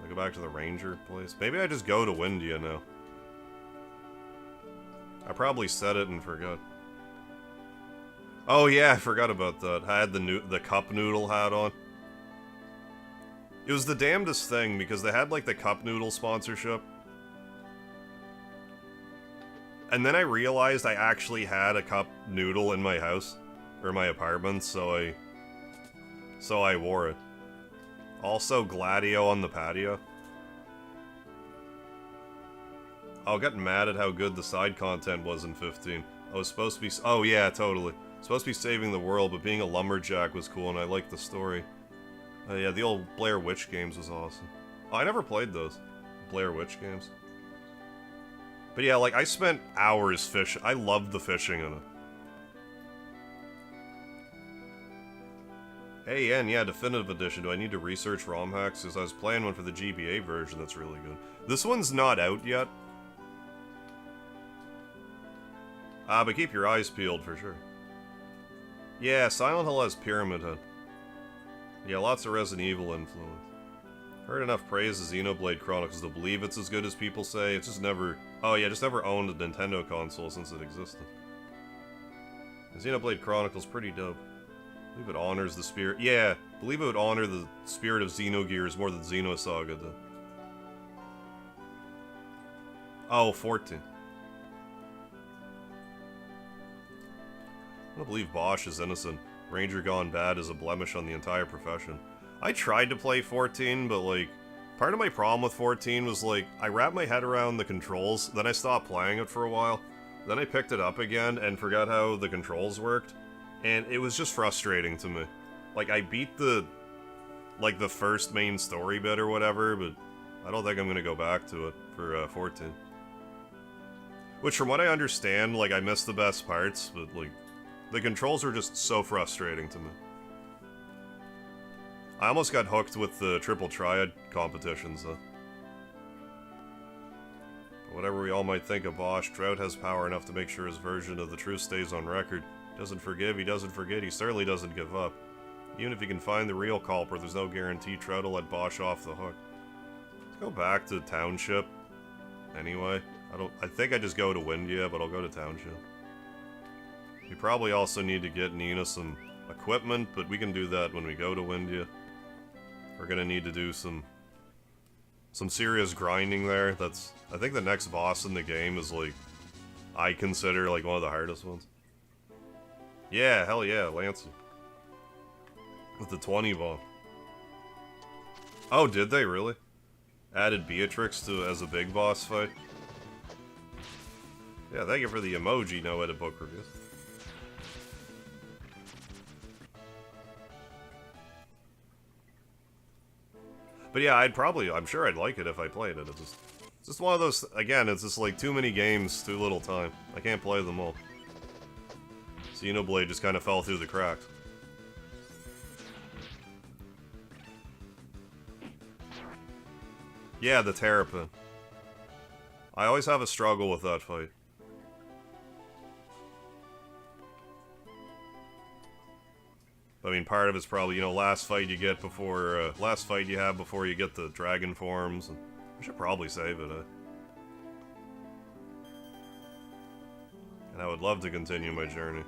Speaker 1: I go back to the ranger place. Maybe I just go to Windia now. I probably said it and forgot. Oh yeah, I forgot about that. I had the cup noodle hat on. It was the damnedest thing because they had like the cup noodle sponsorship. And then I realized I actually had a cup noodle in my house or my apartment, so I wore it. Also Gladio on the patio. I'll get mad at how good the side content was in 15. I was supposed to be... Oh yeah, totally. Supposed to be saving the world, but being a lumberjack was cool and I liked the story. Yeah, the old Blair Witch games was awesome. Oh, I never played those. Blair Witch games. But yeah, like, I spent hours fishing. I loved the fishing in it. Hey, and yeah, Definitive Edition. Do I need to research ROM hacks? Because I was playing one for the GBA version that's really good. This one's not out yet. But keep your eyes peeled for sure. Yeah, Silent Hill has Pyramid Head. Yeah, lots of Resident Evil influence. Heard enough praise of Xenoblade Chronicles to believe it's as good as people say. It's just never... Oh yeah, just never owned a Nintendo console since it existed. Xenoblade Chronicles pretty dope. I believe it honors the spirit... Yeah, I believe it would honor the spirit of Xenogears more than Xenosaga did. Oh, 14. I don't believe Bosch is innocent. Ranger gone bad is a blemish on the entire profession. I tried to play 14, but like, part of my problem with 14 was like, I wrapped my head around the controls, then I stopped playing it for a while, then I picked it up again and forgot how the controls worked, and it was just frustrating to me. Like, I beat the first main story bit or whatever, but I don't think I'm gonna go back to it for 14. Which, from what I understand, like, I missed the best parts, but like, the controls are just so frustrating to me. I almost got hooked with the Triple Triad competitions, though. But whatever we all might think of Bosch, Trout has power enough to make sure his version of the truth stays on record. He doesn't forgive, he doesn't forget, he certainly doesn't give up. Even if he can find the real culprit, there's no guarantee Trout will let Bosch off the hook. Let's go back to Township. Anyway, I think I just go to Windia, but I'll go to Township. We probably also need to get Nina some equipment, but we can do that when we go to Windia. We're gonna need to do some serious grinding there. That's... I think the next boss in the game is like... I consider like one of the hardest ones. Yeah, hell yeah, Lancer. With the 20 bomb. Oh, did they really? Added Beatrix as a big boss fight? Yeah, thank you for the emoji, no edit book reviews. But yeah, I'm sure I'd like it if I played it. It's just one of those, again, it's just like too many games, too little time. I can't play them all. Xenoblade just kind of fell through the cracks. Yeah, the Terrapin. I always have a struggle with that fight. I mean, part of it's probably, you know, last fight you have before you get the dragon forms. And I should probably save it, And I would love to continue my journey.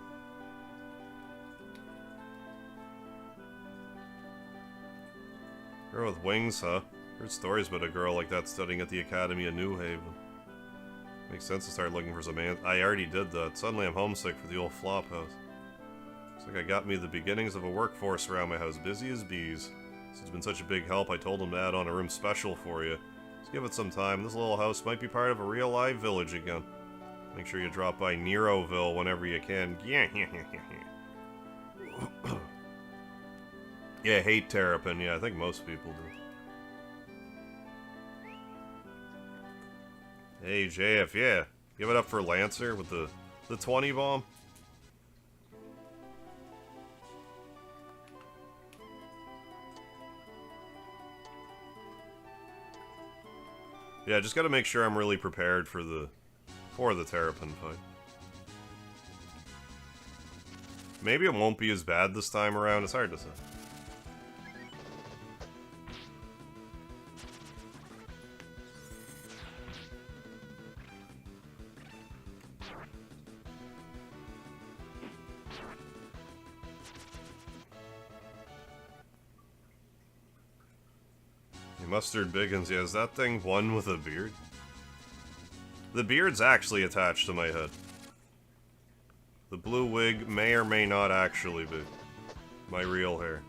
Speaker 1: Girl with wings, huh? Heard stories about a girl like that studying at the Academy of New Haven. Makes sense to start looking for some I already did that. Suddenly I'm homesick for the old flop house. Looks like I got me the beginnings of a workforce around my house, busy as bees. Since it's been such a big help, I told him to add on a room special for you. Just give it some time. This little house might be part of a real live village again. Make sure you drop by Neroville whenever you can. Yeah, hate Terrapin. Yeah, I think most people do. Hey, JF, yeah. Give it up for Lancer with the 20 bomb. Yeah, just gotta make sure I'm really prepared for the Terrapin fight. Maybe it won't be as bad this time around. It's hard to say. Mustard Biggins, yeah, is that thing one with a beard? The beard's actually attached to my head. The blue wig may or may not actually be my real hair.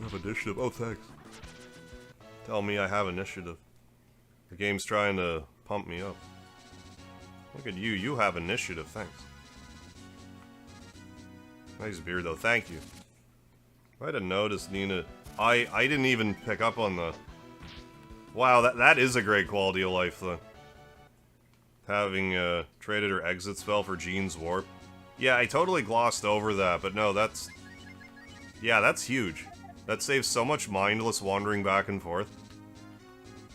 Speaker 1: I have initiative. Oh, thanks. Tell me I have initiative. The game's trying to pump me up. Look at you. You have initiative. Thanks. Nice beard, though. Thank you. I didn't notice, Nina. I didn't even pick up on the... Wow, that is a great quality of life, though. Having traded her exit spell for Jean's Warp. Yeah, I totally glossed over that, but no, that's... Yeah, that's huge. That saves so much mindless wandering back and forth.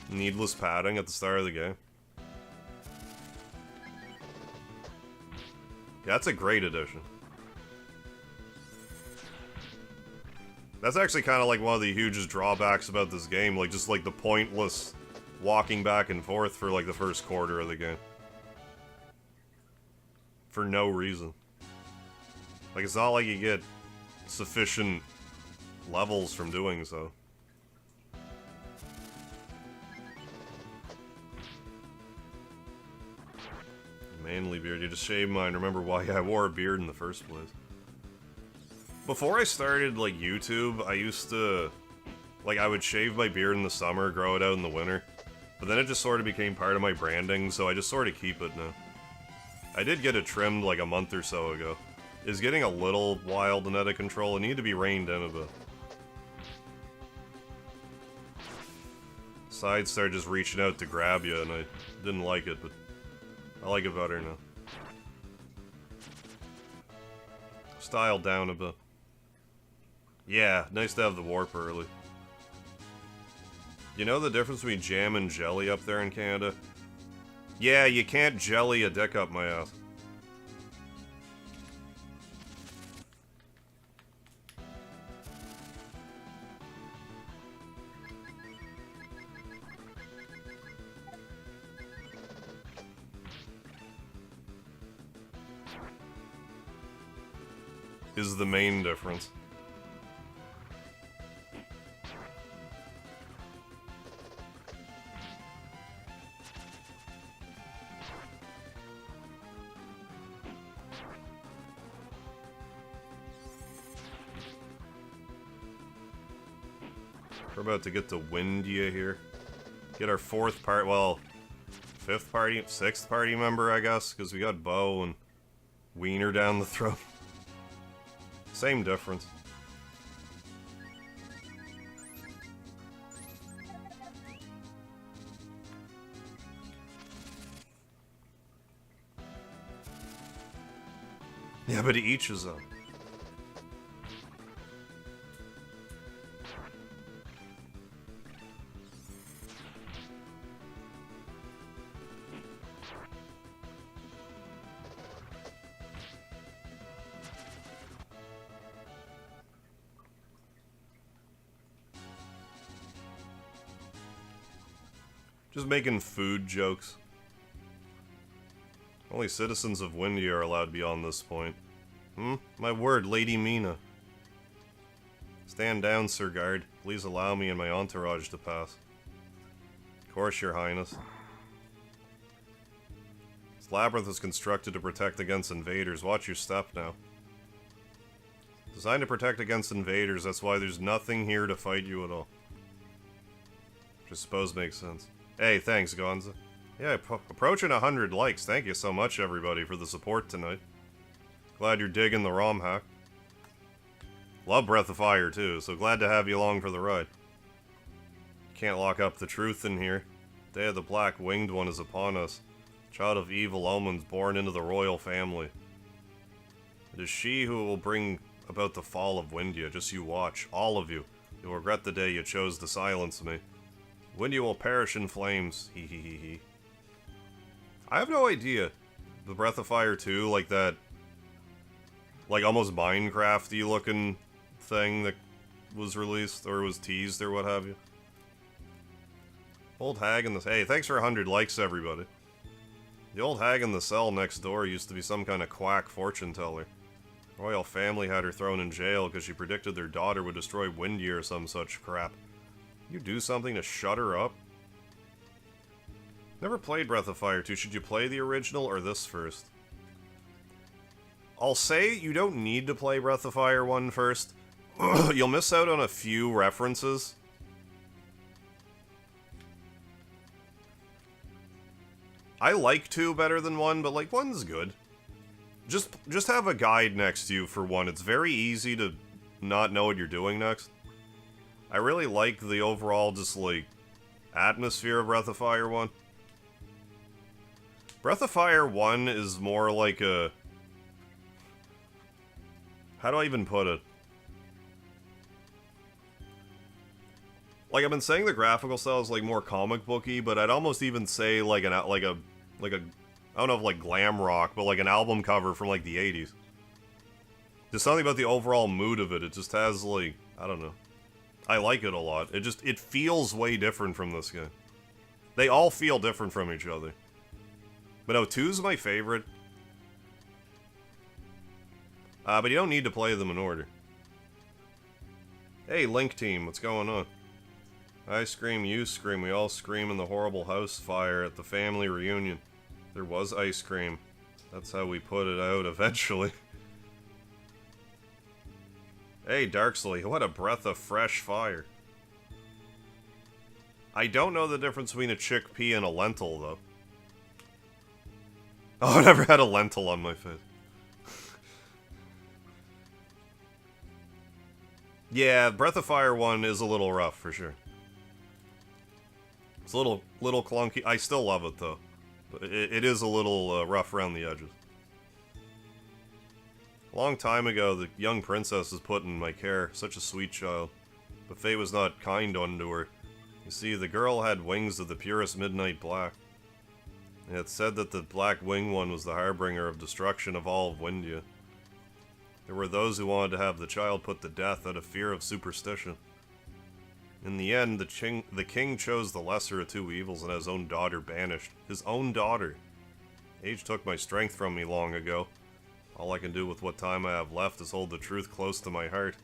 Speaker 1: Needless padding at the start of the game. Yeah, that's a great addition. That's actually kind of like one of the hugest drawbacks about this game, like just like the pointless walking back and forth for like the first quarter of the game. For no reason. Like, it's not like you get sufficient levels from doing so. Manly beard, you just shaved mine. Remember why I wore a beard in the first place. Before I started, like, YouTube, I used to... Like, I would shave my beard in the summer, grow it out in the winter. But then it just sort of became part of my branding, so I just sort of keep it now. I did get it trimmed, like, a month or so ago. It's getting a little wild and out of control. It needed to be reined in a bit. Sides started just reaching out to grab you, and I didn't like it, but I like it better now. Styled down a bit. Yeah, nice to have the warp early. You know the difference between jam and jelly up there in Canada? Yeah, you can't jelly a dick up my ass. Is the main difference. We're about to get to Windia here. Get our fourth part, well, fifth party, sixth party member, I guess, because we got Bo and Wiener down the throat. Same difference. Yeah, but each is a... Just making food jokes. Only citizens of Windia are allowed beyond this point. My word, Lady Mina. Stand down, Sir Guard. Please allow me and my entourage to pass. Of course, Your Highness. This labyrinth is constructed to protect against invaders. Watch your step now. Designed to protect against invaders, that's why there's nothing here to fight you at all. Which I suppose makes sense. Hey, thanks, Gonza. Yeah, approaching 100 likes. Thank you so much, everybody, for the support tonight. Glad you're digging the ROM hack. Love Breath of Fire, too, so glad to have you along for the ride. Can't lock up the truth in here. Day of the Black Winged One is upon us. Child of evil omens born into the royal family. It is she who will bring about the fall of Windia. Just you watch. All of you. You'll regret the day you chose to silence me. Windia will perish in flames. Hee hee hee hee. I have no idea. The Breath of Fire 2, like that... like almost Minecraft-y looking thing that was released, or was teased, or what have you. Old hag in the... Hey, thanks for 100 likes, everybody. The old hag in the cell next door used to be some kind of quack fortune teller. The royal family had her thrown in jail because she predicted their daughter would destroy Windia or some such crap. You do something to shut her up? Never played Breath of Fire 2. Should you play the original or this first? I'll say you don't need to play Breath of Fire 1 first. You'll miss out on a few references. I like 2 better than 1, but like 1's good. Just have a guide next to you for 1. It's very easy to not know what you're doing next. I really like the overall just like atmosphere of Breath of Fire 1. Breath of Fire 1 is more like a... how do I even put it? Like, I've been saying the graphical style is like more comic booky, but I'd almost even say like a I don't know if like glam rock, but like an album cover from like the 80s. There's something about the overall mood of it. It just has like, I don't know. I like it a lot. It feels way different from this game. They all feel different from each other. But no, 2's my favorite. But you don't need to play them in order. Hey, Link Team, what's going on? I scream, you scream, we all scream in the horrible house fire at the family reunion. There was ice cream. That's how we put it out eventually. Hey, Darksley, what a breath of fresh fire. I don't know the difference between a chickpea and a lentil, though. Oh, I never had a lentil on my face. Yeah, Breath of Fire 1 is a little rough, for sure. It's a little clunky. I still love it, though. But it is a little rough around the edges. A long time ago, the young princess was put in my care. Such a sweet child. But fate was not kind unto her. You see, the girl had wings of the purest midnight black. And it said that the black wing one was the harbinger of destruction of all of Windia. There were those who wanted to have the child put to death out of fear of superstition. In the end, the king chose the lesser of 2 evils and had his own daughter banished. His own daughter. Age took my strength from me long ago. All I can do with what time I have left is hold the truth close to my heart.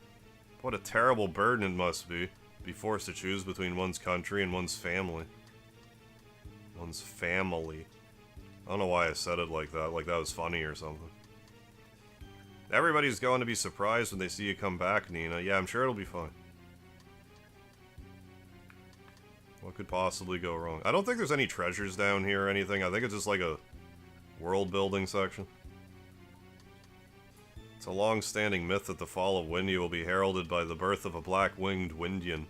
Speaker 1: What a terrible burden it must be forced to choose between one's country and one's family. One's family. I don't know why I said it like that was funny or something. Everybody's going to be surprised when they see you come back, Nina. Yeah, I'm sure it'll be fine. What could possibly go wrong? I don't think there's any treasures down here or anything. I think it's just like a world-building section. It's a long-standing myth that the fall of Windia will be heralded by the birth of a black-winged Windian.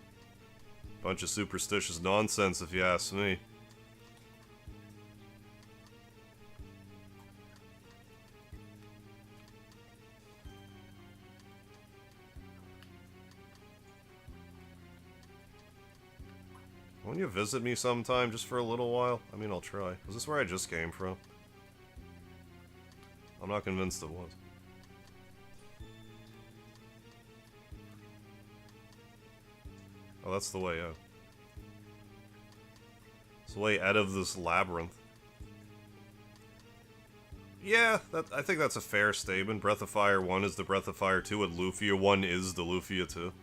Speaker 1: Bunch of superstitious nonsense, if you ask me. Won't you visit me sometime, just for a little while? I mean, I'll try. Was this where I just came from? I'm not convinced it was. Oh, that's the way out. It's the way out of this labyrinth. Yeah, I think that's a fair statement. Breath of Fire 1 is the Breath of Fire 2, and Lufia 1 is the Lufia 2.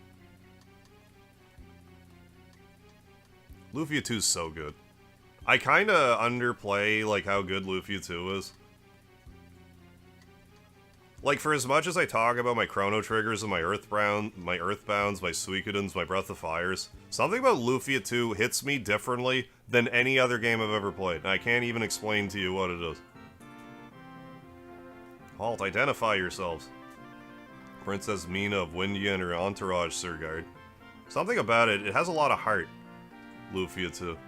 Speaker 1: Lufia 2 is so good. I kinda underplay, like, how good Lufia 2 is. Like, for as much as I talk about my Chrono Triggers and my Earthbounds, my Suikoudens, my Breath of Fires, something about Lufia 2 hits me differently than any other game I've ever played, and I can't even explain to you what it is. Halt, identify yourselves. Princess Mina of Windia and her entourage, Sir Guard. Something about it has a lot of heart. Lufia 2.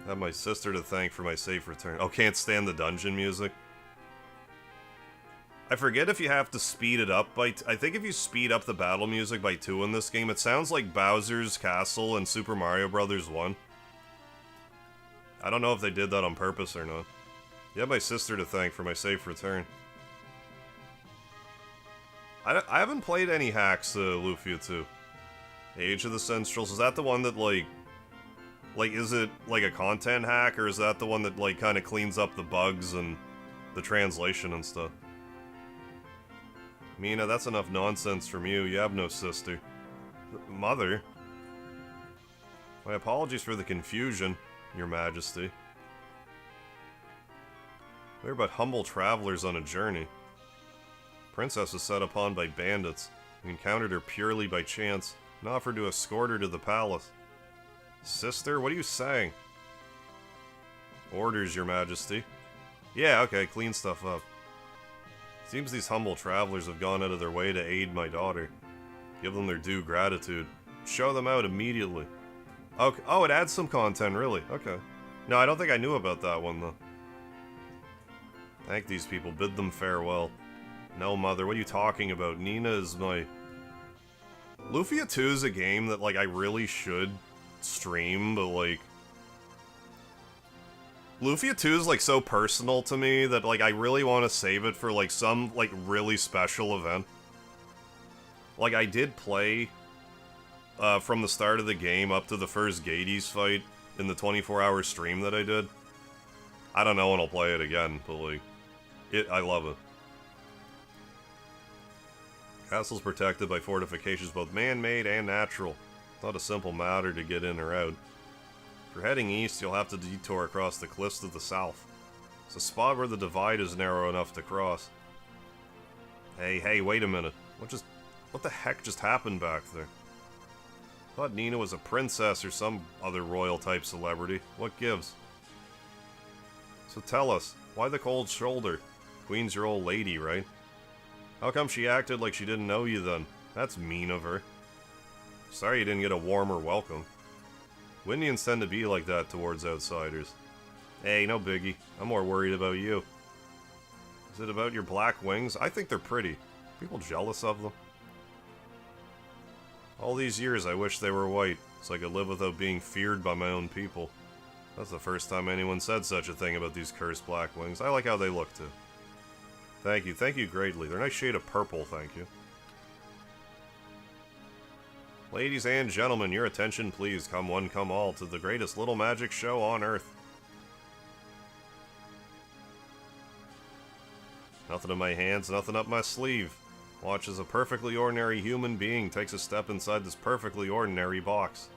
Speaker 1: I have my sister to thank for my safe return. Oh, can't stand the dungeon music? I forget if you have to speed it up by... I think if you speed up the battle music by 2 in this game, it sounds like Bowser's Castle in Super Mario Bros. 1. I don't know if they did that on purpose or not. You have my sister to thank for my safe return. I haven't played any hacks, Lufia 2. Age of the Sensuals, is that the one that, like, is it, like, a content hack, or is that the one that, like, kind of cleans up the bugs and the translation and stuff? Mina, that's enough nonsense from you. You have no sister. Mother? My apologies for the confusion, Your Majesty. We're but humble travelers on a journey. Princess was set upon by bandits. We encountered her purely by chance and offered to escort her to the palace. Sister, what are you saying? Orders, Your Majesty. Yeah, okay, clean stuff up. Seems these humble travelers have gone out of their way to aid my daughter. Give them their due gratitude. Show them out immediately. Okay. Oh, it adds some content, really. Okay. No, I don't think I knew about that one, though. Thank these people. Bid them farewell. No, Mother, what are you talking about? Nina is my... Lufia 2 is a game that, like, I really should stream, but, like... Lufia 2 is, like, so personal to me that, like, I really want to save it for, like, some, like, really special event. Like, I did play from the start of the game up to the first Gades fight in the 24-hour stream that I did. I don't know when I'll play it again, but, like, I love it. Castle's protected by fortifications, both man-made and natural. It's not a simple matter to get in or out. If you're heading east, you'll have to detour across the cliffs to the south. It's a spot where the divide is narrow enough to cross. Hey, wait a minute. What the heck just happened back there? Thought Nina was a princess or some other royal-type celebrity. What gives? So tell us, why the cold shoulder? Queen's your old lady, right? How come she acted like she didn't know you then? That's mean of her. Sorry you didn't get a warmer welcome. Windians tend to be like that towards outsiders. Hey, no biggie. I'm more worried about you. Is it about your black wings? I think they're pretty. People jealous of them? All these years I wish they were white, so I could live without being feared by my own people. That's the first time anyone said such a thing about these cursed black wings. I like how they look too. Thank you greatly. They're a nice shade of purple, thank you. Ladies and gentlemen, your attention please, come one, come all, to the greatest little magic show on Earth. Nothing in my hands, nothing up my sleeve. Watch as a perfectly ordinary human being takes a step inside this perfectly ordinary box.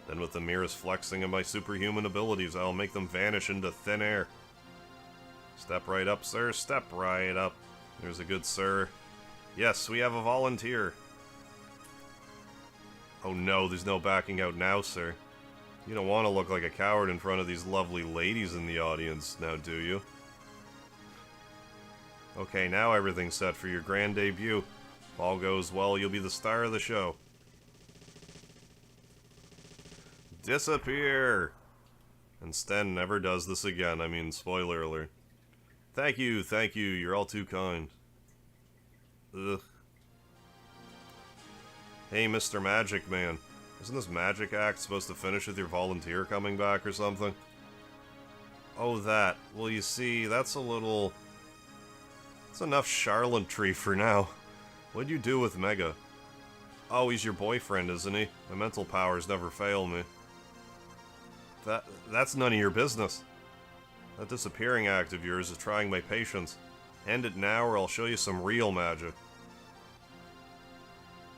Speaker 1: Then with the merest flexing of my superhuman abilities, I'll make them vanish into thin air. Step right up, sir. Step right up. There's a good sir. Yes, we have a volunteer. Oh no, there's no backing out now, sir. You don't want to look like a coward in front of these lovely ladies in the audience, now do you? Okay, now everything's set for your grand debut. If all goes well, you'll be the star of the show. Disappear! And Sten never does this again. I mean, spoiler alert. Thank you, you're all too kind. Ugh. Hey, Mr. Magic Man. Isn't this magic act supposed to finish with your volunteer coming back or something? Oh, that. Well, you see, that's a little... That's enough charlatan for now. What'd you do with Mega? Oh, he's your boyfriend, isn't he? My mental powers never fail me. That's none of your business. That disappearing act of yours is trying my patience. End it now or I'll show you some real magic.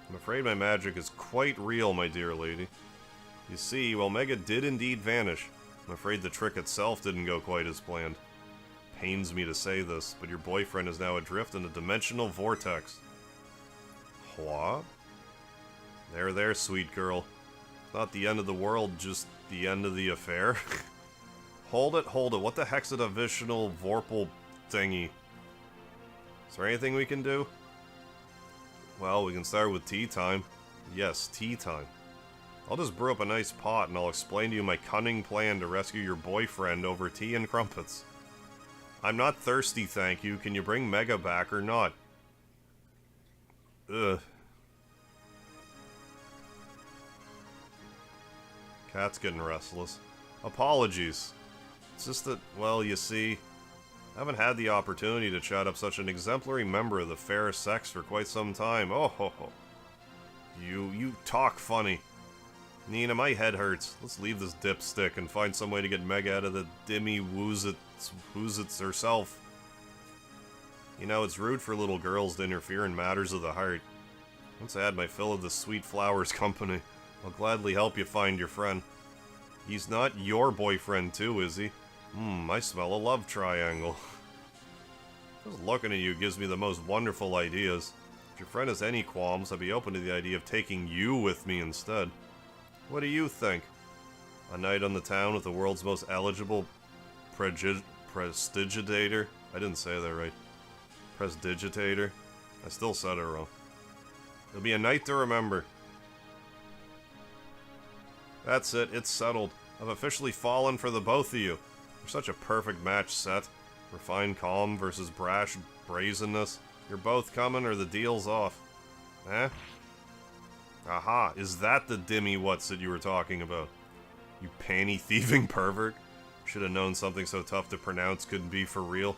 Speaker 1: I'm afraid my magic is quite real, my dear lady. You see, while Mega did indeed vanish, I'm afraid the trick itself didn't go quite as planned. Pains me to say this, but your boyfriend is now adrift in a dimensional vortex. What? There, sweet girl. It's not the end of the world, just the end of the affair. Hold it. What the heck's a divisional vorpal thingy? Is there anything we can do? Well, we can start with tea time. Yes, tea time. I'll just brew up a nice pot and I'll explain to you my cunning plan to rescue your boyfriend over tea and crumpets. I'm not thirsty, thank you. Can you bring Mega back or not? Ugh. Cat's getting restless. Apologies. It's just that, well, you see, I haven't had the opportunity to chat up such an exemplary member of the fair sex for quite some time. Oh ho ho. You talk funny. Nina, my head hurts. Let's leave this dipstick and find some way to get Mega out of the dimmy woozits herself. You know, it's rude for little girls to interfere in matters of the heart. Once I had my fill of this sweet flowers company, I'll gladly help you find your friend. He's not your boyfriend too, is he? I smell a love triangle. Just looking at you gives me the most wonderful ideas. If your friend has any qualms, I'd be open to the idea of taking you with me instead. What do you think? A night on the town with the world's most eligible prestidigitator? I didn't say that right. Prestidigitator? I still said it wrong. It'll be a night to remember. That's it, it's settled. I've officially fallen for the both of you. You're such a perfect match set. Refined calm versus brash brazenness. You're both coming or the deal's off. Eh? Aha, is that the dimmy what's that you were talking about? You panty-thieving pervert. Should have known something so tough to pronounce couldn't be for real.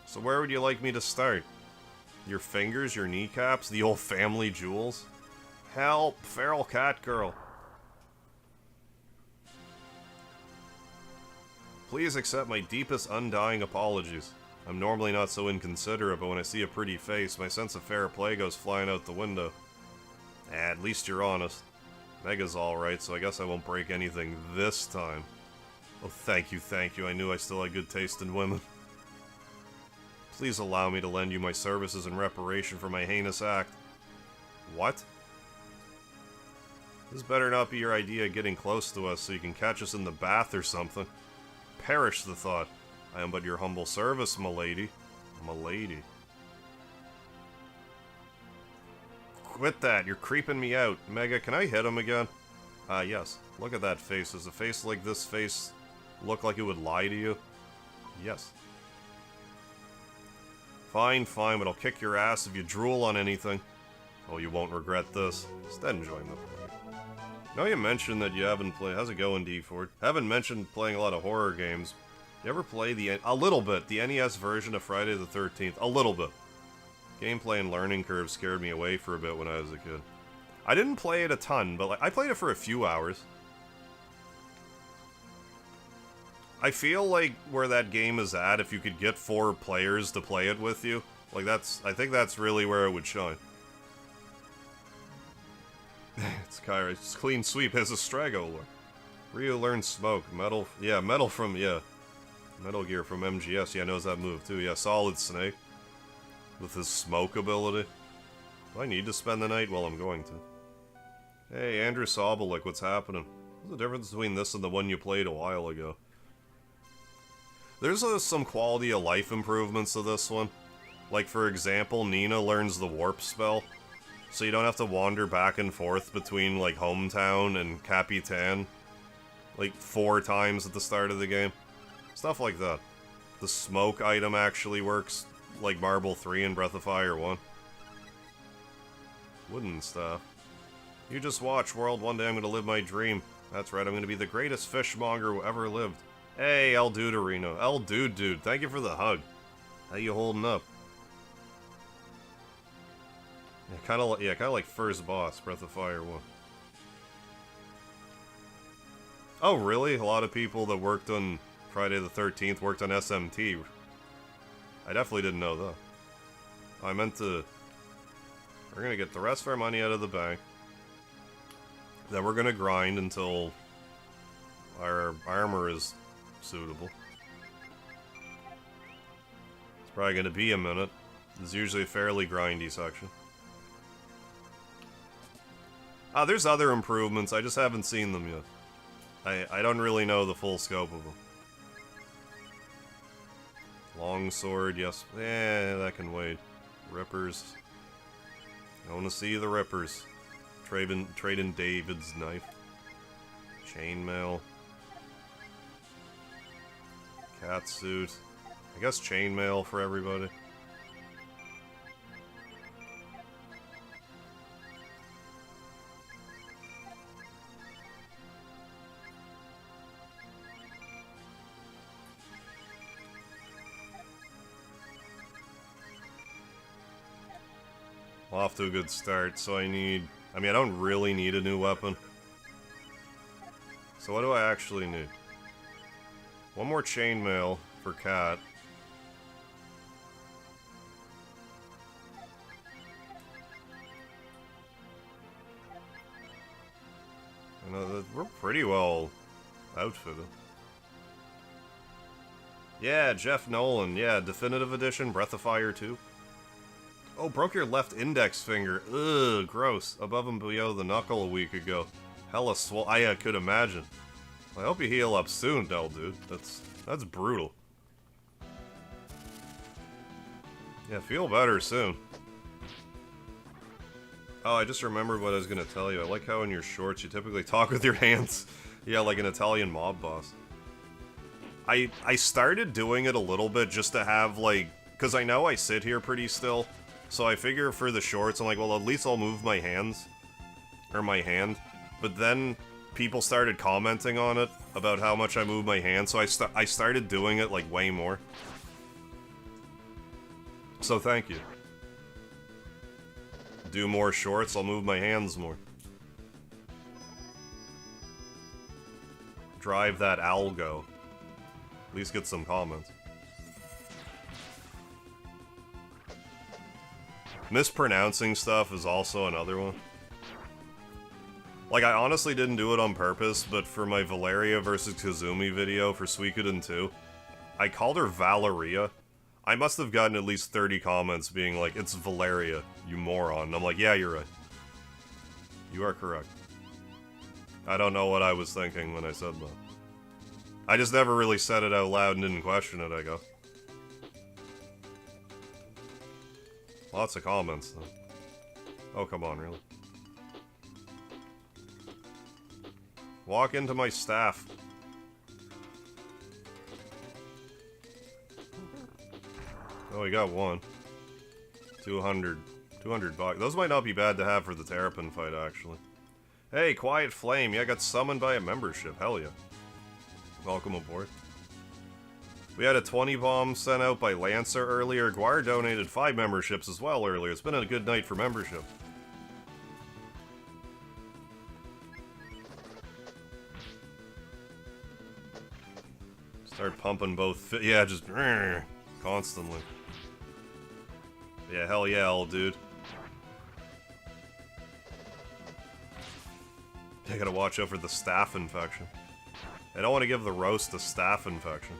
Speaker 1: So where would you like me to start? Your fingers, your kneecaps, the old family jewels? Help, feral cat girl. Please accept my deepest undying apologies. I'm normally not so inconsiderate, but when I see a pretty face, my sense of fair play goes flying out the window. At least you're honest. Mega's alright, so I guess I won't break anything this time. Oh, thank you, I knew I still had good taste in women. Please allow me to lend you my services in reparation for my heinous act. What? This better not be your idea of getting close to us so you can catch us in the bath or something. Perish the thought. I am but your humble service, m'lady. M'lady. Quit that, you're creeping me out. Mega, can I hit him again? Yes. Look at that face. Does a face like this face look like it would lie to you? Yes. Fine, but I'll kick your ass if you drool on anything. Oh, you won't regret this. Instead, enjoying the play. Now you mentioned that you haven't played... How's it going, D-Ford? Haven't mentioned playing a lot of horror games. You ever play a little bit, the NES version of Friday the 13th? A little bit. Gameplay and learning curve scared me away for a bit when I was a kid. I didn't play it a ton, but like, I played it for a few hours. I feel like where that game is at, if you could get 4 players to play it with you, like I think that's really where it would shine. It's Kyra. It's clean sweep. Has a Strago look. Ryu learns smoke. Metal from Metal Gear from MGS. Yeah, knows that move too. Yeah, Solid Snake. With his smoke ability. Do I need to spend the night? Well, I'm going to. Hey, Andrew Sobolik, what's happening? What's the difference between this and the one you played a while ago? There's some quality of life improvements to this one. Like, for example, Nina learns the warp spell. So you don't have to wander back and forth between, like, Hometown and Capitan, like, 4 times at the start of the game. Stuff like that. The smoke item actually works like Marble 3 and Breath of Fire 1. Wooden stuff. You just watch, world. One day I'm gonna live my dream. That's right, I'm gonna be the greatest fishmonger who ever lived. Hey, El Duderino. El Dude, thank you for the hug. How you holding up? Yeah, kind of like first boss, Breath of Fire 1. Oh, really? A lot of people that worked on Friday the 13th worked on SMT. I definitely didn't know that. I meant to... We're gonna get the rest of our money out of the bank. Then we're gonna grind until our armor is suitable. It's probably gonna be a minute. It's usually a fairly grindy section. There's other improvements, I just haven't seen them yet. I don't really know the full scope of them. Longsword, yes. That can wait. Rippers. I want to see the rippers. Trading David's knife. Chainmail. Cat suit. I guess chainmail for everybody. Off to a good start, so I mean, I don't really need a new weapon. So what do I actually need? One more chainmail for Cat. We're pretty well outfitted. Yeah, Jeff Nolan. Yeah, Definitive Edition, Breath of Fire 2. Oh, broke your left index finger. Ugh, gross. Above and below the knuckle a week ago. Hella swole. I could imagine. I hope you heal up soon, though, dude. That's brutal. Yeah, feel better soon. Oh, I just remembered what I was gonna tell you. I like how in your shorts you typically talk with your hands. Yeah, like an Italian mob boss. I started doing it a little bit just to have, like... Because I know I sit here pretty still. So I figure for the shorts, I'm like, well, at least I'll move my hands. Or my hand. But then people started commenting on it about how much I move my hand, so I started doing it, like, way more. So thank you. Do more shorts, I'll move my hands more. Drive that algo. At least get some comments. Mispronouncing stuff is also another one. Like, I honestly didn't do it on purpose, but for my Valeria versus Kazumi video for Suikoden 2, I called her Valeria. I must have gotten at least 30 comments being like, it's Valeria, you moron. And I'm like, yeah, you're right. You are correct. I don't know what I was thinking when I said that. I just never really said it out loud and didn't question it, I guess. Lots of comments, though. Oh, come on, really? Walk into my staff. Oh, we got one. 200 bucks. Those might not be bad to have for the Terrapin fight, actually. Hey, Quiet Flame. Yeah, I got summoned by a membership. Hell yeah. Welcome aboard. We had a 20 bomb sent out by Lancer earlier. Guire donated 5 memberships as well earlier. It's been a good night for membership. Start pumping both. Yeah, just constantly. Yeah, hell yeah, old dude. I gotta watch out for the staph infection. I don't want to give the roast a staph infection.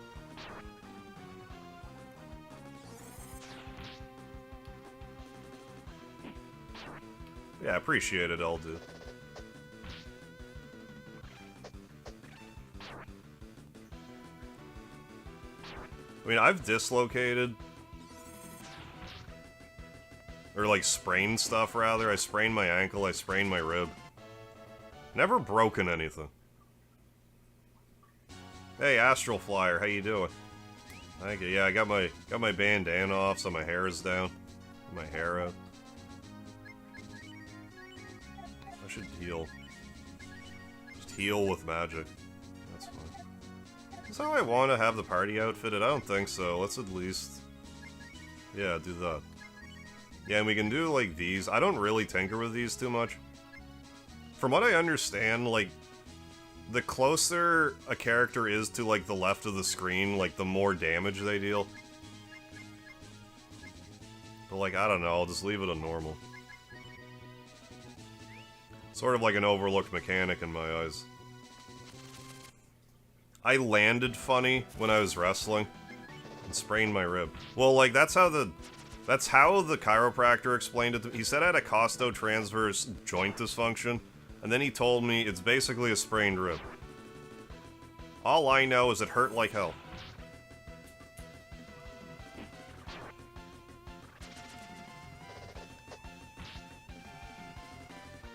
Speaker 1: Yeah, appreciate it, old dude. I mean, I've dislocated... Or, like, sprained stuff, rather. I sprained my ankle, I sprained my rib. Never broken anything. Hey, Astral Flyer, how you doing? Thank you. Yeah, I got my bandana off, so my hair is down. My hair out. I should heal. Just heal with magic. That's fine. Is that how I want to have the party outfitted? I don't think so. Let's at least... Yeah, do that. Yeah, and we can do, like, these. I don't really tinker with these too much. From what I understand, like, the closer a character is to, like, the left of the screen, like, the more damage they deal. But, like, I don't know, I'll just leave it on normal. Sort of like an overlooked mechanic in my eyes. I landed funny when I was wrestling and sprained my rib. Well, like, that's how the chiropractor explained it to me. He said I had a costotransverse joint dysfunction, and then he told me it's basically a sprained rib. All I know is it hurt like hell.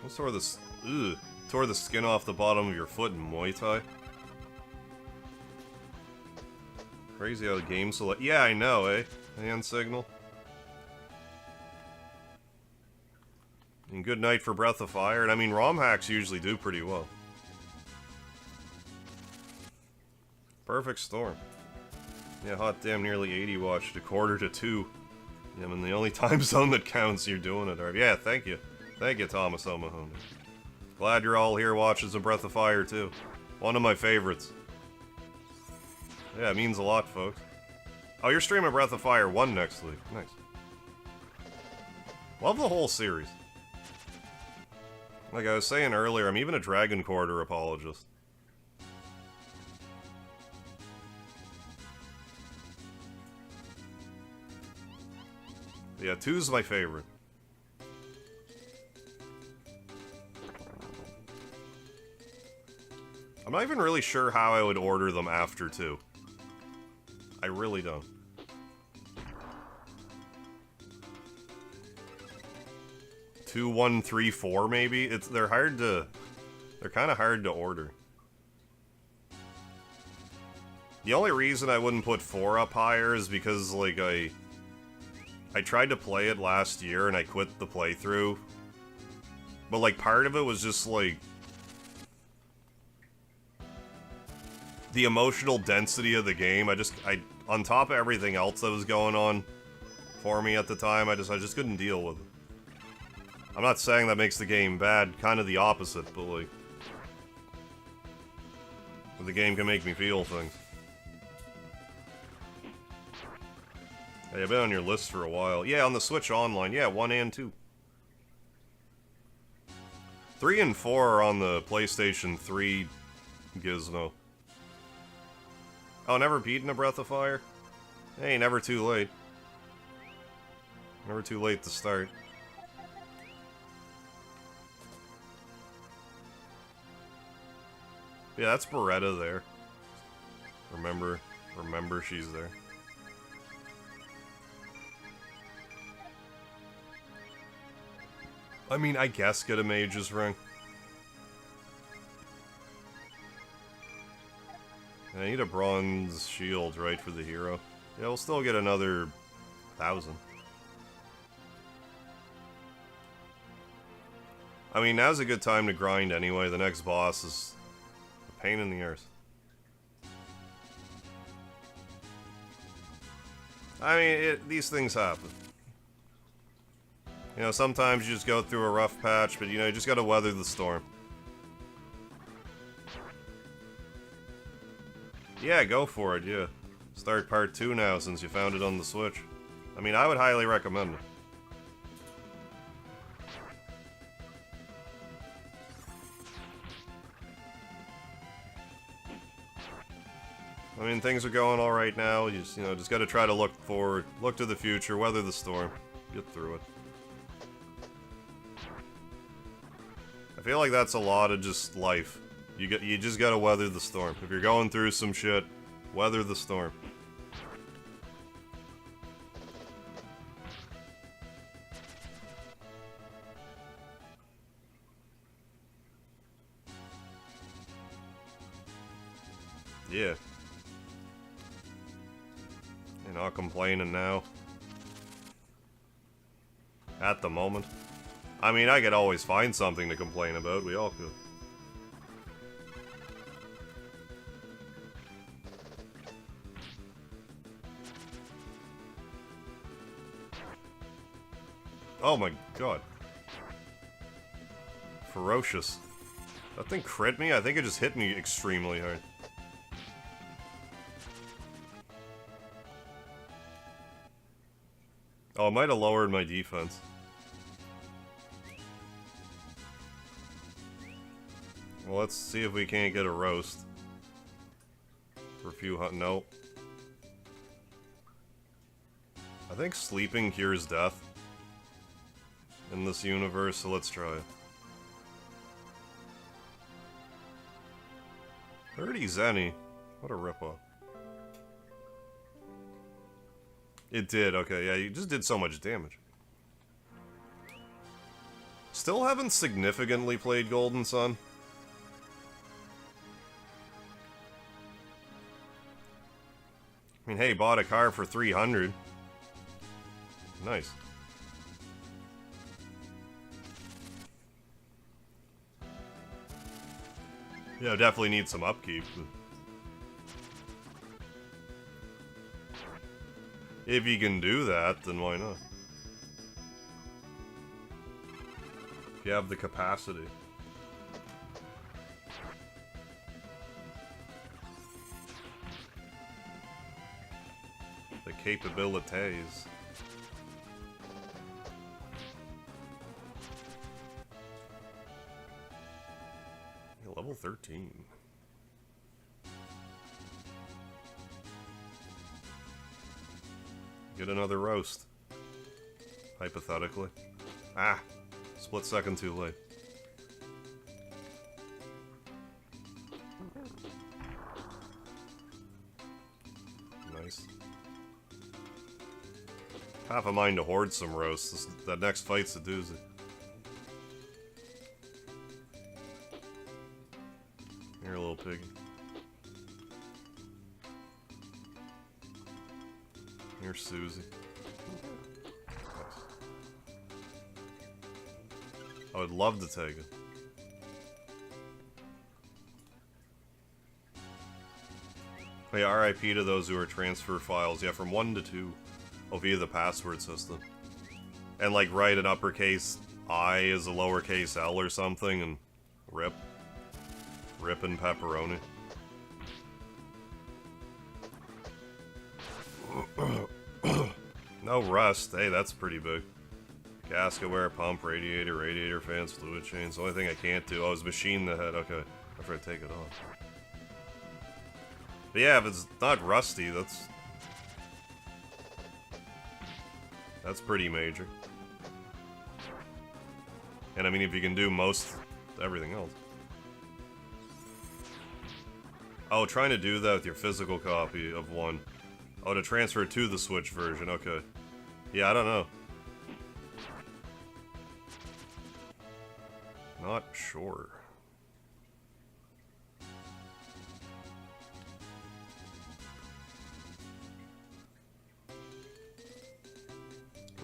Speaker 1: I tore the skin off the bottom of your foot in Muay Thai. Crazy how the game select. Yeah, I know, eh? Hand signal. And good night for Breath of Fire. And I mean, ROM hacks usually do pretty well. Perfect storm. Yeah, hot damn, nearly 80 watched, a quarter to 2. Yeah, I mean, the only time zone that counts, you're doing it, alright. Yeah, thank you. Thank you, Thomas O'Mahony. Glad you're all here watching some Breath of Fire, too. One of my favorites. Yeah, it means a lot, folks. Oh, you're streaming Breath of Fire 1 next week. Nice. Love the whole series. Like I was saying earlier, I'm even a Dragon Quarter apologist. Yeah, 2's my favorite. I'm not even really sure how I would order them after 2. I really don't. Two, 1, 3, 4, maybe? They're kind of hard to order. The only reason I wouldn't put 4 up higher is because, like, I tried to play it last year and I quit the playthrough. But, like, part of it was just, like, the emotional density of the game. On top of everything else that was going on for me at the time, I just couldn't deal with it. I'm not saying that makes the game bad, kind of the opposite, but, like, the game can make me feel things. Hey, I've been on your list for a while. Yeah, on the Switch Online. Yeah, 1 and 2. 3 and 4 are on the PlayStation 3 gizmo. Oh, never beaten a Breath of Fire? Hey, never too late. Never too late to start. Yeah, that's Beretta there. Remember she's there. I mean, I guess get a mage's ring. I need a bronze shield, right, for the hero. Yeah, we'll still get another 1,000. I mean, now's a good time to grind anyway. The next boss is a pain in the arse. I mean, these things happen. You know, sometimes you just go through a rough patch, but, you know, you just gotta weather the storm. Yeah, go for it, yeah. Start part 2 now, since you found it on the Switch. I mean, I would highly recommend it. I mean, things are going alright now. You just gotta try to look forward, look to the future, weather the storm, get through it. I feel like that's a lot of just life. You just gotta weather the storm. If you're going through some shit, weather the storm. Yeah. You're not complaining now. At the moment. I mean, I could always find something to complain about. We all could. Oh my god. Ferocious. That thing crit me? I think it just hit me extremely hard. Oh, it might have lowered my defense. Well, let's see if we can't get a roast. For a few nope. I think sleeping cures death. In this universe, so let's try it. 30 Zenny. What a ripoff. It did, okay, yeah, you just did so much damage. Still haven't significantly played Golden Sun. I mean, hey, bought a car for 300. Nice. Yeah, definitely need some upkeep. If you can do that, then why not? If you have the capacity. The capabilities. Yeah, level 13. Get another roast. Hypothetically. Ah! Split second too late. Nice. Half a mind to hoard some roasts. That next fight's a doozy. Here, little piggy. Here's Suzie. Nice. I would love to take it. Hey, RIP to those who are transfer files. Yeah, from 1 to 2. Oh, via the password system. And like write an uppercase I as a lowercase L or something and rip. Rip and pepperoni. No rust. Hey, that's pretty big. Gasket wear, pump, radiator, radiator fans, fluid chains. The only thing I can't do... Oh, is machine the head. Okay. After I take it off. But yeah, if it's not rusty, that's pretty major. And I mean, if you can do most everything else. Oh, trying to do that with your physical copy of one. Oh, to transfer to the Switch version, okay. Yeah, I don't know. Not sure.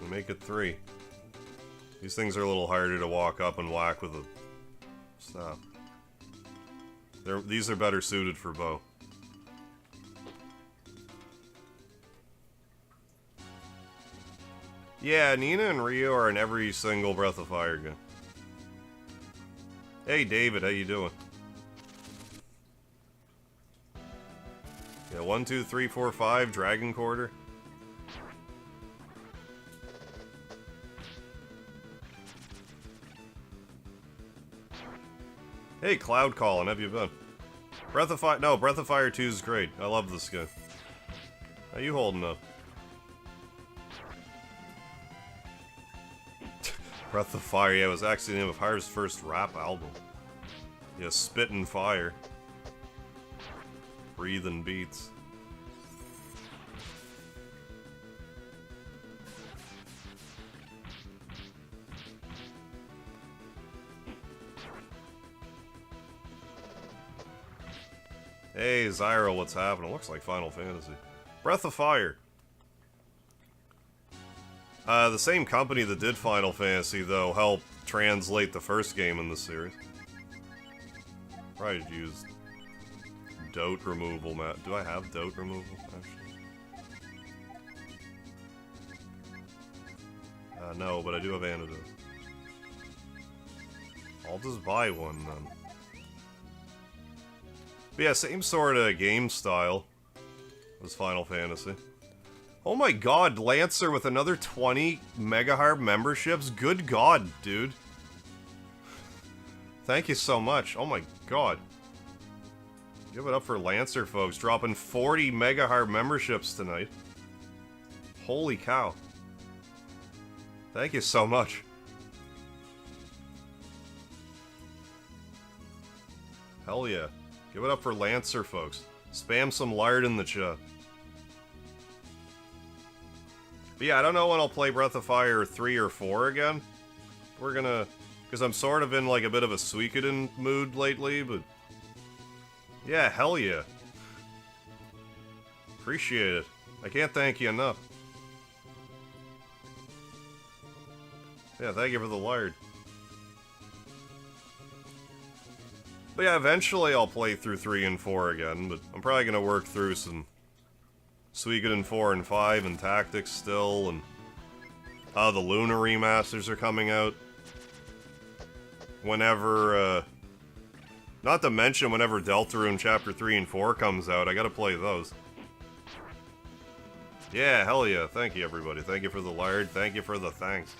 Speaker 1: We make it 3. These things are a little harder to walk up and whack with a staff. These are better suited for bow. Yeah, Nina and Rio are in every single Breath of Fire game. Hey David, how you doing? Yeah, 1, 2, 3, 4, 5, Dragon Quarter. Hey, Cloud Calling, have you been? Breath of Fire, no, Breath of Fire 2 is great. I love this game. How you holding up? Breath of Fire, yeah, it was actually the name of Fire's first rap album. Yeah, Spittin' Fire. Breathin' Beats. Hey, Zyro, what's happening? Looks like Final Fantasy. Breath of Fire. The same company that did Final Fantasy, though, helped translate the first game in the series. Probably used dote removal, Matt. Do I have dote removal, actually? No, but I do have antidote. I'll just buy one, then. But yeah, same sort of game style as Final Fantasy. Oh my god, Lancer with another 20 Megaharp memberships? Good god, dude. Thank you so much. Oh my god. Give it up for Lancer, folks. Dropping 40 Megaharp memberships tonight. Holy cow. Thank you so much. Hell yeah. Give it up for Lancer, folks. Spam some lard in the chat. But yeah, I don't know when I'll play Breath of Fire 3 or 4 again. We're gonna... Because I'm sort of in like a bit of a Suikoden mood lately, but... Yeah, hell yeah. Appreciate it. I can't thank you enough. Yeah, thank you for the lard. But yeah, eventually I'll play through 3 and 4 again, but I'm probably gonna work through some Suikoden 4 and 5 and Tactics still, and the Luna remasters are coming out. Whenever, not to mention whenever Deltarune Chapter 3 and 4 comes out, I gotta play those. Yeah, hell yeah, thank you everybody. Thank you for the lard, thank you for the thanks.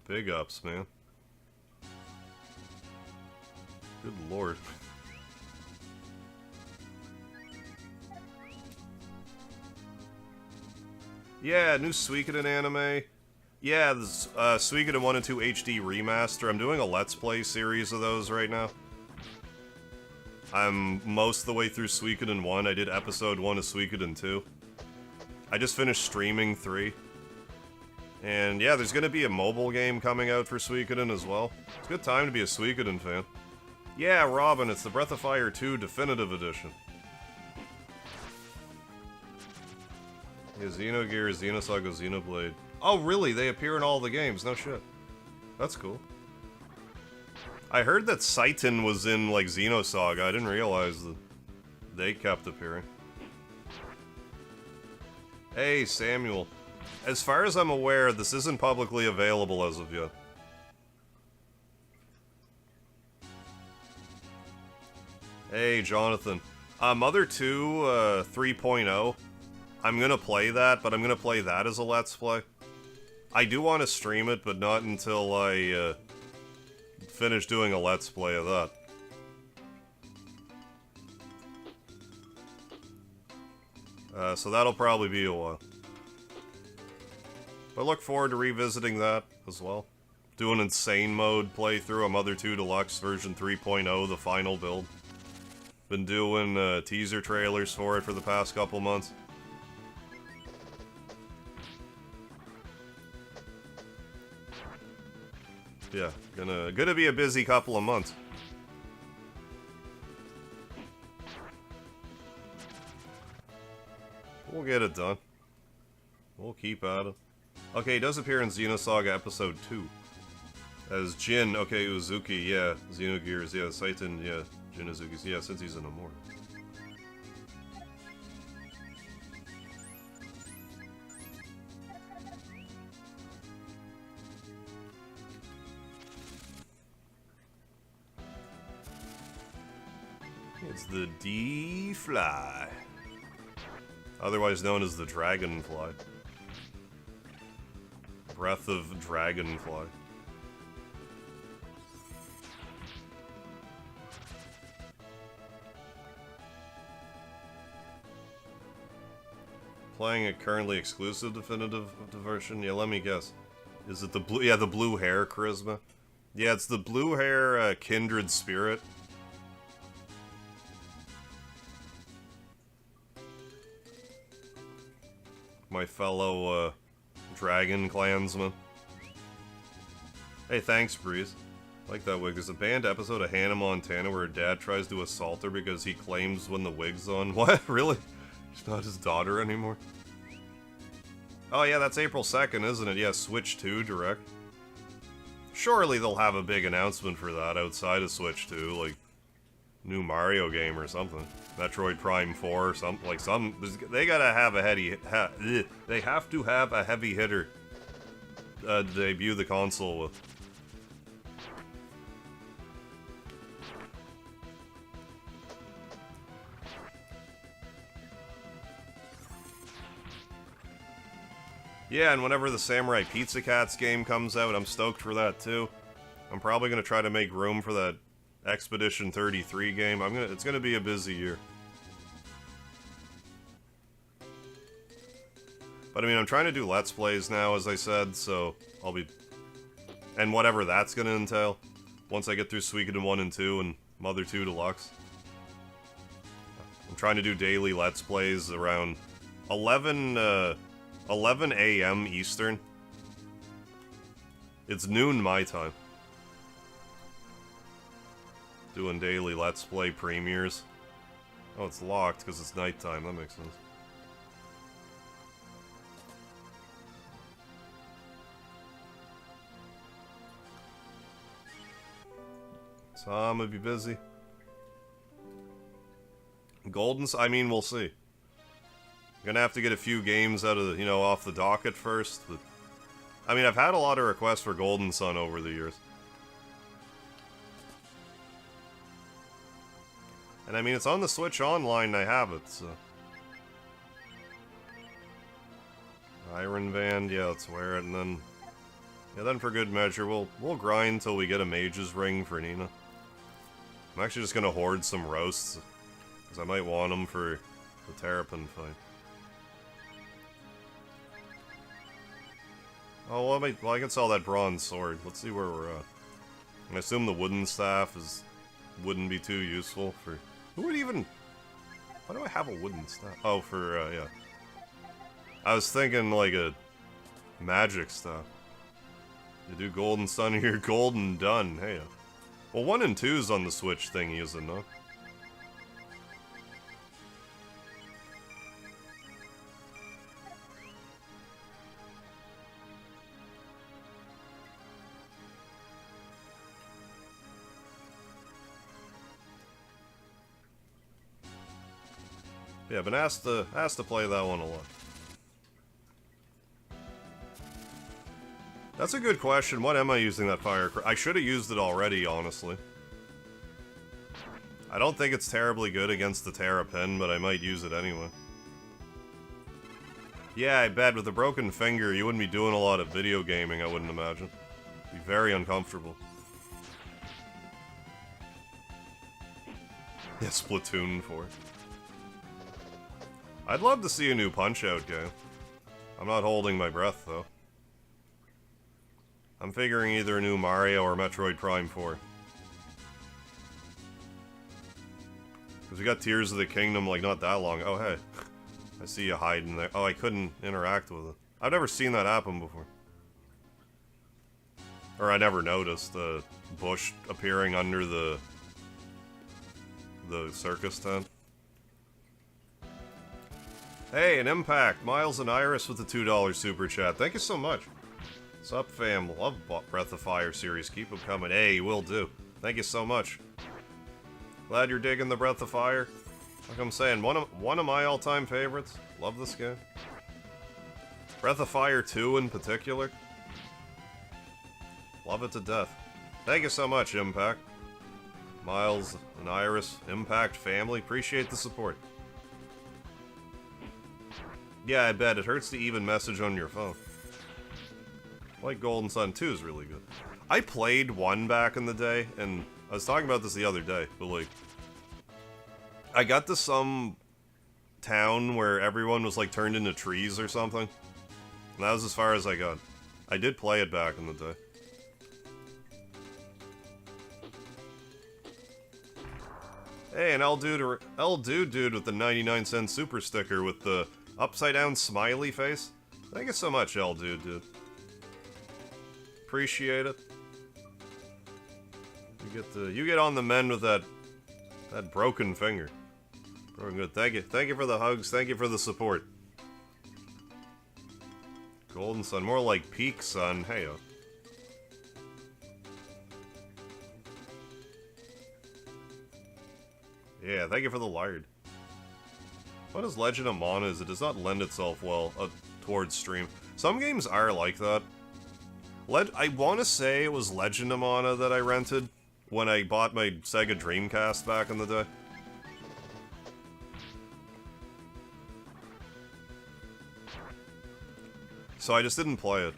Speaker 1: Big ups, man. Good lord. Yeah, new Suikoden anime. Yeah, this Suikoden 1 and 2 HD remaster. I'm doing a Let's Play series of those right now. I'm most of the way through Suikoden 1. I did episode 1 of Suikoden 2. I just finished streaming 3. And yeah, there's gonna be a mobile game coming out for Suikoden as well. It's a good time to be a Suikoden fan. Yeah, Robin, it's the Breath of Fire 2 Definitive Edition. Yeah, Xenogear, Xenosaga, Xenoblade. Oh, really? They appear in all the games? No shit. That's cool. I heard that Saiton was in, like, Xenosaga. I didn't realize that they kept appearing. Hey, Samuel. As far as I'm aware, this isn't publicly available as of yet. Hey, Jonathan. Mother 2, 3.0. I'm gonna play that, but I'm gonna play that as a Let's Play. I do want to stream it, but not until I, finish doing a Let's Play of that. So that'll probably be a while. But I look forward to revisiting that as well. Do an Insane Mode playthrough, a Mother 2 Deluxe version 3.0, the final build. Been doing teaser trailers for it for the past couple months. Yeah, gonna be a busy couple of months. We'll get it done. We'll keep at it. Okay, he does appear in Xenosaga Episode 2. As Jin, okay, Uzuki, yeah, Xenogears, yeah, Saiton, yeah, Jin Uzuki, yeah, since he's an immortal. It's the D-Fly. Otherwise known as the Dragonfly. Breath of Dragonfly. Playing a currently exclusive definitive version? Yeah, let me guess. Is it the blue? Yeah, the blue hair charisma. Yeah, it's the blue hair kindred spirit. My fellow dragon clansman. Hey, thanks, Breeze. Like that wig. There's a banned episode of Hannah Montana where her dad tries to assault her because he claims when the wig's on. What? Really? She's not his daughter anymore? Oh yeah, that's April 2nd, isn't it? Yeah, Switch 2 Direct. Surely they'll have a big announcement for that outside of Switch 2, like new Mario game or something. Metroid Prime 4 or something, like some... They gotta have a they have to have a heavy hitter to debut the console with. Yeah, and whenever the Samurai Pizza Cats game comes out, I'm stoked for that too. I'm probably gonna try to make room for that Expedition 33 game. It's gonna be a busy year. But I mean, I'm trying to do Let's Plays now, as I said, so I'll be... And whatever that's gonna entail, once I get through Suikoden 1 and 2 and Mother 2 Deluxe. I'm trying to do daily Let's Plays around 11 a.m. Eastern. It's noon my time. Doing daily Let's Play premieres. Oh, it's locked because it's nighttime. That makes sense. So I'm gonna be busy. I mean, we'll see. Gonna have to get a few games out of, off the docket first. But, I mean, I've had a lot of requests for Golden Sun over the years. And I mean, it's on the Switch Online, I have it, so... Iron Band, yeah, let's wear it, and then... Yeah, then for good measure, we'll grind till we get a Mage's Ring for Nina. I'm actually just gonna hoard some roasts, because I might want them for the Terrapin fight. Oh, well, I can sell that bronze sword. Let's see where we're at. I assume the wooden staff wouldn't be too useful for... Who would even... Why do I have a wooden staff? Oh, for, yeah. I was thinking, like, a magic staff. You do Golden Sun, you're golden done. Hey, well, 1 and 2's on the Switch thingy, isn't it? Yeah, been asked to play that one a lot. That's a good question. What am I using that fire? I should have used it already, honestly. I don't think it's terribly good against the Terrapin, but I might use it anyway. Yeah, I bet with a broken finger, you wouldn't be doing a lot of video gaming, I wouldn't imagine. Be very uncomfortable. Yeah, Splatoon 4. I'd love to see a new Punch-Out game. I'm not holding my breath, though. I'm figuring either a new Mario or Metroid Prime 4. Because we got Tears of the Kingdom, like, not that long. Oh, hey. I see you hiding there. Oh, I couldn't interact with it. I've never seen that happen before. Or I never noticed Bosch appearing under the circus tent. Hey, an Impact. Miles and Iris with the $2 super chat. Thank you so much. What's up, fam? Love Breath of Fire series. Keep them coming. Hey, will do. Thank you so much. Glad you're digging the Breath of Fire. Like I'm saying, one of my all-time favorites. Love this game. Breath of Fire 2 in particular. Love it to death. Thank you so much, Impact. Miles and Iris, Impact family. Appreciate the support. Yeah, I bet. It hurts to even message on your phone. Like Golden Sun 2 is really good. I played 1 back in the day, and I was talking about this the other day, but like... I got to some town where everyone was like turned into trees or something. And that was as far as I got. I did play it back in the day. Hey, an L dude with the 99-cent super sticker with the upside down smiley face. Thank you so much, L dude. Appreciate it. You get on the mend with that broken finger. Very good. Thank you for the hugs. Thank you for the support. Golden Sun, more like Peak Sun. Hey. Yeah, thank you for the lard. What is Legend of Mana is it does not lend itself well towards stream. Some games are like that. I want to say it was Legend of Mana that I rented when I bought my Sega Dreamcast back in the day. So I just didn't play it.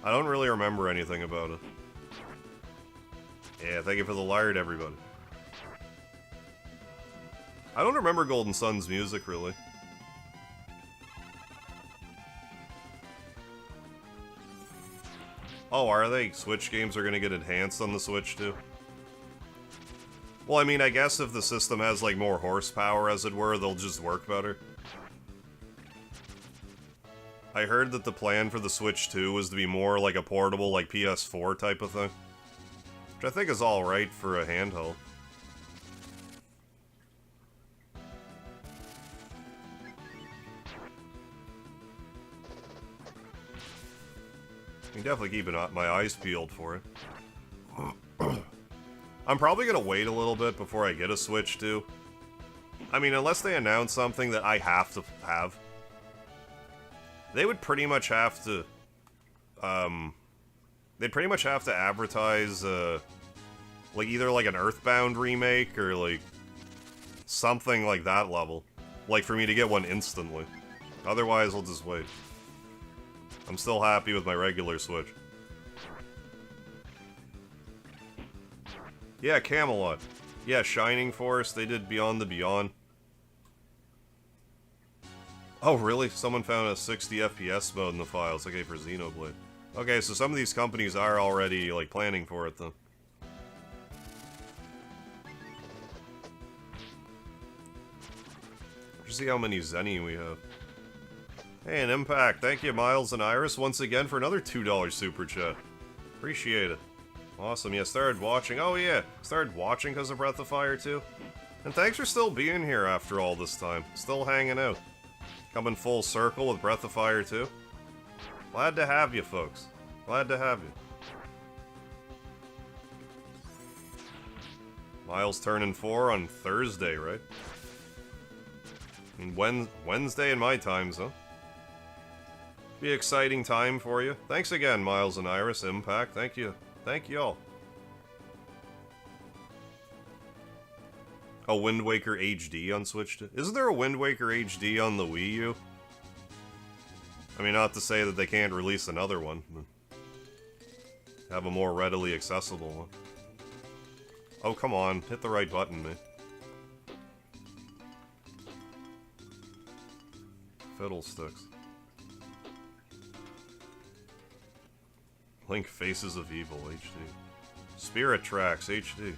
Speaker 1: I don't really remember anything about it. Yeah, thank you for the lard, everybody. I don't remember Golden Sun's music, really. Oh, are they? Switch games are gonna get enhanced on the Switch, too? Well, I mean, I guess if the system has, like, more horsepower, as it were, they'll just work better. I heard that the plan for the Switch 2 was to be more like a portable, like, PS4 type of thing. Which I think is alright for a handheld. can definitely keep my eyes peeled for it. I'm probably gonna wait a little bit before I get a Switch, too. I mean, unless they announce something that I have to have. They would pretty much have to, they'd pretty much have to advertise, like, either, like, an Earthbound remake, or, like, something like that level. Like, for me to get one instantly. Otherwise, I'll just wait. I'm still happy with my regular Switch. Yeah, Camelot. Yeah, Shining Force, they did Beyond the Beyond. Oh, really? Someone found a 60 FPS mode in the files. Okay, for Xenoblade. Okay, so some of these companies are already, like, planning for it, though. Let's see how many Zenny we have. Hey, an Impact. Thank you, Miles and Iris, once again for another $2 Super Chat. Appreciate it. Awesome, yeah, started watching. Oh, yeah, started watching because of Breath of Fire, too. And thanks for still being here after all this time. Still hanging out. Coming full circle with Breath of Fire, too. Glad to have you, folks. Glad to have you. Miles turning 4 on Thursday, right? And Wednesday in my time zone. Be an exciting time for you. Thanks again, Miles and Iris, Impact. Thank you. Thank you all. Oh, Wind Waker HD on Switch. Isn't there a Wind Waker HD on the Wii U? I mean, not to say that they can't release another one, but have a more readily accessible one. Oh, come on. Hit the right button, man. Fiddlesticks. Link Faces of Evil HD. Spirit Tracks HD.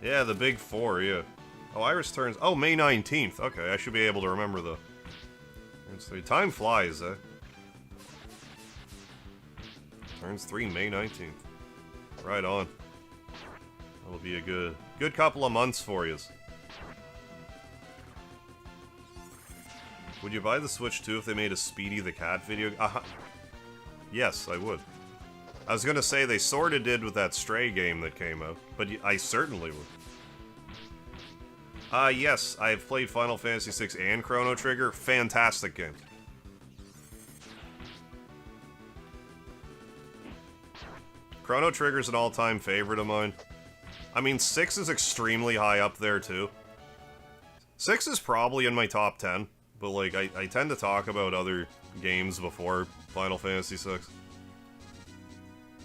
Speaker 1: Yeah, the big 4, yeah. Oh, Iris turns... Oh, May 19th. Okay, I should be able to remember the... Time flies, eh? Turns 3, May 19th. Right on. That'll be a good couple of months for you. Would you buy the Switch 2 if they made a Speedy the Cat video? Yes, I would. I was gonna say they sorta did with that Stray game that came out, but I certainly would. Yes, I have played Final Fantasy VI and Chrono Trigger. Fantastic games. Chrono Trigger's an all-time favorite of mine. I mean, 6 is extremely high up there, too. 6 is probably in my top 10. But, like, I tend to talk about other games before Final Fantasy VI.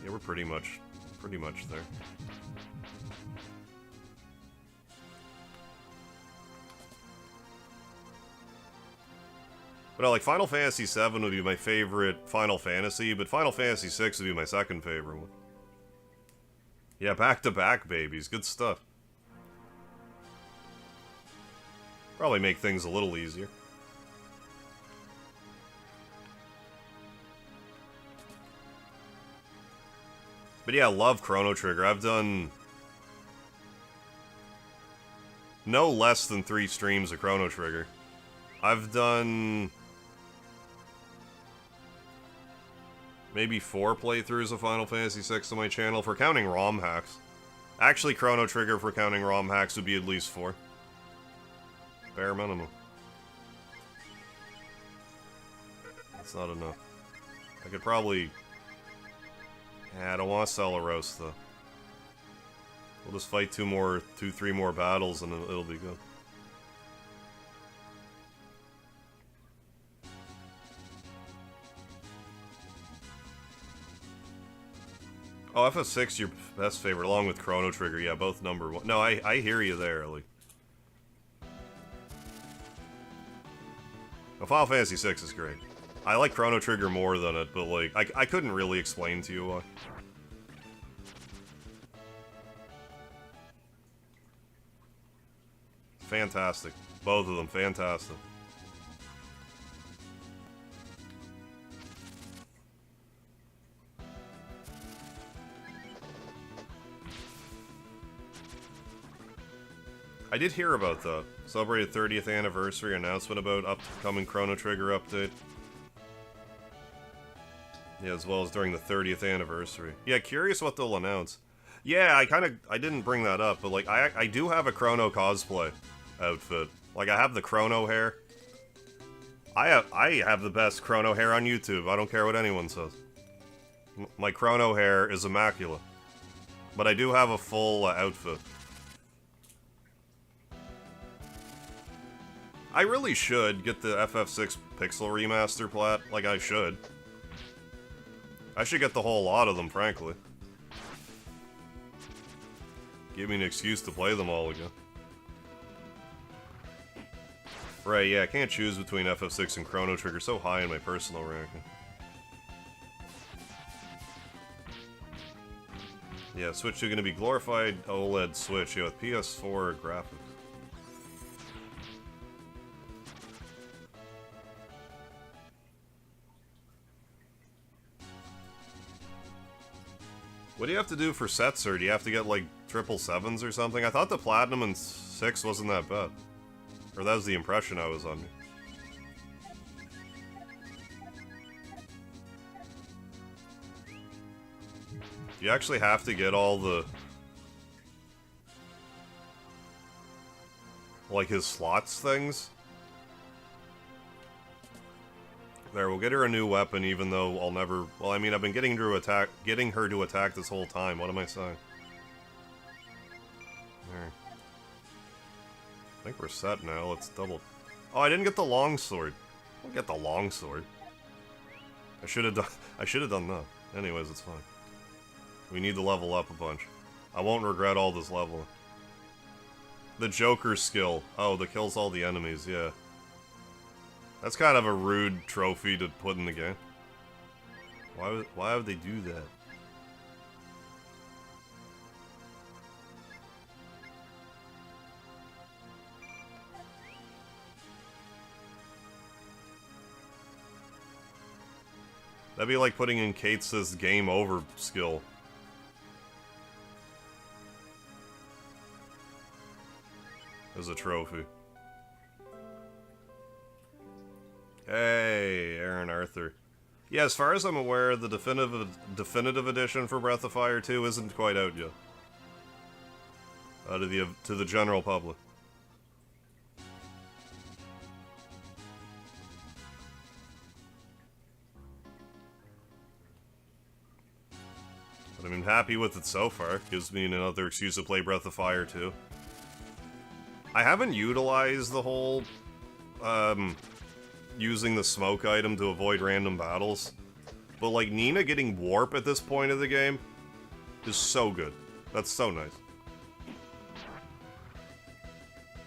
Speaker 1: Yeah, we're pretty much there. But, like, Final Fantasy VII would be my favorite Final Fantasy, but Final Fantasy VI would be my second favorite one. Yeah, back-to-back babies. Good stuff. Probably make things a little easier. But yeah, I love Chrono Trigger. I've done no less than 3 streams of Chrono Trigger. I've done maybe 4 playthroughs of Final Fantasy VI on my channel for counting ROM hacks. Actually, Chrono Trigger for counting ROM hacks would be at least 4. Bare minimum. That's not enough. I could probably... Yeah, I don't want to sell a roast, though. We'll just fight 3 more battles, and it'll be good. Oh, FF6, your best favorite, along with Chrono Trigger. Yeah, both number 1. No, I hear you there, like. Well, Final Fantasy VI is great. I like Chrono Trigger more than it, but, like, I couldn't really explain to you why. Fantastic. Both of them, fantastic. I did hear about the celebrated 30th anniversary announcement about upcoming Chrono Trigger update. Yeah, as well as during the 30th anniversary. Yeah, curious what they'll announce. Yeah, I didn't bring that up, but like, I do have a Chrono cosplay outfit. Like, I have the Chrono hair. I have the best Chrono hair on YouTube. I don't care what anyone says. My Chrono hair is immaculate. But I do have a full outfit. I really should get the FF6 Pixel Remaster plat. Like, I should. I should get the whole lot of them, frankly. Give me an excuse to play them all again. Right, yeah, I can't choose between FF6 and Chrono Trigger, so high in my personal ranking. Yeah, Switch 2 gonna be glorified OLED Switch, yeah, with PS4 graphics. What do you have to do for Setzer? Do you have to get, like, 777s or something? I thought the Platinum and 6 wasn't that bad. Or that was the impression I was under. You actually have to get all the... like, his slots things? There, we'll get her a new weapon, even though I'll never... Well, I mean, I've been getting her to attack this whole time. What am I saying? There. I think we're set now. Let's double... Oh, I didn't get the longsword. I'll get the longsword. I should have done that. Anyways, it's fine. We need to level up a bunch. I won't regret all this leveling. The Joker skill. Oh, that kills all the enemies, yeah. That's kind of a rude trophy to put in the game. Why would they do that? That'd be like putting in Kate's game over skill. As a trophy. Hey, Aaron Arthur. Yeah, as far as I'm aware, the definitive edition for Breath of Fire 2 isn't quite out yet. To the general public. But I'm happy with it so far. Gives me another excuse to play Breath of Fire 2. I haven't utilized the whole, using the smoke item to avoid random battles. But, like, Nina getting warp at this point of the game is so good. That's so nice.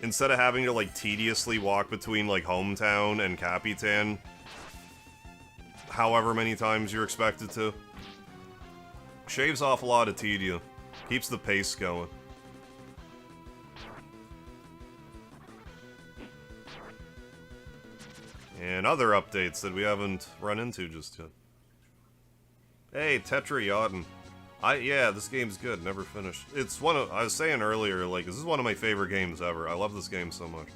Speaker 1: Instead of having to, like, tediously walk between, like, Hometown and Capitan however many times you're expected to. Shaves off a lot of tedium. Keeps the pace going. And other updates that we haven't run into just yet. Hey, Tetra Yotten. Yeah, this game's good. Never finished. It's one of... I was saying earlier, like, this is one of my favorite games ever. I love this game so much.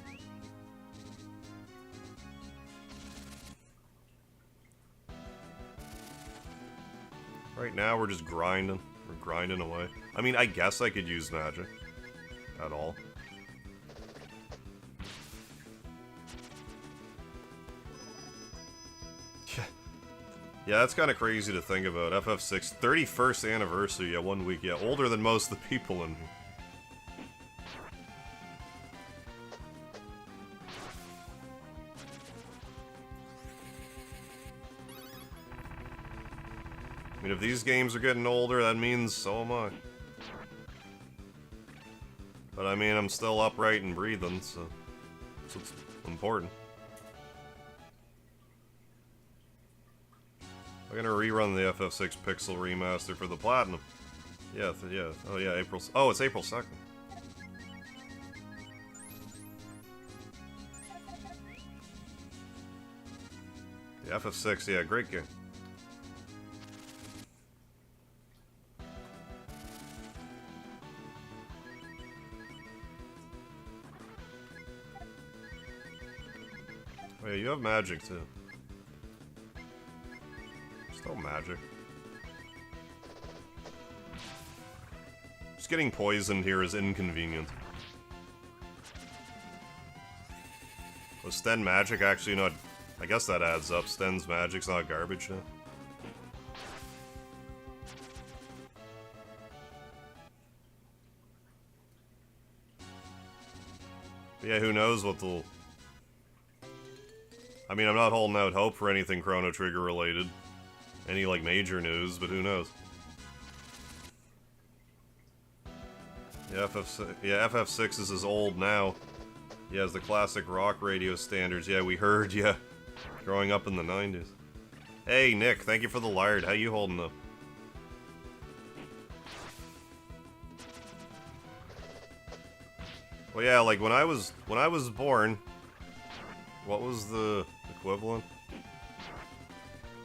Speaker 1: Right now, we're just grinding. We're grinding away. I mean, I guess I could use magic. At all. Yeah, that's kind of crazy to think about. FF6, 31st anniversary, yeah, 1 week. Yeah, older than most of the people in here. I mean, if these games are getting older, that means so am I. But I mean, I'm still upright and breathing, so that's what's important. I'm gonna rerun the FF6 Pixel Remaster for the Platinum. Yeah, yeah. Oh yeah, April... Oh, it's April 2nd. The FF6, yeah, great game. Oh yeah, you have magic too. Still Go magic. Just getting poisoned here is inconvenient. Was Sten magic actually not... I guess that adds up. Sten's magic's not garbage now. But yeah, who knows what they'll... I mean, I'm not holding out hope for anything Chrono Trigger related. Any, like, major news, but who knows. Yeah, FF6 is as old now. Yeah, as the classic rock radio standards. Yeah, we heard, yeah. Growing up in the 90s. Hey, Nick, thank you for the lard. How you holding up? Well, yeah, like, when I was born... What was the equivalent?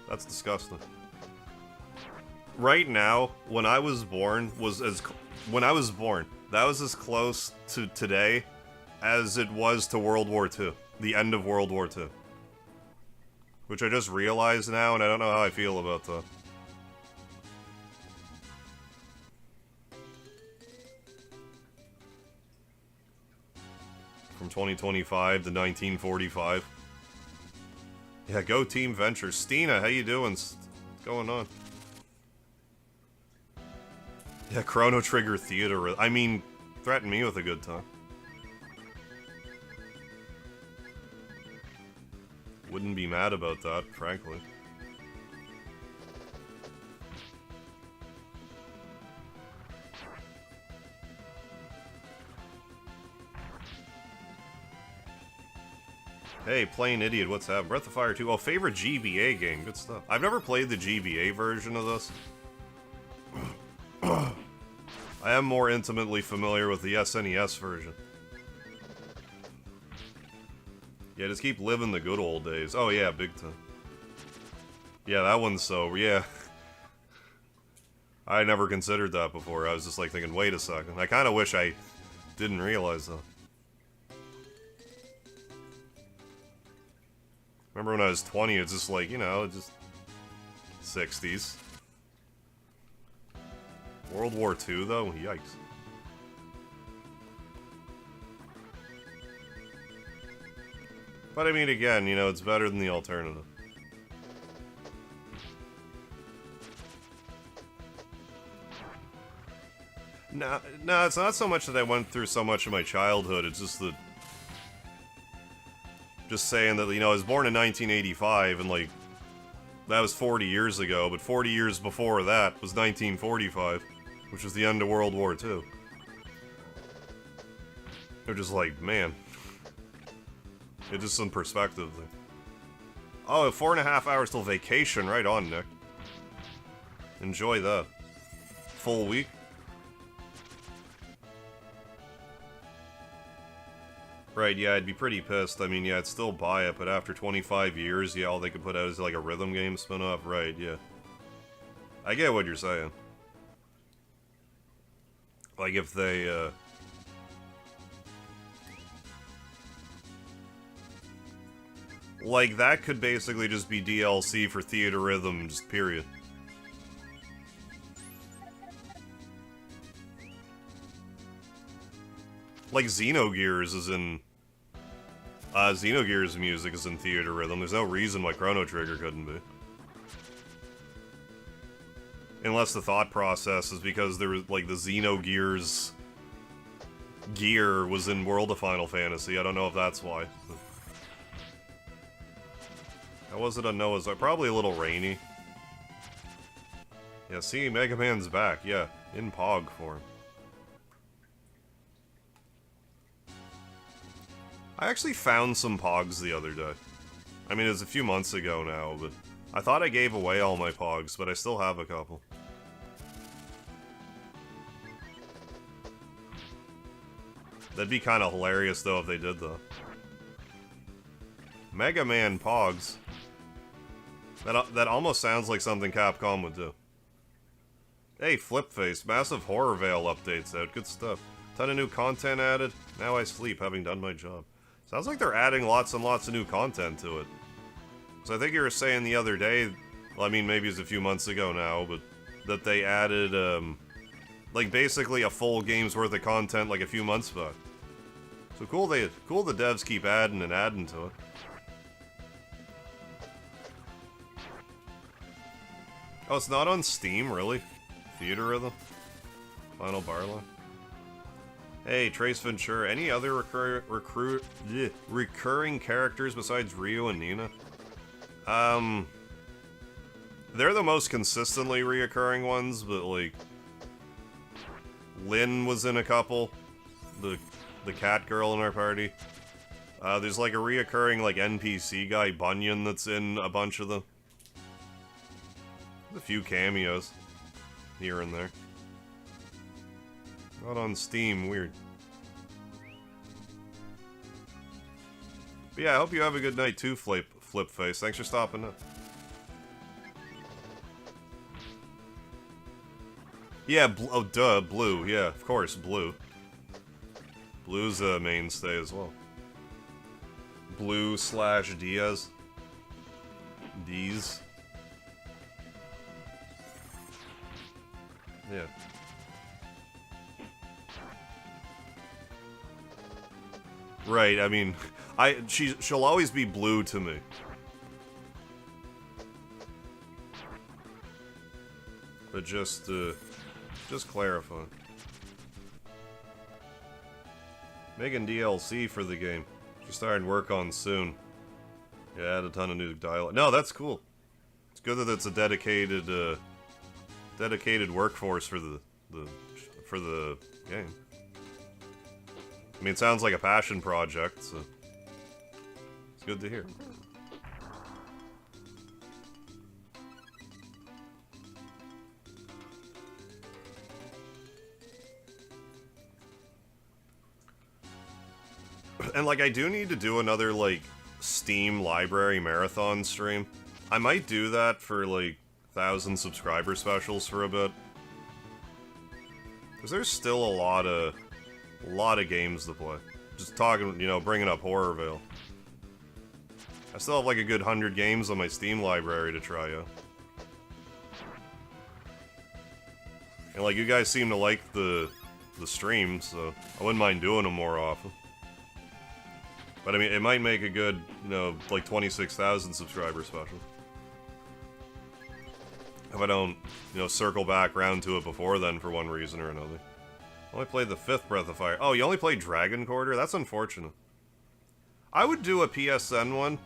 Speaker 1: That's disgusting. Right now, when I was born, that was as close to today as it was to World War II. The end of World War II. Which I just realized now, and I don't know how I feel about that. From 2025 to 1945. Yeah, go Team Venture. Stina, how you doing? What's going on? Yeah, Chrono Trigger Theater. I mean, threaten me with a good time. Wouldn't be mad about that, frankly. Hey, Plain Idiot, what's up? Breath of Fire 2. Oh, favorite GBA game. Good stuff. I've never played the GBA version of this. I am more intimately familiar with the SNES version. Yeah, just keep living the good old days. Oh yeah, big time. Yeah, that one's so... yeah. I never considered that before. I was just like thinking, wait a second. I kind of wish I didn't realize that. Remember when I was 20, it's just like, you know, just 60s. World War II, though? Yikes. But I mean, again, you know, it's better than the alternative. No, it's not so much that I went through so much of my childhood, it's just that... Just saying that, you know, I was born in 1985, and, like, that was 40 years ago, but 40 years before that was 1945, which was the end of World War II. They're just like, man. It's just some perspective there. Oh, 4.5 hours till vacation, right on, Nick. Enjoy that. Full week. Right, yeah, I'd be pretty pissed. I mean, yeah, I'd still buy it, but after 25 years, yeah, all they could put out is like a rhythm game spin-off. Right, yeah. I get what you're saying. Like, if they, like, that could basically just be DLC for Theater Rhythms, period. Like, Xenogears is in... Xenogears music is in Theater Rhythm. There's no reason why Chrono Trigger couldn't be. Unless the thought process is because there was, like, the Xenogears gear was in World of Final Fantasy. I don't know if that's why. How was it on Noah's Ark? Probably a little rainy. Yeah, see, Mega Man's back. Yeah, in Pog form. I actually found some Pogs the other day. I mean, it was a few months ago now, but I thought I gave away all my Pogs, but I still have a couple. That'd be kind of hilarious, though, if they did that. Mega Man Pogs. That almost sounds like something Capcom would do. Hey, Flipface, massive Horror Veil updates out. Good stuff. Ton of new content added. Now I sleep, having done my job. Sounds like they're adding lots and lots of new content to it. So I think you were saying the other day, well, I mean, maybe it's a few months ago now, but that they added, like, basically a full game's worth of content, like, a few months back. So cool the devs keep adding and adding to it. Oh, it's not on Steam, really? Theater Rhythm? Final Barlow? Hey, Trace Ventura, any other recurring characters besides Ryu and Nina? They're the most consistently reoccurring ones, but, like, Lynn was in a couple. The cat girl in our party. There's, like, a reoccurring, like, NPC guy, Bunyan, that's in a bunch of them. There's a few cameos here and there. Not on Steam, weird. But yeah, I hope you have a good night too, Flipface. Thanks for stopping up. Yeah, oh duh, Blue. Yeah, of course, Blue. Blue's a mainstay as well. Blue / Diaz. D's. Yeah. Right, I mean, she'll always be Blue to me. But just clarify. Making DLC for the game. She's starting work on soon. Yeah, add a ton of new dialogue. No, that's cool. It's good that it's a dedicated workforce for the game. I mean, it sounds like a passion project, so it's good to hear. And, like, I do need to do another, like, Steam library marathon stream. I might do that for, like, 1,000 subscriber specials for a bit. Because there's still a lot of games to play. Just talking, you know, bringing up Horrorvale. I still have, like, a good 100 games on my Steam library to try out. And, like, you guys seem to like the streams, so I wouldn't mind doing them more often. But I mean, it might make a good, you know, like 26,000 subscriber special. If I don't, you know, circle back round to it before then for one reason or another. I only played the 5th Breath of Fire. Oh, you only played Dragon Quarter? That's unfortunate. I would do a PSN one.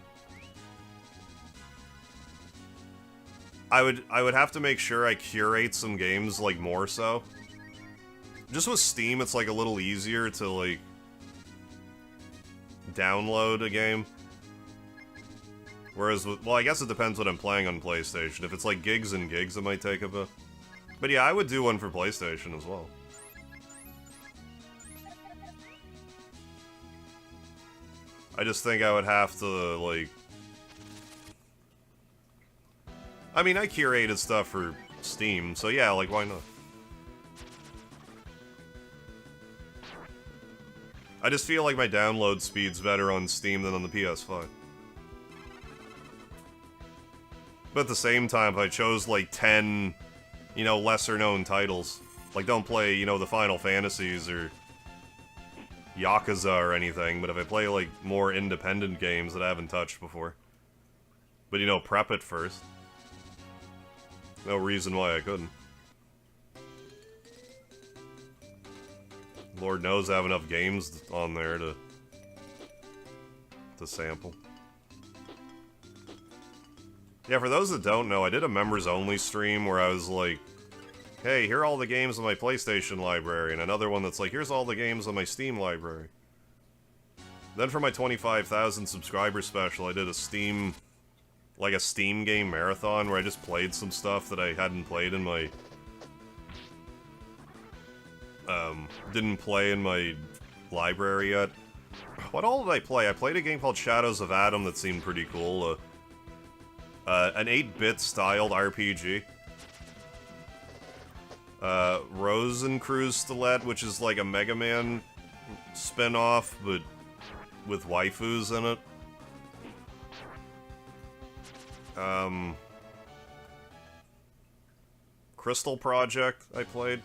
Speaker 1: I would have to make sure I curate some games, like, more so. Just with Steam, it's, like, a little easier to, like, download a game. Whereas, well, I guess it depends what I'm playing on PlayStation. If it's like gigs and gigs, it might take a bit. But yeah, I would do one for PlayStation as well. I just think I would have to, like... I mean, I curated stuff for Steam, so yeah, like, why not? I just feel like my download speed's better on Steam than on the PS5. But at the same time, if I chose, like, 10, you know, lesser-known titles, like, don't play, you know, the Final Fantasies or Yakuza or anything, but if I play, like, more independent games that I haven't touched before, but, you know, prep it first. No reason why I couldn't. Lord knows I have enough games on there to sample. Yeah, for those that don't know, I did a members-only stream where I was like, hey, here are all the games in my PlayStation library, and another one that's like, here's all the games on my Steam library. Then for my 25,000 subscriber special, I did a Steam game marathon where I just played some stuff that I hadn't played in my... didn't play in my library yet. What all did I play? I played a game called Shadows of Adam that seemed pretty cool. An 8-bit styled RPG. Rosencruz Stilette, which is like a Mega Man spin-off, but with waifus in it. Crystal Project I played.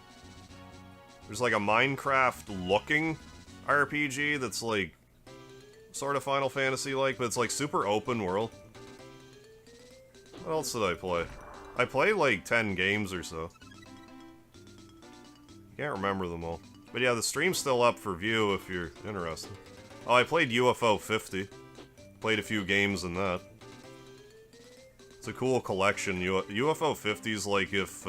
Speaker 1: There's like a Minecraft-looking RPG that's like sort of Final Fantasy-like, but it's like super open world. What else did I play? I played like 10 games or so. Can't remember them all. But yeah, the stream's still up for view if you're interested. Oh, I played UFO 50. Played a few games in that. It's a cool collection. UFO 50 is like if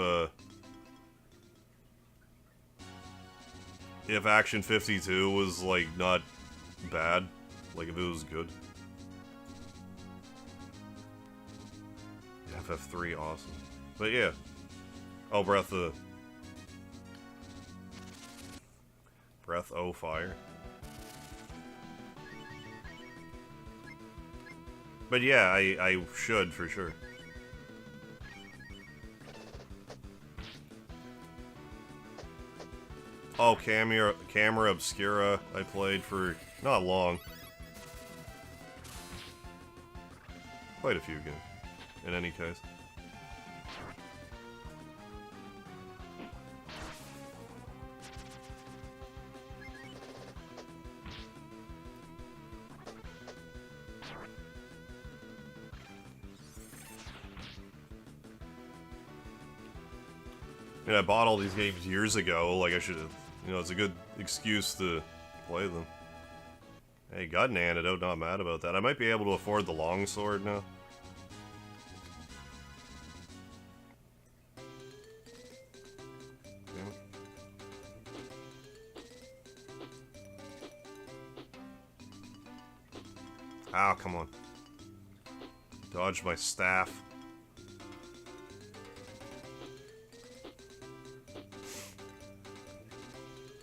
Speaker 1: Action 52 was like not bad. Like if it was good. FF3, awesome. But yeah. Oh, Breath of Fire. But yeah, I should for sure. Oh, Camera Obscura I played for not long. Quite a few games, in any case. I mean, I bought all these games years ago, like I should have, you know, it's a good excuse to play them. Hey, got an antidote, not mad about that. I might be able to afford the longsword now. Ah, come on. Dodge my staff.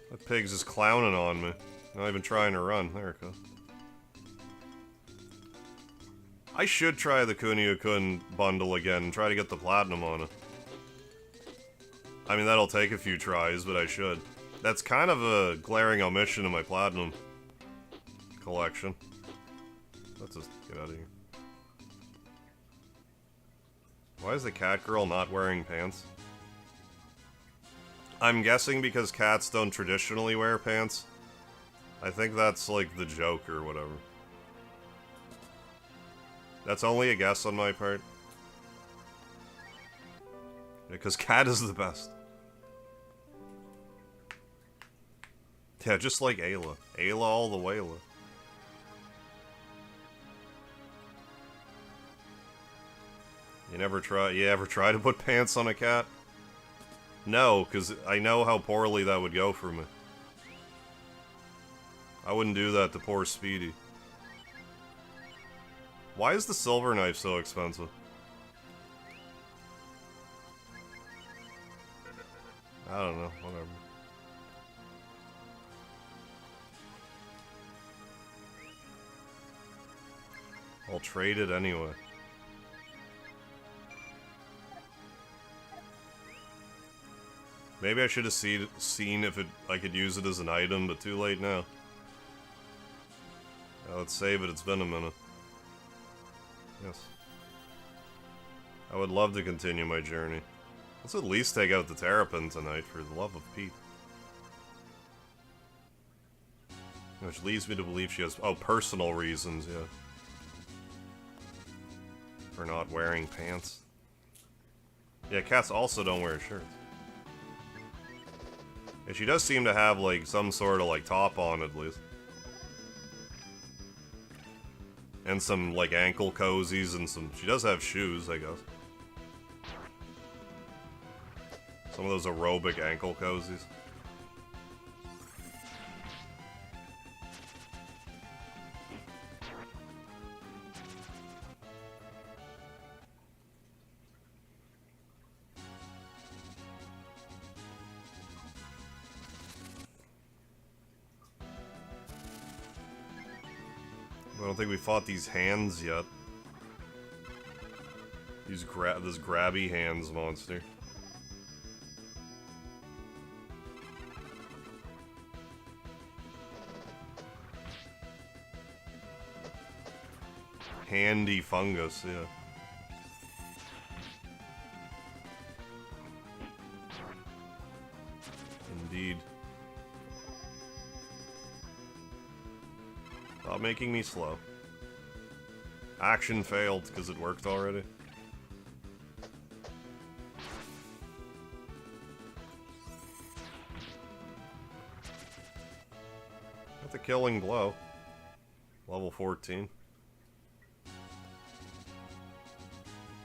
Speaker 1: That pig's just clowning on me. Not even trying to run. There it goes. I should try the Kunio-kun bundle again and try to get the platinum on it. I mean, that'll take a few tries, but I should. That's kind of a glaring omission in my platinum collection. Let's just get out of here. Why is the cat girl not wearing pants? I'm guessing because cats don't traditionally wear pants. I think that's like the joke or whatever. That's only a guess on my part. Because cat is the best. Yeah, just like Ayla. Ayla all the way. You ever try to put pants on a cat? No, because I know how poorly that would go for me. I wouldn't do that to poor Speedy. Why is the silver knife so expensive? I don't know, whatever. I'll trade it anyway. Maybe I should have seen if I could use it as an item, but too late now. Let's save it, it's been a minute. Yes. I would love to continue my journey. Let's at least take out the Terrapin tonight, for the love of Pete. Which leads me to believe she has, personal reasons, yeah. For not wearing pants. Yeah, cats also don't wear shirts. And she does seem to have, like, some sort of, like, top on, at least. And some, like, ankle cozies and some... She does have shoes, I guess. Some of those aerobic ankle cozies. I don't think we fought these hands yet. This grabby hands monster. Handy fungus, yeah. making me slow. Action failed because it worked already. That's a killing blow. Level 14.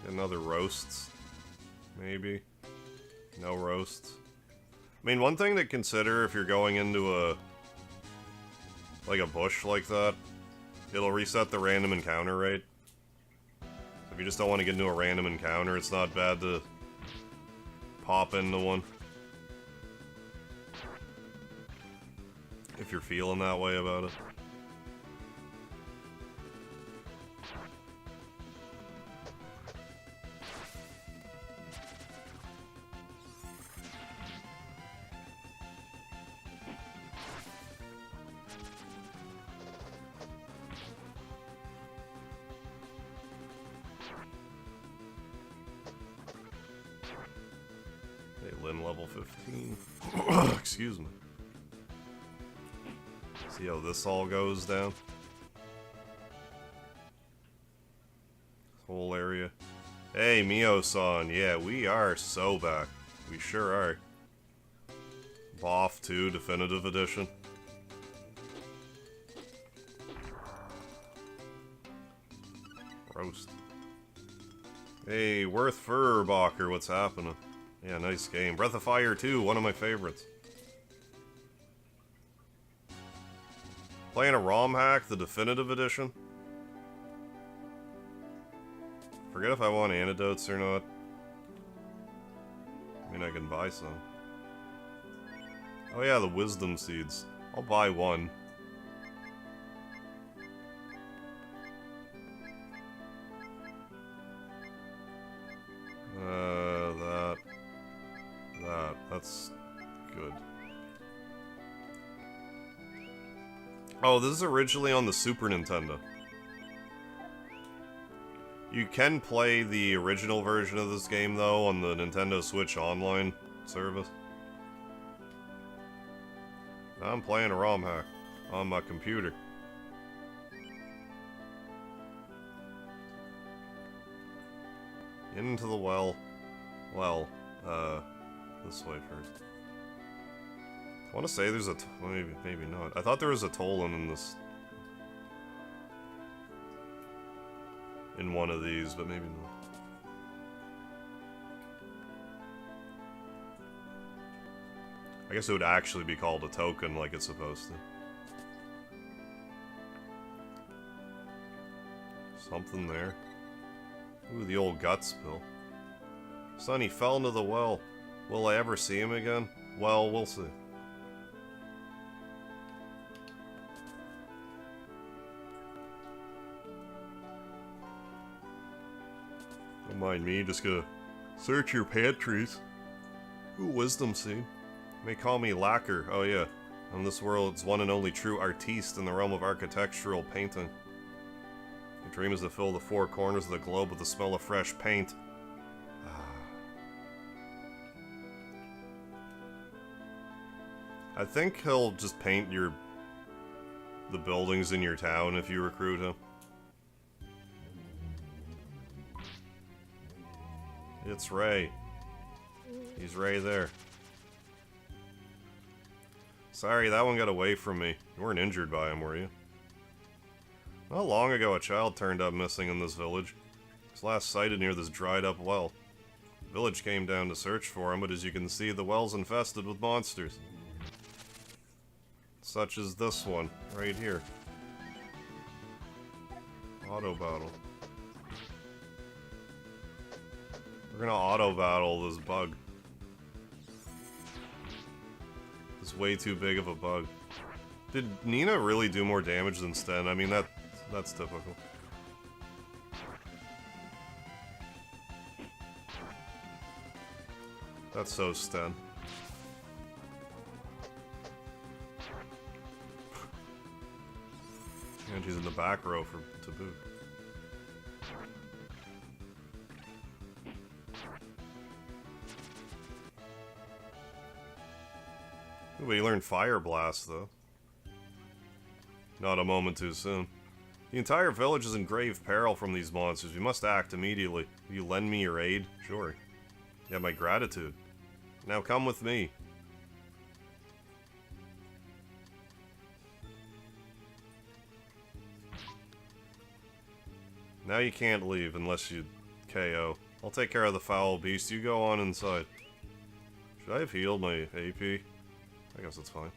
Speaker 1: Another roasts. Maybe. No roasts. I mean, one thing to consider if you're going into a... like a bush like that, it'll reset the random encounter rate. So if you just don't want to get into a random encounter, it's not bad to pop into one. If you're feeling that way about it. Level 15. Excuse me. See how this all goes down? This whole area. Hey, Mio-san. Yeah, we are so back. We sure are. BOF 2 Definitive Edition. Roast. Hey, Worth Furbacher, what's happening? Yeah, nice game. Breath of Fire 2, one of my favorites. Playing a ROM hack, the Definitive Edition. Forget if I want antidotes or not. I mean, I can buy some. Oh yeah, the Wisdom Seeds. I'll buy one. That's good. Oh, this is originally on the Super Nintendo. You can play the original version of this game, though, on the Nintendo Switch Online service. I'm playing a ROM hack on my computer. Into the well. Well, this way first. I want to say there's a... maybe not. I thought there was a Tolan in this... in one of these, but maybe not. I guess it would actually be called a token like it's supposed to. Something there. Ooh, the old gut spill. Sonny fell into the well. Will I ever see him again? Well, we'll see. Don't mind me, just gonna search your pantries. Ooh, wisdom seed. May call me Lacquer. Oh yeah, I'm this world's one and only true artiste in the realm of architectural painting. My dream is to fill the four corners of the globe with the smell of fresh paint. I think he'll just paint the buildings in your town if you recruit him. It's Ray. He's Ray there. Sorry, that one got away from me. You weren't injured by him, were you? Not long ago, a child turned up missing in this village. He was last sighted near this dried-up well. The village came down to search for him, but as you can see, the well's infested with monsters. Such as this one, right here. Auto battle. We're gonna auto battle this bug. It's way too big of a bug. Did Nina really do more damage than Sten? I mean, that's typical. That's so Sten. And she's in the back row to boot. Ooh, but you learned Fire Blast, though. Not a moment too soon. The entire village is in grave peril from these monsters. We must act immediately. Will you lend me your aid? Sure. You have my gratitude. Now come with me. Now you can't leave unless you KO. I'll take care of the foul beast. You go on inside. Should I have healed my AP? I guess it's fine.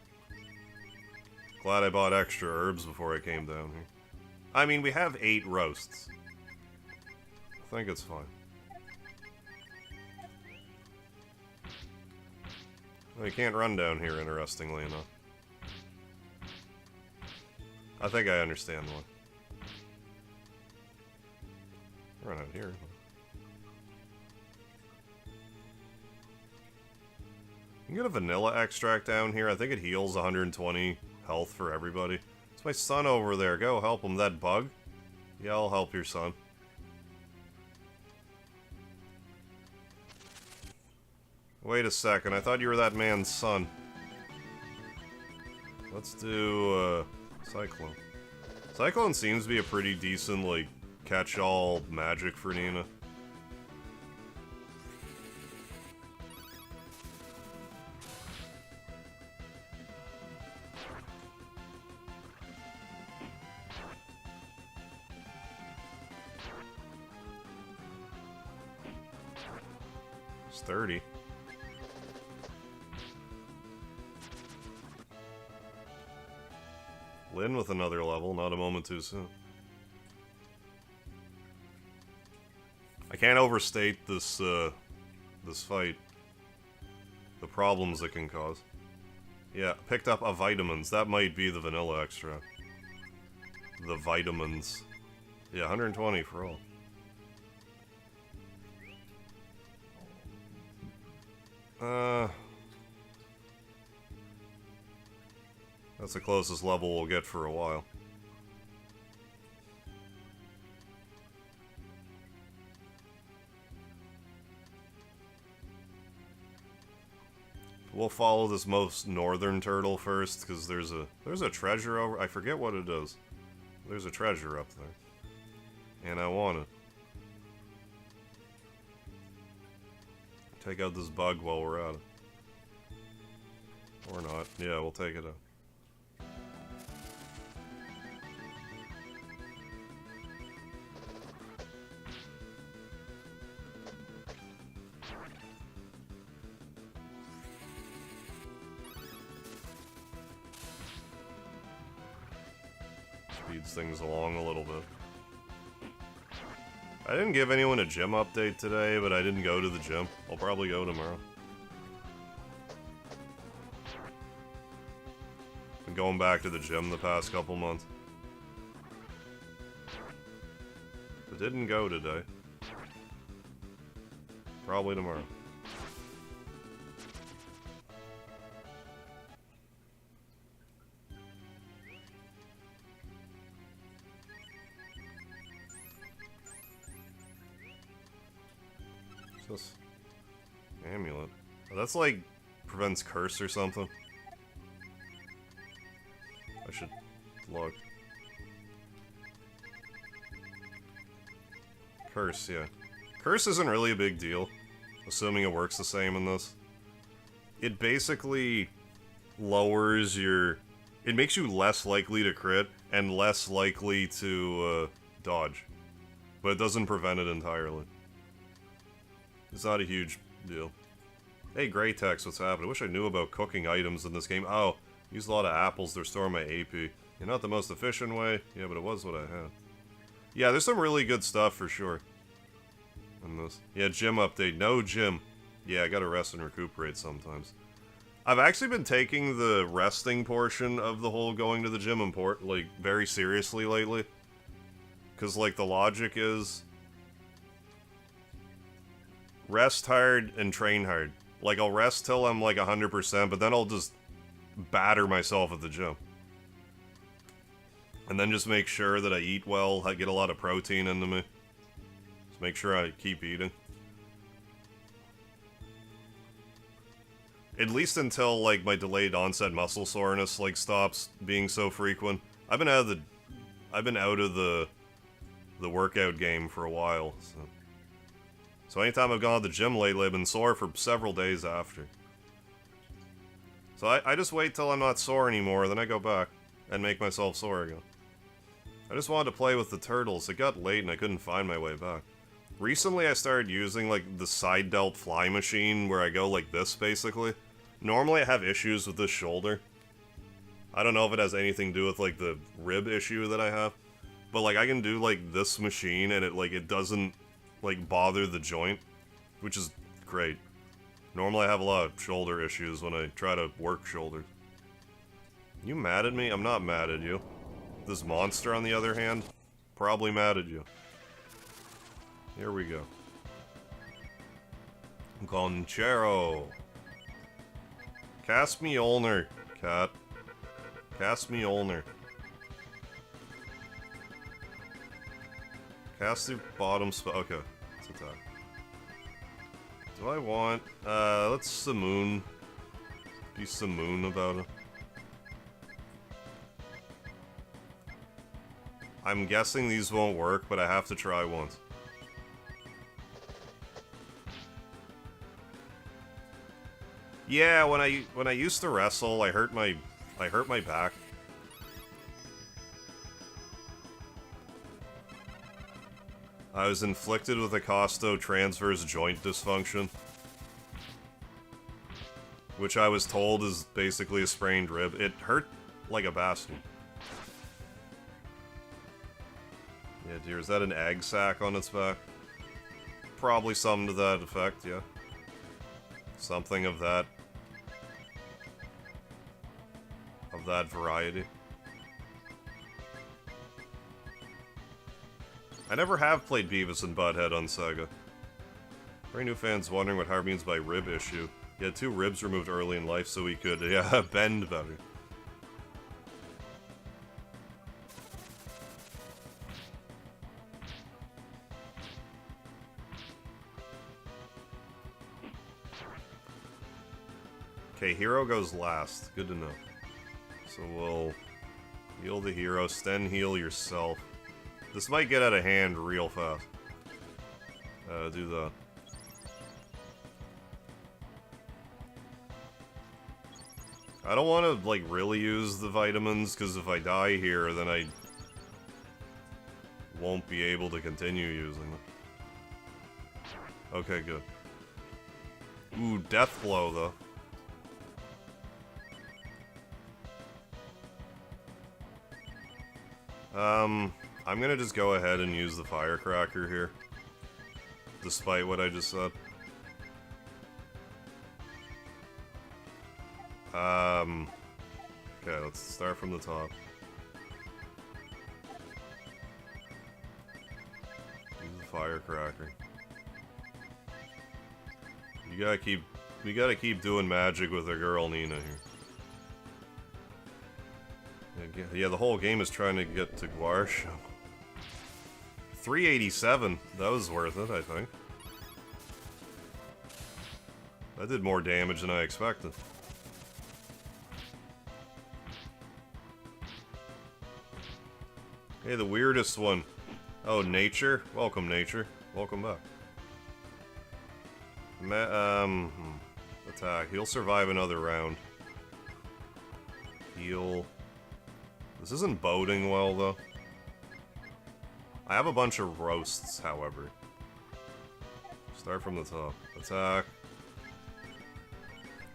Speaker 1: Glad I bought extra herbs before I came down here. I mean, we have 8 roasts. I think it's fine. Well, you can't run down here, interestingly enough. I think I understand why. Run out here. You can get a vanilla extract down here. I think it heals 120 health for everybody. It's my son over there. Go help him. That bug? Yeah, I'll help your son. Wait a second. I thought you were that man's son. Let's do, Cyclone. Cyclone seems to be a pretty decent, like, catch-all magic for Nina. It's 30. Lynn with another level, not a moment too soon. I can't overstate this, this fight. The problems it can cause. Yeah, picked up a vitamins. That might be the vanilla extra. The vitamins. Yeah, 120 for all. That's the closest level we'll get for a while. We'll follow this most northern turtle first, because there's a treasure over. I forget what it is. There's a treasure up there, and I want it. Take out this bug while we're at it, or not. Yeah, we'll take it out. Speeds things along a little bit. I didn't give anyone a gym update today, but I didn't go to the gym. I'll probably go tomorrow. Been going back to the gym the past couple months. But didn't go today. Probably tomorrow. This amulet. Oh, that's like prevents curse or something. I should look. Curse, yeah. Curse isn't really a big deal, assuming it works the same in this. It basically lowers your... It makes you less likely to crit and less likely to dodge. But it doesn't prevent it entirely. It's not a huge deal. Hey, Greytex, what's happening? I wish I knew about cooking items in this game. Oh, used a lot of apples to restore my AP. You're not the most efficient way. Yeah, but it was what I had. Yeah, there's some really good stuff for sure. In this. Yeah, gym update. No gym. Yeah, I gotta rest and recuperate sometimes. I've actually been taking the resting portion of the whole going to the gym like, very seriously lately. Because, like, the logic is... rest hard and train hard. Like, I'll rest till I'm like 100%, but then I'll just batter myself at the gym. And then just make sure that I eat well, I get a lot of protein into me. Just make sure I keep eating. At least until, like, my delayed onset muscle soreness, like, stops being so frequent. I've been out of the workout game for a while, so anytime I've gone to the gym lately, I've been sore for several days after. So I just wait till I'm not sore anymore, then I go back and make myself sore again. I just wanted to play with the turtles. It got late and I couldn't find my way back. Recently I started using like the side delt fly machine where I go like this basically. Normally I have issues with this shoulder. I don't know if it has anything to do with like the rib issue that I have. But like I can do like this machine and it doesn't like bother the joint, which is great. Normally I have a lot of shoulder issues when I try to work shoulders. You mad at me? I'm not mad at you. This monster, on the other hand, probably mad at you. Here we go. Conchero. Cast me Olner, cat. Cast me Olner. Cast the bottom spell. Okay, let's attack. Do I want... let's Simoon. Be Simoon about it. I'm guessing these won't work, but I have to try once. Yeah, when I used to wrestle, I hurt my back. I was inflicted with a costo-transverse joint dysfunction, which I was told is basically a sprained rib. It hurt like a bastard. Yeah, dear, is that an egg sac on its back? Probably something to that effect, yeah. Something of that variety. I never have played Beavis and Butthead on Sega. For any new fans wondering what Howard means by rib issue, he had 2 ribs removed early in life so he could, yeah, bend better. Okay, hero goes last. Good to know. So we'll heal the hero, Sten heal yourself. This might get out of hand real fast. Do that. I don't want to, like, really use the vitamins, because if I die here, then I won't be able to continue using them. Okay, good. Ooh, death blow, though. I'm gonna just go ahead and use the firecracker here. Despite what I just said. Okay, let's start from the top. Use the firecracker. We gotta keep doing magic with our girl Nina here. Yeah, the whole game is trying to get to Guarsh. 387. That was worth it, I think. That did more damage than I expected. Hey, the weirdest one. Oh, Nature? Welcome, Nature. Welcome back. Attack. He'll survive another round. Heal... This isn't boding well, though. I have a bunch of roasts, however. Start from the top. Attack.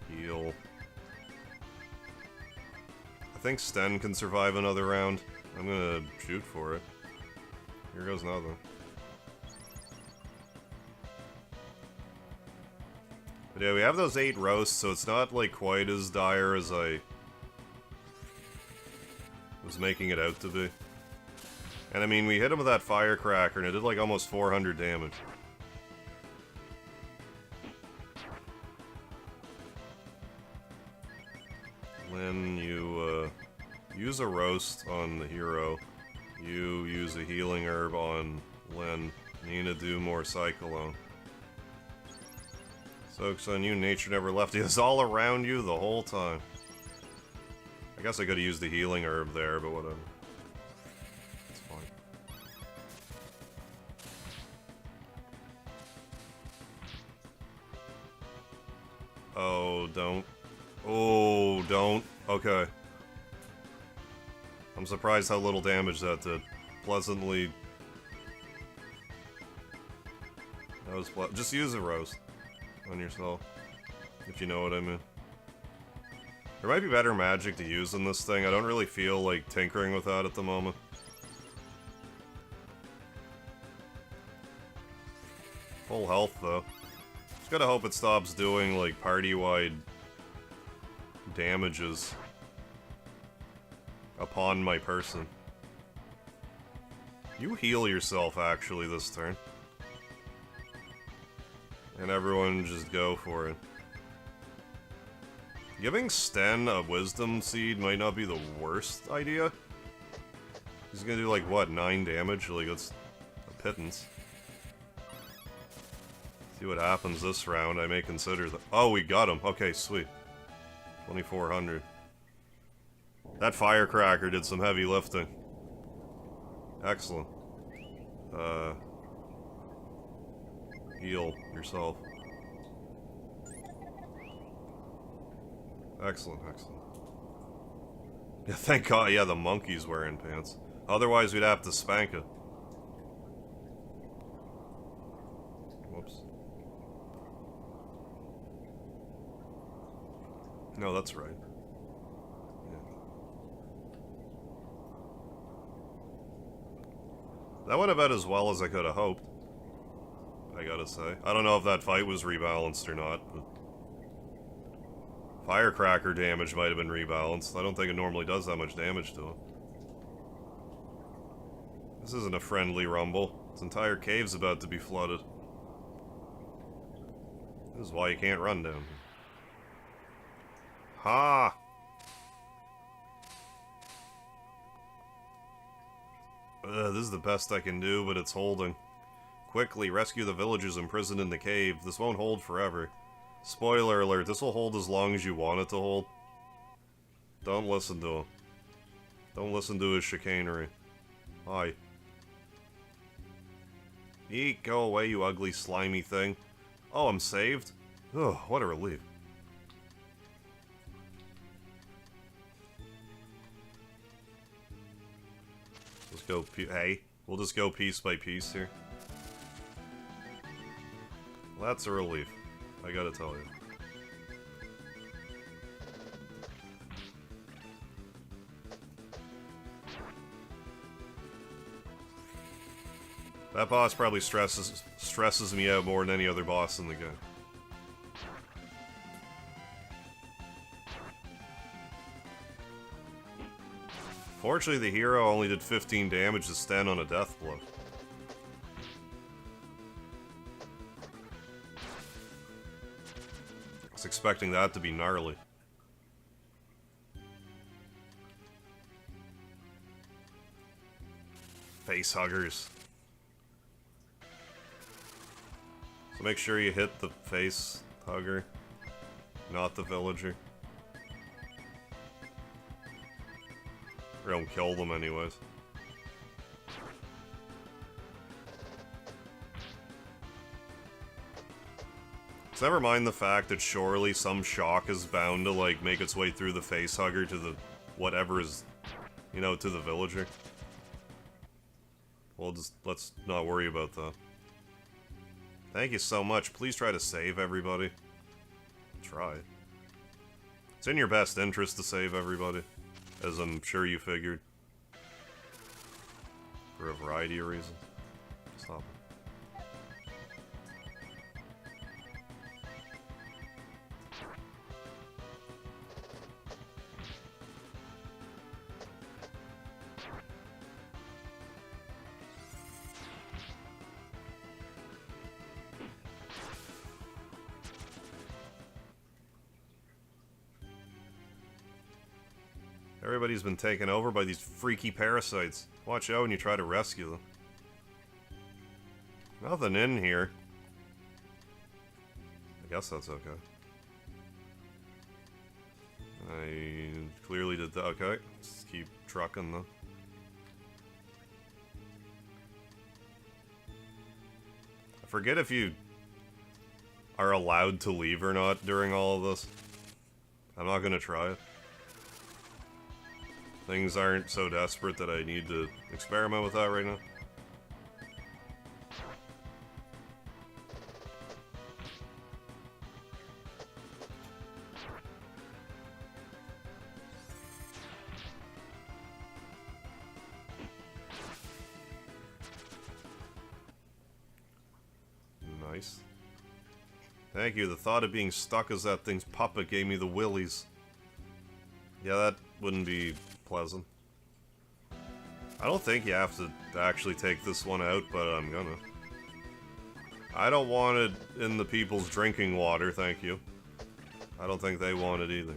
Speaker 1: Heal. I think Sten can survive another round. I'm gonna shoot for it. Here goes nothing. But yeah, we have those 8 roasts, so it's not, like, quite as dire as I was making it out to be. And I mean, we hit him with that firecracker and it did like almost 400 damage. When you use a roast on the hero, you use a healing herb on Lynn. Nina do more cyclone. Soaks on you, nature never left you. It's all around you the whole time. I guess I could have used the healing herb there, but whatever. Oh, don't. Oh, don't. Okay. I'm surprised how little damage that did. Pleasantly... That was just use a roast on yourself, if you know what I mean. There might be better magic to use in this thing. I don't really feel like tinkering with that at the moment. Full health, though. Just gotta hope it stops doing, like, party-wide damages upon my person. You heal yourself, actually, this turn. And everyone just go for it. Giving Sten a wisdom seed might not be the worst idea. He's gonna do like, what, 9 damage? Like, that's a pittance. See what happens this round. I may consider the— oh, we got him. Okay, sweet. 2400. That firecracker did some heavy lifting. Excellent. Heal yourself. Excellent, excellent. Yeah, thank God, yeah, the monkey's wearing pants. Otherwise, we'd have to spank it. Whoops. No, that's right. Yeah. That went about as well as I could have hoped. I gotta say. I don't know if that fight was rebalanced or not, but... Firecracker damage might have been rebalanced. I don't think it normally does that much damage to him. This isn't a friendly rumble. This entire cave's about to be flooded. This is why you can't run down here. Ha! This is the best I can do, but it's holding. Quickly, rescue the villagers imprisoned in the cave. This won't hold forever. Spoiler alert, this will hold as long as you want it to hold. Don't listen to him. Don't listen to his chicanery. Hi. Eek, go away, you ugly, slimy thing. Oh, I'm saved? Ugh, what a relief. Let's go, hey, we'll just go piece by piece here. Well, that's a relief, I gotta tell you. That boss probably stresses me out more than any other boss in the game. Fortunately, the hero only did 15 damage to stand on a death blow. I was expecting that to be gnarly. Face huggers. So make sure you hit the face hugger, not the villager. Or don't kill them anyways. So never mind the fact that surely some shock is bound to, like, make its way through the face hugger to the whatever is, you know, to the villager. Well, just let's not worry about that. Thank you so much. Please try to save everybody. Try. It's in your best interest to save everybody, as I'm sure you figured. For a variety of reasons. Stop it. Everybody's been taken over by these freaky parasites. Watch out when you try to rescue them. Nothing in here. I guess that's okay. I clearly did that. Okay, let's keep trucking though. I forget if you... are allowed to leave or not during all of this. I'm not gonna try it. Things aren't so desperate that I need to experiment with that right now. Nice. Thank you. The thought of being stuck as that thing's puppet gave me the willies. Yeah, that wouldn't be pleasant. I don't think you have to actually take this one out, but I'm gonna. I don't want it in the people's drinking water, thank you. I don't think they want it either.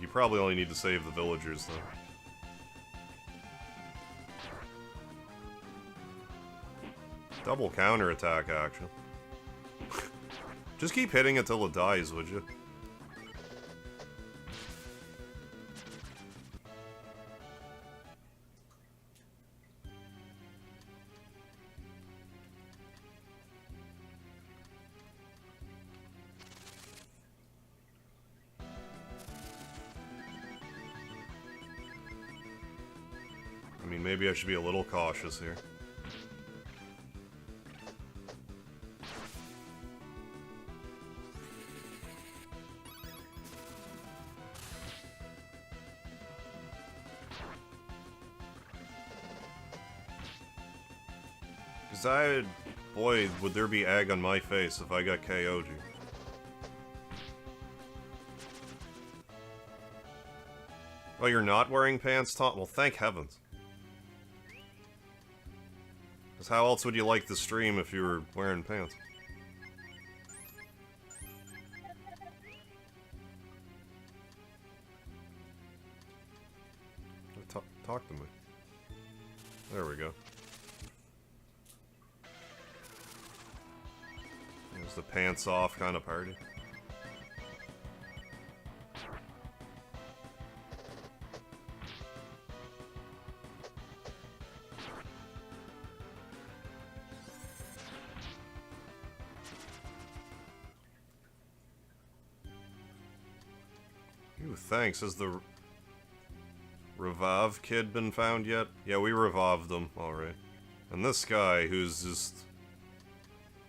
Speaker 1: You probably only need to save the villagers, though. Double counterattack action. Just keep hitting it till it dies, would you? I mean, maybe I should be a little cautious here. Boy, would there be egg on my face if I got KO'd here. Oh, you're not wearing pants, Tom? Well, thank heavens. Because how else would you like the stream if you were wearing pants? Talk to me. There we go. There's the pants off kind of party. Ooh, thanks. Has the Revive kid been found yet? Yeah, we revived them already. And this guy, who's just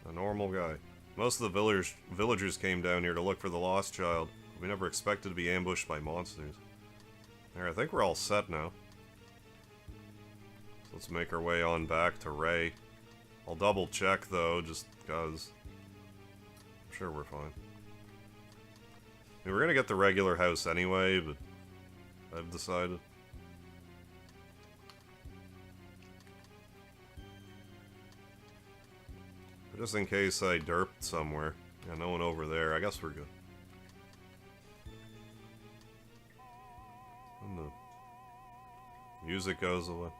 Speaker 1: a normal guy. Most of the villagers came down here to look for the lost child. We never expected to be ambushed by monsters. There, I think we're all set now. So let's make our way on back to Ray. I'll double check though, just because I'm sure we're fine. I mean, we're gonna get the regular house anyway, but I've decided. But just in case I derped somewhere. Yeah, no one over there. I guess we're good. And the music goes away.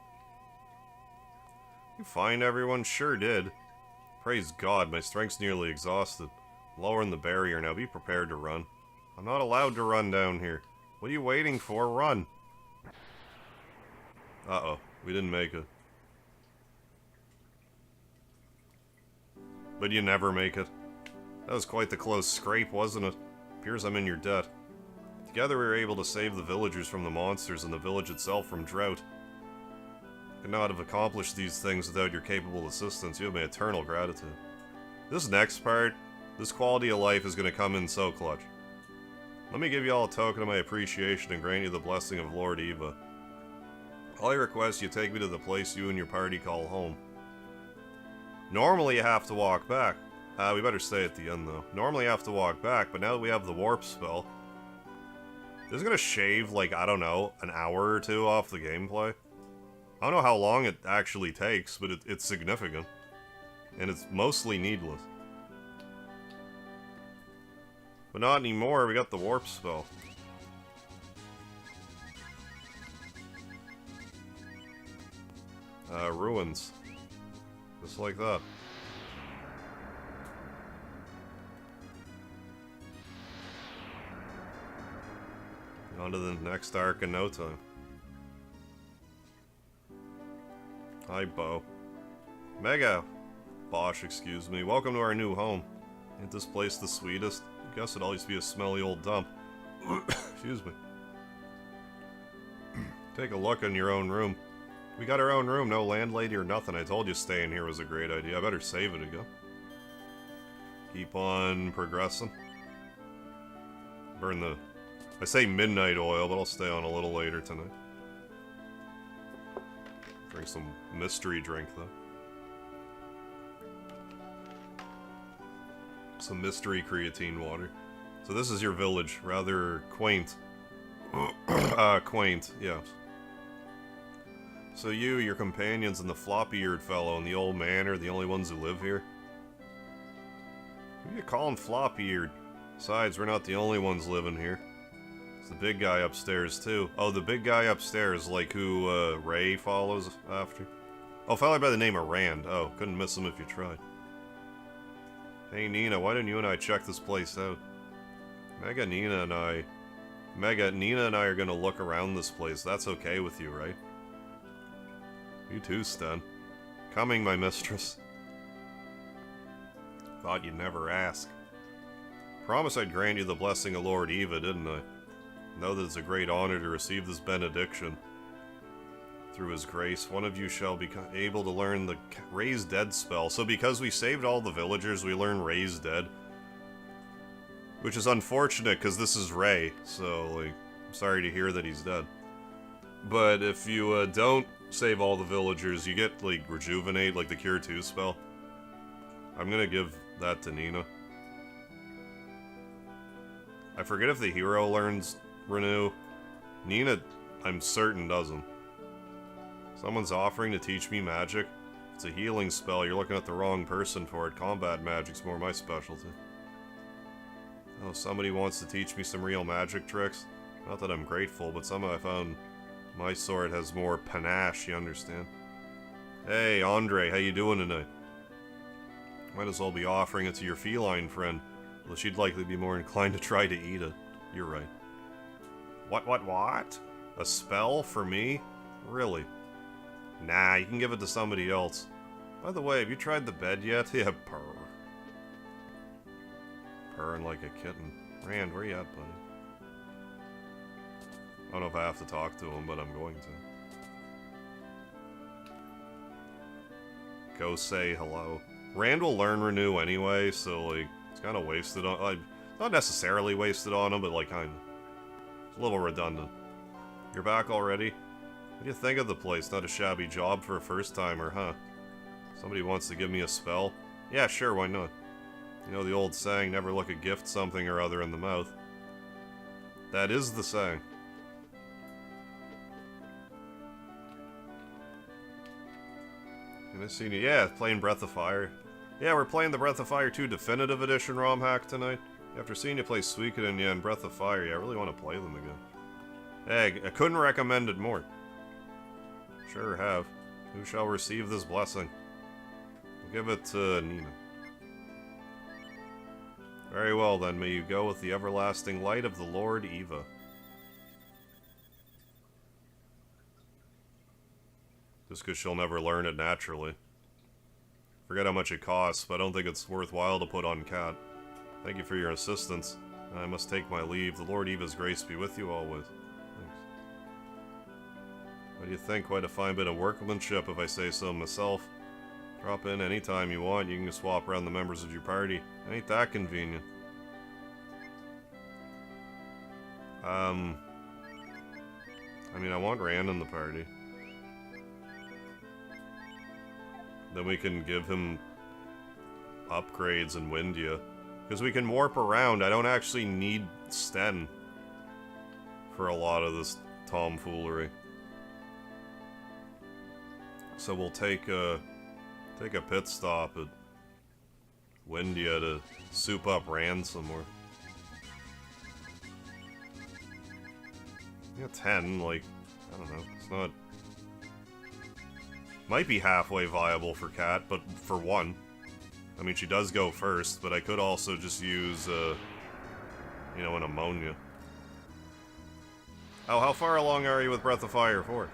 Speaker 1: You find everyone? Sure did. Praise God, my strength's nearly exhausted. Lowering the barrier now. Be prepared to run. I'm not allowed to run down here. What are you waiting for? Run! Uh-oh. We didn't make it. But you never make it. That was quite the close scrape, wasn't it? Appears I'm in your debt. Together we were able to save the villagers from the monsters and the village itself from drought. I could not have accomplished these things without your capable assistance. You have my eternal gratitude. This next part, this quality of life is going to come in so clutch. Let me give you all a token of my appreciation and grant you the blessing of Lord Eva. All I request you take me to the place you and your party call home. Normally you have to walk back. We better stay at the end though. Normally you have to walk back, but now that we have the warp spell, this is gonna shave, like, I don't know, an hour or two off the gameplay. I don't know how long it actually takes, but it's significant. And it's mostly needless. But not anymore, we got the warp spell. Ruins. Just like that. On to the next arc in no time. Hi, Bo. Mega Bosch, excuse me. Welcome to our new home. Ain't this place the sweetest? I guess it all used to be a smelly old dump. Excuse me. Take a look in your own room. We got our own room, no landlady or nothing. I told you staying here was a great idea. I better save it again. Keep on progressing. Burn the... I say midnight oil, but I'll stay on a little later tonight. Drink some mystery drink, though. Some mystery creatine water. So this is your village. Rather quaint. Quaint, yeah. So you, your companions, and the floppy-eared fellow and the old man are the only ones who live here? Who do you call him floppy-eared? Besides, we're not the only ones living here. It's the big guy upstairs, too. Oh, the big guy upstairs, like who, Ray follows after? Oh, fellow by the name of Rand. Oh, couldn't miss him if you tried. Hey, Nina, why didn't you and I check this place out? Nina and I are gonna look around this place. That's okay with you, right? You too, Sten. Coming, my mistress. Thought you'd never ask. Promise I'd grant you the blessing of Lord Eva, didn't I? Know that it's a great honor to receive this benediction. Through his grace, one of you shall be able to learn the Raise Dead spell. So because we saved all the villagers, we learn Raise Dead. Which is unfortunate, because this is Ray, so, like, I'm sorry to hear that he's dead. But if you don't save all the villagers, you get, like, Rejuvenate, like the Cure 2 spell. I'm gonna give that to Nina. I forget if the hero learns Renew. Nina, I'm certain, doesn't. Someone's offering to teach me magic. It's a healing spell. You're looking at the wrong person for it. Combat magic's more my specialty. Oh, somebody wants to teach me some real magic tricks? Not that I'm grateful, but somehow I found my sword has more panache, you understand? Hey, Andre, how you doing tonight? Might as well be offering it to your feline friend, although she'd likely be more inclined to try to eat it. You're right. What? A spell for me? Really? Nah, you can give it to somebody else. By the way, have you tried the bed yet? Yeah, purr. Purring like a kitten. Rand, where you at, buddy? I don't know if I have to talk to him, but I'm going to. Go say hello. Rand will learn Renew anyway, so, like, it's kind of wasted on... Like, not necessarily wasted on him, but, like, kind of. It's a little redundant. You're back already? What do you think of the place? Not a shabby job for a first-timer, huh? Somebody wants to give me a spell? Yeah, sure, why not? You know the old saying, never look a gift something or other in the mouth. That is the saying. Can I see you? Yeah, playing Breath of Fire. Yeah, we're playing the Breath of Fire 2 Definitive Edition ROM hack tonight. After seeing you play Suikoden and Breath of Fire, yeah, I really want to play them again. Hey, I couldn't recommend it more. Sure have. Who shall receive this blessing? We'll give it to Nina. Very well then, may you go with the everlasting light of the Lord Eva. Just because she'll never learn it naturally. Forget how much it costs, but I don't think it's worthwhile to put on Cat. Thank you for your assistance. I must take my leave. The Lord Eva's grace be with you always. Thanks. What do you think? Quite a fine bit of workmanship, if I say so myself. Drop in anytime you want. You can swap around the members of your party. Ain't that convenient. I mean, I want Rand in the party. Then we can give him upgrades in Windia. Because we can warp around. I don't actually need Sten for a lot of this tomfoolery. So we'll take a pit stop at Windia to soup up Rand some more. Yeah, 10, like, I don't know, it's not... Might be halfway viable for Kat, but for 1. I mean, she does go first, but I could also just use, you know, an ammonia. Oh, how far along are you with Breath of Fire 4?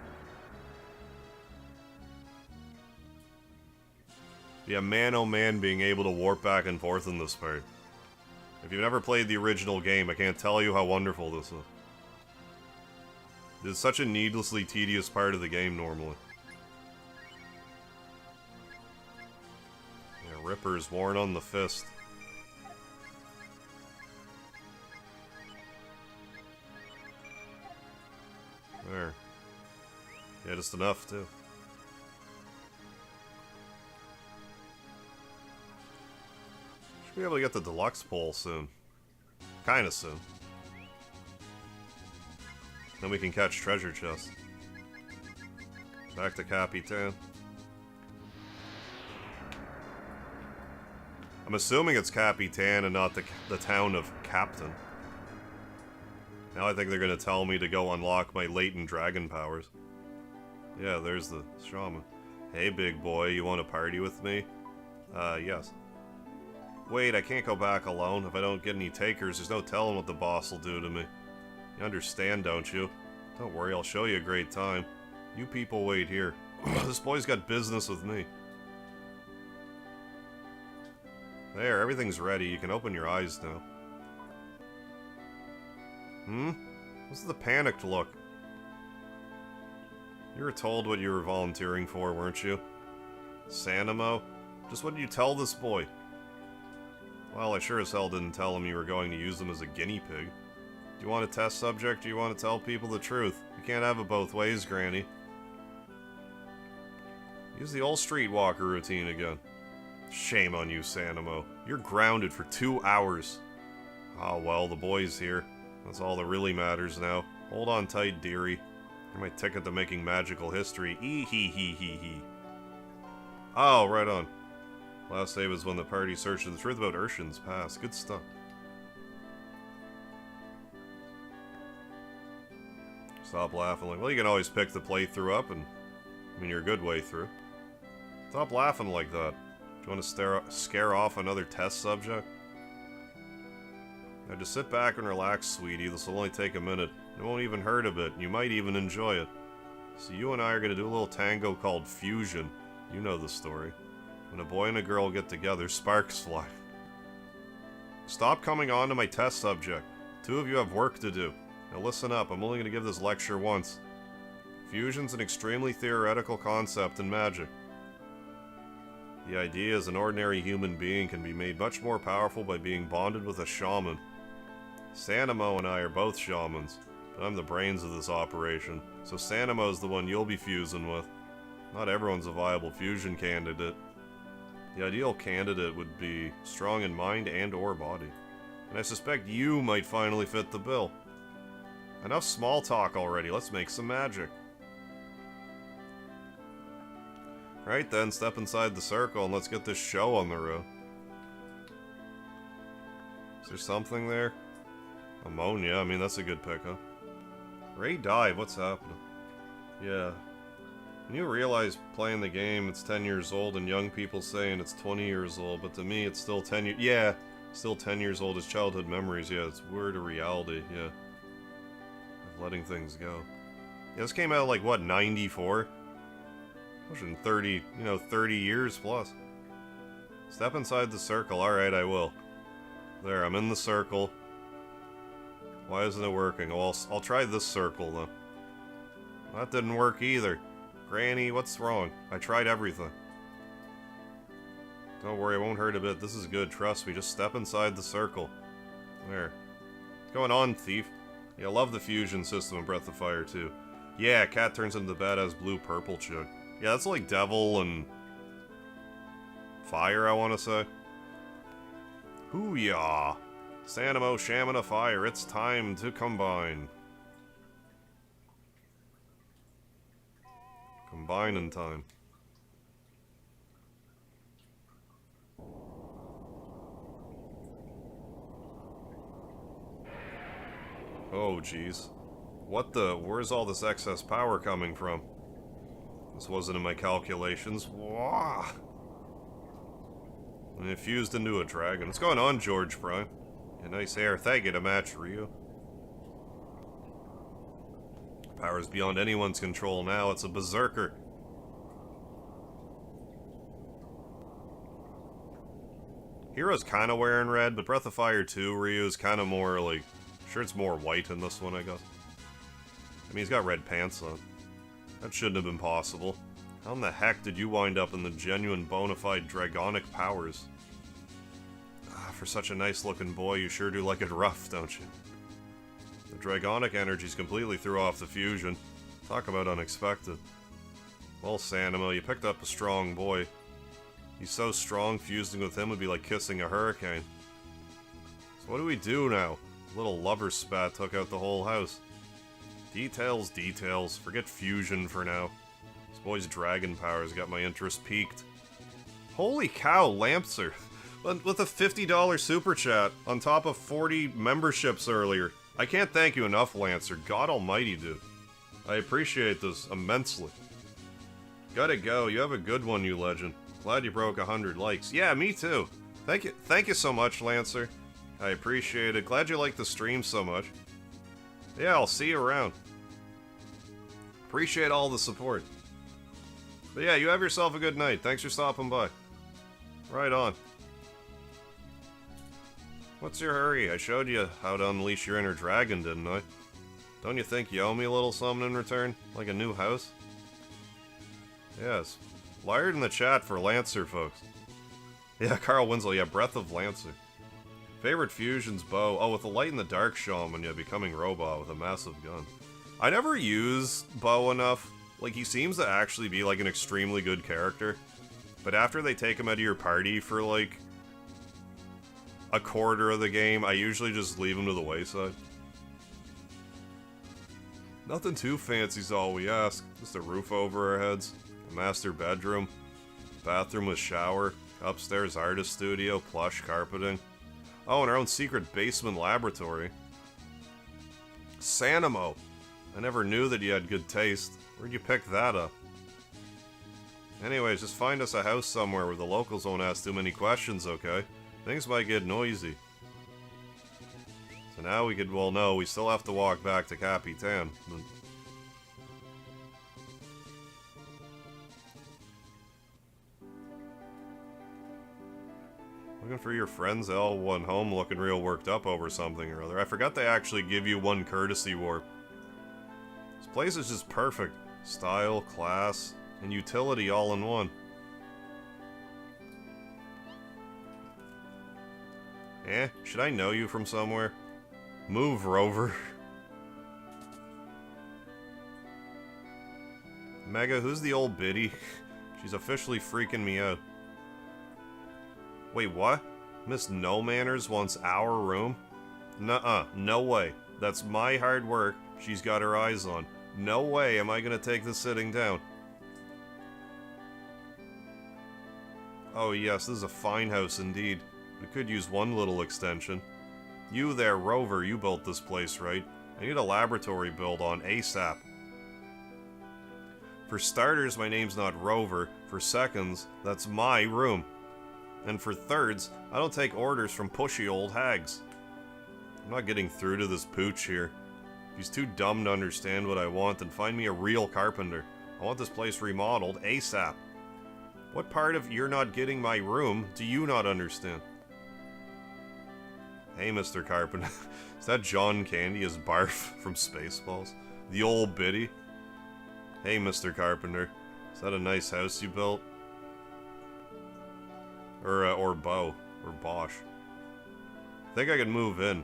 Speaker 1: Yeah, man oh man being able to warp back and forth in this part. If you've never played the original game, I can't tell you how wonderful this is. It's such a needlessly tedious part of the game normally. Yeah, Ripper's worn on the fist. There. Yeah, just enough, too. Should be able to get the deluxe pole soon. Kinda soon. Then we can catch treasure chests. Back to Capitan. I'm assuming it's Capitan and not the town of Captain. Now I think they're gonna tell me to go unlock my latent dragon powers. Yeah, there's the shaman. Hey big boy, you wanna party with me? Yes. Wait, I can't go back alone. If I don't get any takers, there's no telling what the boss will do to me. You understand, don't you? Don't worry, I'll show you a great time. You people wait here. This boy's got business with me. There, everything's ready. You can open your eyes now. What's the panicked look? You were told what you were volunteering for, weren't you? Sanimo? Just what did you tell this boy? Well, I sure as hell didn't tell him you were going to use him as a guinea pig. Do you want a test subject or do you want to tell people the truth? You can't have it both ways, Granny. Use the old streetwalker routine again. Shame on you, Sanimo. You're grounded for 2 hours. Ah, well, the boy's here. That's all that really matters now. Hold on tight, dearie. You're my ticket to making magical history. Ee-hee-hee-hee-hee. Oh, right on. Last day was when the party searched for the truth about Urshan's past. Good stuff. Stop laughing. Like, well, you can always pick the playthrough up and... I mean, you're a good way through. Stop laughing like that. Do you want to scare off another test subject? Now just sit back and relax, sweetie. This will only take a minute. It won't even hurt a bit. You might even enjoy it. So you and I are going to do a little tango called fusion. You know the story. When a boy and a girl get together, sparks fly. Stop coming on to my test subject. 2 of you have work to do. Now listen up, I'm only going to give this lecture once. Fusion's an extremely theoretical concept in magic. The idea is an ordinary human being can be made much more powerful by being bonded with a shaman. Sanimo and I are both shamans, but I'm the brains of this operation, so Sanimo's the one you'll be fusing with. Not everyone's a viable fusion candidate. The ideal candidate would be strong in mind and or body. And I suspect you might finally fit the bill. Enough small talk already, let's make some magic. Right then, step inside the circle and let's get this show on the road. Is there something there? Ammonia, I mean that's a good pickup. Ray died, what's happening? Yeah. When you realize playing the game, it's 10 years old, and young people saying it's 20 years old, but to me, it's still 10 years... Yeah, still 10 years old as childhood memories, yeah, it's weird to reality, yeah. Of letting things go. Yeah, this came out, like, what, 94? Pushing 30, 30 years plus. Step inside the circle, alright, I will. There, I'm in the circle. Why isn't it working? Well, I'll try this circle, then. That didn't work either. Granny, what's wrong? I tried everything. Don't worry, it won't hurt a bit. This is good, trust me. Just step inside the circle. There. What's going on, thief? Yeah, I love the fusion system in Breath of Fire, too. Yeah, cat turns into the badass blue-purple chick. Yeah, that's like Devil and... Fire, I want to say. Hoo-yah! Sanimo, Shaman of Fire, it's time to combine. Combining time. Oh, jeez. What the? Where's all this excess power coming from? This wasn't in my calculations. Wah! And it fused into a dragon. What's going on, George Prime? Yeah, nice hair. Thank you to match Ryu. Power's beyond anyone's control now. It's a berserker. Hero's kind of wearing red, but Breath of Fire 2 Ryu is kind of more, like... Sure, it's more white in this one, I guess. I mean, he's got red pants on. That shouldn't have been possible. How in the heck did you wind up in the genuine bona fide dragonic powers? Ah, for such a nice-looking boy, you sure do like it rough, don't you? The dragonic energies completely threw off the fusion. Talk about unexpected. Well, Sanimo, you picked up a strong boy. He's so strong, fusing with him would be like kissing a hurricane. So what do we do now? A little lover spat took out the whole house. Details, details. Forget fusion for now. This boy's dragon powers got my interest piqued. Holy cow, Lampser! With a $50 super chat on top of 40 memberships earlier. I can't thank you enough, Lancer. God almighty, dude. I appreciate this immensely. Gotta go. You have a good one, you legend. Glad you broke 100 likes. Yeah, me too. Thank you so much, Lancer. I appreciate it. Glad you liked the stream so much. Yeah, I'll see you around. Appreciate all the support. But yeah, you have yourself a good night. Thanks for stopping by. Right on. What's your hurry? I showed you how to unleash your inner dragon, didn't I? Don't you think you owe me a little something in return? Like a new house? Yes. Wired in the chat for Lancer, folks. Yeah, Carl Winslow. Yeah, Breath of Lancer. Favorite fusion's bow. Oh, with the light and the dark shaman, yeah, becoming robot with a massive gun. I never use bow enough. Like, he seems to actually be, like, an extremely good character. But after they take him out of your party for, like, a quarter of the game, I usually just leave him to the wayside. Nothing too fancy's all we ask. Just a roof over our heads, a master bedroom, bathroom with shower, upstairs artist studio, plush carpeting. Oh, and our own secret basement laboratory. Sanimo! I never knew that you had good taste. Where'd you pick that up? Anyways, just find us a house somewhere where the locals won't ask too many questions, okay? Things might get noisy. So now we could, well, no, we still have to walk back to Capitan. But... Looking for your friends, L1 home, looking real worked up over something or other. I forgot they actually give you one courtesy warp. This place is just perfect. Style, class, and utility all in one. Eh, should I know you from somewhere? Move, Rover. Mega, who's the old biddy? She's officially freaking me out. Wait, what? Miss No Manners wants our room? Nuh-uh, no way. That's my hard work she's got her eyes on. No way am I gonna take this sitting down. Oh yes, this is a fine house indeed. We could use one little extension. You there, Rover, you built this place, right? I need a laboratory build on ASAP. For starters, my name's not Rover. For seconds, that's my room. And for thirds, I don't take orders from pushy old hags. I'm not getting through to this pooch here. If he's too dumb to understand what I want, then find me a real carpenter. I want this place remodeled ASAP. What part of you're not getting my room do you not understand? Hey, Mr. Carpenter. Is that John Candy as Barf from Spaceballs? The old biddy? Hey, Mr. Carpenter. Is that a nice house you built? Or Bo. Or Bosch. I think I could move in.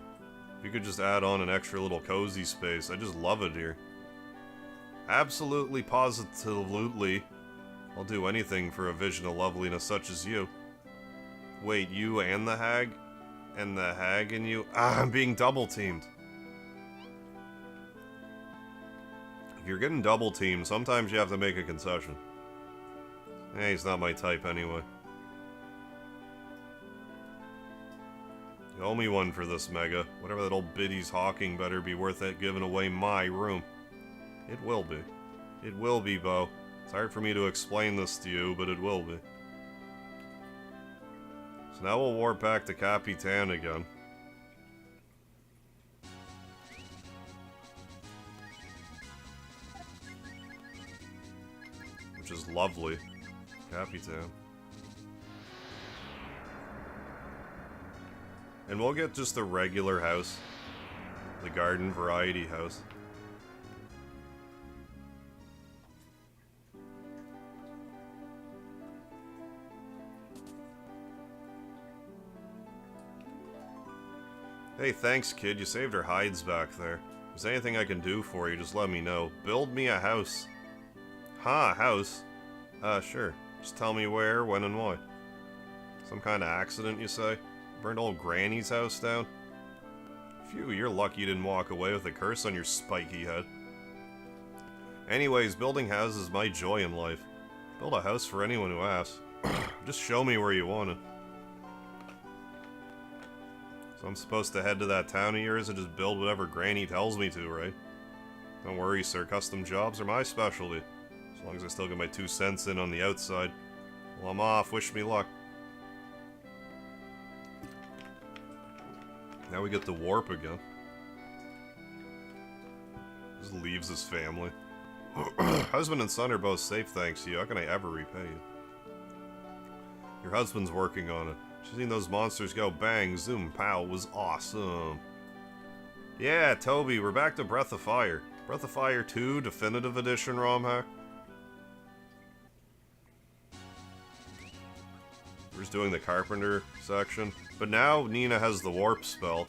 Speaker 1: If you could just add on an extra little cozy space. I just love it here. Absolutely, positively. I'll do anything for a vision of loveliness such as you. Wait, you and the hag? And the hag and you? Ah, I'm being double-teamed. If you're getting double-teamed, sometimes you have to make a concession. Eh, he's not my type anyway. You owe me one for this, Mega. Whatever that old biddy's hawking better be worth it giving away my room. It will be. It will be, Bo. It's hard for me to explain this to you, but it will be. So now we'll warp back to Capitan again. Which is lovely. Capitan. And we'll get just the regular house. The garden variety house. Hey, thanks, kid. You saved our hides back there. If there's anything I can do for you, just let me know. Build me a house. Huh, house? Sure. Just tell me where, when, and why. Some kind of accident, you say? Burned old Granny's house down? Phew, you're lucky you didn't walk away with a curse on your spiky head. Anyways, building houses is my joy in life. Build a house for anyone who asks. Just show me where you want it. So I'm supposed to head to that town of yours and just build whatever Granny tells me to, right? Don't worry, sir. Custom jobs are my specialty. As long as I still get my 2 cents in on the outside. Well, I'm off. Wish me luck. Now we get to warp again. Just leaves his family. Husband and son are both safe thanks to you. How can I ever repay you? Your husband's working on it. Seeing those monsters go bang, zoom, pow was awesome. Yeah, Toby, we're back to Breath of Fire. Breath of Fire 2 Definitive Edition ROM hack. We're just doing the Carpenter section. But now Nina has the warp spell,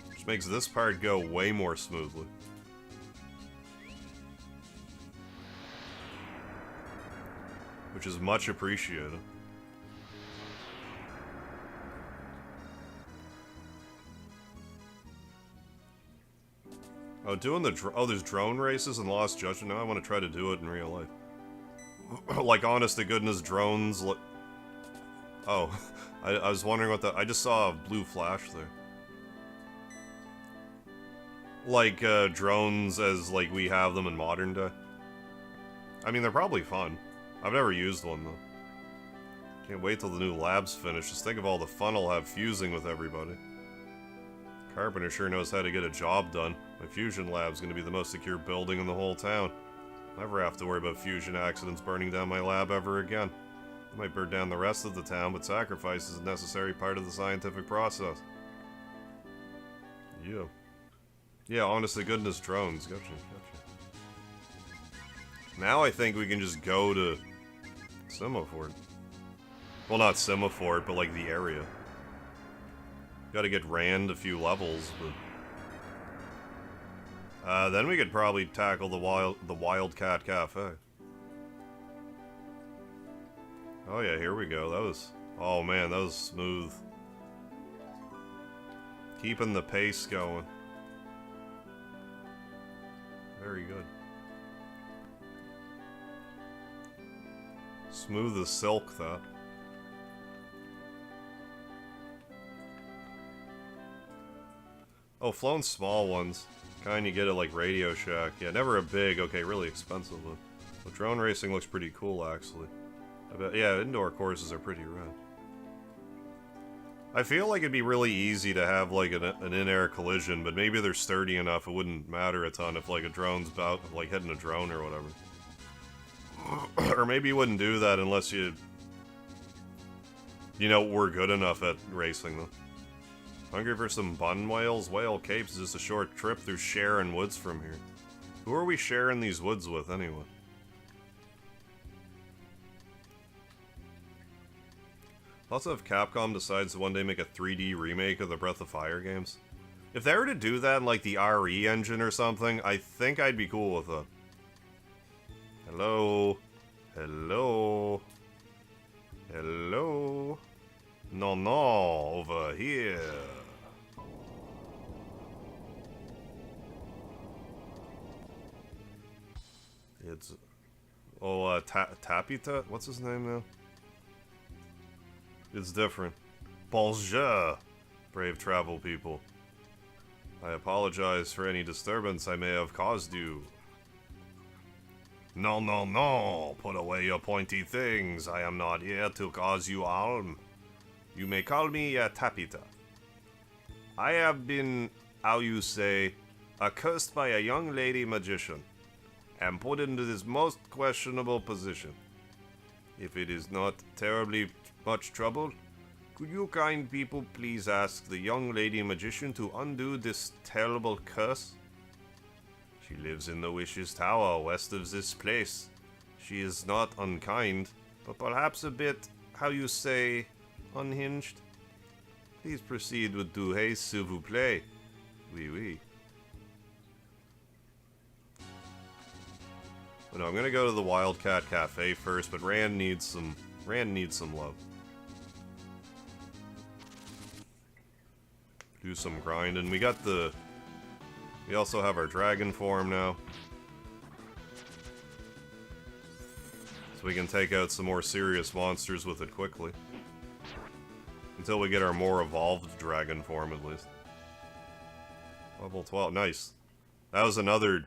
Speaker 1: which makes this part go way more smoothly. Which is much appreciated. Oh, doing the there's drone races in Lost Judgment. Now I want to try to do it in real life. Like, honest to goodness, drones. Oh, I was wondering what I just saw a blue flash there. Like, drones as, like, we have them in modern day. I mean, they're probably fun. I've never used one, though. Can't wait till the new lab's finished. Just think of all the fun I'll have fusing with everybody. Carpenter sure knows how to get a job done. My fusion lab's gonna be the most secure building in the whole town. Never have to worry about fusion accidents burning down my lab ever again. I might burn down the rest of the town, but sacrifice is a necessary part of the scientific process. Yeah. Yeah, honest to goodness, drones. Gotcha. Now I think we can just go to Semaphore. Well, not Semaphore, but like the area. Gotta get Rand a few levels, but... then we could probably tackle the Wildcat Cafe. Oh yeah, here we go. That was... Oh man, that was smooth. Keeping the pace going. Very good. Smooth as silk, that. Oh, flown small ones. Kind you get it like Radio Shack. Yeah, never a big, okay, really expensive one. But drone racing looks pretty cool, actually. I bet, yeah, indoor courses are pretty rad. I feel like it'd be really easy to have, like, an in-air collision, but maybe they're sturdy enough it wouldn't matter a ton if, like, a drone's about, like, hitting a drone or whatever. Or maybe you wouldn't do that unless you know, were good enough at racing them. Hungry for some bun whales? Whale Capes is just a short trip through Sharon Woods from here. Who are we sharing these woods with, anyway? Also, if Capcom decides to one day make a 3D remake of the Breath of Fire games. If they were to do that in, like, the RE engine or something, I think I'd be cool with it. Hello? Hello? Hello? No, over here. It's... Oh, Tapita? What's his name now? It's different. Bonjour, brave travel people. I apologize for any disturbance I may have caused you. No. Put away your pointy things. I am not here to cause you harm. You may call me Tapita. I have been, how you say, accursed by a young lady magician, and put into this most questionable position. If it is not terribly much trouble, Could you kind people please ask the young lady magician to undo this terrible curse? She lives in the Wish's Tower, west of this place. She is not unkind, but perhaps a bit, how you say, unhinged. Please proceed with du haste, s'il vous plaît. Oui, oui. But no, I'm gonna go to the Wildcat Cafe first, but Rand needs some love. Do some grinding. We also have our dragon form now. So we can take out some more serious monsters with it quickly. Until we get our more evolved dragon form, at least. Level 12. Nice. That was another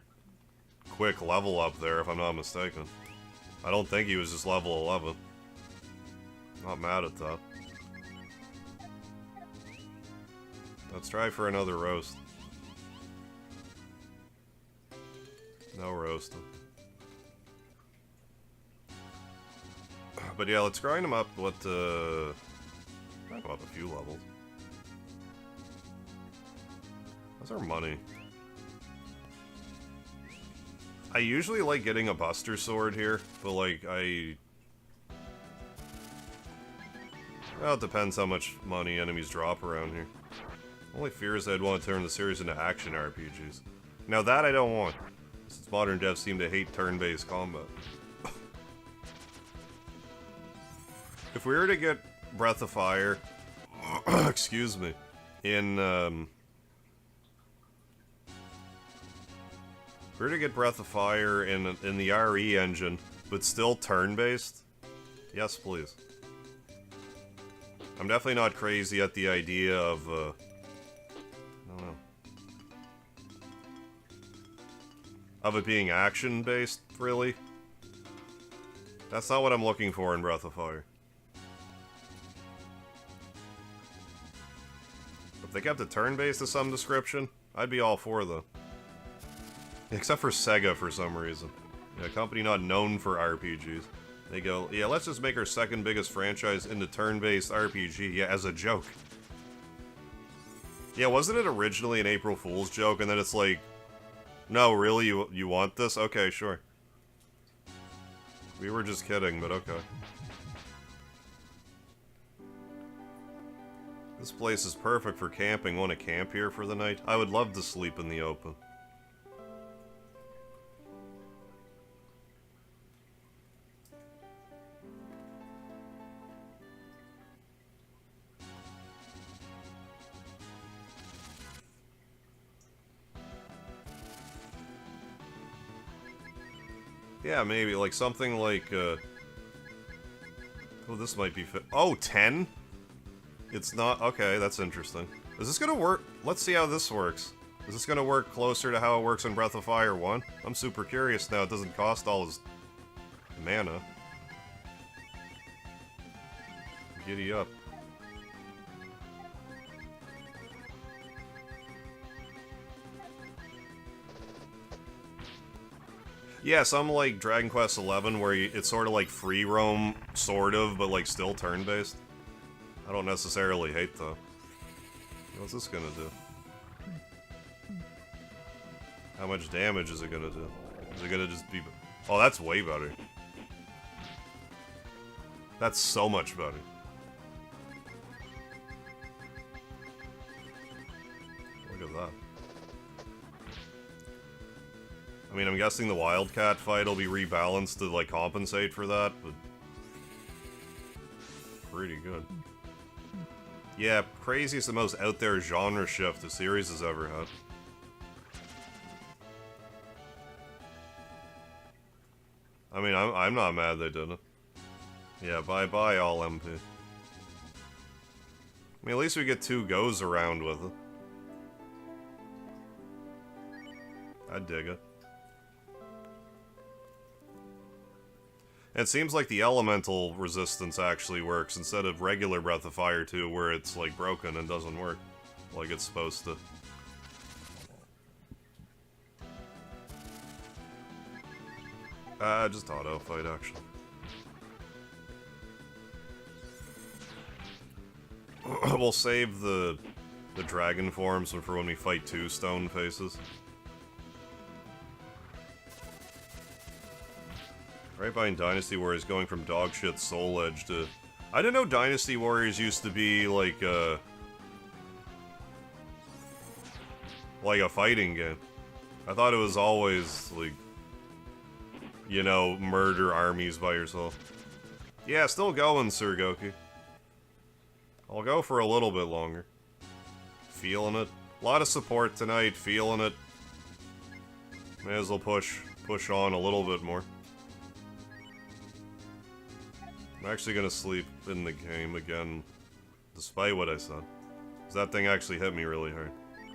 Speaker 1: quick level up there, if I'm not mistaken. I don't think he was just level 11. Not mad at that. Let's try for another roast. No roasting. But yeah, let's grind him up. Grind him up a few levels. How's our money? I usually like getting a Buster Sword here, but like well, it depends how much money enemies drop around here. Only fear is I'd want to turn the series into action RPGs. Now that I don't want, since modern devs seem to hate turn-based combat. If we were to get Breath of Fire, excuse me, in, if we were to get Breath of Fire in the RE engine, but still turn-based, yes please. I'm definitely not crazy at the idea of, I don't know, of it being action-based, really. That's not what I'm looking for in Breath of Fire. If they kept it turn-based to some description, I'd be all for them. Except for Sega for some reason. Yeah, a company not known for RPGs. They go, yeah, let's just make our second biggest franchise into turn-based RPG, yeah, as a joke. Yeah, wasn't it originally an April Fool's joke, and then it's like, no, really, you want this? Okay, sure. We were just kidding, but okay. This place is perfect for camping. Want to camp here for the night? I would love to sleep in the open. Yeah, maybe, like, something like, oh, this might be fit. Oh, 10? It's not, okay, that's interesting. Is this gonna work? Let's see how this works. Is this gonna work closer to how it works in Breath of Fire 1? I'm super curious now, it doesn't cost all his mana. Giddy up. Yeah, some like Dragon Quest XI where it's sort of like free roam, sort of, but like still turn-based. I don't necessarily hate though. What's this gonna do? How much damage is it gonna do? Is it gonna just be... Oh, that's way better. That's so much better. Look at that. I mean, I'm guessing the Wildcat fight will be rebalanced to, like, compensate for that, but... Pretty good. Yeah, craziest and most out there genre shift the series has ever had. I mean, I'm not mad they did it. Yeah, bye-bye all MP. I mean, at least we get 2 goes around with it. I dig it. It seems like the elemental resistance actually works instead of regular Breath of Fire 2 where it's like broken and doesn't work like it's supposed to. Just auto fight actually. We'll save the dragon forms for when we fight 2 stone faces. Right behind Dynasty Warriors, going from dogshit Soul Edge to... I didn't know Dynasty Warriors used to be like a fighting game. I thought it was always like, you know, murder armies by yourself. Yeah, still going, Sir Goku. I'll go for a little bit longer. Feeling it. A lot of support tonight, feeling it. May as well push on a little bit more. I'm actually gonna sleep in the game again, despite what I said. 'Cause that thing actually hit me really hard.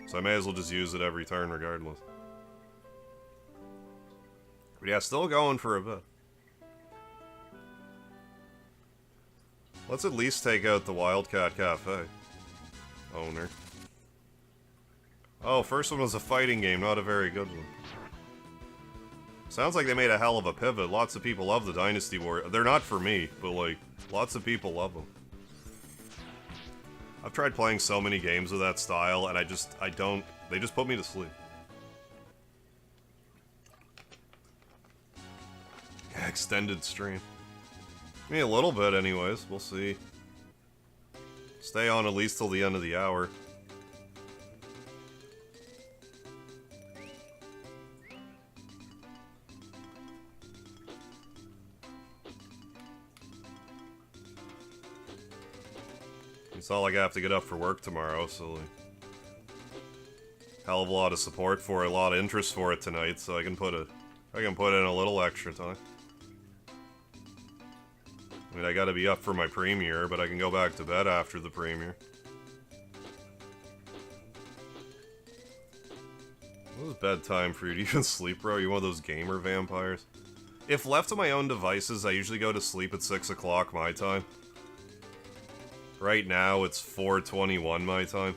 Speaker 1: So I may as well just use it every turn regardless. But yeah, still going for a bit. Let's at least take out the Wildcat Cafe owner. Oh, first one was a fighting game, not a very good one. Sounds like they made a hell of a pivot. Lots of people love the Dynasty Warriors. They're not for me, but like, lots of people love them. I've tried playing so many games with that style, and I don't, they just put me to sleep. Yeah, extended stream. I mean, a little bit anyways, we'll see. Stay on at least till the end of the hour. It's not like I have to get up for work tomorrow, so like, hell of a lot of support for it, a lot of interest for it tonight, so I can put in a little extra time. I mean, I gotta be up for my premiere, but I can go back to bed after the premiere. What was bedtime for you? Do you even sleep, bro? Are you one of those gamer vampires? If left to my own devices, I usually go to sleep at 6 o'clock my time. Right now, it's 4:21 my time.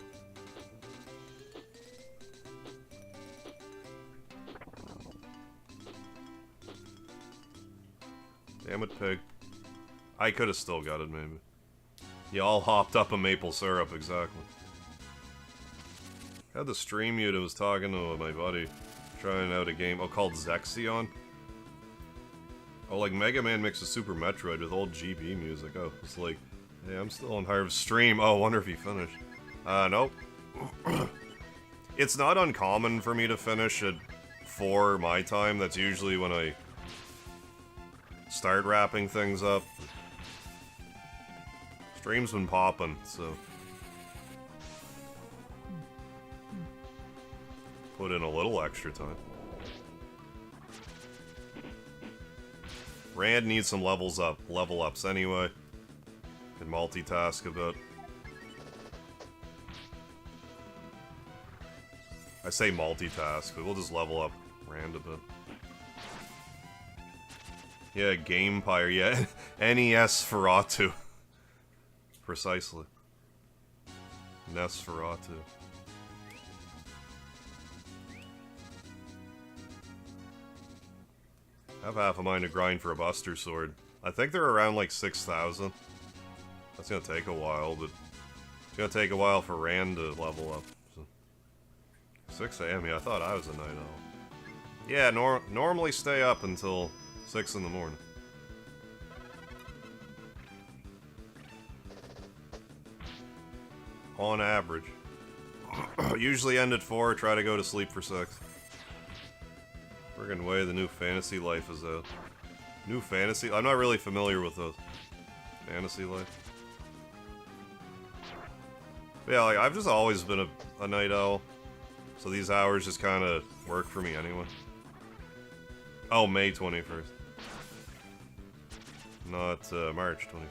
Speaker 1: Damn it, pig. I could have still got it, maybe. You all hopped up a maple syrup, exactly. I had the stream mute, I was talking to my buddy, trying out a game, called Zexion. Oh, like Mega Man mixes Super Metroid with old GB music. Oh, it's like... Yeah, I'm still on Harv's stream. Oh, I wonder if he finished. Nope. It's not uncommon for me to finish at 4 my time. That's usually when I start wrapping things up. Stream's been popping, so... Put in a little extra time. Rand needs some level ups anyway. Can multitask a bit. I say multitask, but we'll just level up Rand a bit. Yeah, Gamepire, yeah. NES Ferratu. Precisely. Nesferatu. I have half a mind to grind for a Buster Sword. I think they're around like 6,000. That's gonna take a while, but it's gonna take a while for Rand to level up. So. 6 AM, yeah, I thought I was a night owl. Yeah, normally stay up until 6 in the morning. On average. Usually end at 4, try to go to sleep for 6. Friggin' way the new Fantasy Life is out. New Fantasy? I'm not really familiar with those. Fantasy Life? But yeah, like, I've just always been a night owl. So these hours just kind of work for me anyway. Oh, May 21st. Not March 21st.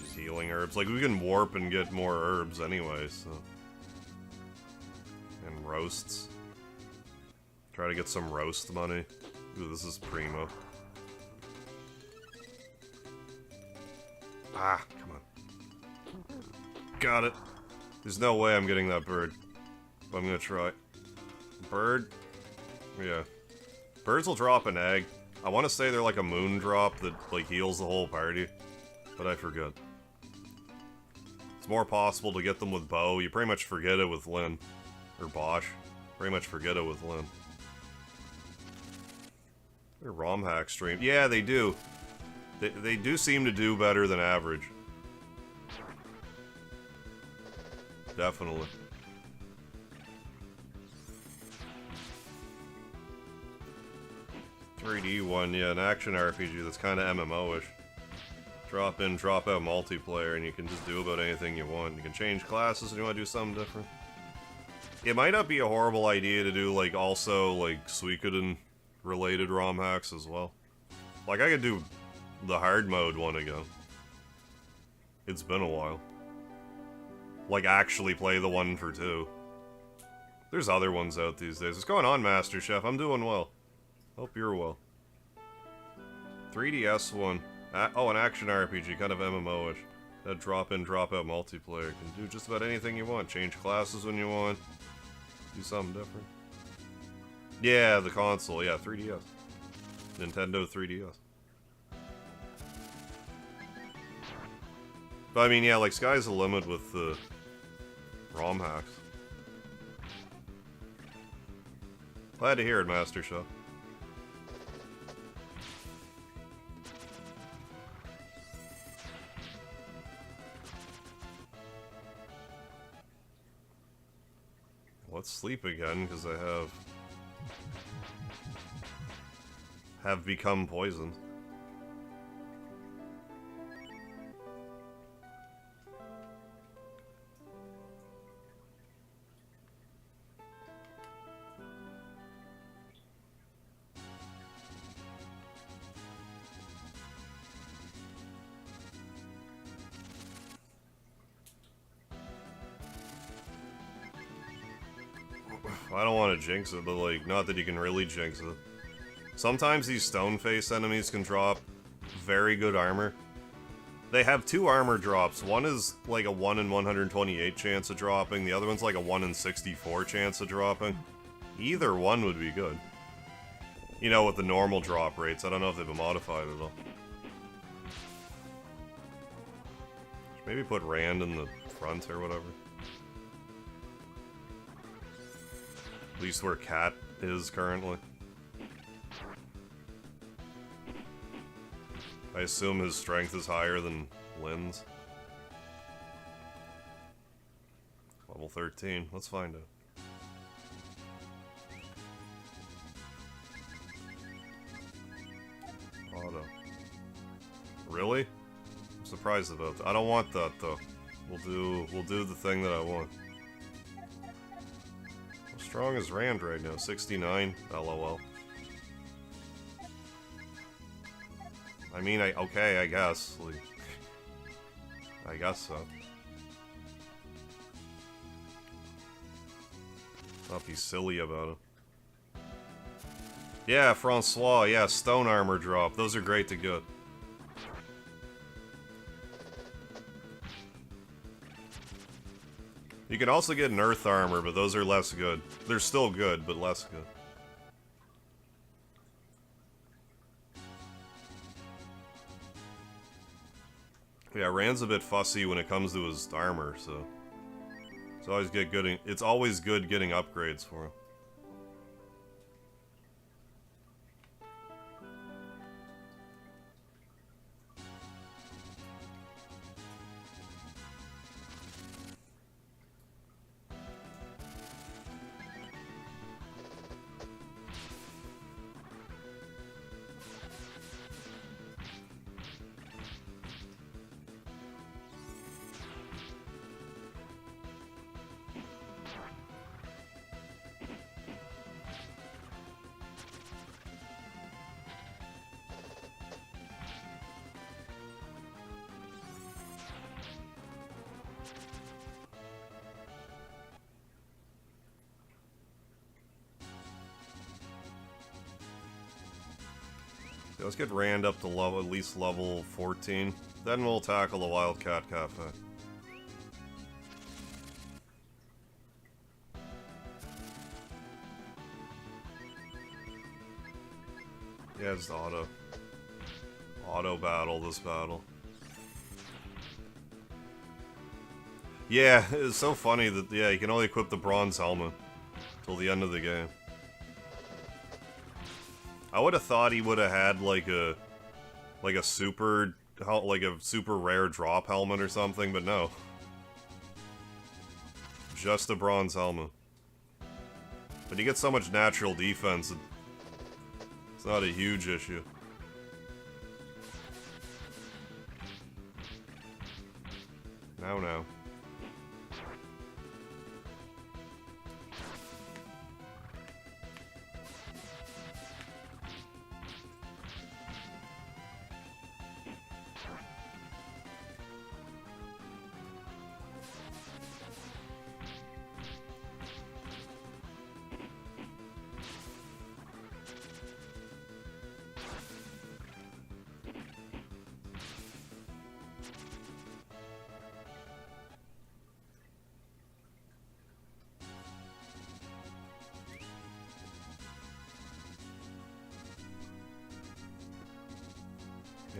Speaker 1: Just healing herbs. Like, we can warp and get more herbs anyway, so... And roasts. Try to get some roast money. Ooh, this is primo. Ah, come on. Got it. There's no way I'm getting that bird. But I'm gonna try. Bird? Yeah. Birds will drop an egg. I want to say they're like a moon drop that, like, heals the whole party. But I forget. It's more possible to get them with Bo. You pretty much forget it with Lynn. Or Bosch. Pretty much forget it with Lynn. Their ROM hack stream. Yeah, they do. They do seem to do better than average. Definitely. .3D one, yeah, an action RPG that's kind of MMO-ish. Drop in, drop out multiplayer, and you can just do about anything you want. You can change classes if you want to do something different. It might not be a horrible idea to do, like, also, like, Suikoden-related ROM hacks as well. Like, I could do the hard mode one again. It's been a while. Like, actually play the 1 for 2. There's other ones out these days. What's going on, Master Chef? I'm doing well. Hope you're well. 3DS one. Oh, an action RPG, kind of MMO-ish. That drop-in, drop-out multiplayer. Can do just about anything you want. Change classes when you want. Do something different. Yeah, the console. Yeah, 3DS. Nintendo 3DS. But I mean, yeah, like, sky's the limit with the ROM hacks. Glad to hear it, Master Chef. Let's sleep again, because I have become poisoned. I don't want to jinx it, but, like, not that you can really jinx it. Sometimes these stone face enemies can drop very good armor. They have 2 armor drops. One is like a 1 in 128 chance of dropping, the other one's like a 1 in 64 chance of dropping. Either one would be good. You know, with the normal drop rates. I don't know if they've been modified at all. Maybe put Rand in the front or whatever. At least where Cat is currently. I assume his strength is higher than Lynn's. Level 13. Let's find out. Auto. Really? I'm surprised about that. I don't want that though. We'll do the thing that I want. How strong is Rand right now? 69? LOL. I mean, okay, I guess. Like, I guess so. Not be silly about it. Yeah, Francois, yeah, stone armor drop. Those are great to get. You can also get an earth armor, but those are less good. They're still good, but less good. Yeah, Rand's a bit fussy when it comes to his armor, so it's always good getting upgrades for him. Let's get Rand up to level, at least level 14. Then we'll tackle the Wildcat Cafe. Yeah, it's auto. Auto battle this battle. Yeah, it's so funny that, yeah, you can only equip the bronze helmet till the end of the game. I would have thought he would have had like a super rare drop helmet or something, but no. Just a bronze helmet. But he gets so much natural defense, it's not a huge issue. Now.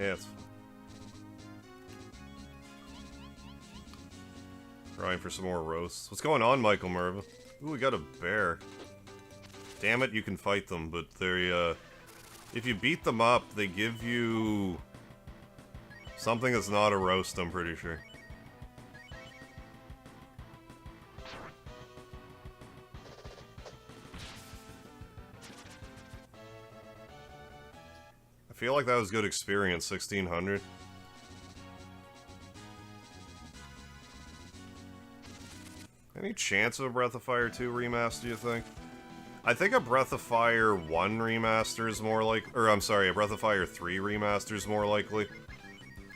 Speaker 1: Yeah, it's trying for some more roasts. What's going on, Michael Merva? Ooh, we got a bear. Damn it, you can fight them, but they, if you beat them up, they give you something that's not a roast, I'm pretty sure. I feel like that was good experience, 1600. Any chance of a Breath of Fire 2 remaster, do you think? I think a Breath of Fire 1 remaster is more like... Or, I'm sorry, a Breath of Fire 3 remaster is more likely.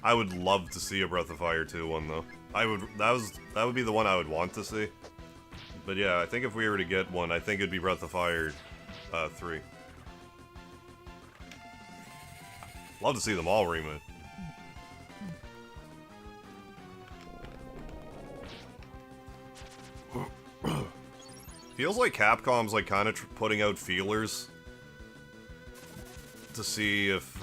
Speaker 1: I would love to see a Breath of Fire 2 one, though. That would be the one I would want to see. But yeah, I think if we were to get one, I think it'd be Breath of Fire 3. Love to see them all remade. Feels like Capcom's like kind of putting out feelers to see if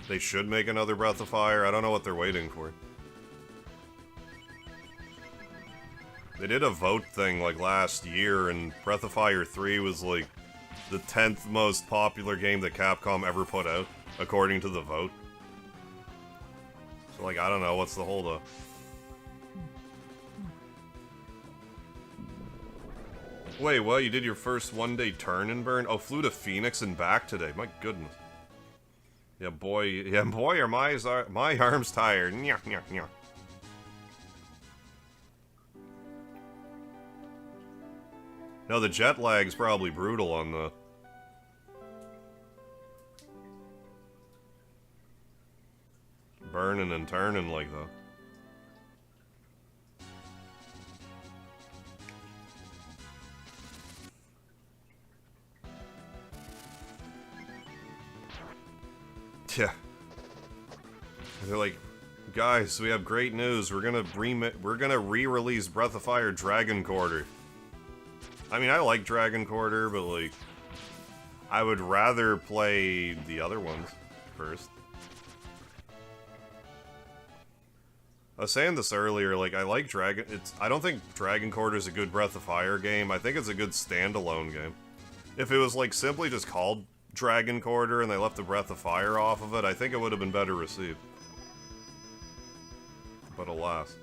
Speaker 1: they should make another Breath of Fire. I don't know what they're waiting for. They did a vote thing like last year, and Breath of Fire 3 was like the 10th most popular game that Capcom ever put out, according to the vote. So like, I don't know, what's the holdup? Wait, what? You did your first one-day turn and burn? Oh, flew to Phoenix and back today. My goodness. Yeah, boy, are my arms tired. Nyah, nyah, nyah. No, the jet lag's probably brutal on the... burning and turning like that. Yeah. They're like, guys, we have great news. We're gonna re-release Breath of Fire Dragon Quarter. I mean, I like Dragon Quarter, but like, I would rather play the other ones first. I was saying this earlier, like, I like I don't think Dragon Quarter is a good Breath of Fire game. I think it's a good standalone game. If it was like simply just called Dragon Quarter and they left the Breath of Fire off of it, I think it would have been better received. But alas.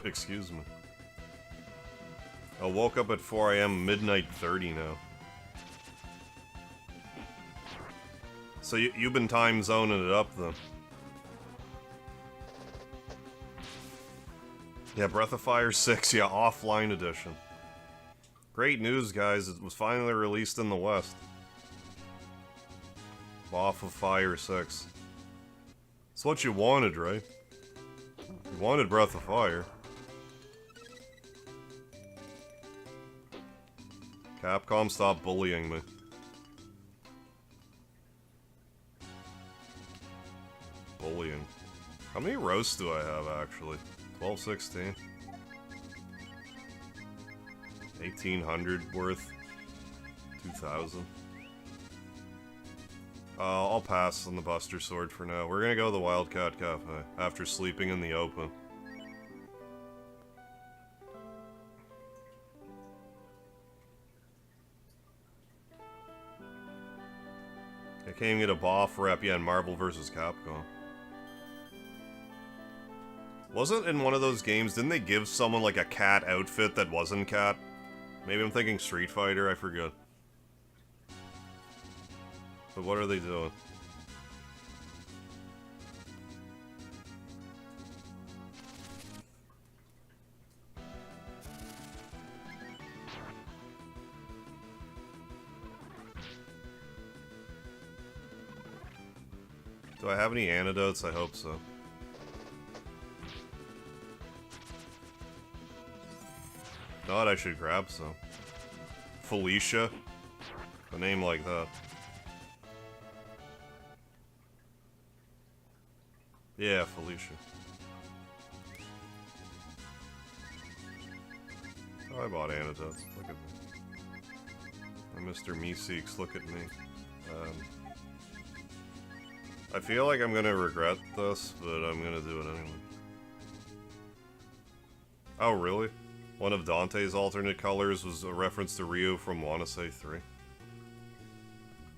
Speaker 1: Excuse me. I woke up at 4 AM, midnight 30 now. So you've been time zoning it up then. Yeah, Breath of Fire 6, yeah, offline edition. Great news, guys, it was finally released in the West. Breath of Fire 6. It's what you wanted, right? You wanted Breath of Fire. Capcom, stop bullying me. Bullying. How many roasts do I have, actually? 12, 16. 1,800 worth. 2,000. I'll pass on the Buster Sword for now. We're gonna go to the Wildcat Cafe after sleeping in the open. I can't even get a Boff rep yet in Marvel vs. Capcom. Wasn't in one of those games, didn't they give someone like a cat outfit that wasn't cat? Maybe I'm thinking Street Fighter, I forget. But what are they doing? Do I have any antidotes? I hope so. Thought I should grab some. Felicia? A name like that. Yeah, Felicia. Oh, I bought antidotes. Look at me. And Mr. Meeseeks, look at me. I feel like I'm gonna regret this, but I'm gonna do it anyway. Oh, really? One of Dante's alternate colors was a reference to Ryu from Wanna Say 3.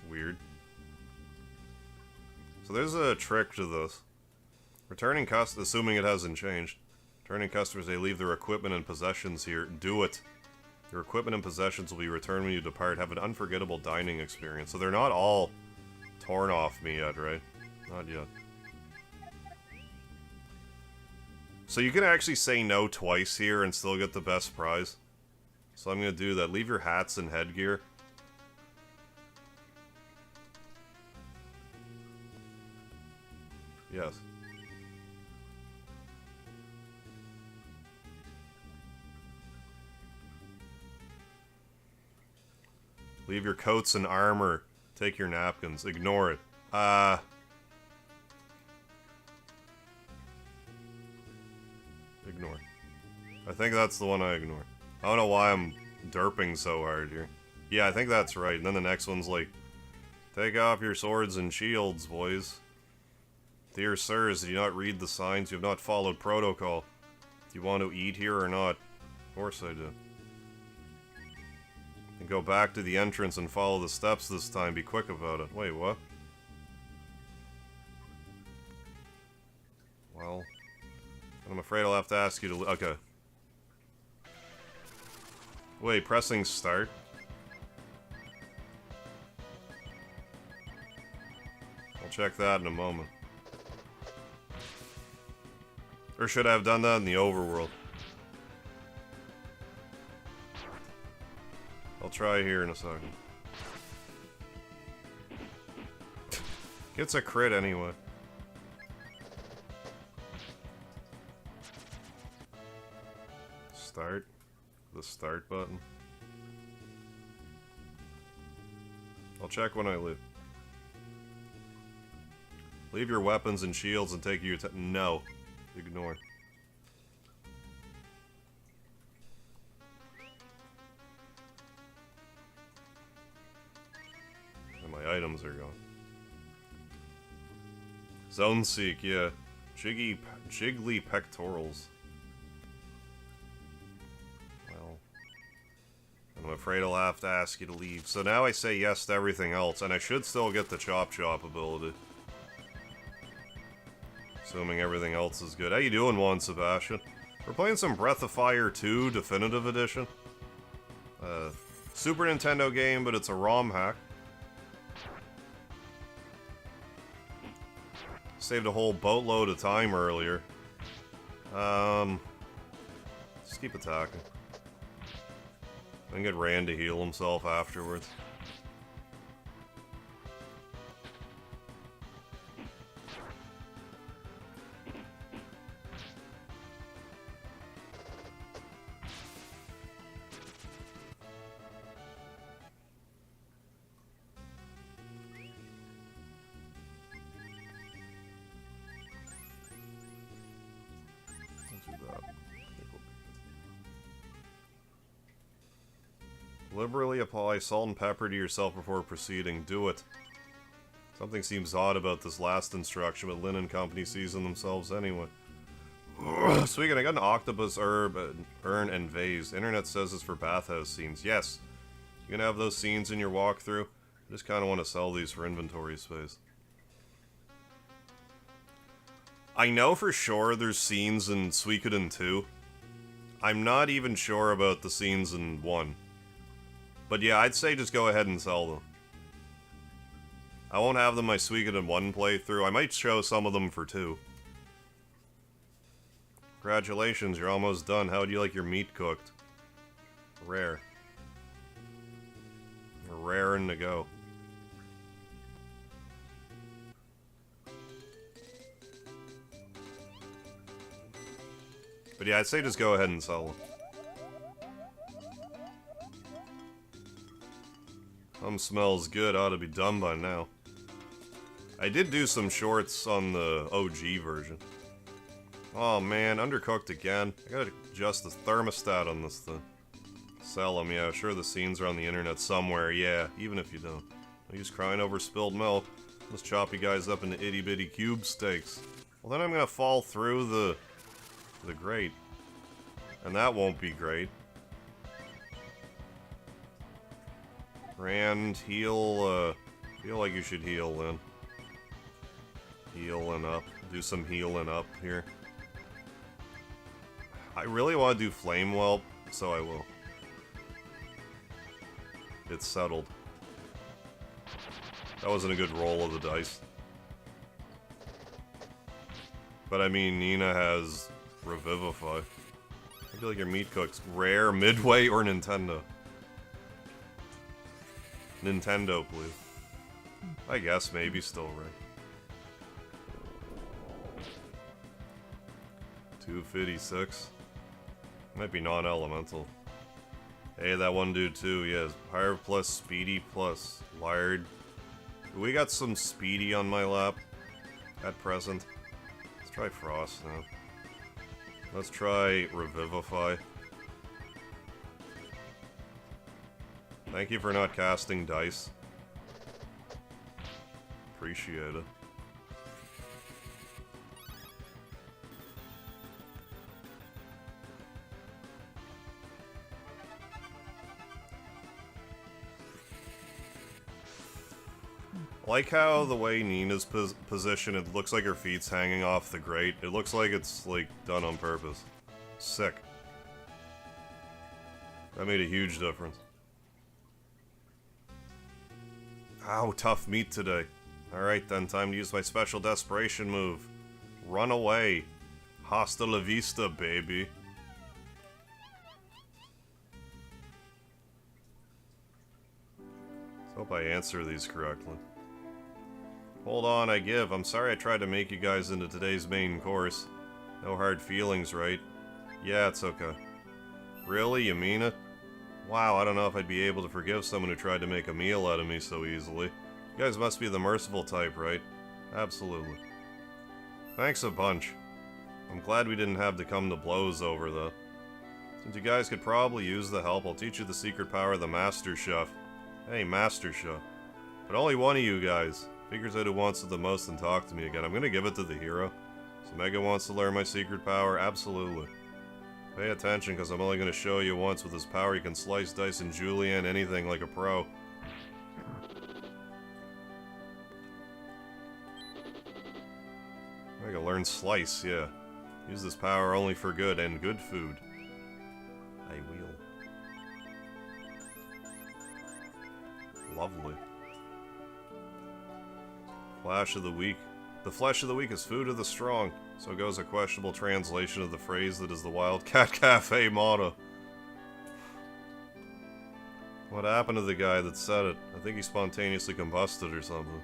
Speaker 1: Weird. So there's a trick to this. Returning customers, assuming it hasn't changed. Returning customers, they leave their equipment and possessions here. Do it. Your equipment and possessions will be returned when you depart. Have an unforgettable dining experience. So they're not all torn off me yet, right? Not yet. So you can actually say no twice here and still get the best prize. So I'm gonna do that. Leave your hats and headgear. Yes. Leave your coats and armor. Take your napkins. Ignore it. Ignore. I think that's the one I ignore. I don't know why I'm derping so hard here. Yeah, I think that's right. And then the next one's like, take off your swords and shields, boys. Dear sirs, did you not read the signs? You have not followed protocol. Do you want to eat here or not? Of course I do. And go back to the entrance and follow the steps this time. Be quick about it. Wait, what? Well, I'm afraid I'll have to ask you to... Okay. Wait, pressing start? I'll check that in a moment. Or should I have done that in the overworld? I'll try here in a second. Gets a crit anyway. Start. The start button. I'll check when I leave. Leave your weapons and shields and take your no. Ignore. And my items are gone. Zone Seek, yeah. Jiggly pectorals. Well, I'm afraid I'll have to ask you to leave. So now I say yes to everything else, and I should still get the Chop Chop ability. Assuming everything else is good. How you doing, Juan Sebastian? We're playing some Breath of Fire 2 Definitive Edition. Super Nintendo game, but it's a ROM hack. Saved a whole boatload of time earlier. Just keep attacking. Then get Rand to heal himself afterwards. Liberally apply salt and pepper to yourself before proceeding. Do it. Something seems odd about this last instruction, but Lin and company season themselves anyway. Speaking, I got an octopus herb, urn, and vase. Internet says it's for bathhouse scenes. Yes. You gonna have those scenes in your walkthrough? I just kind of want to sell these for inventory space. I know for sure there's scenes in Suikoden 2. I'm not even sure about the scenes in 1. But yeah, I'd say just go ahead and sell them. I won't have them my Suikoden 1 playthrough. I might show some of them for 2. Congratulations, you're almost done. How would you like your meat cooked? Rare. Raring to go. But yeah, I'd say just go ahead and sell them. Smells good, ought to be done by now. I did do some shorts on the OG version. Oh man, undercooked again. I gotta adjust the thermostat on this thing. Sell them, yeah, sure the scenes are on the internet somewhere, yeah, even if you don't. I use crying over spilled milk. Let's chop you guys up into itty bitty cube steaks. Well then I'm gonna fall through the grate. And that won't be great. Grand, heal, feel like you should heal then. Healing up. Do some healing up here. I really want to do Flame Whelp, so I will. It's settled. That wasn't a good roll of the dice. But I mean, Nina has Revivify. I feel like your meat cooks Rare, Midway, or Nintendo. Nintendo, please. I guess maybe still right. 256. Might be non-elemental. Hey, that one dude too, yes. Pyre plus Speedy plus Liard. We got some Speedy on my lap at present. Let's try Frost now. Let's try Revivify. Thank you for not casting dice. Appreciate it. Like how the way Nina's positioned, it looks like her feet's hanging off the grate. It looks like it's, like, done on purpose. Sick. That made a huge difference. Ow, tough meat today. Alright then, time to use my special desperation move. Run away. Hasta la vista, baby. Let's hope I answer these correctly. Hold on, I give. I'm sorry I tried to make you guys into today's main course. No hard feelings, right? Yeah, it's okay. Really? You mean it? Wow, I don't know if I'd be able to forgive someone who tried to make a meal out of me so easily. You guys must be the merciful type, right? Absolutely. Thanks a bunch. I'm glad we didn't have to come to blows over though. Since you guys could probably use the help, I'll teach you the secret power of the Master Chef. Hey, Master Chef. But only one of you guys figures out who wants it the most and talk to me again. I'm gonna give it to the hero. So Mega wants to learn my secret power? Absolutely. Pay attention, because I'm only gonna show you once with this power. You can slice, dice, and julienne anything like a pro. I gotta learn slice, yeah. Use this power only for good and good food. I will. Lovely. Flash of the week. The flesh of the week is food of the strong. So goes a questionable translation of the phrase that is the Wildcat Cafe motto. What happened to the guy that said it? I think he spontaneously combusted or something.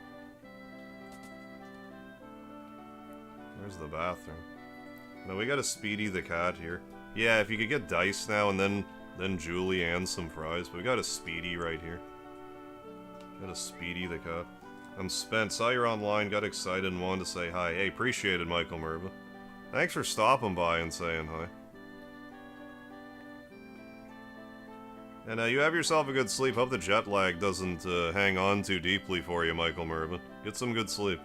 Speaker 1: Where's the bathroom? No, we got a Speedy the cat here. Yeah, if you could get dice now and then Julie and some fries. But we got a Speedy right here. Got a Speedy the cat. I'm spent. Saw you're online, got excited, and wanted to say hi. Hey, appreciate it, Michael Merva. Thanks for stopping by and saying hi. And you have yourself a good sleep. Hope the jet lag doesn't hang on too deeply for you, Michael Mervin. Get some good sleep.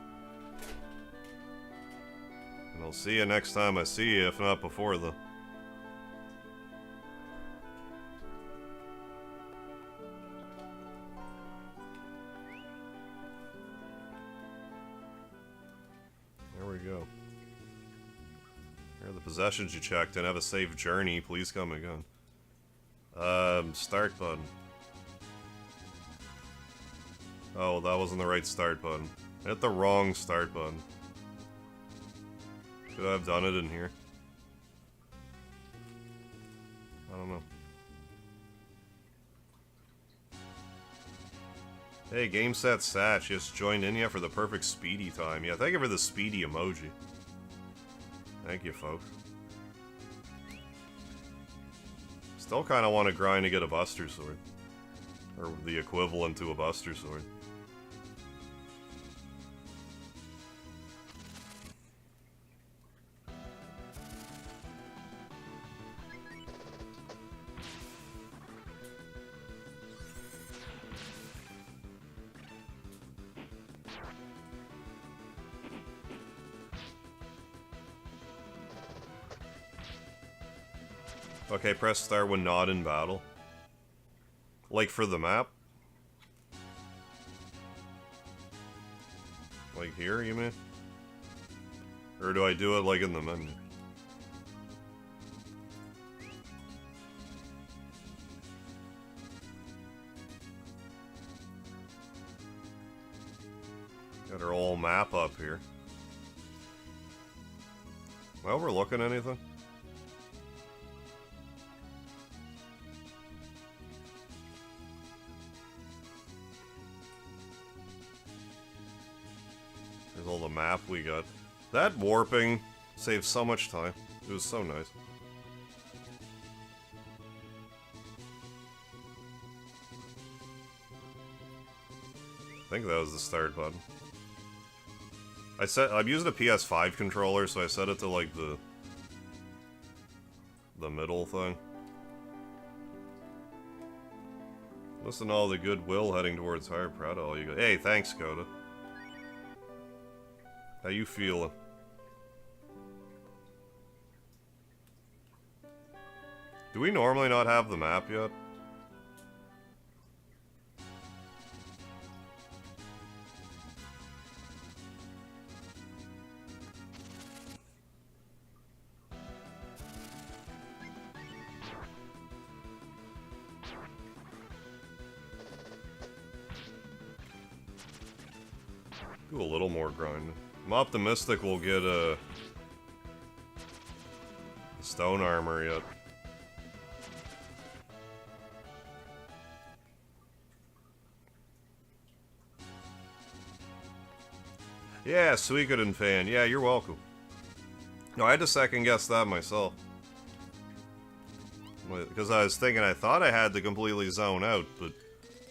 Speaker 1: And I'll see you next time I see you, if not before then. There we go. Here are the possessions you checked and have a safe journey. Please come again. Start button. Oh, that wasn't the right start button. I hit the wrong start button. Should I have done it in here? I don't know. Hey, Game Set Satch just joined in yet for the perfect Speedy time. Yeah, thank you for the Speedy emoji. Thank you, folks. Still kind of want to grind to get a Buster Sword. Or the equivalent to a Buster Sword. Okay, press start when not in battle. Like for the map? Like here, you mean? Or do I do it like in the menu? Got our whole map up here. Am I overlooking anything? All the map we got. That warping saved so much time. It was so nice. I think that was the start button. I'm using a PS5 controller, so I set it to like the middle thing. Listen to all the goodwill heading towards higher. Proud of all you guys. Hey, thanks, Coda. How you feeling? Do we normally not have the map yet? Do a little more grinding. I'm optimistic we'll get a stone armor yet. Yeah, Suikoden fan. Yeah, you're welcome. No, I had to second guess that myself. Because I was thinking, I thought I had to completely zone out, but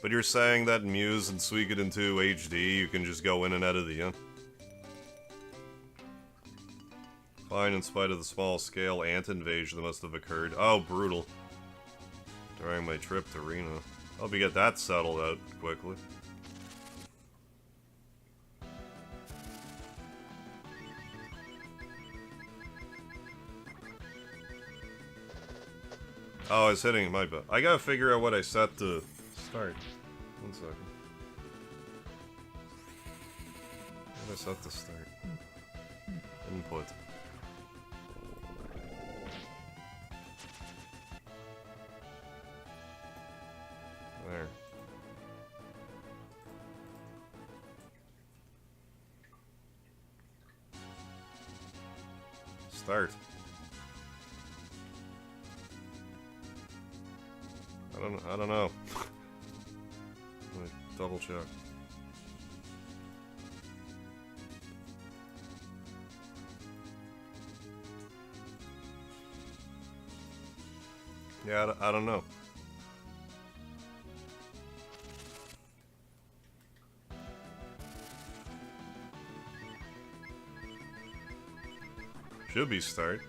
Speaker 1: you're saying that in Muse and Suikoden 2 HD, you can just go in and out of the end. Fine, in spite of the small scale ant invasion that must have occurred. Oh, brutal. During my trip to Reno. Hope you get that settled out quickly. Oh, I was hitting my butt. I gotta figure out what I set to start. 1 second. What did I set to start? Input. There. Start. I don't know. Let me double check. Yeah, I don't know. Should be start.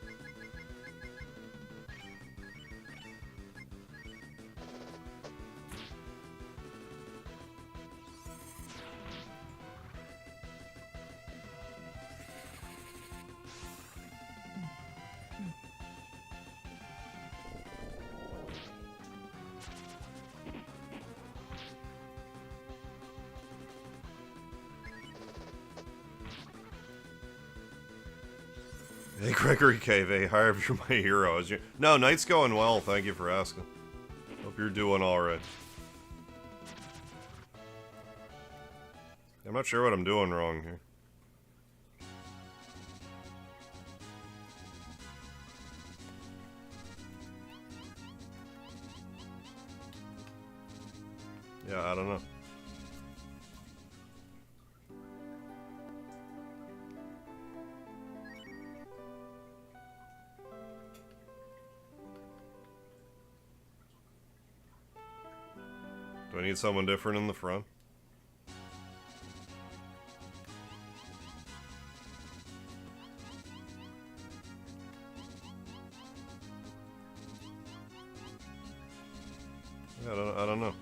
Speaker 1: Hey, Gregory KV, Harv, you're my hero. No, night's going well, thank you for asking. Hope you're doing alright. I'm not sure what I'm doing wrong here. Yeah, I don't know. Do I need someone different in the front? Yeah, I don't know.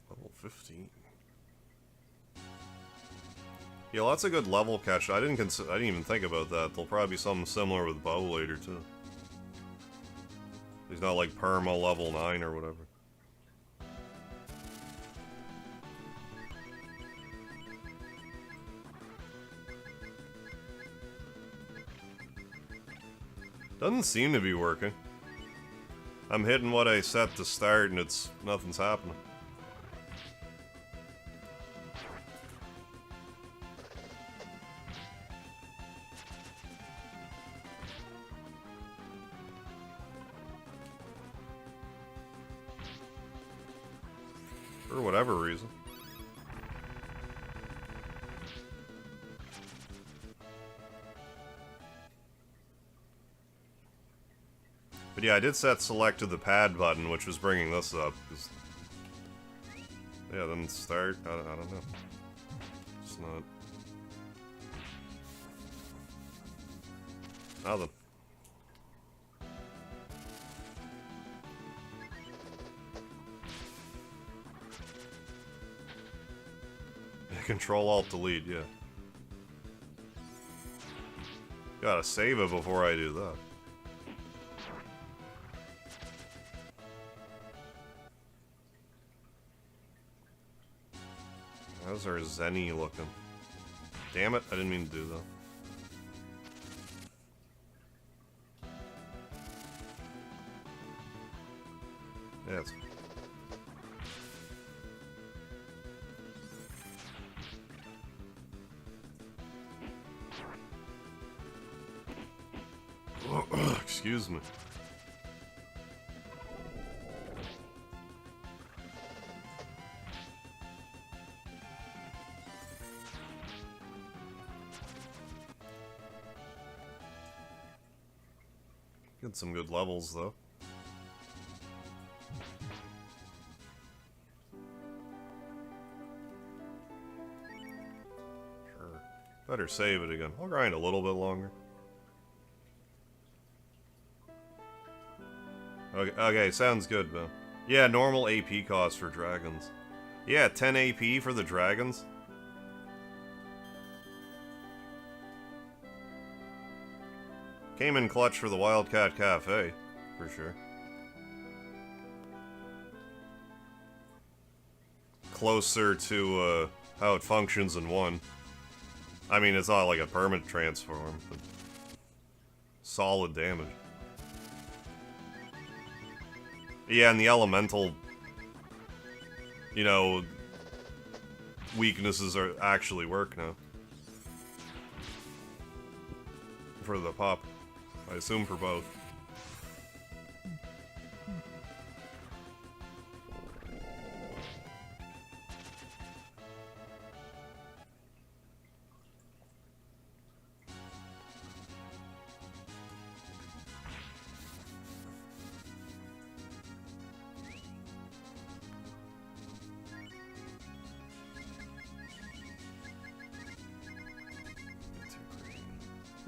Speaker 1: Level 15. Yeah, lots of good level catch. I didn't even think about that. There'll probably be something similar with Bow later too. He's not like perma level 9 or whatever. Doesn't seem to be working. I'm hitting what I set to start and nothing's happening. For whatever reason. But yeah, I did set select to the pad button, which was bringing this up. Yeah, then start. I don't know. It's not. Nothing. Control Alt Delete, yeah. Gotta save it before I do that. How's our Zenny looking? Damn it, I didn't mean to do that. Yeah, it's... Excuse me. Get some good levels, though. Sure. Better save it again. I'll grind a little bit longer. Okay, sounds good, man. Yeah, normal AP cost for dragons. Yeah, 10 AP for the dragons. Came in clutch for the Wildcat Cafe, for sure. Closer to how it functions in 1. I mean, it's not like a permanent transform, but solid damage. Yeah, and the elemental, you know, weaknesses are actually work now. For the pop. I assume for both.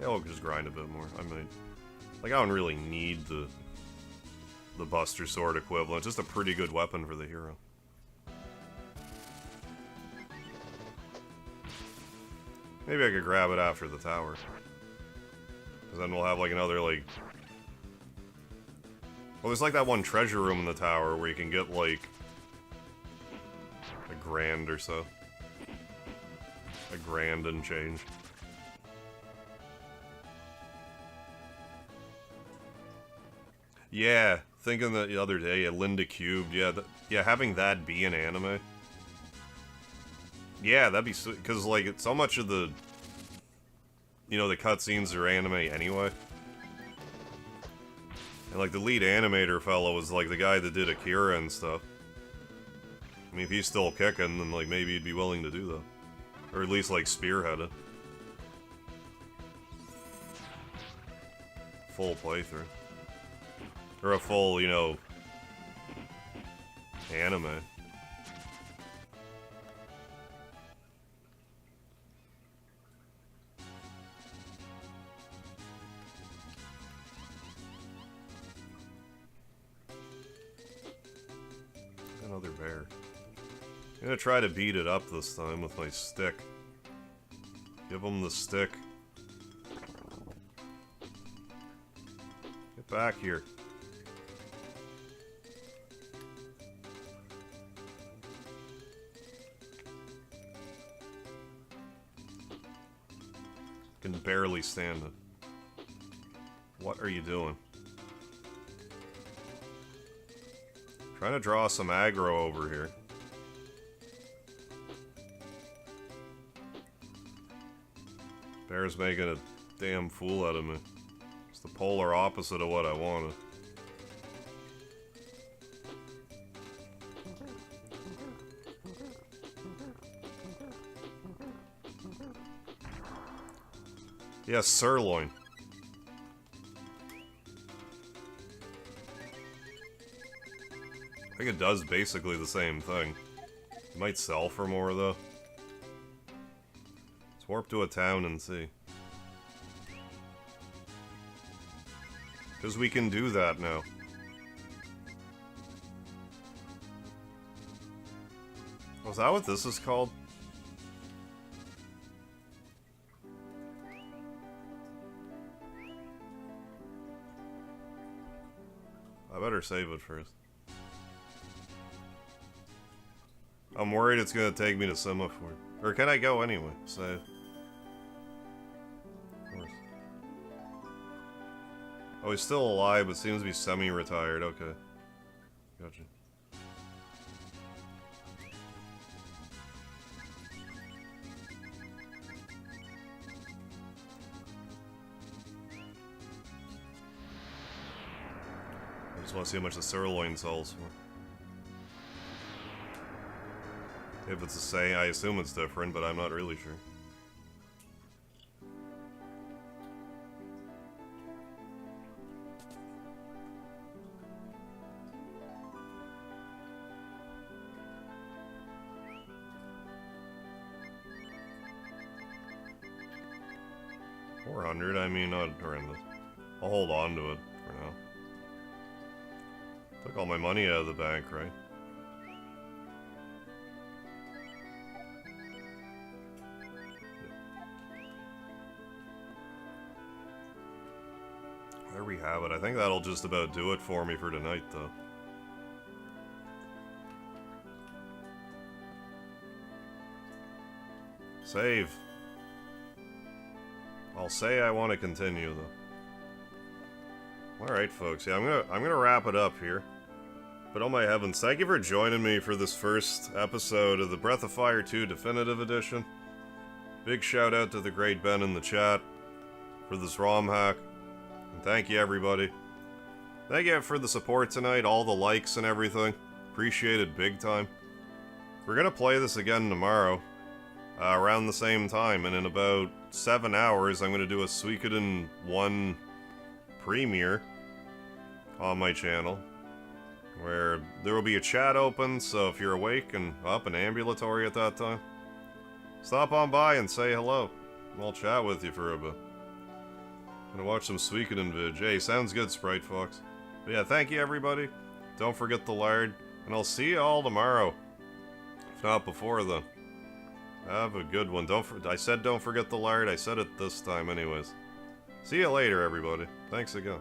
Speaker 1: Yeah, we'll just grind a bit more. I might. Like, I don't really need the Buster Sword equivalent. Just a pretty good weapon for the hero. Maybe I could grab it after the tower. Because then we'll have, like, another, like... Well, there's, like, that one treasure room in the tower where you can get, like... $1,000 or so. $1,000 and change. Yeah, thinking that the other day, Linda Cubed, yeah, having that be an anime. Yeah, that'd be sweet, because, like, so much of the, you know, the cutscenes are anime anyway. And, like, the lead animator fellow was, like, the guy that did Akira and stuff. I mean, if he's still kicking, then, like, maybe he'd be willing to do that. Or at least, like, spearhead it. Full playthrough. Or a full, you know, anime. Another bear. I'm gonna try to beat it up this time with my stick. Give him the stick. Get back here. Can barely stand it. What are you doing? Trying to draw some aggro over here. Bear's making a damn fool out of me. It's the polar opposite of what I wanted. Yeah, sirloin. I think it does basically the same thing. It might sell for more, though. Let's warp to a town and see. Because we can do that now. Oh, is that what this is called? I better save it first. I'm worried it's gonna take me to Semaphore. Or can I go anyway? Save. Of course. Oh, he's still alive, but seems to be semi-retired. Okay. Gotcha. I just want to see how much the sirloin sells for. If it's the same, I assume it's different, but I'm not really sure. $400, I mean, not horrendous. I'll hold on to it for now. Took all my money out of the bank, right? There we have it. I think that'll just about do it for me for tonight, though. Save. I'll say I want to continue, though. Alright, folks. Yeah, I'm gonna wrap it up here. But oh my heavens, thank you for joining me for this first episode of the Breath of Fire 2 Definitive Edition. Big shout out to TheGreatBen in the chat for this ROM hack. And thank you, everybody. Thank you for the support tonight, all the likes and everything. Appreciate it big time. We're gonna play this again tomorrow, around the same time, and in about 7 hours, I'm gonna do a Suikoden 1 premiere on my channel, where there will be a chat open, so if you're awake and up and ambulatory at that time, stop on by and say hello. I'll chat with you for a bit. Gonna watch some Suikoden vid. Hey, sounds good, Sprite Fox. But yeah, thank you, everybody. Don't forget the lard. And I'll see you all tomorrow. If not before then. Have a good one. I said don't forget the lard. I said it this time anyways. See you later, everybody. Thanks again.